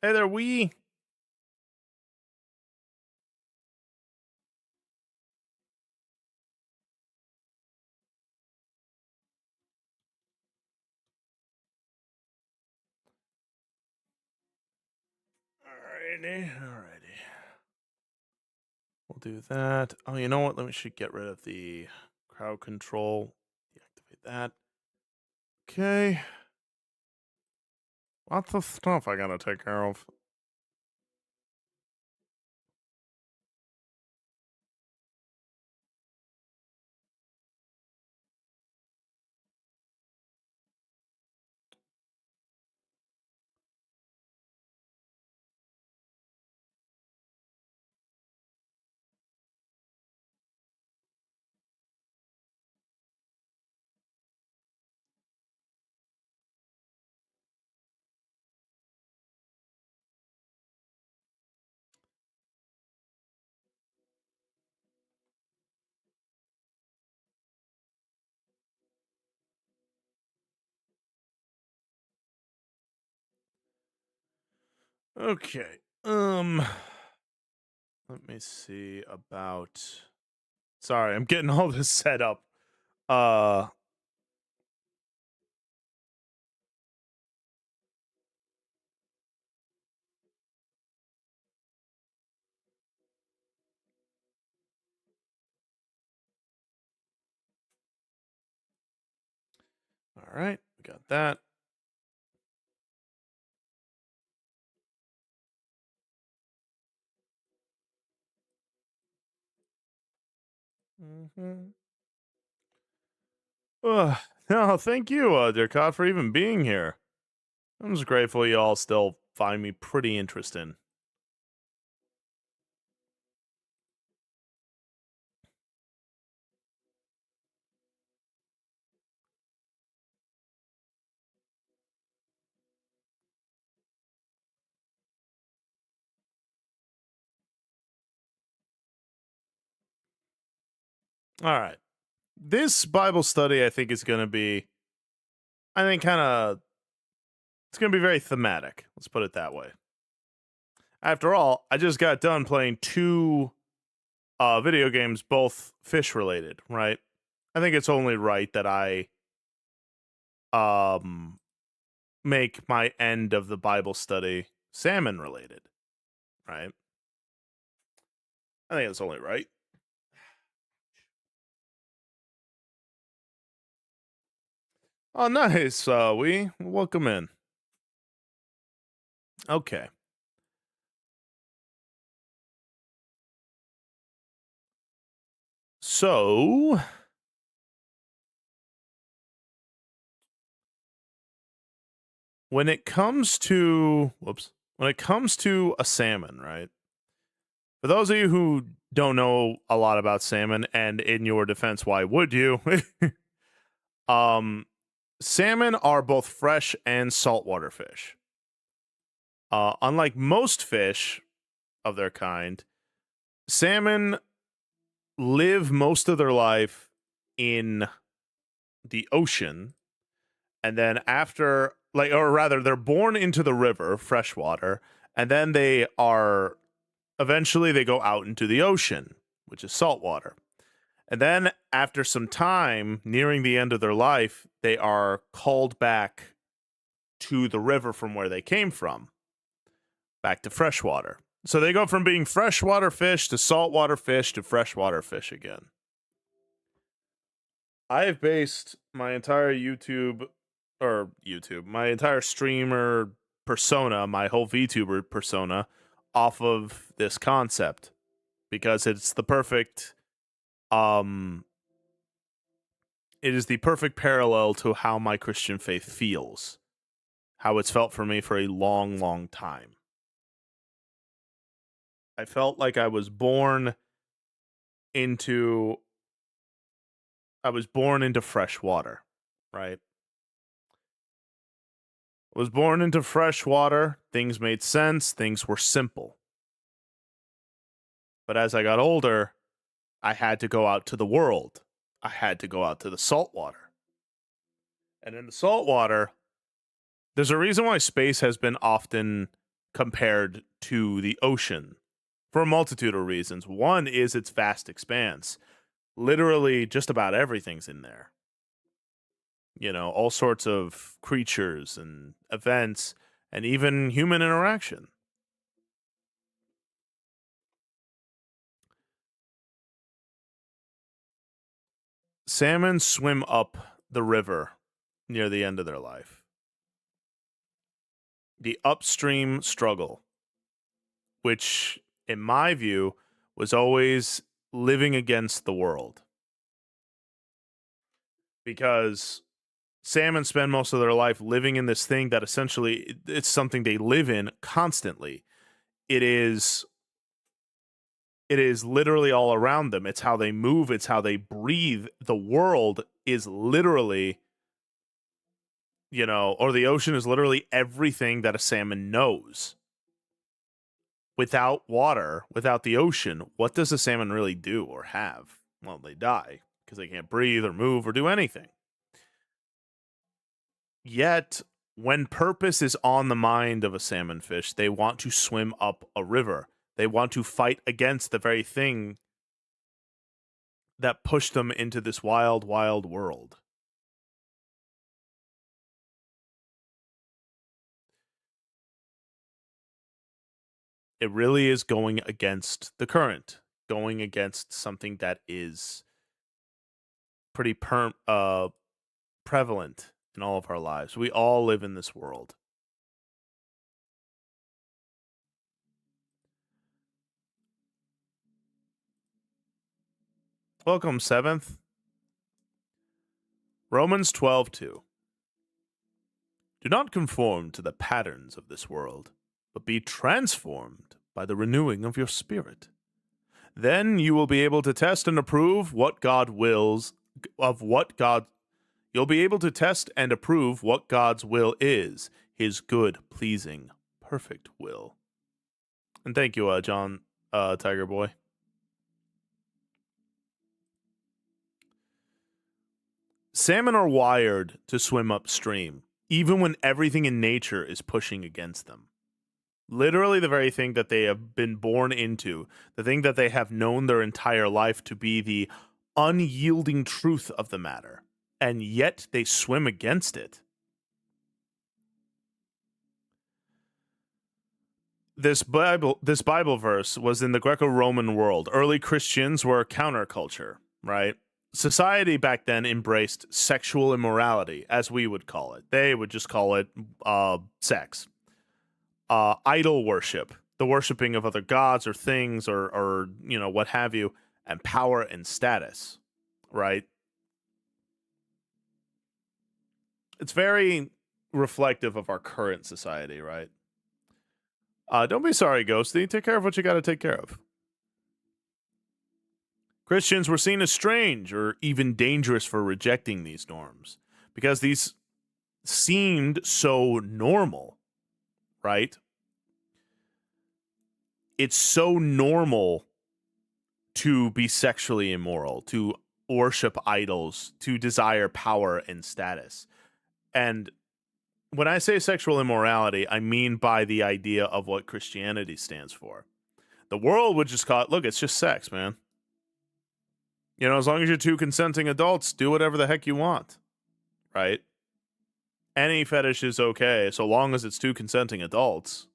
Hey there, Wee. Alrighty. We'll do that. Oh, you know what? Let me should get rid of the crowd control. Deactivate that. Okay. Lots of stuff I gotta take care of. Okay. Let me see about. Sorry, I'm getting all this set up. All right, we got that. Mm-hmm. No, thank you, dear God, for even being here. I'm just grateful you all still find me pretty interesting. All right. This Bible study, I think, is going to be, it's going to be very thematic. Let's put it that way. After all, I just got done playing two video games, both fish related, right? I think it's only right that I um make my end of the Bible study salmon related, right? I think it's only right. Oh, nice. We welcome in. Okay. So, when it comes to a salmon, right? For those of you who don't know a lot about salmon, and in your defense, why would you? um, Salmon are both fresh and saltwater fish. Unlike most fish of their kind, salmon live most of their life in the ocean, and then after, like, or rather, they're born into the river, freshwater, and then they are eventually they go out into the ocean, which is salt water. And then after some time, nearing the end of their life, they are called back to the river from where they came from, back to freshwater. So they go from being freshwater fish to saltwater fish to freshwater fish again. I have based my entire my entire streamer persona, my whole VTuber persona, off of this concept because it's the perfect it is the perfect parallel to how my Christian faith feels, how it's felt for me for a long, long time. I felt like I was born into fresh water, right? I was born into fresh water. Things made sense. Things were simple. But as I got older, I had to go out to the world. I had to go out to the salt water. And in the salt water, there's a reason why space has been often compared to the ocean for a multitude of reasons. One is its vast expanse. Literally, just about everything's in there. You know, all sorts of creatures and events, and even human interaction. Salmon swim up the river near the end of their life. The upstream struggle, which, in my view, was always living against the world. Because salmon spend most of their life living in this thing that essentially it's something they live in constantly. It is literally all around them. It's how they move, it's how they breathe. The world is literally, or the ocean is literally everything that a salmon knows. Without water, without the ocean, what does a salmon really do or have? Well, they die because they can't breathe or move or do anything. Yet, when purpose is on the mind of a salmon fish, they want to swim up a river. They want to fight against the very thing that pushed them into this wild, wild world. It really is going against the current, going against something that is pretty prevalent in all of our lives. We all live in this world. Welcome, 7th. Romans 12:2. Do not conform to the patterns of this world, but be transformed by the renewing of your spirit. Then you will be able to test and approve what God wills of what God you'll be able to test and approve what God's will is, his good, pleasing, perfect will. And thank you, John Tiger Boy. Salmon are wired to swim upstream, even when everything in nature is pushing against them. Literally the very thing that they have been born into, the thing that they have known their entire life to be the unyielding truth of the matter, and yet they swim against it. This Bible verse was in the Greco-Roman world. Early Christians were counterculture, right? Society back then embraced sexual immorality, as we would call it. They would just call it sex. Idol worship, the worshiping of other gods or things or what have you, and power and status, right? It's very reflective of our current society, right? Don't be sorry, Ghosty. Take care of what you got to take care of. Christians were seen as strange or even dangerous for rejecting these norms because these seemed so normal, right? It's so normal to be sexually immoral, to worship idols, to desire power and status. And when I say sexual immorality, I mean by the idea of what Christianity stands for. The world would just call it, look, it's just sex, man. You know, as long as you're two consenting adults, do whatever the heck you want, right? Any fetish is okay so long as it's two consenting adults.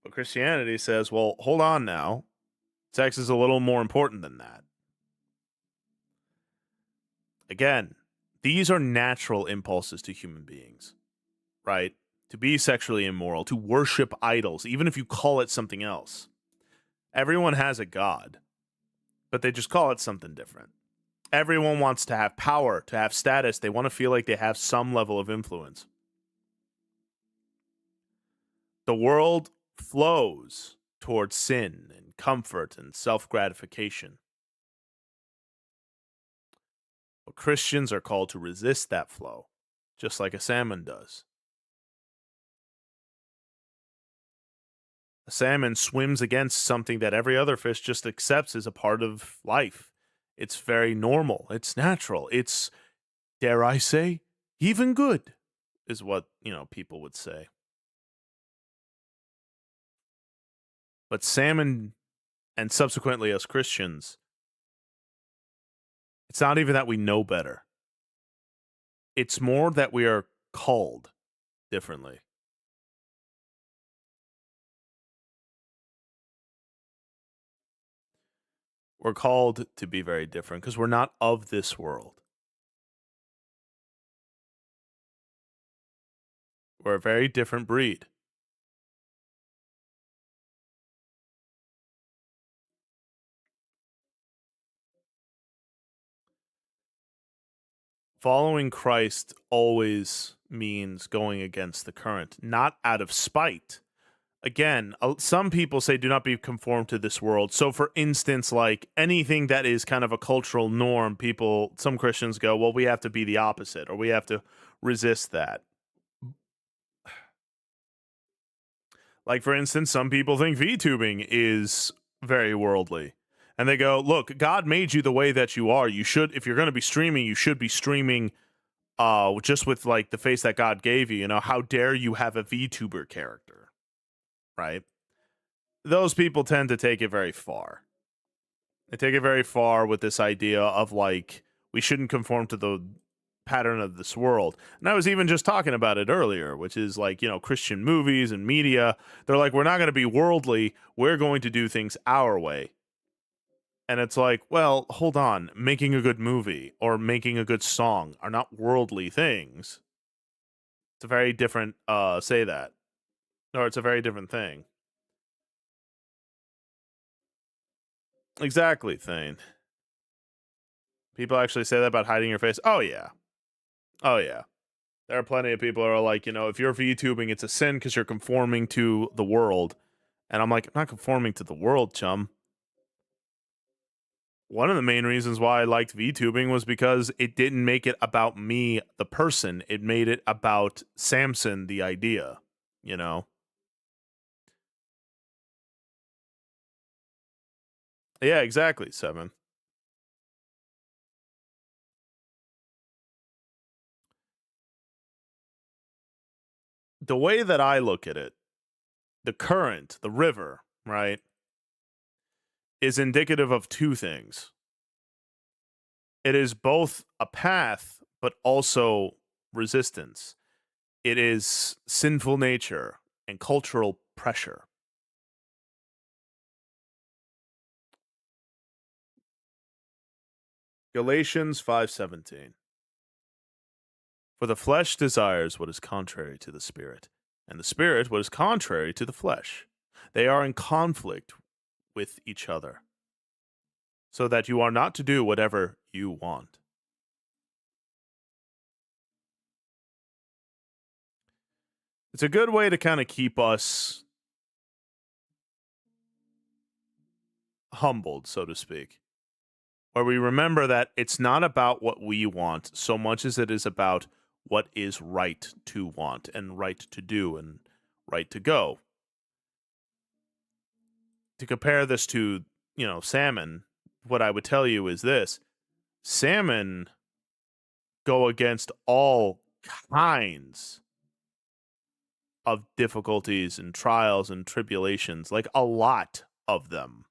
But Christianity says, well, hold on now. Sex is a little more important than that. Again, these are natural impulses to human beings, right? To be sexually immoral, to worship idols, even if you call it something else. Everyone has a god, but they just call it something different. Everyone wants to have power, to have status. They want to feel like they have some level of influence. The world flows towards sin and comfort and self-gratification. But Christians are called to resist that flow, just like a salmon does. A salmon swims against something that every other fish just accepts as a part of life. It's very normal. It's natural. It's, dare I say, even good, is what, people would say. But salmon, and subsequently us Christians, it's not even that we know better. It's more that we are called differently. We're called to be very different because we're not of this world. We're a very different breed. Following Christ always means going against the current, not out of spite. Again, some people say do not be conformed to this world. So, for instance, like anything that is kind of a cultural norm, some Christians go, well, we have to be the opposite or we have to resist that. Like, for instance, some people think VTubing is very worldly. And they go, look, God made you the way that you are. You should, if you're going to be streaming, you should be streaming just with like the face that God gave you. You know, how dare you have a VTuber character, right? Those people tend to take it very far. They take it very far with this idea of like, we shouldn't conform to the pattern of this world. And I was even just talking about it earlier, which is like, Christian movies and media. They're like, we're not going to be worldly. We're going to do things our way. And it's like, well, hold on. Making a good movie or making a good song are not worldly things. It's a very different, say that. Or it's a very different thing. Exactly, Thane. People actually say that about hiding your face. Oh, yeah. Oh, yeah. There are plenty of people who are like, if you're VTubing, it's a sin because you're conforming to the world. And I'm like, I'm not conforming to the world, chum. One of the main reasons why I liked VTubing was because it didn't make it about me, the person. It made it about Samson, the idea, Yeah, exactly, Seven. The way that I look at it, the current, the river, right, is indicative of two things. It is both a path, but also resistance. It is sinful nature and cultural pressure. Galatians 5:17. For the flesh desires what is contrary to the spirit, and the spirit what is contrary to the flesh. They are in conflict with each other, so that you are not to do whatever you want. It's a good way to kind of keep us humbled, so to speak, where we remember that it's not about what we want so much as it is about what is right to want and right to do and right to go. To compare this to, salmon, what I would tell you is this: salmon go against all kinds of difficulties and trials and tribulations, like a lot of them.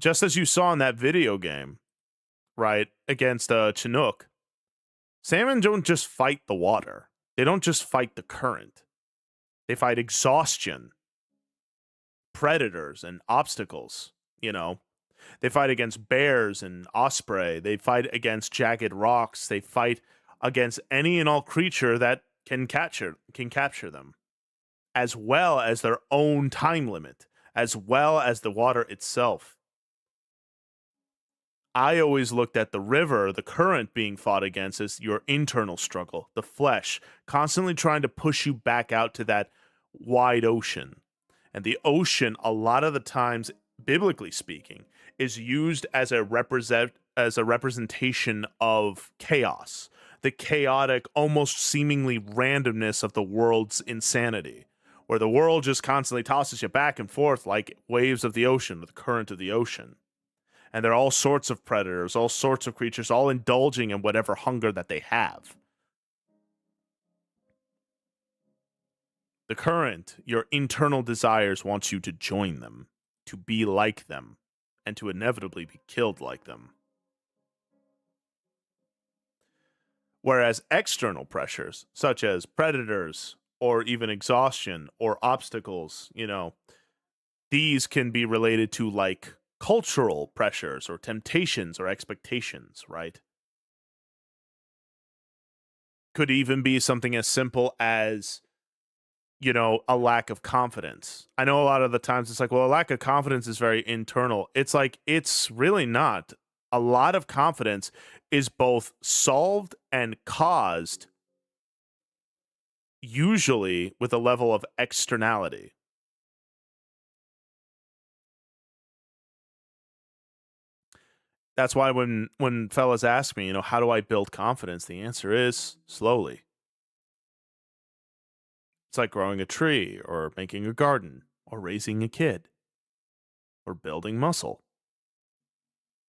just as you saw in that video game, right, against Chinook, salmon don't just fight the water. They don't just fight the current. They fight exhaustion, predators, and obstacles, you know. They fight against bears and osprey. They fight against jagged rocks. They fight against any and all creature that can capture them, as well as their own time limit, as well as the water itself. I always looked at the river, the current being fought against, as your internal struggle, the flesh, constantly trying to push you back out to that wide ocean. And the ocean, a lot of the times, biblically speaking, is used as a representation of chaos, the chaotic, almost seemingly randomness of the world's insanity, where the world just constantly tosses you back and forth like waves of the ocean, or the current of the ocean. And there are all sorts of predators, all sorts of creatures, all indulging in whatever hunger that they have. The current, your internal desires, wants you to join them, to be like them, and to inevitably be killed like them. Whereas external pressures, such as predators, or even exhaustion, or obstacles, these can be related to like cultural pressures or temptations or expectations, right? Could even be something as simple as, a lack of confidence. I know a lot of the times it's like, well, a lack of confidence is very internal. It's like, it's really not. A lot of confidence is both solved and caused, usually with a level of externality. That's why when fellas ask me, how do I build confidence? The answer is slowly. It's like growing a tree or making a garden or raising a kid or building muscle.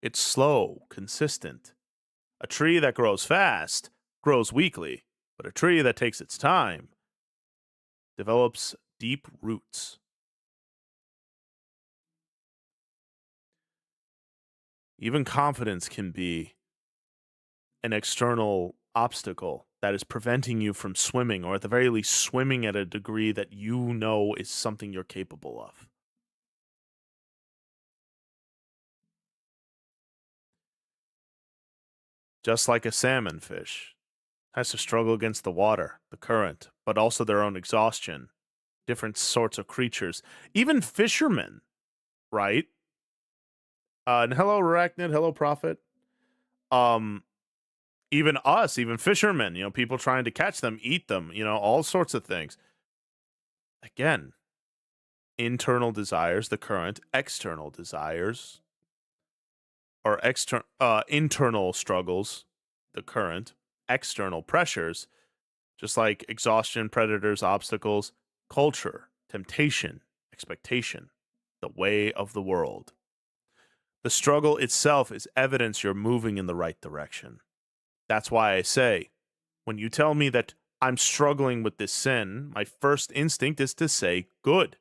It's slow, consistent. A tree that grows fast grows weakly, but a tree that takes its time develops deep roots. Even confidence can be an external obstacle that is preventing you from swimming, or at the very least swimming at a degree that is something you're capable of. Just like a salmon fish has to struggle against the water, the current, but also their own exhaustion, different sorts of creatures, even fishermen, right? And hello, Arachnid, hello, Prophet. Even us, even fishermen, people trying to catch them, eat them, all sorts of things. Again, internal desires, the current, external desires, or internal struggles, the current, external pressures, just like exhaustion, predators, obstacles, culture, temptation, expectation, the way of the world. The struggle itself is evidence you're moving in the right direction. That's why I say, when you tell me that I'm struggling with this sin, my first instinct is to say, good.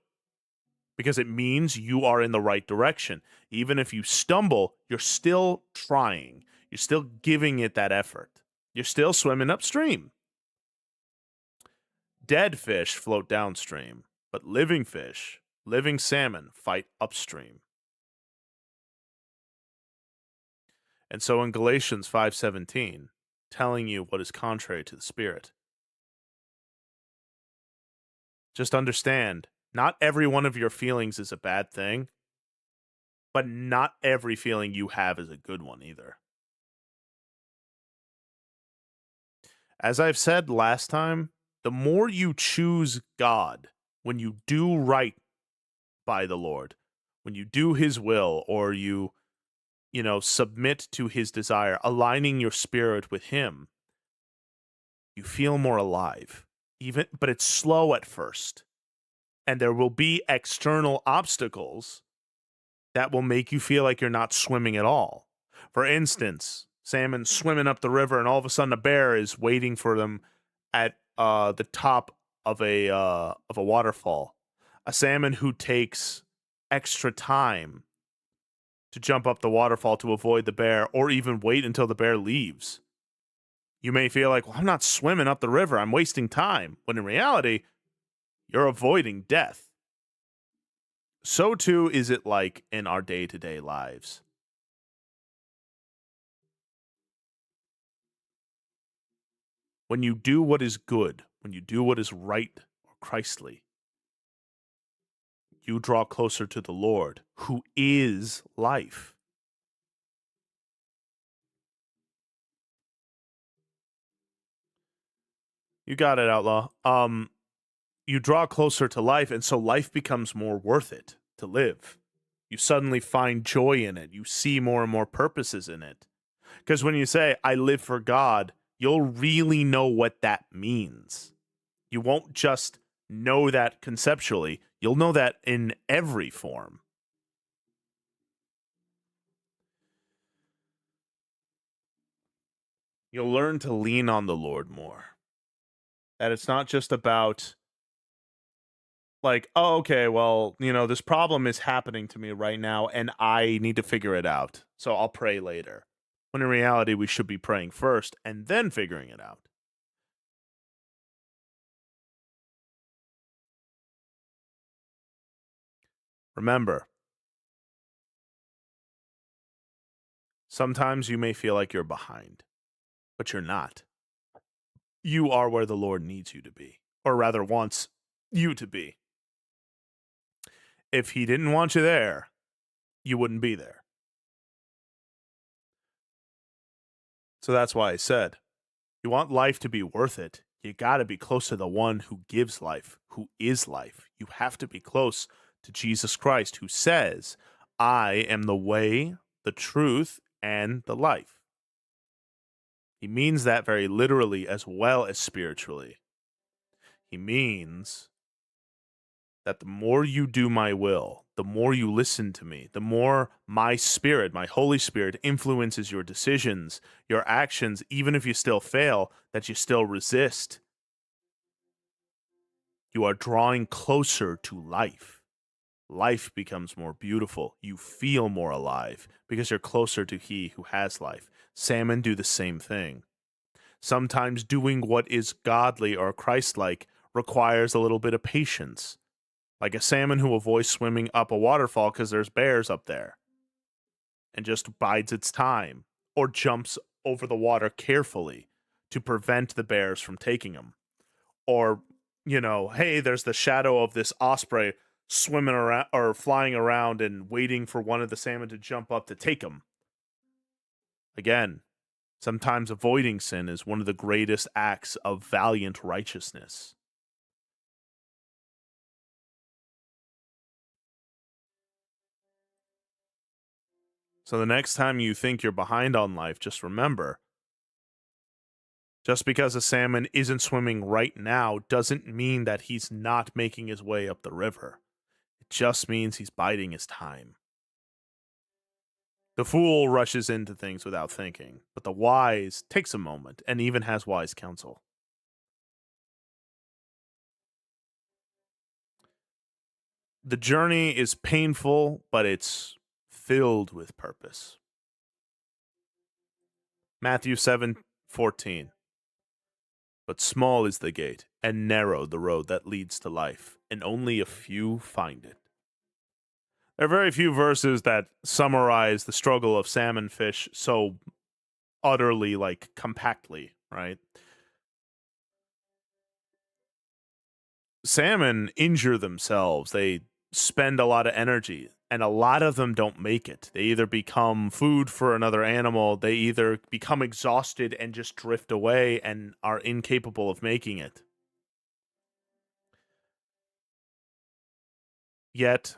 Because it means you are in the right direction. Even if you stumble, you're still trying. You're still giving it that effort. You're still swimming upstream. Dead fish float downstream, but living fish, living salmon, fight upstream. And so in Galatians 5:17, telling you what is contrary to the Spirit, just understand, not every one of your feelings is a bad thing, but not every feeling you have is a good one either. As I've said last time, the more you choose God, when you do right by the Lord, when you do his will, or you submit to his desire, aligning your spirit with him, you feel more alive. But it's slow at first. And there will be external obstacles that will make you feel like you're not swimming at all. For instance, salmon swimming up the river, and all of a sudden a bear is waiting for them at the top of a waterfall. A salmon who takes extra time to jump up the waterfall to avoid the bear, or even wait until the bear leaves. You may feel like, well, I'm not swimming up the river, I'm wasting time, when in reality, you're avoiding death. So too is it like in our day-to-day lives. When you do what is good, when you do what is right or Christly, you draw closer to the Lord, who is life. You got it, Outlaw. You draw closer to life, and so life becomes more worth it to live. You suddenly find joy in it. You see more and more purposes in it. Because when you say, I live for God, you'll really know what that means. You won't just know that conceptually, you'll know that in every form. You'll learn to lean on the Lord more. That it's not just about, like, oh, okay, well, this problem is happening to me right now and I need to figure it out. So I'll pray later. When in reality, we should be praying first and then figuring it out. Remember, sometimes you may feel like you're behind, but you're not. You are where the Lord needs you to be, or rather wants you to be. If He didn't want you there, you wouldn't be there. So that's why I said, you want life to be worth it, you got to be close to the one who gives life, who is life. You have to be close to Jesus Christ, who says, I am the way, the truth, and the life. He means that very literally as well as spiritually. He means that the more you do my will, the more you listen to me, the more my spirit, my Holy Spirit, influences your decisions, your actions, even if you still fail, that you still resist. You are drawing closer to life. Life becomes more beautiful. You feel more alive because you're closer to He who has life. Salmon do the same thing. Sometimes doing what is godly or Christ-like requires a little bit of patience. Like a salmon who avoids swimming up a waterfall because there's bears up there and just bides its time, or jumps over the water carefully to prevent the bears from taking him. Or, hey, there's the shadow of this osprey swimming around or flying around and waiting for one of the salmon to jump up to take him. Again, sometimes avoiding sin is one of the greatest acts of valiant righteousness. So the next time you think you're behind on life, just remember, just because a salmon isn't swimming right now doesn't mean that he's not making his way up the river. It just means he's biding his time. The fool rushes into things without thinking, but the wise takes a moment and even has wise counsel. The journey is painful, but it's filled with purpose. Matthew 7:14. But small is the gate, and narrow the road that leads to life, and only a few find it. There are very few verses that summarize the struggle of salmon fish so utterly, compactly, right? Salmon injure themselves. They spend a lot of energy, and a lot of them don't make it. They either become food for another animal, they either become exhausted and just drift away and are incapable of making it. Yet,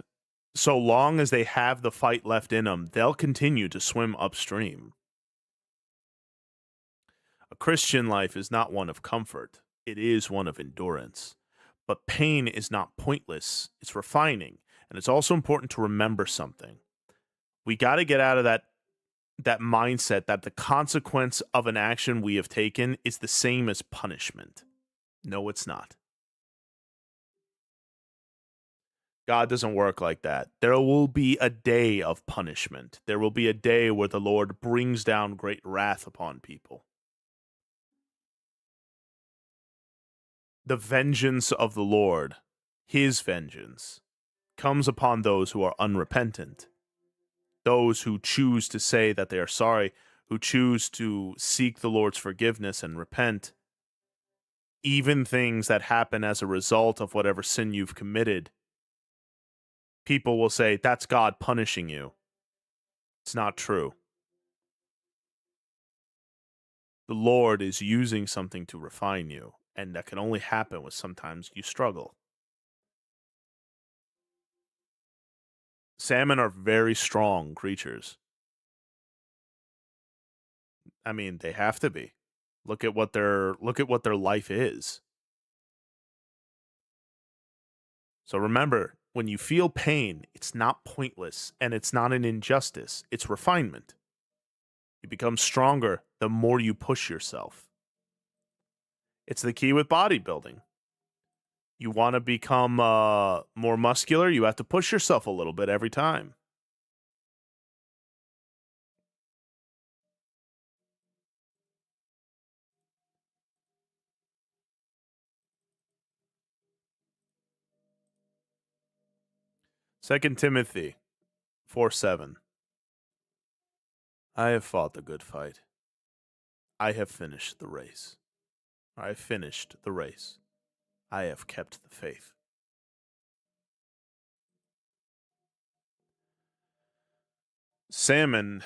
so long as they have the fight left in them, they'll continue to swim upstream. A Christian life is not one of comfort, it is one of endurance. But pain is not pointless, it's refining. And it's also important to remember something. We got to get out of that mindset that the consequence of an action we have taken is the same as punishment. No, it's not. God doesn't work like that. There will be a day of punishment. There will be a day where the Lord brings down great wrath upon people. The vengeance of the Lord, his vengeance, comes upon those who are unrepentant, those who choose to say that they are sorry, who choose to seek the Lord's forgiveness and repent. Even things that happen as a result of whatever sin you've committed, people will say, that's God punishing you. It's not true. The Lord is using something to refine you, and that can only happen when sometimes you struggle. Salmon are very strong creatures. I mean, they have to be. Look at what their life is. So remember, when you feel pain, it's not pointless and it's not an injustice. It's refinement. You become stronger the more you push yourself. It's the key with bodybuilding. You want to become more muscular, you have to push yourself a little bit every time. Second Timothy 4:7. I have fought the good fight. I have finished the race. I have finished the race. I have kept the faith. Salmon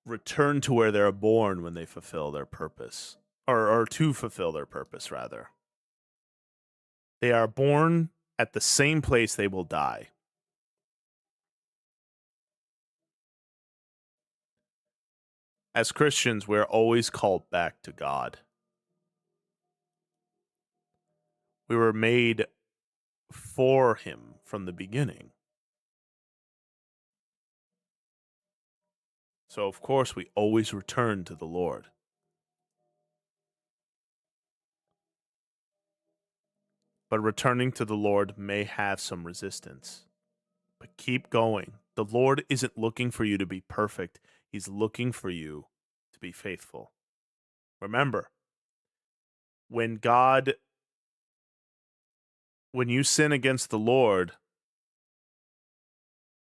return to where they're born when they fulfill their purpose, or to fulfill their purpose, rather. They are born at the same place they will die. As Christians, we're always called back to God. We were made for Him from the beginning. So, of course, we always return to the Lord. But returning to the Lord may have some resistance. But keep going. The Lord isn't looking for you to be perfect, He's looking for you to be faithful. Remember, when you sin against the Lord,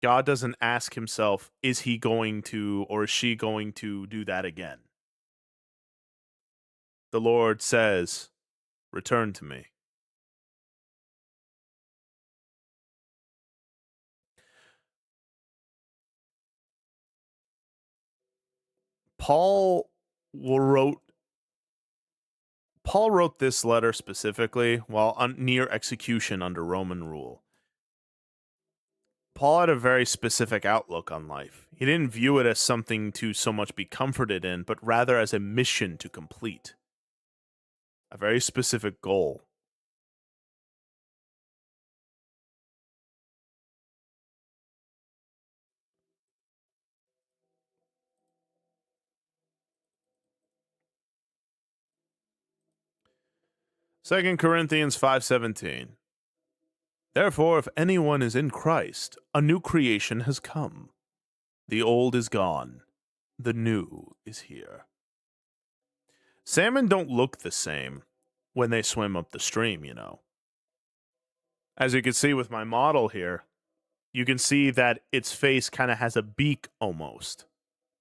God doesn't ask Himself, is He going to or is she going to do that again? The Lord says, return to me. Paul wrote this letter specifically while near execution under Roman rule. Paul had a very specific outlook on life. He didn't view it as something to so much be comforted in, but rather as a mission to complete. A very specific goal. Second Corinthians 5:17. Therefore, if anyone is in Christ, a new creation has come. The old is gone, the new is here. Salmon don't look the same when they swim up the stream, you know. As you can see with my model here, you can see that its face kind of has a beak almost.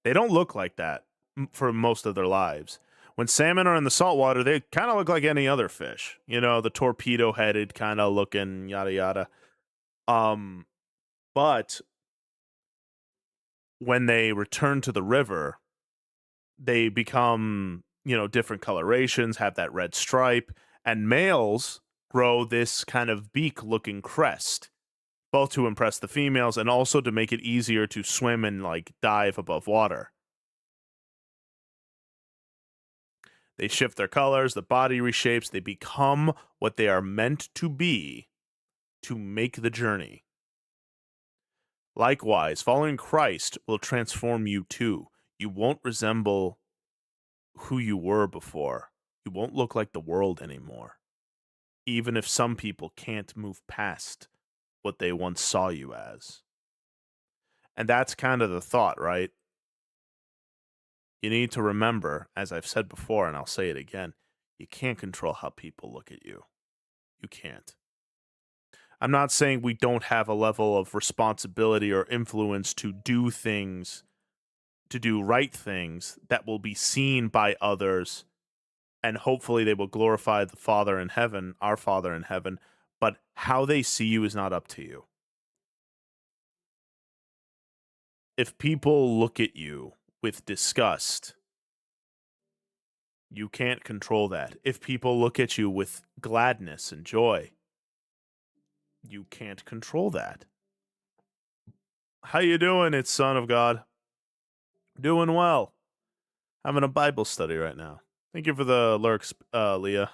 They don't look like that for most of their lives. When salmon are in the saltwater, they kind of look like any other fish. You know, the torpedo-headed kind of looking, yada yada. But when they return to the river, they become, you know, different colorations, have that red stripe, and males grow this kind of beak-looking crest, both to impress the females and also to make it easier to swim and like dive above water. They shift their colors, the body reshapes, they become what they are meant to be to make the journey. Likewise, following Christ will transform you too. You won't resemble who you were before. You won't look like the world anymore. Even if some people can't move past what they once saw you as. And that's kind of the thought, right? You need to remember, as I've said before, and I'll say it again, you can't control how people look at you. You can't. I'm not saying we don't have a level of responsibility or influence to do things, to do right things that will be seen by others, and hopefully they will glorify the Father in heaven, our Father in heaven, but how they see you is not up to you. If people look at you with disgust, you can't control that. If people look at you with gladness and joy, you can't control that. How you doing? It's Son of God. Doing well. Having a Bible study right now. Thank you for the lurks, Leah.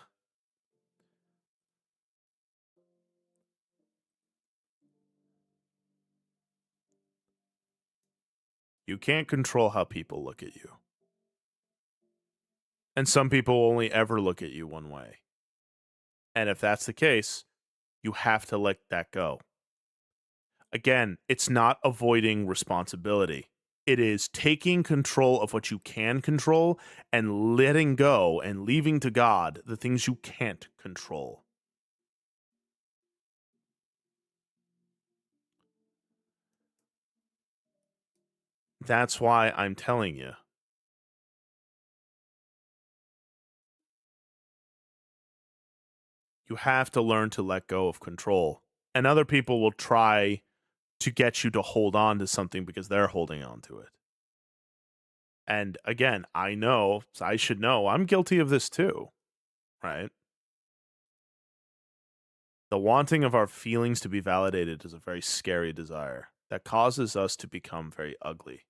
You can't control how people look at you. And some people only ever look at you one way. And if that's the case, you have to let that go. Again, it's not avoiding responsibility. It is taking control of what you can control and letting go and leaving to God the things you can't control. That's why I'm telling you. You have to learn to let go of control. And other people will try to get you to hold on to something because they're holding on to it. And again, I should know, I'm guilty of this too, right? The wanting of our feelings to be validated is a very scary desire that causes us to become very ugly.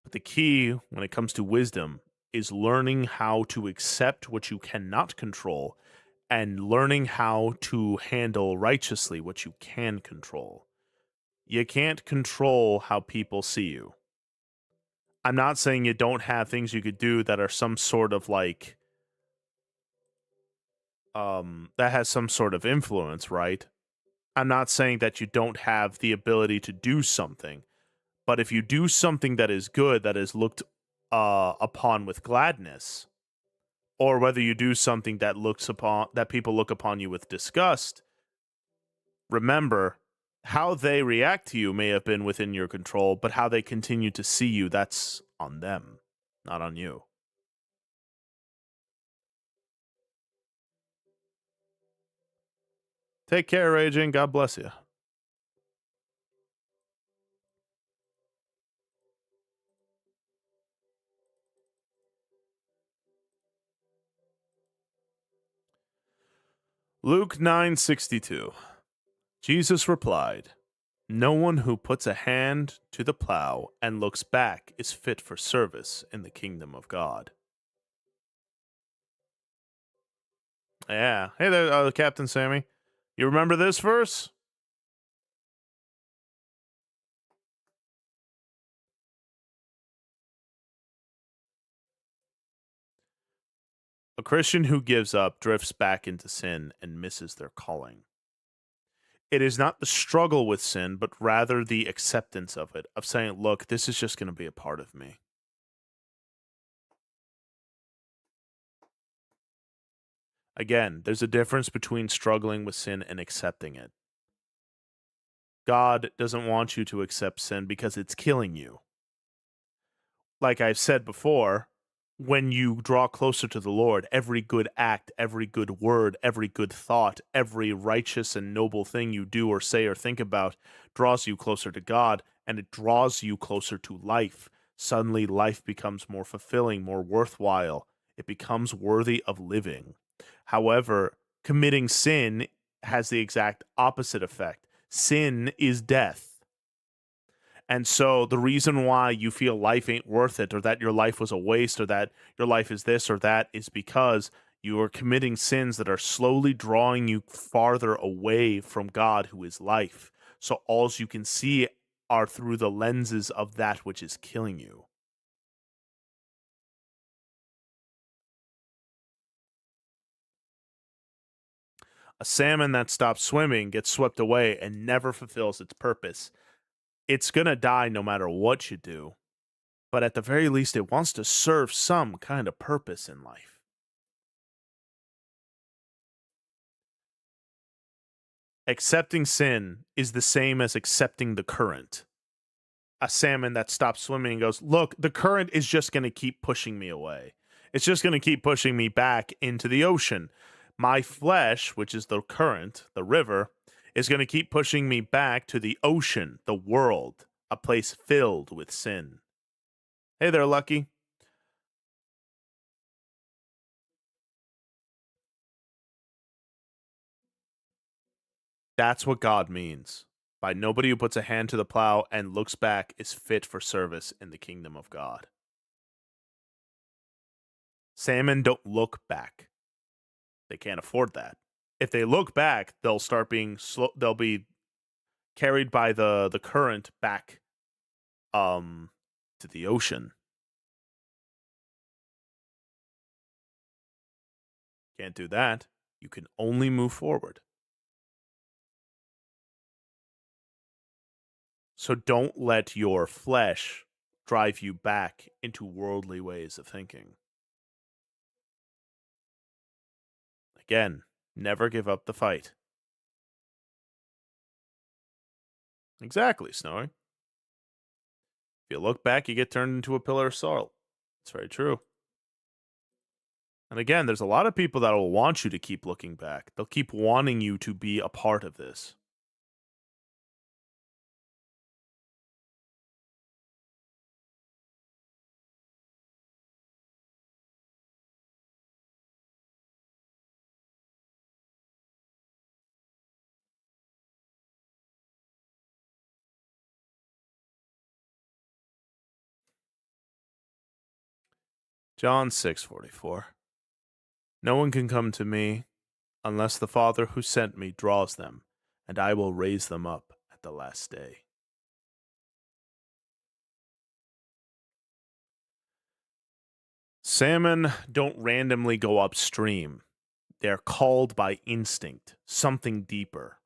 But the key when it comes to wisdom is learning how to accept what you cannot control and learning how to handle righteously what you can control. You can't control how people see you. I'm not saying you don't have things you could do that are some sort of like that has some sort of influence, right? I'm not saying that you don't have the ability to do something, but if you do something that is good, that is looked upon with gladness, or whether you do something that people look upon you with disgust, remember how they react to you may have been within your control, but how they continue to see you, that's on them, not on you. Take care, Raging. God bless you. Luke 9:62. Jesus replied, "No one who puts a hand to the plow and looks back is fit for service in the kingdom of God." Yeah. Hey there, Captain Sammy. You remember this verse? A Christian who gives up drifts back into sin and misses their calling. It is not the struggle with sin, but rather the acceptance of it, of saying, look, this is just going to be a part of me. Again, there's a difference between struggling with sin and accepting it. God doesn't want you to accept sin because it's killing you. Like I've said before, when you draw closer to the Lord, every good act, every good word, every good thought, every righteous and noble thing you do or say or think about draws you closer to God, and it draws you closer to life. Suddenly, life becomes more fulfilling, more worthwhile. It becomes worthy of living. However, committing sin has the exact opposite effect. Sin is death. And so the reason why you feel life ain't worth it, or that your life was a waste, or that your life is this or that, is because you are committing sins that are slowly drawing you farther away from God, who is life. So all you can see are through the lenses of that which is killing you. A salmon that stops swimming gets swept away and never fulfills its purpose. It's going to die no matter what you do, but at the very least, it wants to serve some kind of purpose in life. Accepting sin is the same as accepting the current. A salmon that stops swimming and goes, look, the current is just going to keep pushing me away. It's just going to keep pushing me back into the ocean. My flesh, which is the current, the river, is going to keep pushing me back to the ocean, the world, a place filled with sin. Hey there, Lucky. That's what God means by nobody who puts a hand to the plow and looks back is fit for service in the kingdom of God. Salmon don't look back. They can't afford that. If they look back, they'll start being slow. They'll be carried by the current back to the ocean. Can't do that. You can only move forward. So don't let your flesh drive you back into worldly ways of thinking. Again, never give up the fight. Exactly, Snowy. If you look back, you get turned into a pillar of salt. It's very true. And again, there's a lot of people that will want you to keep looking back. They'll keep wanting you to be a part of this. John 6:44. No one can come to me unless the Father who sent me draws them, and I will raise them up at the last day. Salmon don't randomly go upstream. They're called by instinct, something deeper.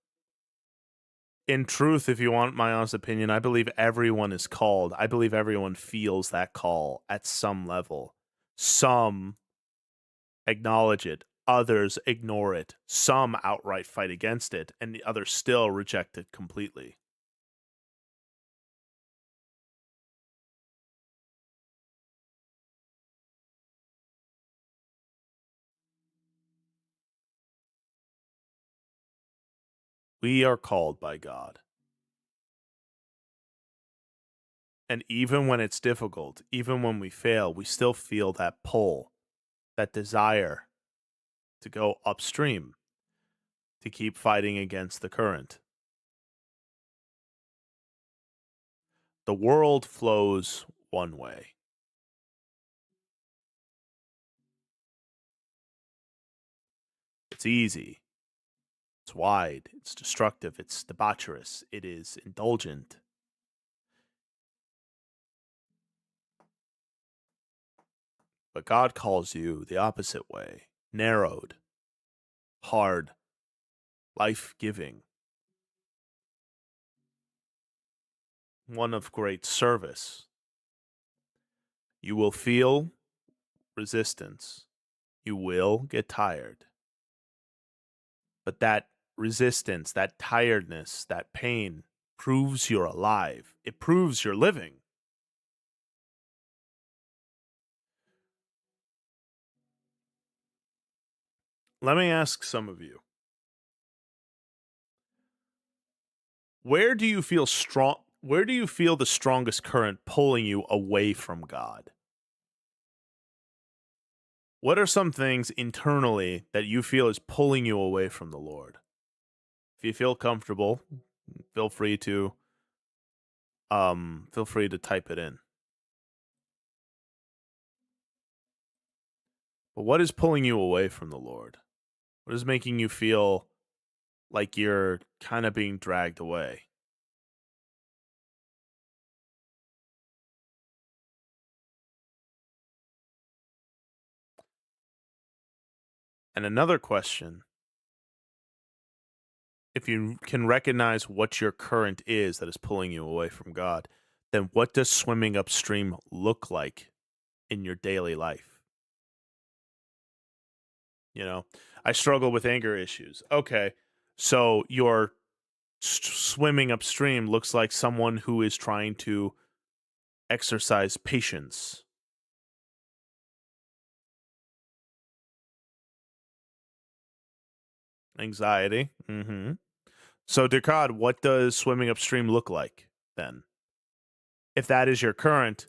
In truth, if you want my honest opinion, I believe everyone is called. I believe everyone feels that call at some level. Some acknowledge it, others ignore it, some outright fight against it, and the others still reject it completely. We are called by God. And even when it's difficult, even when we fail, we still feel that pull, that desire to go upstream, to keep fighting against the current. The world flows one way. It's easy. It's wide. It's destructive. It's debaucherous. It is indulgent. But God calls you the opposite way, narrowed, hard, life-giving, one of great service. You will feel resistance. You will get tired. But that resistance, that tiredness, that pain proves you're alive. It proves you're living. Let me ask some of you. Where do you feel strong? Where do you feel the strongest current pulling you away from God? What are some things internally that you feel is pulling you away from the Lord? If you feel comfortable, feel free to type it in. But what is pulling you away from the Lord? What is making you feel like you're kind of being dragged away? And another question, If you can recognize what your current is that is pulling you away from God, then what does swimming upstream look like in your daily life? You know, I struggle with anger issues. Okay. So your swimming upstream looks like someone who is trying to exercise patience, anxiety. So, dear God, what does swimming upstream look like then? If that is your current,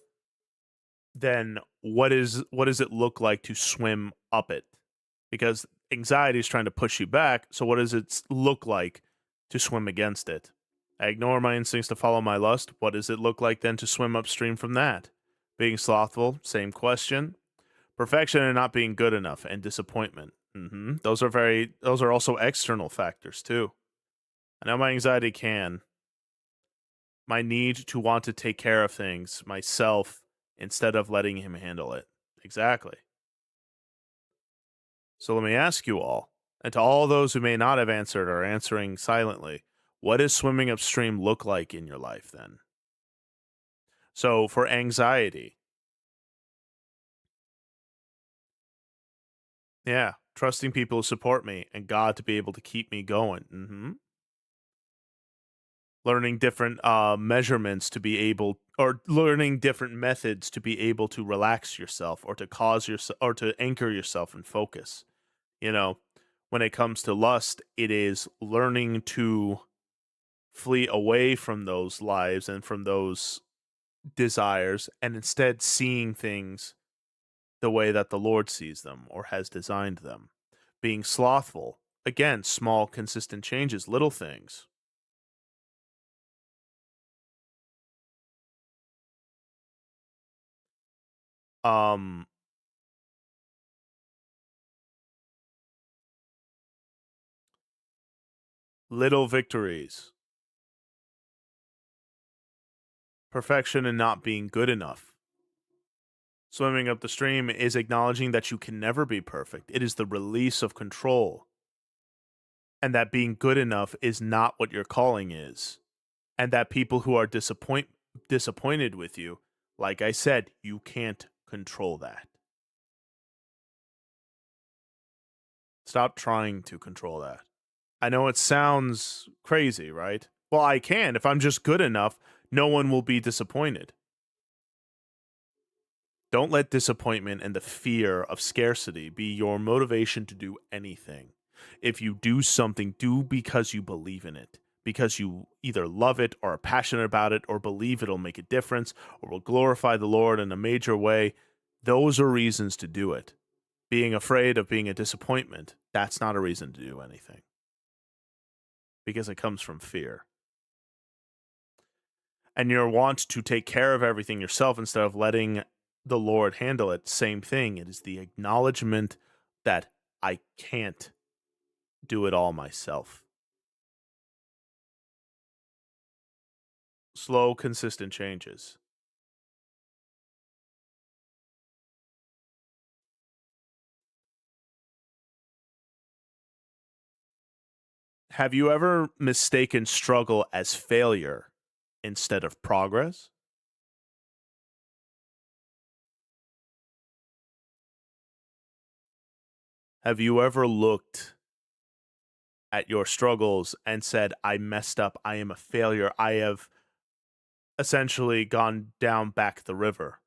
then what does it look like to swim up it? Because anxiety is trying to push you back. So, what does it look like to swim against it? I ignore my instincts to follow my lust. What does it look like then to swim upstream from that? Being slothful, same question. Perfection and not being good enough, and disappointment. Those are also external factors too. I know my anxiety can. My need to want to take care of things myself instead of letting him handle it. Exactly. So let me ask you all, and to all those who may not have answered or answering silently, what does swimming upstream look like in your life then? So for anxiety, yeah, trusting people to support me and God to be able to keep me going. Learning different measurements to be able, or learning different methods to be able to relax yourself or to cause yourself or to anchor yourself and focus. You know, when it comes to lust, it is learning to flee away from those lives and from those desires and instead seeing things the way that the Lord sees them or has designed them. Being slothful, again, small, consistent changes, little things. Um, Little victories. Perfection and not being good enough. Swimming up the stream is acknowledging that you can never be perfect. It is the release of control, and that being good enough is not what your calling is. And that people who are disappointed with you, like I said, you can't control that. Stop trying to control that. I know it sounds crazy, right? Well, I can. If I'm just good enough, no one will be disappointed. Don't let disappointment and the fear of scarcity be your motivation to do anything. If you do something, do because you believe in it, because you either love it or are passionate about it or believe it'll make a difference or will glorify the Lord in a major way. Those are reasons to do it. Being afraid of being a disappointment, that's not a reason to do anything because it comes from fear. And your want to take care of everything yourself instead of letting the Lord handle it, same thing. It is the acknowledgement that I can't do it all myself. Slow, consistent changes. Have you ever mistaken struggle as failure instead of progress? Have you ever looked at your struggles and said, I messed up, I am a failure, I have essentially gone down back the river,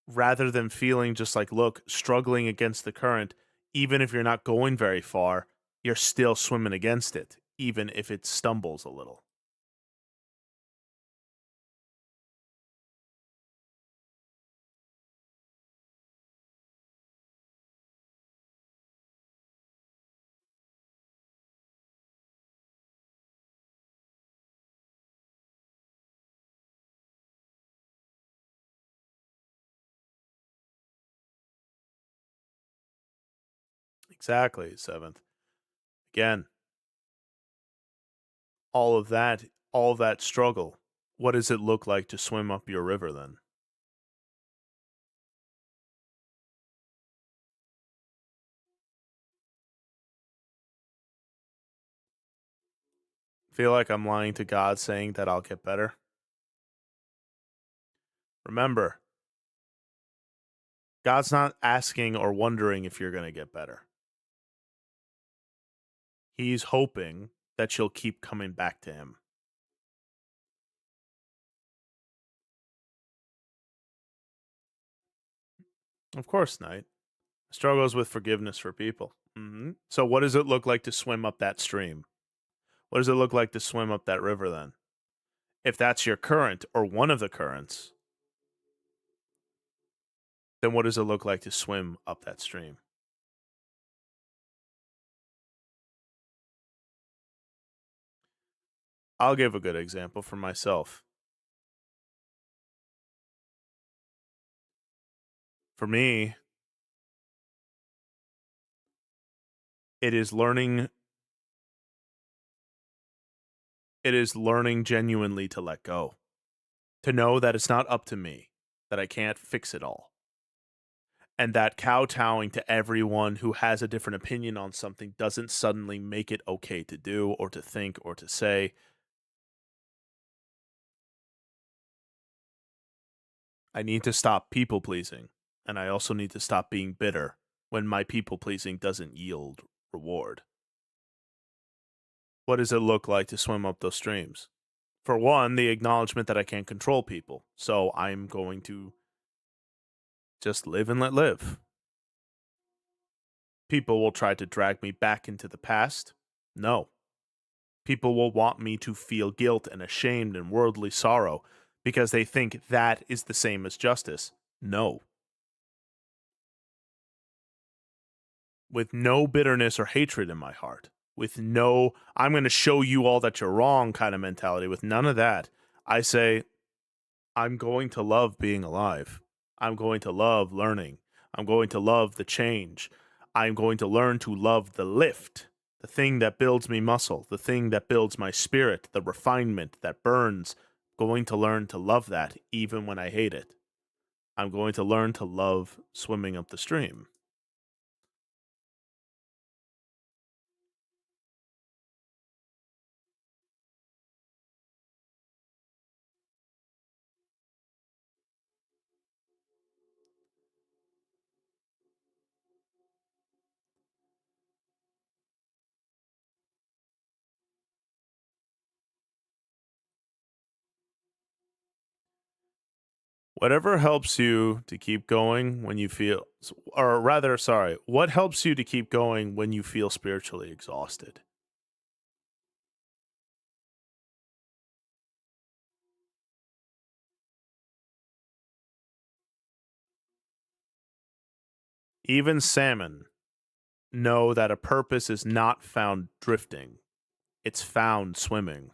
rather than feeling just like, look, struggling against the current, even if you're not going very far, you're still swimming against it, even if it stumbles a little. Exactly, seventh. Again, all of that struggle. What does it look like to swim up your river then? Feel like I'm lying to God saying that I'll get better? Remember, God's not asking or wondering if you're going to get better. He's hoping that you'll keep coming back to him. Of course, Knight. Struggles with forgiveness for people. So, what does it look like to swim up that stream? What does it look like to swim up that river then? If that's your current or one of the currents, then what does it look like to swim up that stream? I'll give a good example for myself. For me, it is learning genuinely to let go. To know that it's not up to me, that I can't fix it all. And that kowtowing to everyone who has a different opinion on something doesn't suddenly make it okay to do or to think or to say. I need to stop people pleasing, and I also need to stop being bitter when my people pleasing doesn't yield reward. What does it look like to swim up those streams? For one, the acknowledgement that I can't control people, so I'm going to just live and let live. People will try to drag me back into the past. No. People will want me to feel guilt and ashamed and worldly sorrow because they think that is the same as justice. No. With no bitterness or hatred in my heart, with no, I'm going to show you all that you're wrong kind of mentality, with none of that, I say, I'm going to love being alive. I'm going to love learning. I'm going to love the change. I'm going to learn to love the lift, the thing that builds me muscle, the thing that builds my spirit, the refinement that burns. Going to learn to love that even when I hate it. I'm going to learn to love swimming up the stream. Whatever helps you to keep going when you feel, or rather, sorry, what helps you to keep going when you feel spiritually exhausted? Even salmon know that a purpose is not found drifting, it's found swimming.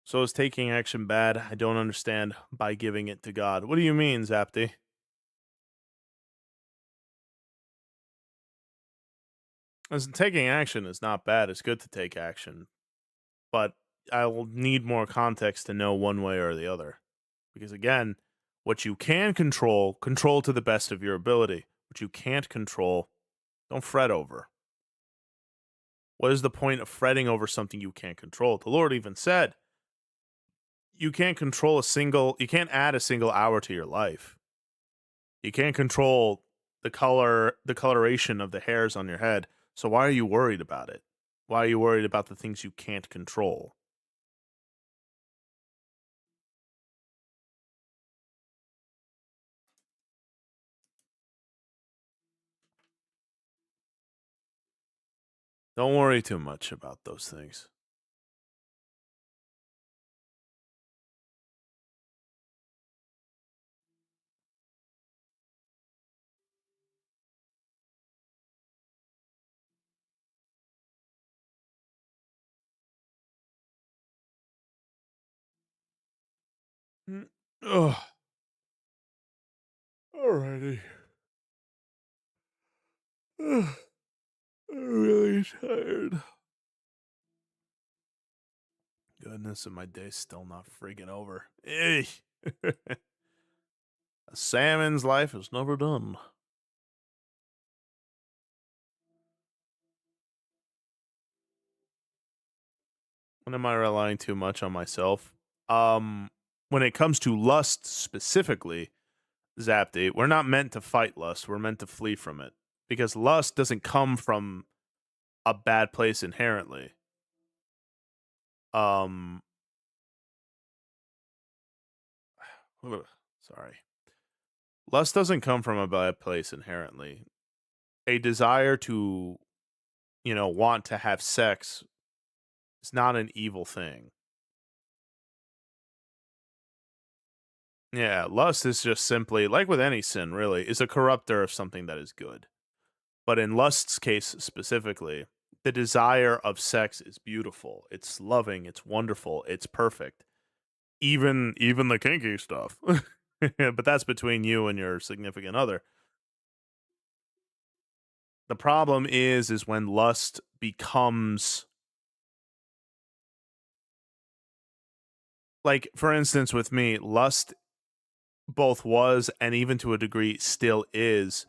So is taking action bad? I don't understand by giving it to God. What do you mean, Zapti? As taking action is not bad. It's good to take action. But I will need more context to know one way or the other. Because again, what you can control, control to the best of your ability. What you can't control, don't fret over. What is the point of fretting over something you can't control? The Lord even said, you can't you can't add a single hour to your life. You can't control the coloration of the hairs on your head. So why are you worried about it? Why are you worried about the things you can't control? Don't worry too much about those things. Ugh. Alrighty. I'm really tired. Goodness, and my day's still not friggin' over. A salmon's life is never done. When am I relying too much on myself? When it comes to lust specifically, Zapti, we're not meant to fight lust. We're meant to flee from it. Because lust doesn't come from a bad place inherently. Um sorry. Lust doesn't come from a bad place inherently. A desire to, want to have sex is not an evil thing. Yeah, lust is just simply, like with any sin, really, is a corrupter of something that is good. But in lust's case specifically, the desire of sex is beautiful. It's loving, it's wonderful, it's perfect. Even the kinky stuff. But that's between you and your significant other. The problem is when lust becomes, like, for instance, with me, lust both was and even to a degree still is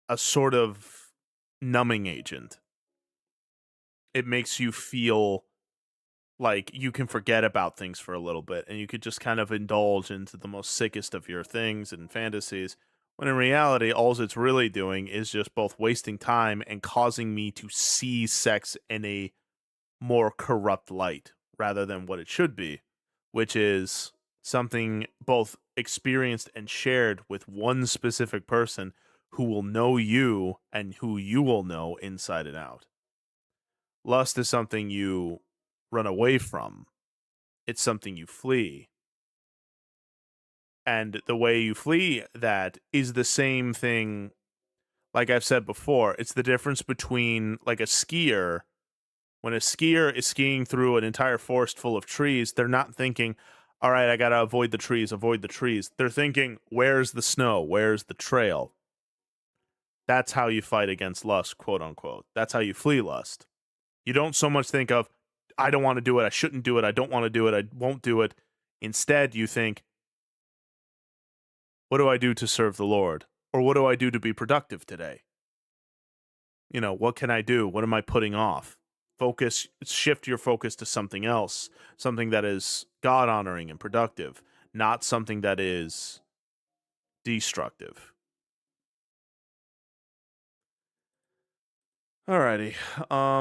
a sort of numbing agent. It makes you feel like you can forget about things for a little bit and you could just kind of indulge into the most sickest of your things and fantasies, when in reality all it's really doing is just both wasting time and causing me to see sex in a more corrupt light rather than what it should be, which is something both experienced and shared with one specific person who will know you and who you will know inside and out. Lust is something you run away from, it's something you flee. And the way you flee that is the same thing, like I've said before, it's the difference between like a skier. When a skier is skiing through an entire forest full of trees, they're not thinking, all right, I got to avoid the trees, avoid the trees. They're thinking, where's the snow? Where's the trail? That's how you fight against lust, quote unquote. That's how you flee lust. You don't so much think of, I don't want to do it, I shouldn't do it, I don't want to do it, I won't do it. Instead, you think, what do I do to serve the Lord? Or what do I do to be productive today? What can I do? What am I putting off? Shift your focus to something else, something that is God honoring and productive, not something that is destructive. Alrighty. I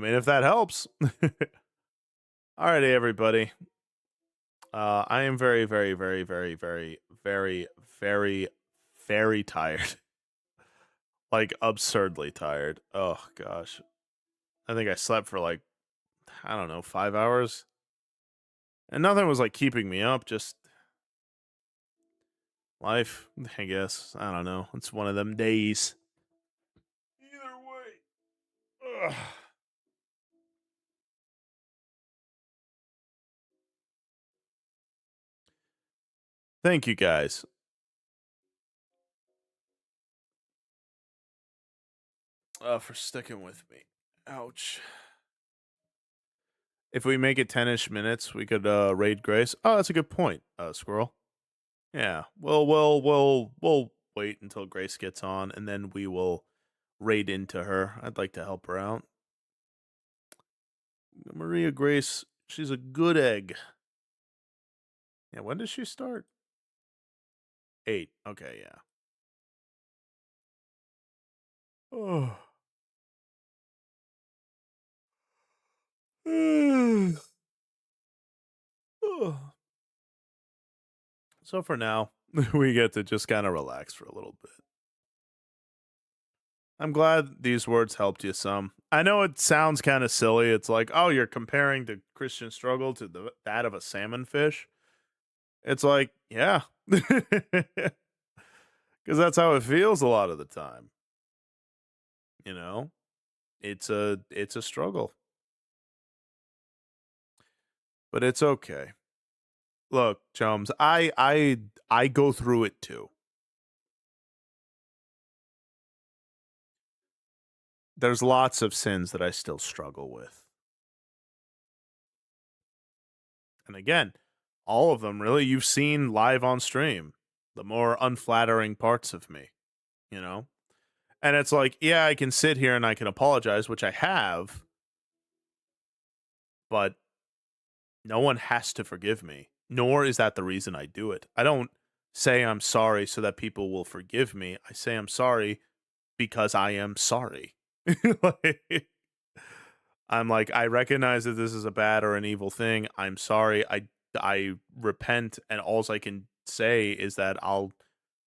mean, if that helps. Alrighty, everybody. I am very, very, very, very, very, very, very, very tired. Like, absurdly tired. Oh, gosh. I think I slept for like, I don't know, 5 hours. And nothing was like keeping me up, just life, I guess. I don't know. It's one of them days. Either way. Ugh. Thank you guys. For sticking with me. Ouch. If we make it 10-ish minutes, we could raid Grace. Oh, that's a good point, Squirrel. Yeah. We'll wait until Grace gets on and then we will raid into her. I'd like to help her out. Maria Grace, she's a good egg. Yeah, when does she start? 8. Okay, yeah. Oh. So for now, we get to just kind of relax for a little bit. I'm glad these words helped you some. I know it sounds kind of silly. It's like, oh, you're comparing the Christian struggle to that of a salmon fish. It's like, yeah, because that's how it feels a lot of the time. You know, it's a struggle, but it's okay. Look, chums, I go through it too. There's lots of sins that I still struggle with. And again, all of them really you've seen live on stream. The more unflattering parts of me, you know? And it's like, yeah, I can sit here and I can apologize, which I have, but no one has to forgive me, nor is that the reason I do it. I don't say I'm sorry so that people will forgive me. I say I'm sorry because I am sorry. Like, I'm like, I recognize that this is a bad or an evil thing. I'm sorry. I repent, and all I can say is that I'll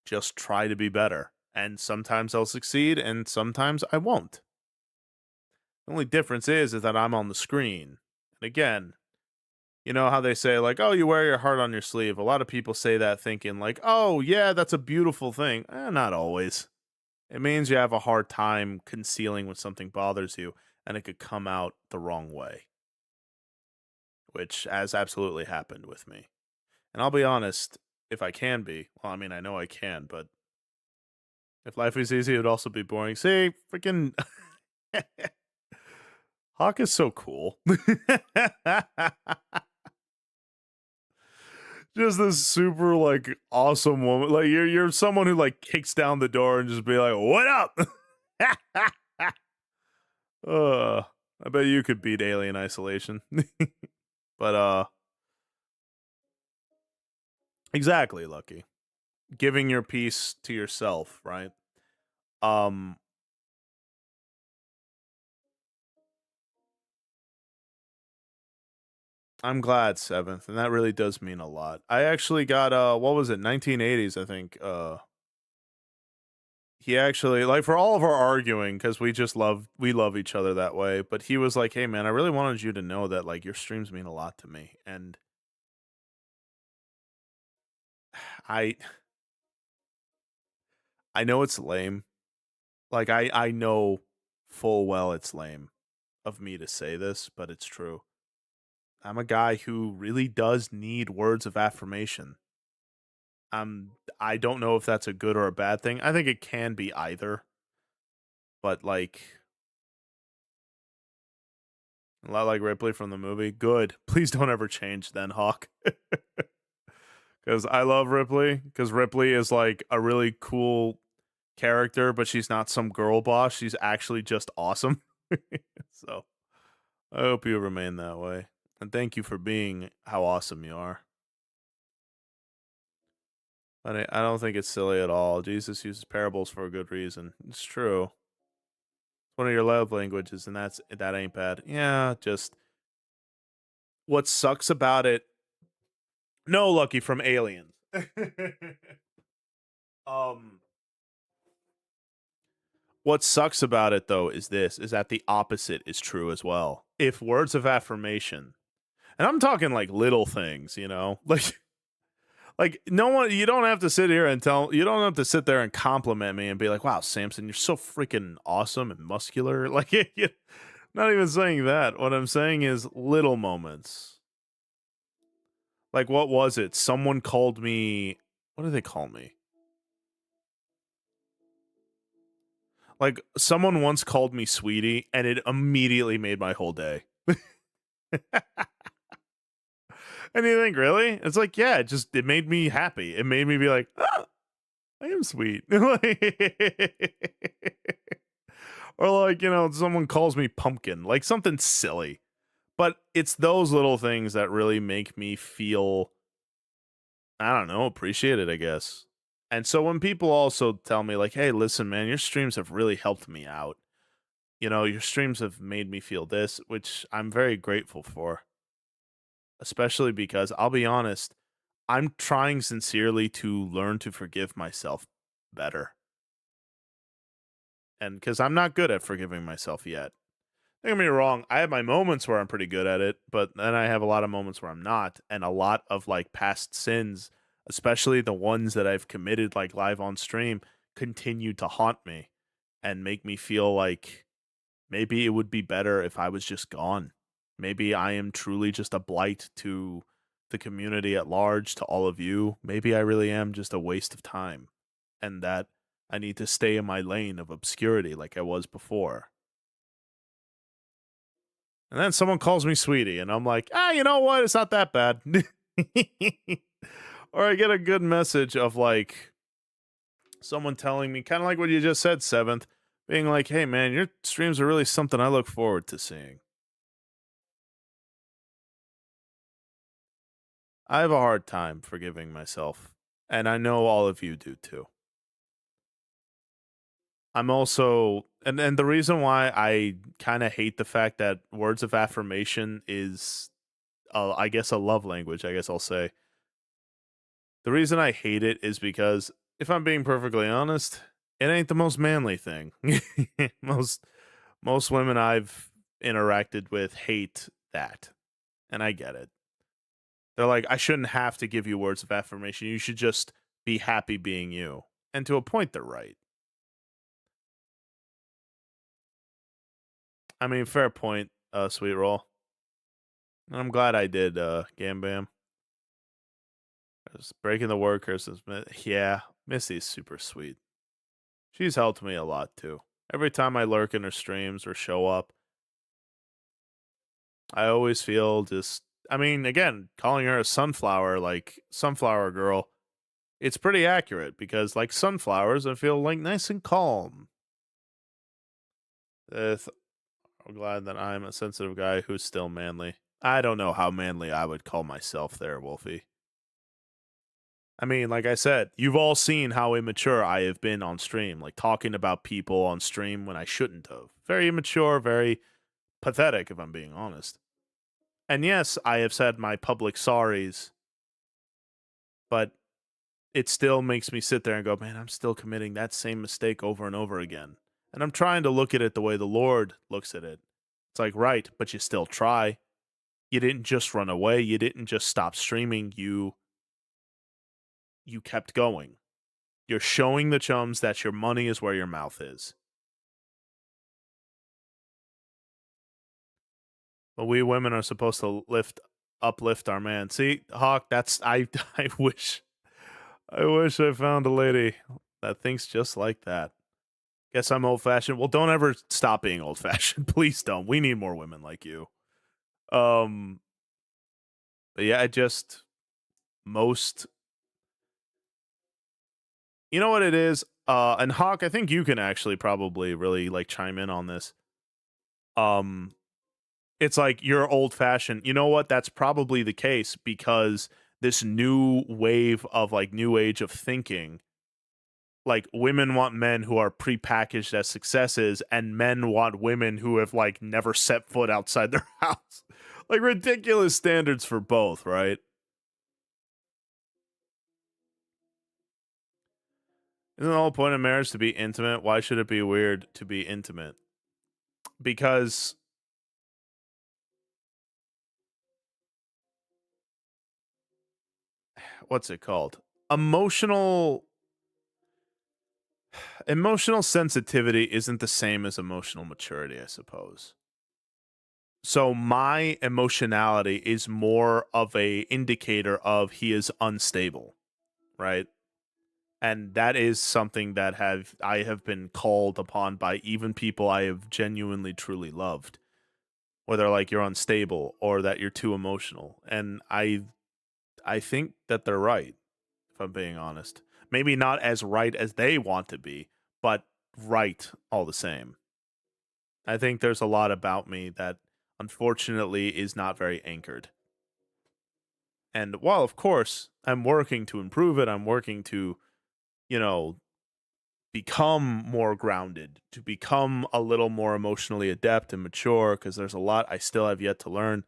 just try to be better. And sometimes I'll succeed, and sometimes I won't. The only difference is that I'm on the screen. And again, you know how they say, like, oh, you wear your heart on your sleeve. A lot of people say that thinking, like, oh, yeah, that's a beautiful thing. Not always. It means you have a hard time concealing when something bothers you, and it could come out the wrong way, which has absolutely happened with me. And I'll be honest, if I can be, well, I mean, I know I can, but if life was easy, it would also be boring. See, freaking Hawk is so cool. Just this super like awesome woman. Like you're someone who like kicks down the door and just be like, "What up?" I bet you could beat Alien Isolation. But exactly, Lucky. Giving your piece to yourself, right? Um I'm glad, Seventh, and that really does mean a lot. I actually got what was it, 1980s, I think. He actually like for all of our arguing because we love each other that way, but he was like, "Hey man, I really wanted you to know that like your streams mean a lot to me." And I I know it's lame. Like I know full well it's lame of me to say this, but it's true. I'm a guy who really does need words of affirmation. I don't know if that's a good or a bad thing. I think it can be either. But like a lot like Ripley from the movie. Good. Please don't ever change then, Hawk. Because I love Ripley. Because Ripley is like a really cool character, but she's not some girl boss. She's actually just awesome. So I hope you remain that way. And thank you for being how awesome you are. But I don't think it's silly at all. Jesus uses parables for a good reason. It's true. It's one of your love languages, and that ain't bad. Yeah, just what sucks about it. No, Lucky from Aliens. um, what sucks about it though is that the opposite is true as well. If words of affirmation, and I'm talking like little things, you know, like no one, you don't have to sit here and you don't have to sit there and compliment me and be like, wow, Samson, you're so freaking awesome and muscular. Like, not even saying that. What I'm saying is little moments. Like, what was it? Someone called me, what did they call me? Like, someone once called me sweetie, and it immediately made my whole day. And you think, really? It's like, yeah, it made me happy. It made me be like, ah, I am sweet. Or like, you know, someone calls me pumpkin, like something silly. But it's those little things that really make me feel, I don't know, appreciated, I guess. And so when people also tell me, like, hey, listen, man, your streams have really helped me out. You know, your streams have made me feel this, which I'm very grateful for. Especially because I'll be honest, I'm trying sincerely to learn to forgive myself better. And because I'm not good at forgiving myself yet. Don't get me wrong, I have my moments where I'm pretty good at it, but then I have a lot of moments where I'm not. And a lot of like past sins, especially the ones that I've committed like live on stream, continue to haunt me and make me feel like maybe it would be better if I was just gone. Maybe I am truly just a blight to the community at large, to all of you. Maybe I really am just a waste of time and that I need to stay in my lane of obscurity like I was before. And then someone calls me sweetie, and I'm like, you know what? It's not that bad. Or I get a good message of like someone telling me, kind of like what you just said, Seventh, being like, hey man, your streams are really something I look forward to seeing. I have a hard time forgiving myself, and I know all of you do too. I'm also, and the reason why I kind of hate the fact that words of affirmation is, I guess, a love language, I guess I'll say. The reason I hate it is because, if I'm being perfectly honest, it ain't the most manly thing. most most women I've interacted with hate that, and I get it. They're like, I shouldn't have to give you words of affirmation. You should just be happy being you. And to a point, they're right. I mean, fair point, Sweet Roll. And I'm glad I did, Gam Bam. Just breaking the word curses. Yeah, Missy's super sweet. She's helped me a lot too. Every time I lurk in her streams or show up, I always feel just, I mean, again, calling her a sunflower, like sunflower girl, it's pretty accurate because, like sunflowers, I feel like nice and calm. I'm glad that I'm a sensitive guy who's still manly. I don't know how manly I would call myself there, Wolfie. I mean, like I said, you've all seen how immature I have been on stream, like talking about people on stream when I shouldn't have. Very immature, very pathetic, if I'm being honest. And yes, I have said my public sorries, but it still makes me sit there and go, man, I'm still committing that same mistake over and over again. And I'm trying to look at it the way the Lord looks at it. It's like, right, but you still try. You didn't just run away. You didn't just stop streaming. You kept going. You're showing the chums that your money is where your mouth is. But we women are supposed to uplift our man. See, Hawk, that's I wish I found a lady that thinks just like that. Guess I'm old fashioned. Well, don't ever stop being old fashioned. Please don't. We need more women like you. But yeah, I just most you know what it is? And Hawk, I think you can actually probably really like chime in on this. Um it's like you're old fashioned. You know what? That's probably the case because this new wave of like new age of thinking, like women want men who are prepackaged as successes and men want women who have like never set foot outside their house. Like ridiculous standards for both, right? Isn't the whole point of marriage to be intimate? Why should it be weird to be intimate? Because what's it called? Emotional sensitivity isn't the same as emotional maturity, I suppose. So my emotionality is more of a indicator of he is unstable, right? And that is something that I have been called upon by even people I have genuinely truly loved, where they're like you're unstable or that you're too emotional. And I think that they're right, if I'm being honest. Maybe not as right as they want to be, but right all the same. I think there's a lot about me that unfortunately is not very anchored. And while, of course, I'm working to improve it, I'm working to, you know, become more grounded, to become a little more emotionally adept and mature, because there's a lot I still have yet to learn.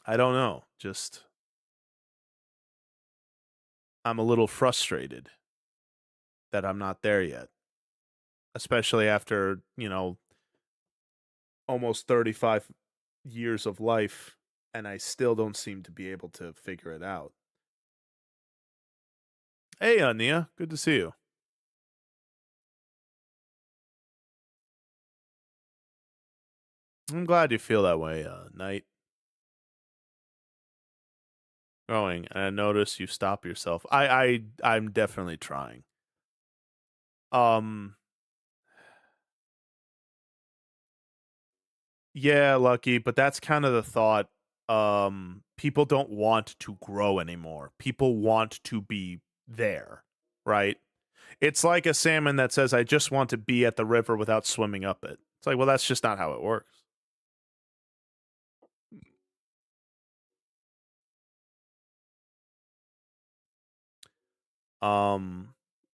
I don't know. Just I'm a little frustrated that I'm not there yet, especially after, almost 35 years of life, and I still don't seem to be able to figure it out. Hey, Nia, good to see you. I'm glad you feel that way, Knight. Going, and I notice you stop yourself. I'm definitely trying. Um, yeah, Lucky, but that's kind of the thought. People don't want to grow anymore. People want to be there, right? It's like a salmon that says, I just want to be at the river without swimming up it. It's like, well, that's just not how it works.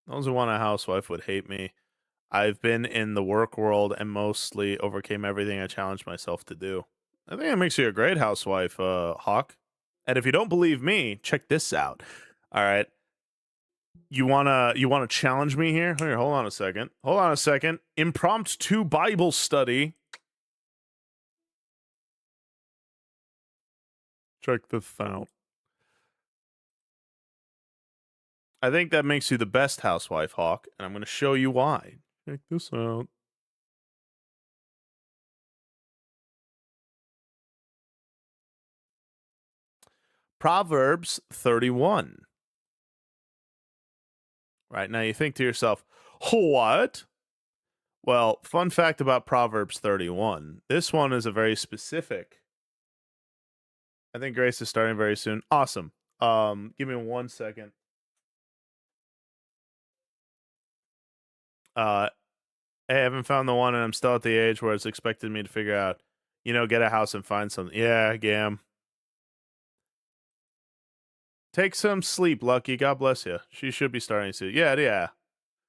Those who want a housewife would hate me. I've been in the work world and mostly overcame everything I challenged myself to do. I think it makes you a great housewife, Hawk. And if you don't believe me, check this out. All right. You wanna challenge me here? Here, hold on a second. Hold on a second. Impromptu Bible study. Check this out. I think that makes you the best housewife, Hawk, and I'm gonna show you why. Check this out. Proverbs 31. Right now you think to yourself, what? Well, fun fact about Proverbs 31. This one is a very specific. I think Grace is starting very soon. Awesome. Give me 1 second. I haven't found the one, and I'm still at the age where it's expected me to figure out, get a house and find something. Yeah, Gam. Take some sleep, Lucky. God bless you. She should be starting soon. Yeah.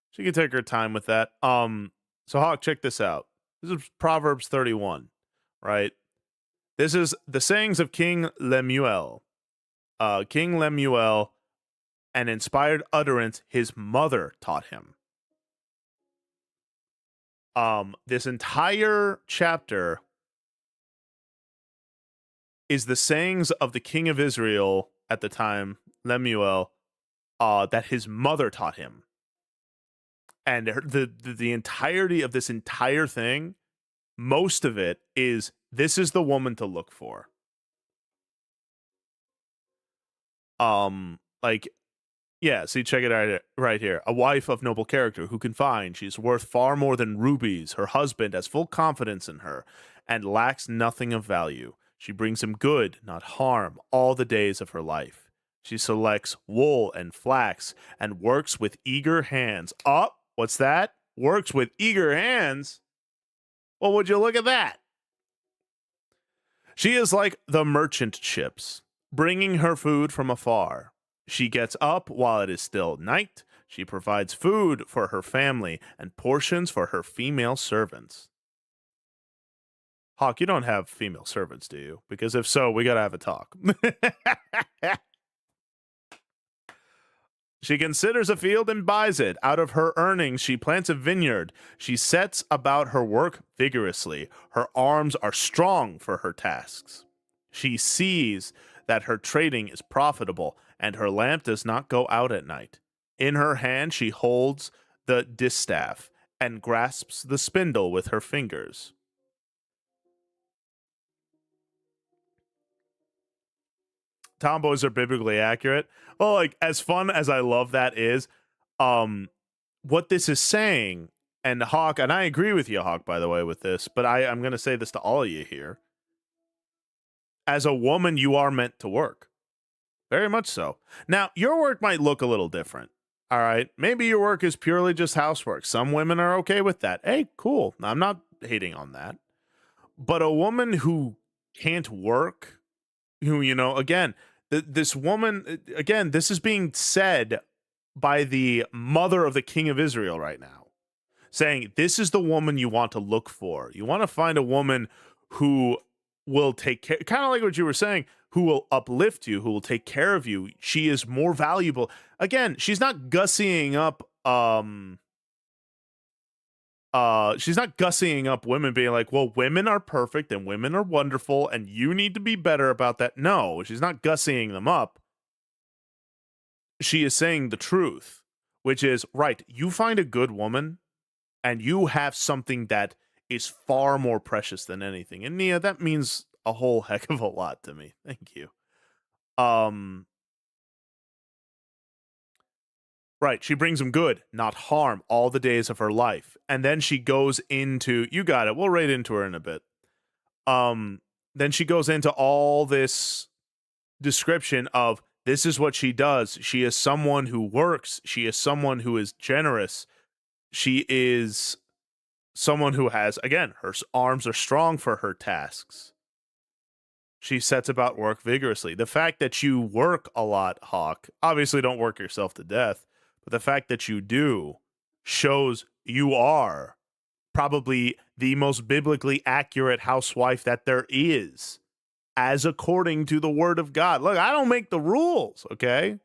She can take her time with that. So Hawk, check this out. This is Proverbs 31, right? This is the sayings of King Lemuel. King Lemuel, an inspired utterance his mother taught him. This entire chapter is the sayings of the king of Israel at the time, Lemuel, that his mother taught him. And the entirety of this entire thing, most of it is, this is the woman to look for. Like, yeah, see, check it out right here. A wife of noble character who can find she's worth far more than rubies. Her husband has full confidence in her and lacks nothing of value. She brings him good, not harm, all the days of her life. She selects wool and flax and works with eager hands. Oh, what's that? Works with eager hands? Well, would you look at that? She is like the merchant ships, bringing her food from afar. She gets up while it is still night. She provides food for her family and portions for her female servants. Hawk, you don't have female servants, do you? Because if so, we gotta have a talk. She considers a field and buys it. Out of her earnings, she plants a vineyard. She sets about her work vigorously. Her arms are strong for her tasks. She sees that her trading is profitable, and her lamp does not go out at night. In her hand, she holds the distaff and grasps the spindle with her fingers. Tomboys are biblically accurate. Well, like, as fun as I love that is, what this is saying, and Hawk, and I agree with you, Hawk, by the way, with this, but I'm going to say this to all of you here. As a woman, you are meant to work. Very much so. Now, your work might look a little different. All right. Maybe your work is purely just housework. Some women are okay with that. Hey, cool. I'm not hating on that. But a woman who can't work, who, again, this woman, again, this is being said by the mother of the king of Israel right now, saying, this is the woman you want to look for. You want to find a woman who will take care, kind of like what you were saying, who will uplift you, who will take care of you. She is more valuable. Again, she's not gussying up she's not gussying up women being like, well, women are perfect and women are wonderful and you need to be better about that. No, she's not gussying them up. She is saying the truth, which is, right, you find a good woman and you have something that is far more precious than anything. And Nia, that means a whole heck of a lot to me. Thank you. Right, she brings him good, not harm, all the days of her life. And then she goes into, you got it, we'll rate into her in a bit. Then she goes into all this description of this is what she does. She is someone who works. She is someone who is generous. She is someone who has, again, her arms are strong for her tasks. She sets about work vigorously. The fact that you work a lot, Hawk, obviously don't work yourself to death, but the fact that you do shows you are probably the most biblically accurate housewife that there is, as according to the word of God. Look, I don't make the rules, okay?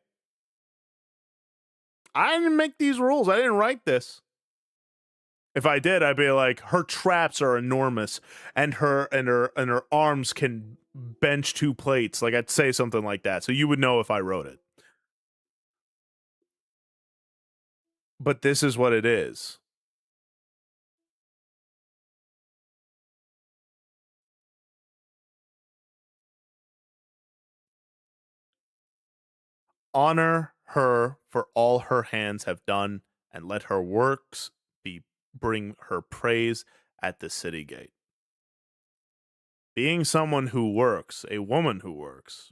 I didn't make these rules. I didn't write this. If I did, I'd be like, her traps are enormous and her arms can bench 2 plates. Like, I'd say something like that. So you would know if I wrote it. But this is what it is. Honor her for all her hands have done, and let her works bring her praise at the city gate. Being someone who works, a woman who works,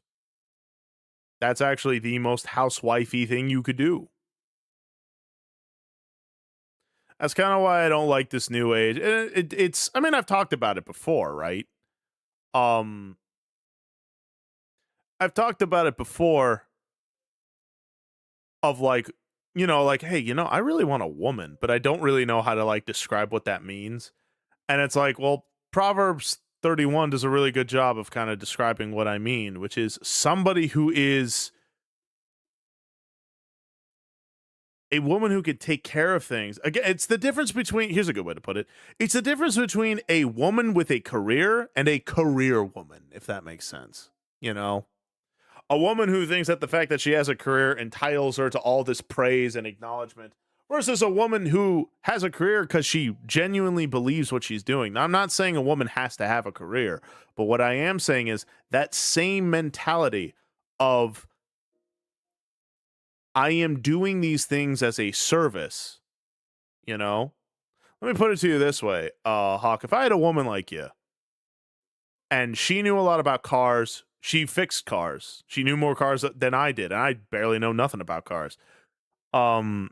that's actually the most housewifey thing you could do. That's kind of why I don't like this new age. It's, I mean, I've talked about it before, right? I've talked about it before of like, like, hey, I really want a woman, but I don't really know how to like describe what that means. And it's like, well, Proverbs 31 does a really good job of kind of describing what I mean, which is somebody who is a woman who could take care of things. Again, it's the difference between, here's a good way to put it. It's the difference between a woman with a career and a career woman, if that makes sense. A woman who thinks that the fact that she has a career entitles her to all this praise and acknowledgement versus a woman who has a career because she genuinely believes what she's doing. Now, I'm not saying a woman has to have a career, but what I am saying is that same mentality of I am doing these things as a service, Let me put it to you this way, Hawk. If I had a woman like you and she knew a lot about cars, she fixed cars. She knew more cars than I did, and I barely know nothing about cars. And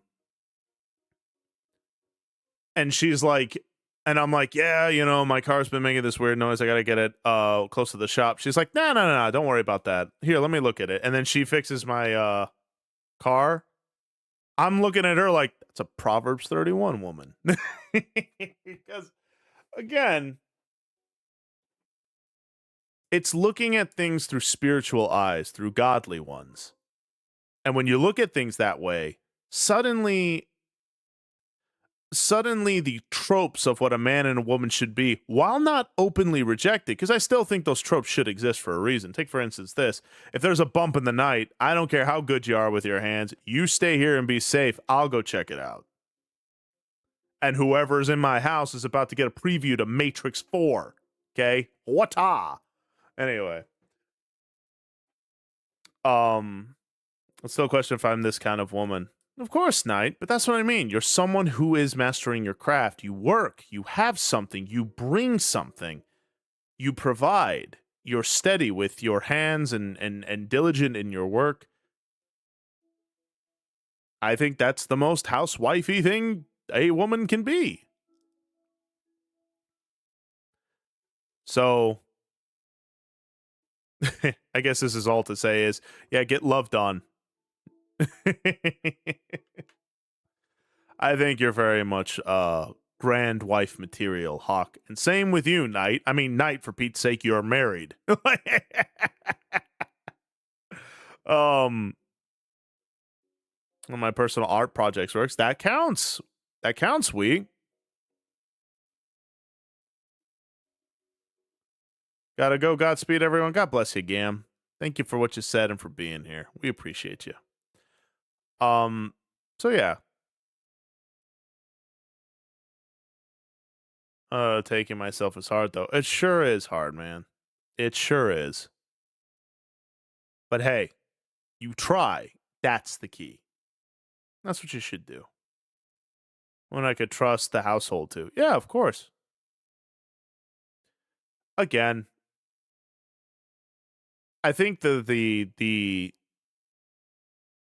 she's like, and I'm like, yeah, my car's been making this weird noise. I got to get it close to the shop. She's like, no, don't worry about that. Here, let me look at it. And then she fixes my car. I'm looking at her like, that's a Proverbs 31 woman. Because, again, it's looking at things through spiritual eyes, through godly ones. And when you look at things that way, suddenly the tropes of what a man and a woman should be, while not openly rejected, because I still think those tropes should exist for a reason. Take, for instance, this. If there's a bump in the night, I don't care how good you are with your hands. You stay here and be safe. I'll go check it out. And whoever's in my house is about to get a preview to Matrix 4. Okay? What-a? Anyway. It's still a question if I'm this kind of woman. Of course, Knight, but that's what I mean. You're someone who is mastering your craft. You work, you have something, you bring something, you provide. You're steady with your hands and diligent in your work. I think that's the most housewifey thing a woman can be. So, I guess this is all to say is, yeah, get loved on. I think you're very much grand wife material, Hawk. And same with you, Knight. I mean, Knight, for Pete's sake, you're married. One of my personal art projects works. That counts. That counts, we. Gotta go. Godspeed, everyone. God bless you, Gam. Thank you for what you said and for being here. We appreciate you. So yeah. Taking myself is hard, though. It sure is hard, man. It sure is. But hey, you try. That's the key. That's what you should do. When I could trust the household to. Yeah, of course. Again, I think the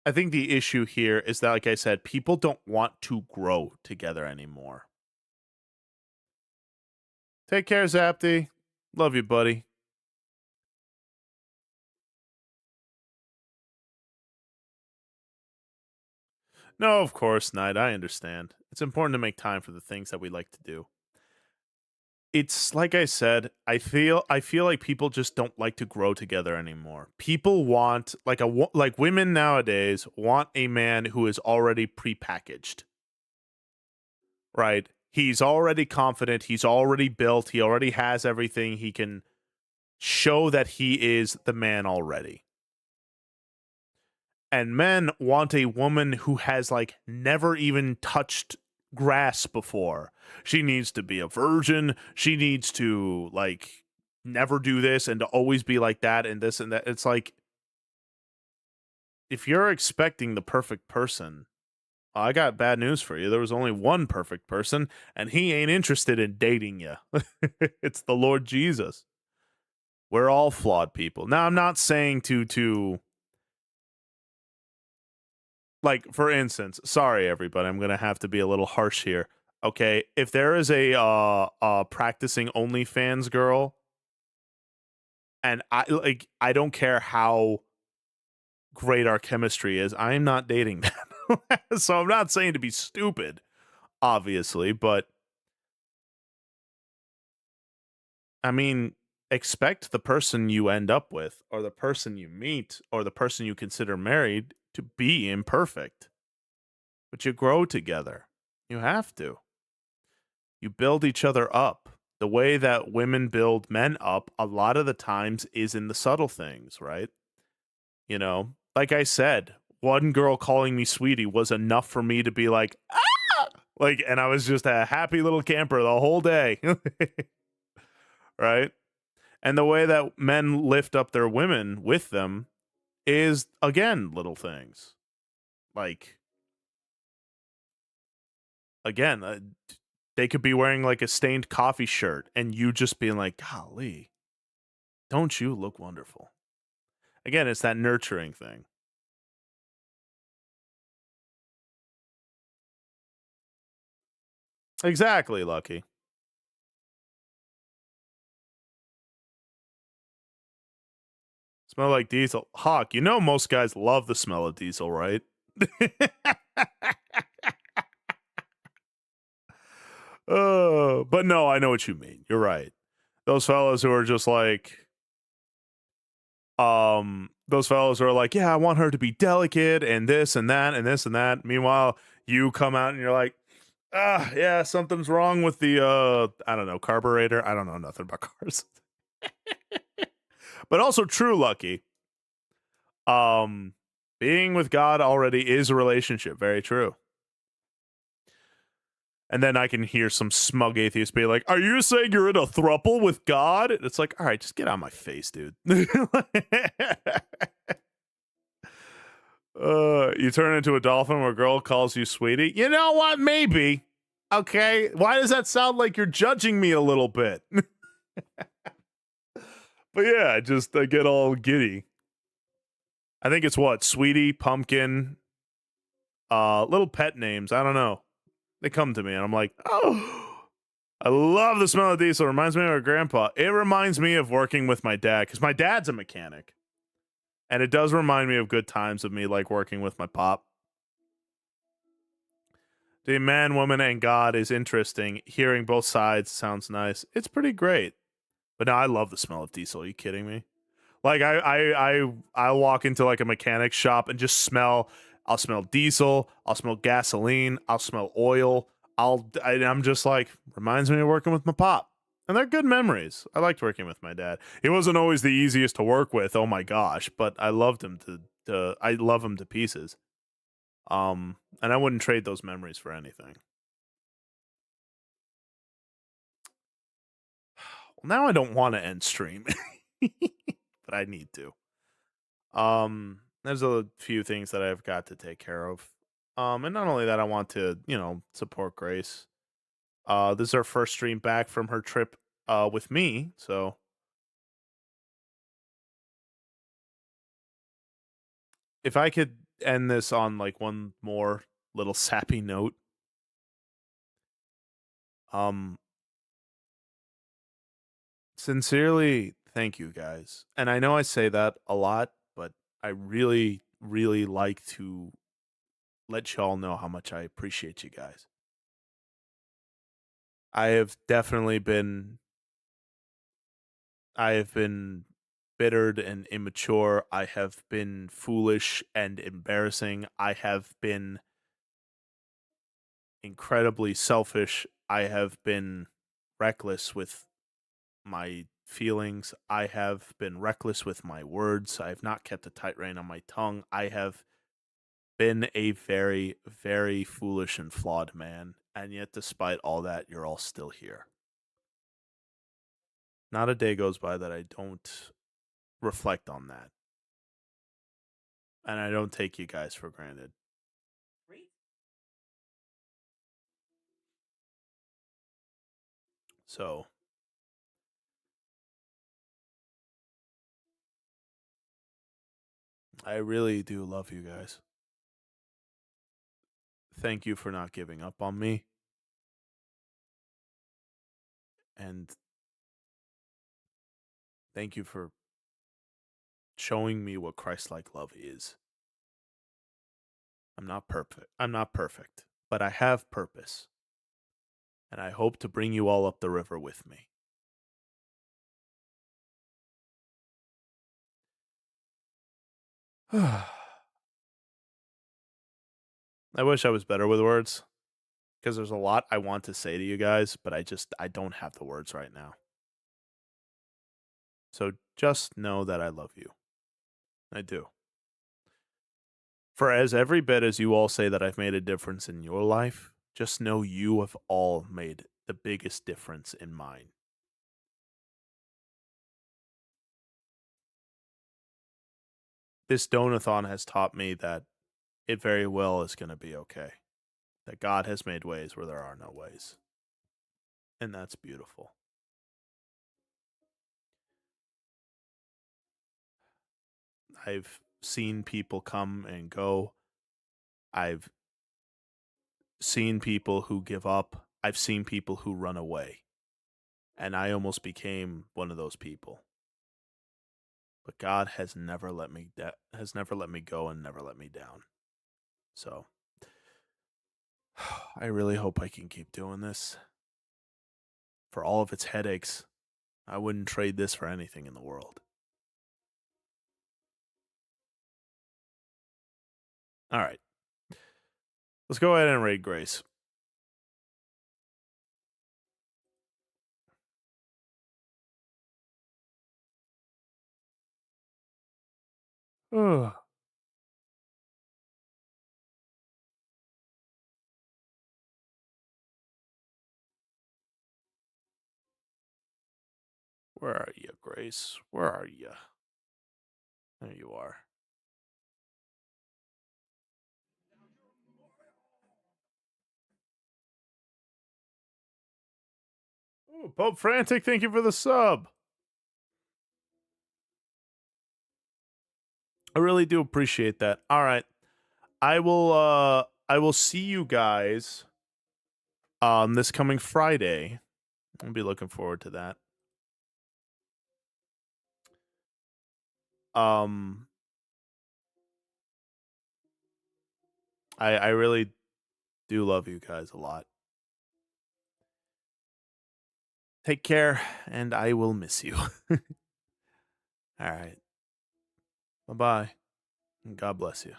I think the issue here is that, like I said, people don't want to grow together anymore. Take care, Zapty. Love you, buddy. No, of course not. I understand. It's important to make time for the things that we like to do. It's like I said, I feel like people just don't like to grow together anymore. People want like women nowadays want a man who is already prepackaged. Right? He's already confident, he's already built, he already has everything, he can show that he is the man already. And men want a woman who has like never even touched grass before. She needs to be a virgin. She needs to like never do this and to always be like that and this and that. It's like, if you're expecting the perfect person, I got bad news for you. There was only one perfect person, and he ain't interested in dating you. It's the Lord Jesus. We're all flawed people. Now, I'm not saying to like, for instance, sorry everybody, I'm gonna have to be a little harsh here. Okay, if there is a practicing OnlyFans girl, and I don't care how great our chemistry is, I'm not dating that. So I'm not saying to be stupid, obviously, but I mean, expect the person you end up with, or the person you meet, or the person you consider married to be imperfect. But you grow together. You have to. You build each other up. The way that women build men up a lot of the times is in the subtle things, right? You know, like I said, one girl calling me sweetie was enough for me to be like, ah! Like, and I was just a happy little camper the whole day. Right? And the way that men lift up their women with them is, again, little things. Like, again, they could be wearing like a stained coffee shirt and you just being like, golly, don't you look wonderful? Again, it's that nurturing thing. Exactly, Lucky. Smell like diesel. Hawk, you know most guys love the smell of diesel, right? But no, I know what you mean. You're right. Those fellas who are just like, those fellas who are like, yeah, I want her to be delicate and this and that and this and that. Meanwhile, you come out and you're like, yeah, something's wrong with the, I don't know, carburetor. I don't know nothing about cars. But also true, Lucky. Being with God already is a relationship. Very true. And then I can hear some smug atheist be like, are you saying you're in a throuple with God? It's like, all right, just get out of my face, dude. You turn into a dolphin where a girl calls you sweetie. You know what? Maybe. Okay. Why does that sound like you're judging me a little bit? But yeah, I get all giddy. I think it's what? Sweetie, Pumpkin, little pet names. I don't know. They come to me and I'm like, oh, I love the smell of diesel. It reminds me of our grandpa. It reminds me of working with my dad because my dad's a mechanic. And it does remind me of good times of me like working with my pop. The man, woman, and God is interesting. Hearing both sides sounds nice. It's pretty great. But no, I love the smell of diesel. Are you kidding me? Like I'll walk into like a mechanic shop and just smell. I'll smell diesel. I'll smell gasoline. I'll smell oil. I'm just like, reminds me of working with my pop. And they're good memories. I liked working with my dad. He wasn't always the easiest to work with. Oh my gosh, but I loved him to I love him to pieces. And I wouldn't trade those memories for anything. Well, now I don't want to end stream, but I need to. There's a few things that I've got to take care of. And not only that, I want to, support Grace. This is her first stream back from her trip with me, so if I could end this on like one more little sappy note. Sincerely, thank you guys. And I know I say that a lot, but I really, really like to let y'all know how much I appreciate you guys. I have definitely been bittered and immature. I have been foolish and embarrassing. I have been incredibly selfish. I have been reckless with my feelings. I have been reckless with my words. I have not kept a tight rein on my tongue. I have been a very, very foolish and flawed man. And yet, despite all that, you're all still here. Not a day goes by that I don't reflect on that. And I don't take you guys for granted. So, I really do love you guys. Thank you for not giving up on me. And thank you for showing me what Christ-like love is. I'm not perfect, but I have purpose. And I hope to bring you all up the river with me. I wish I was better with words because there's a lot I want to say to you guys, but I don't have the words right now. So just know that I love you. I do. For as every bit as you all say that I've made a difference in your life, just know you have all made the biggest difference in mine. This donathon has taught me that it very well is going to be okay. That God has made ways where there are no ways. And that's beautiful. I've seen people come and go. I've seen people who give up. I've seen people who run away. And I almost became one of those people. But God has never let me go and never let me down. So I really hope I can keep doing this. For all of its headaches, I wouldn't trade this for anything in the world. All right. Let's go ahead and raid Grace. Ugh. Where are you, Grace? Where are you? There you are. Ooh, Pope Frantic, thank you for the sub. I really do appreciate that. All right. I will see you guys this coming Friday. I'll be looking forward to that. I really do love you guys a lot. Take care, and I will miss you. All right. Bye bye. And God bless you.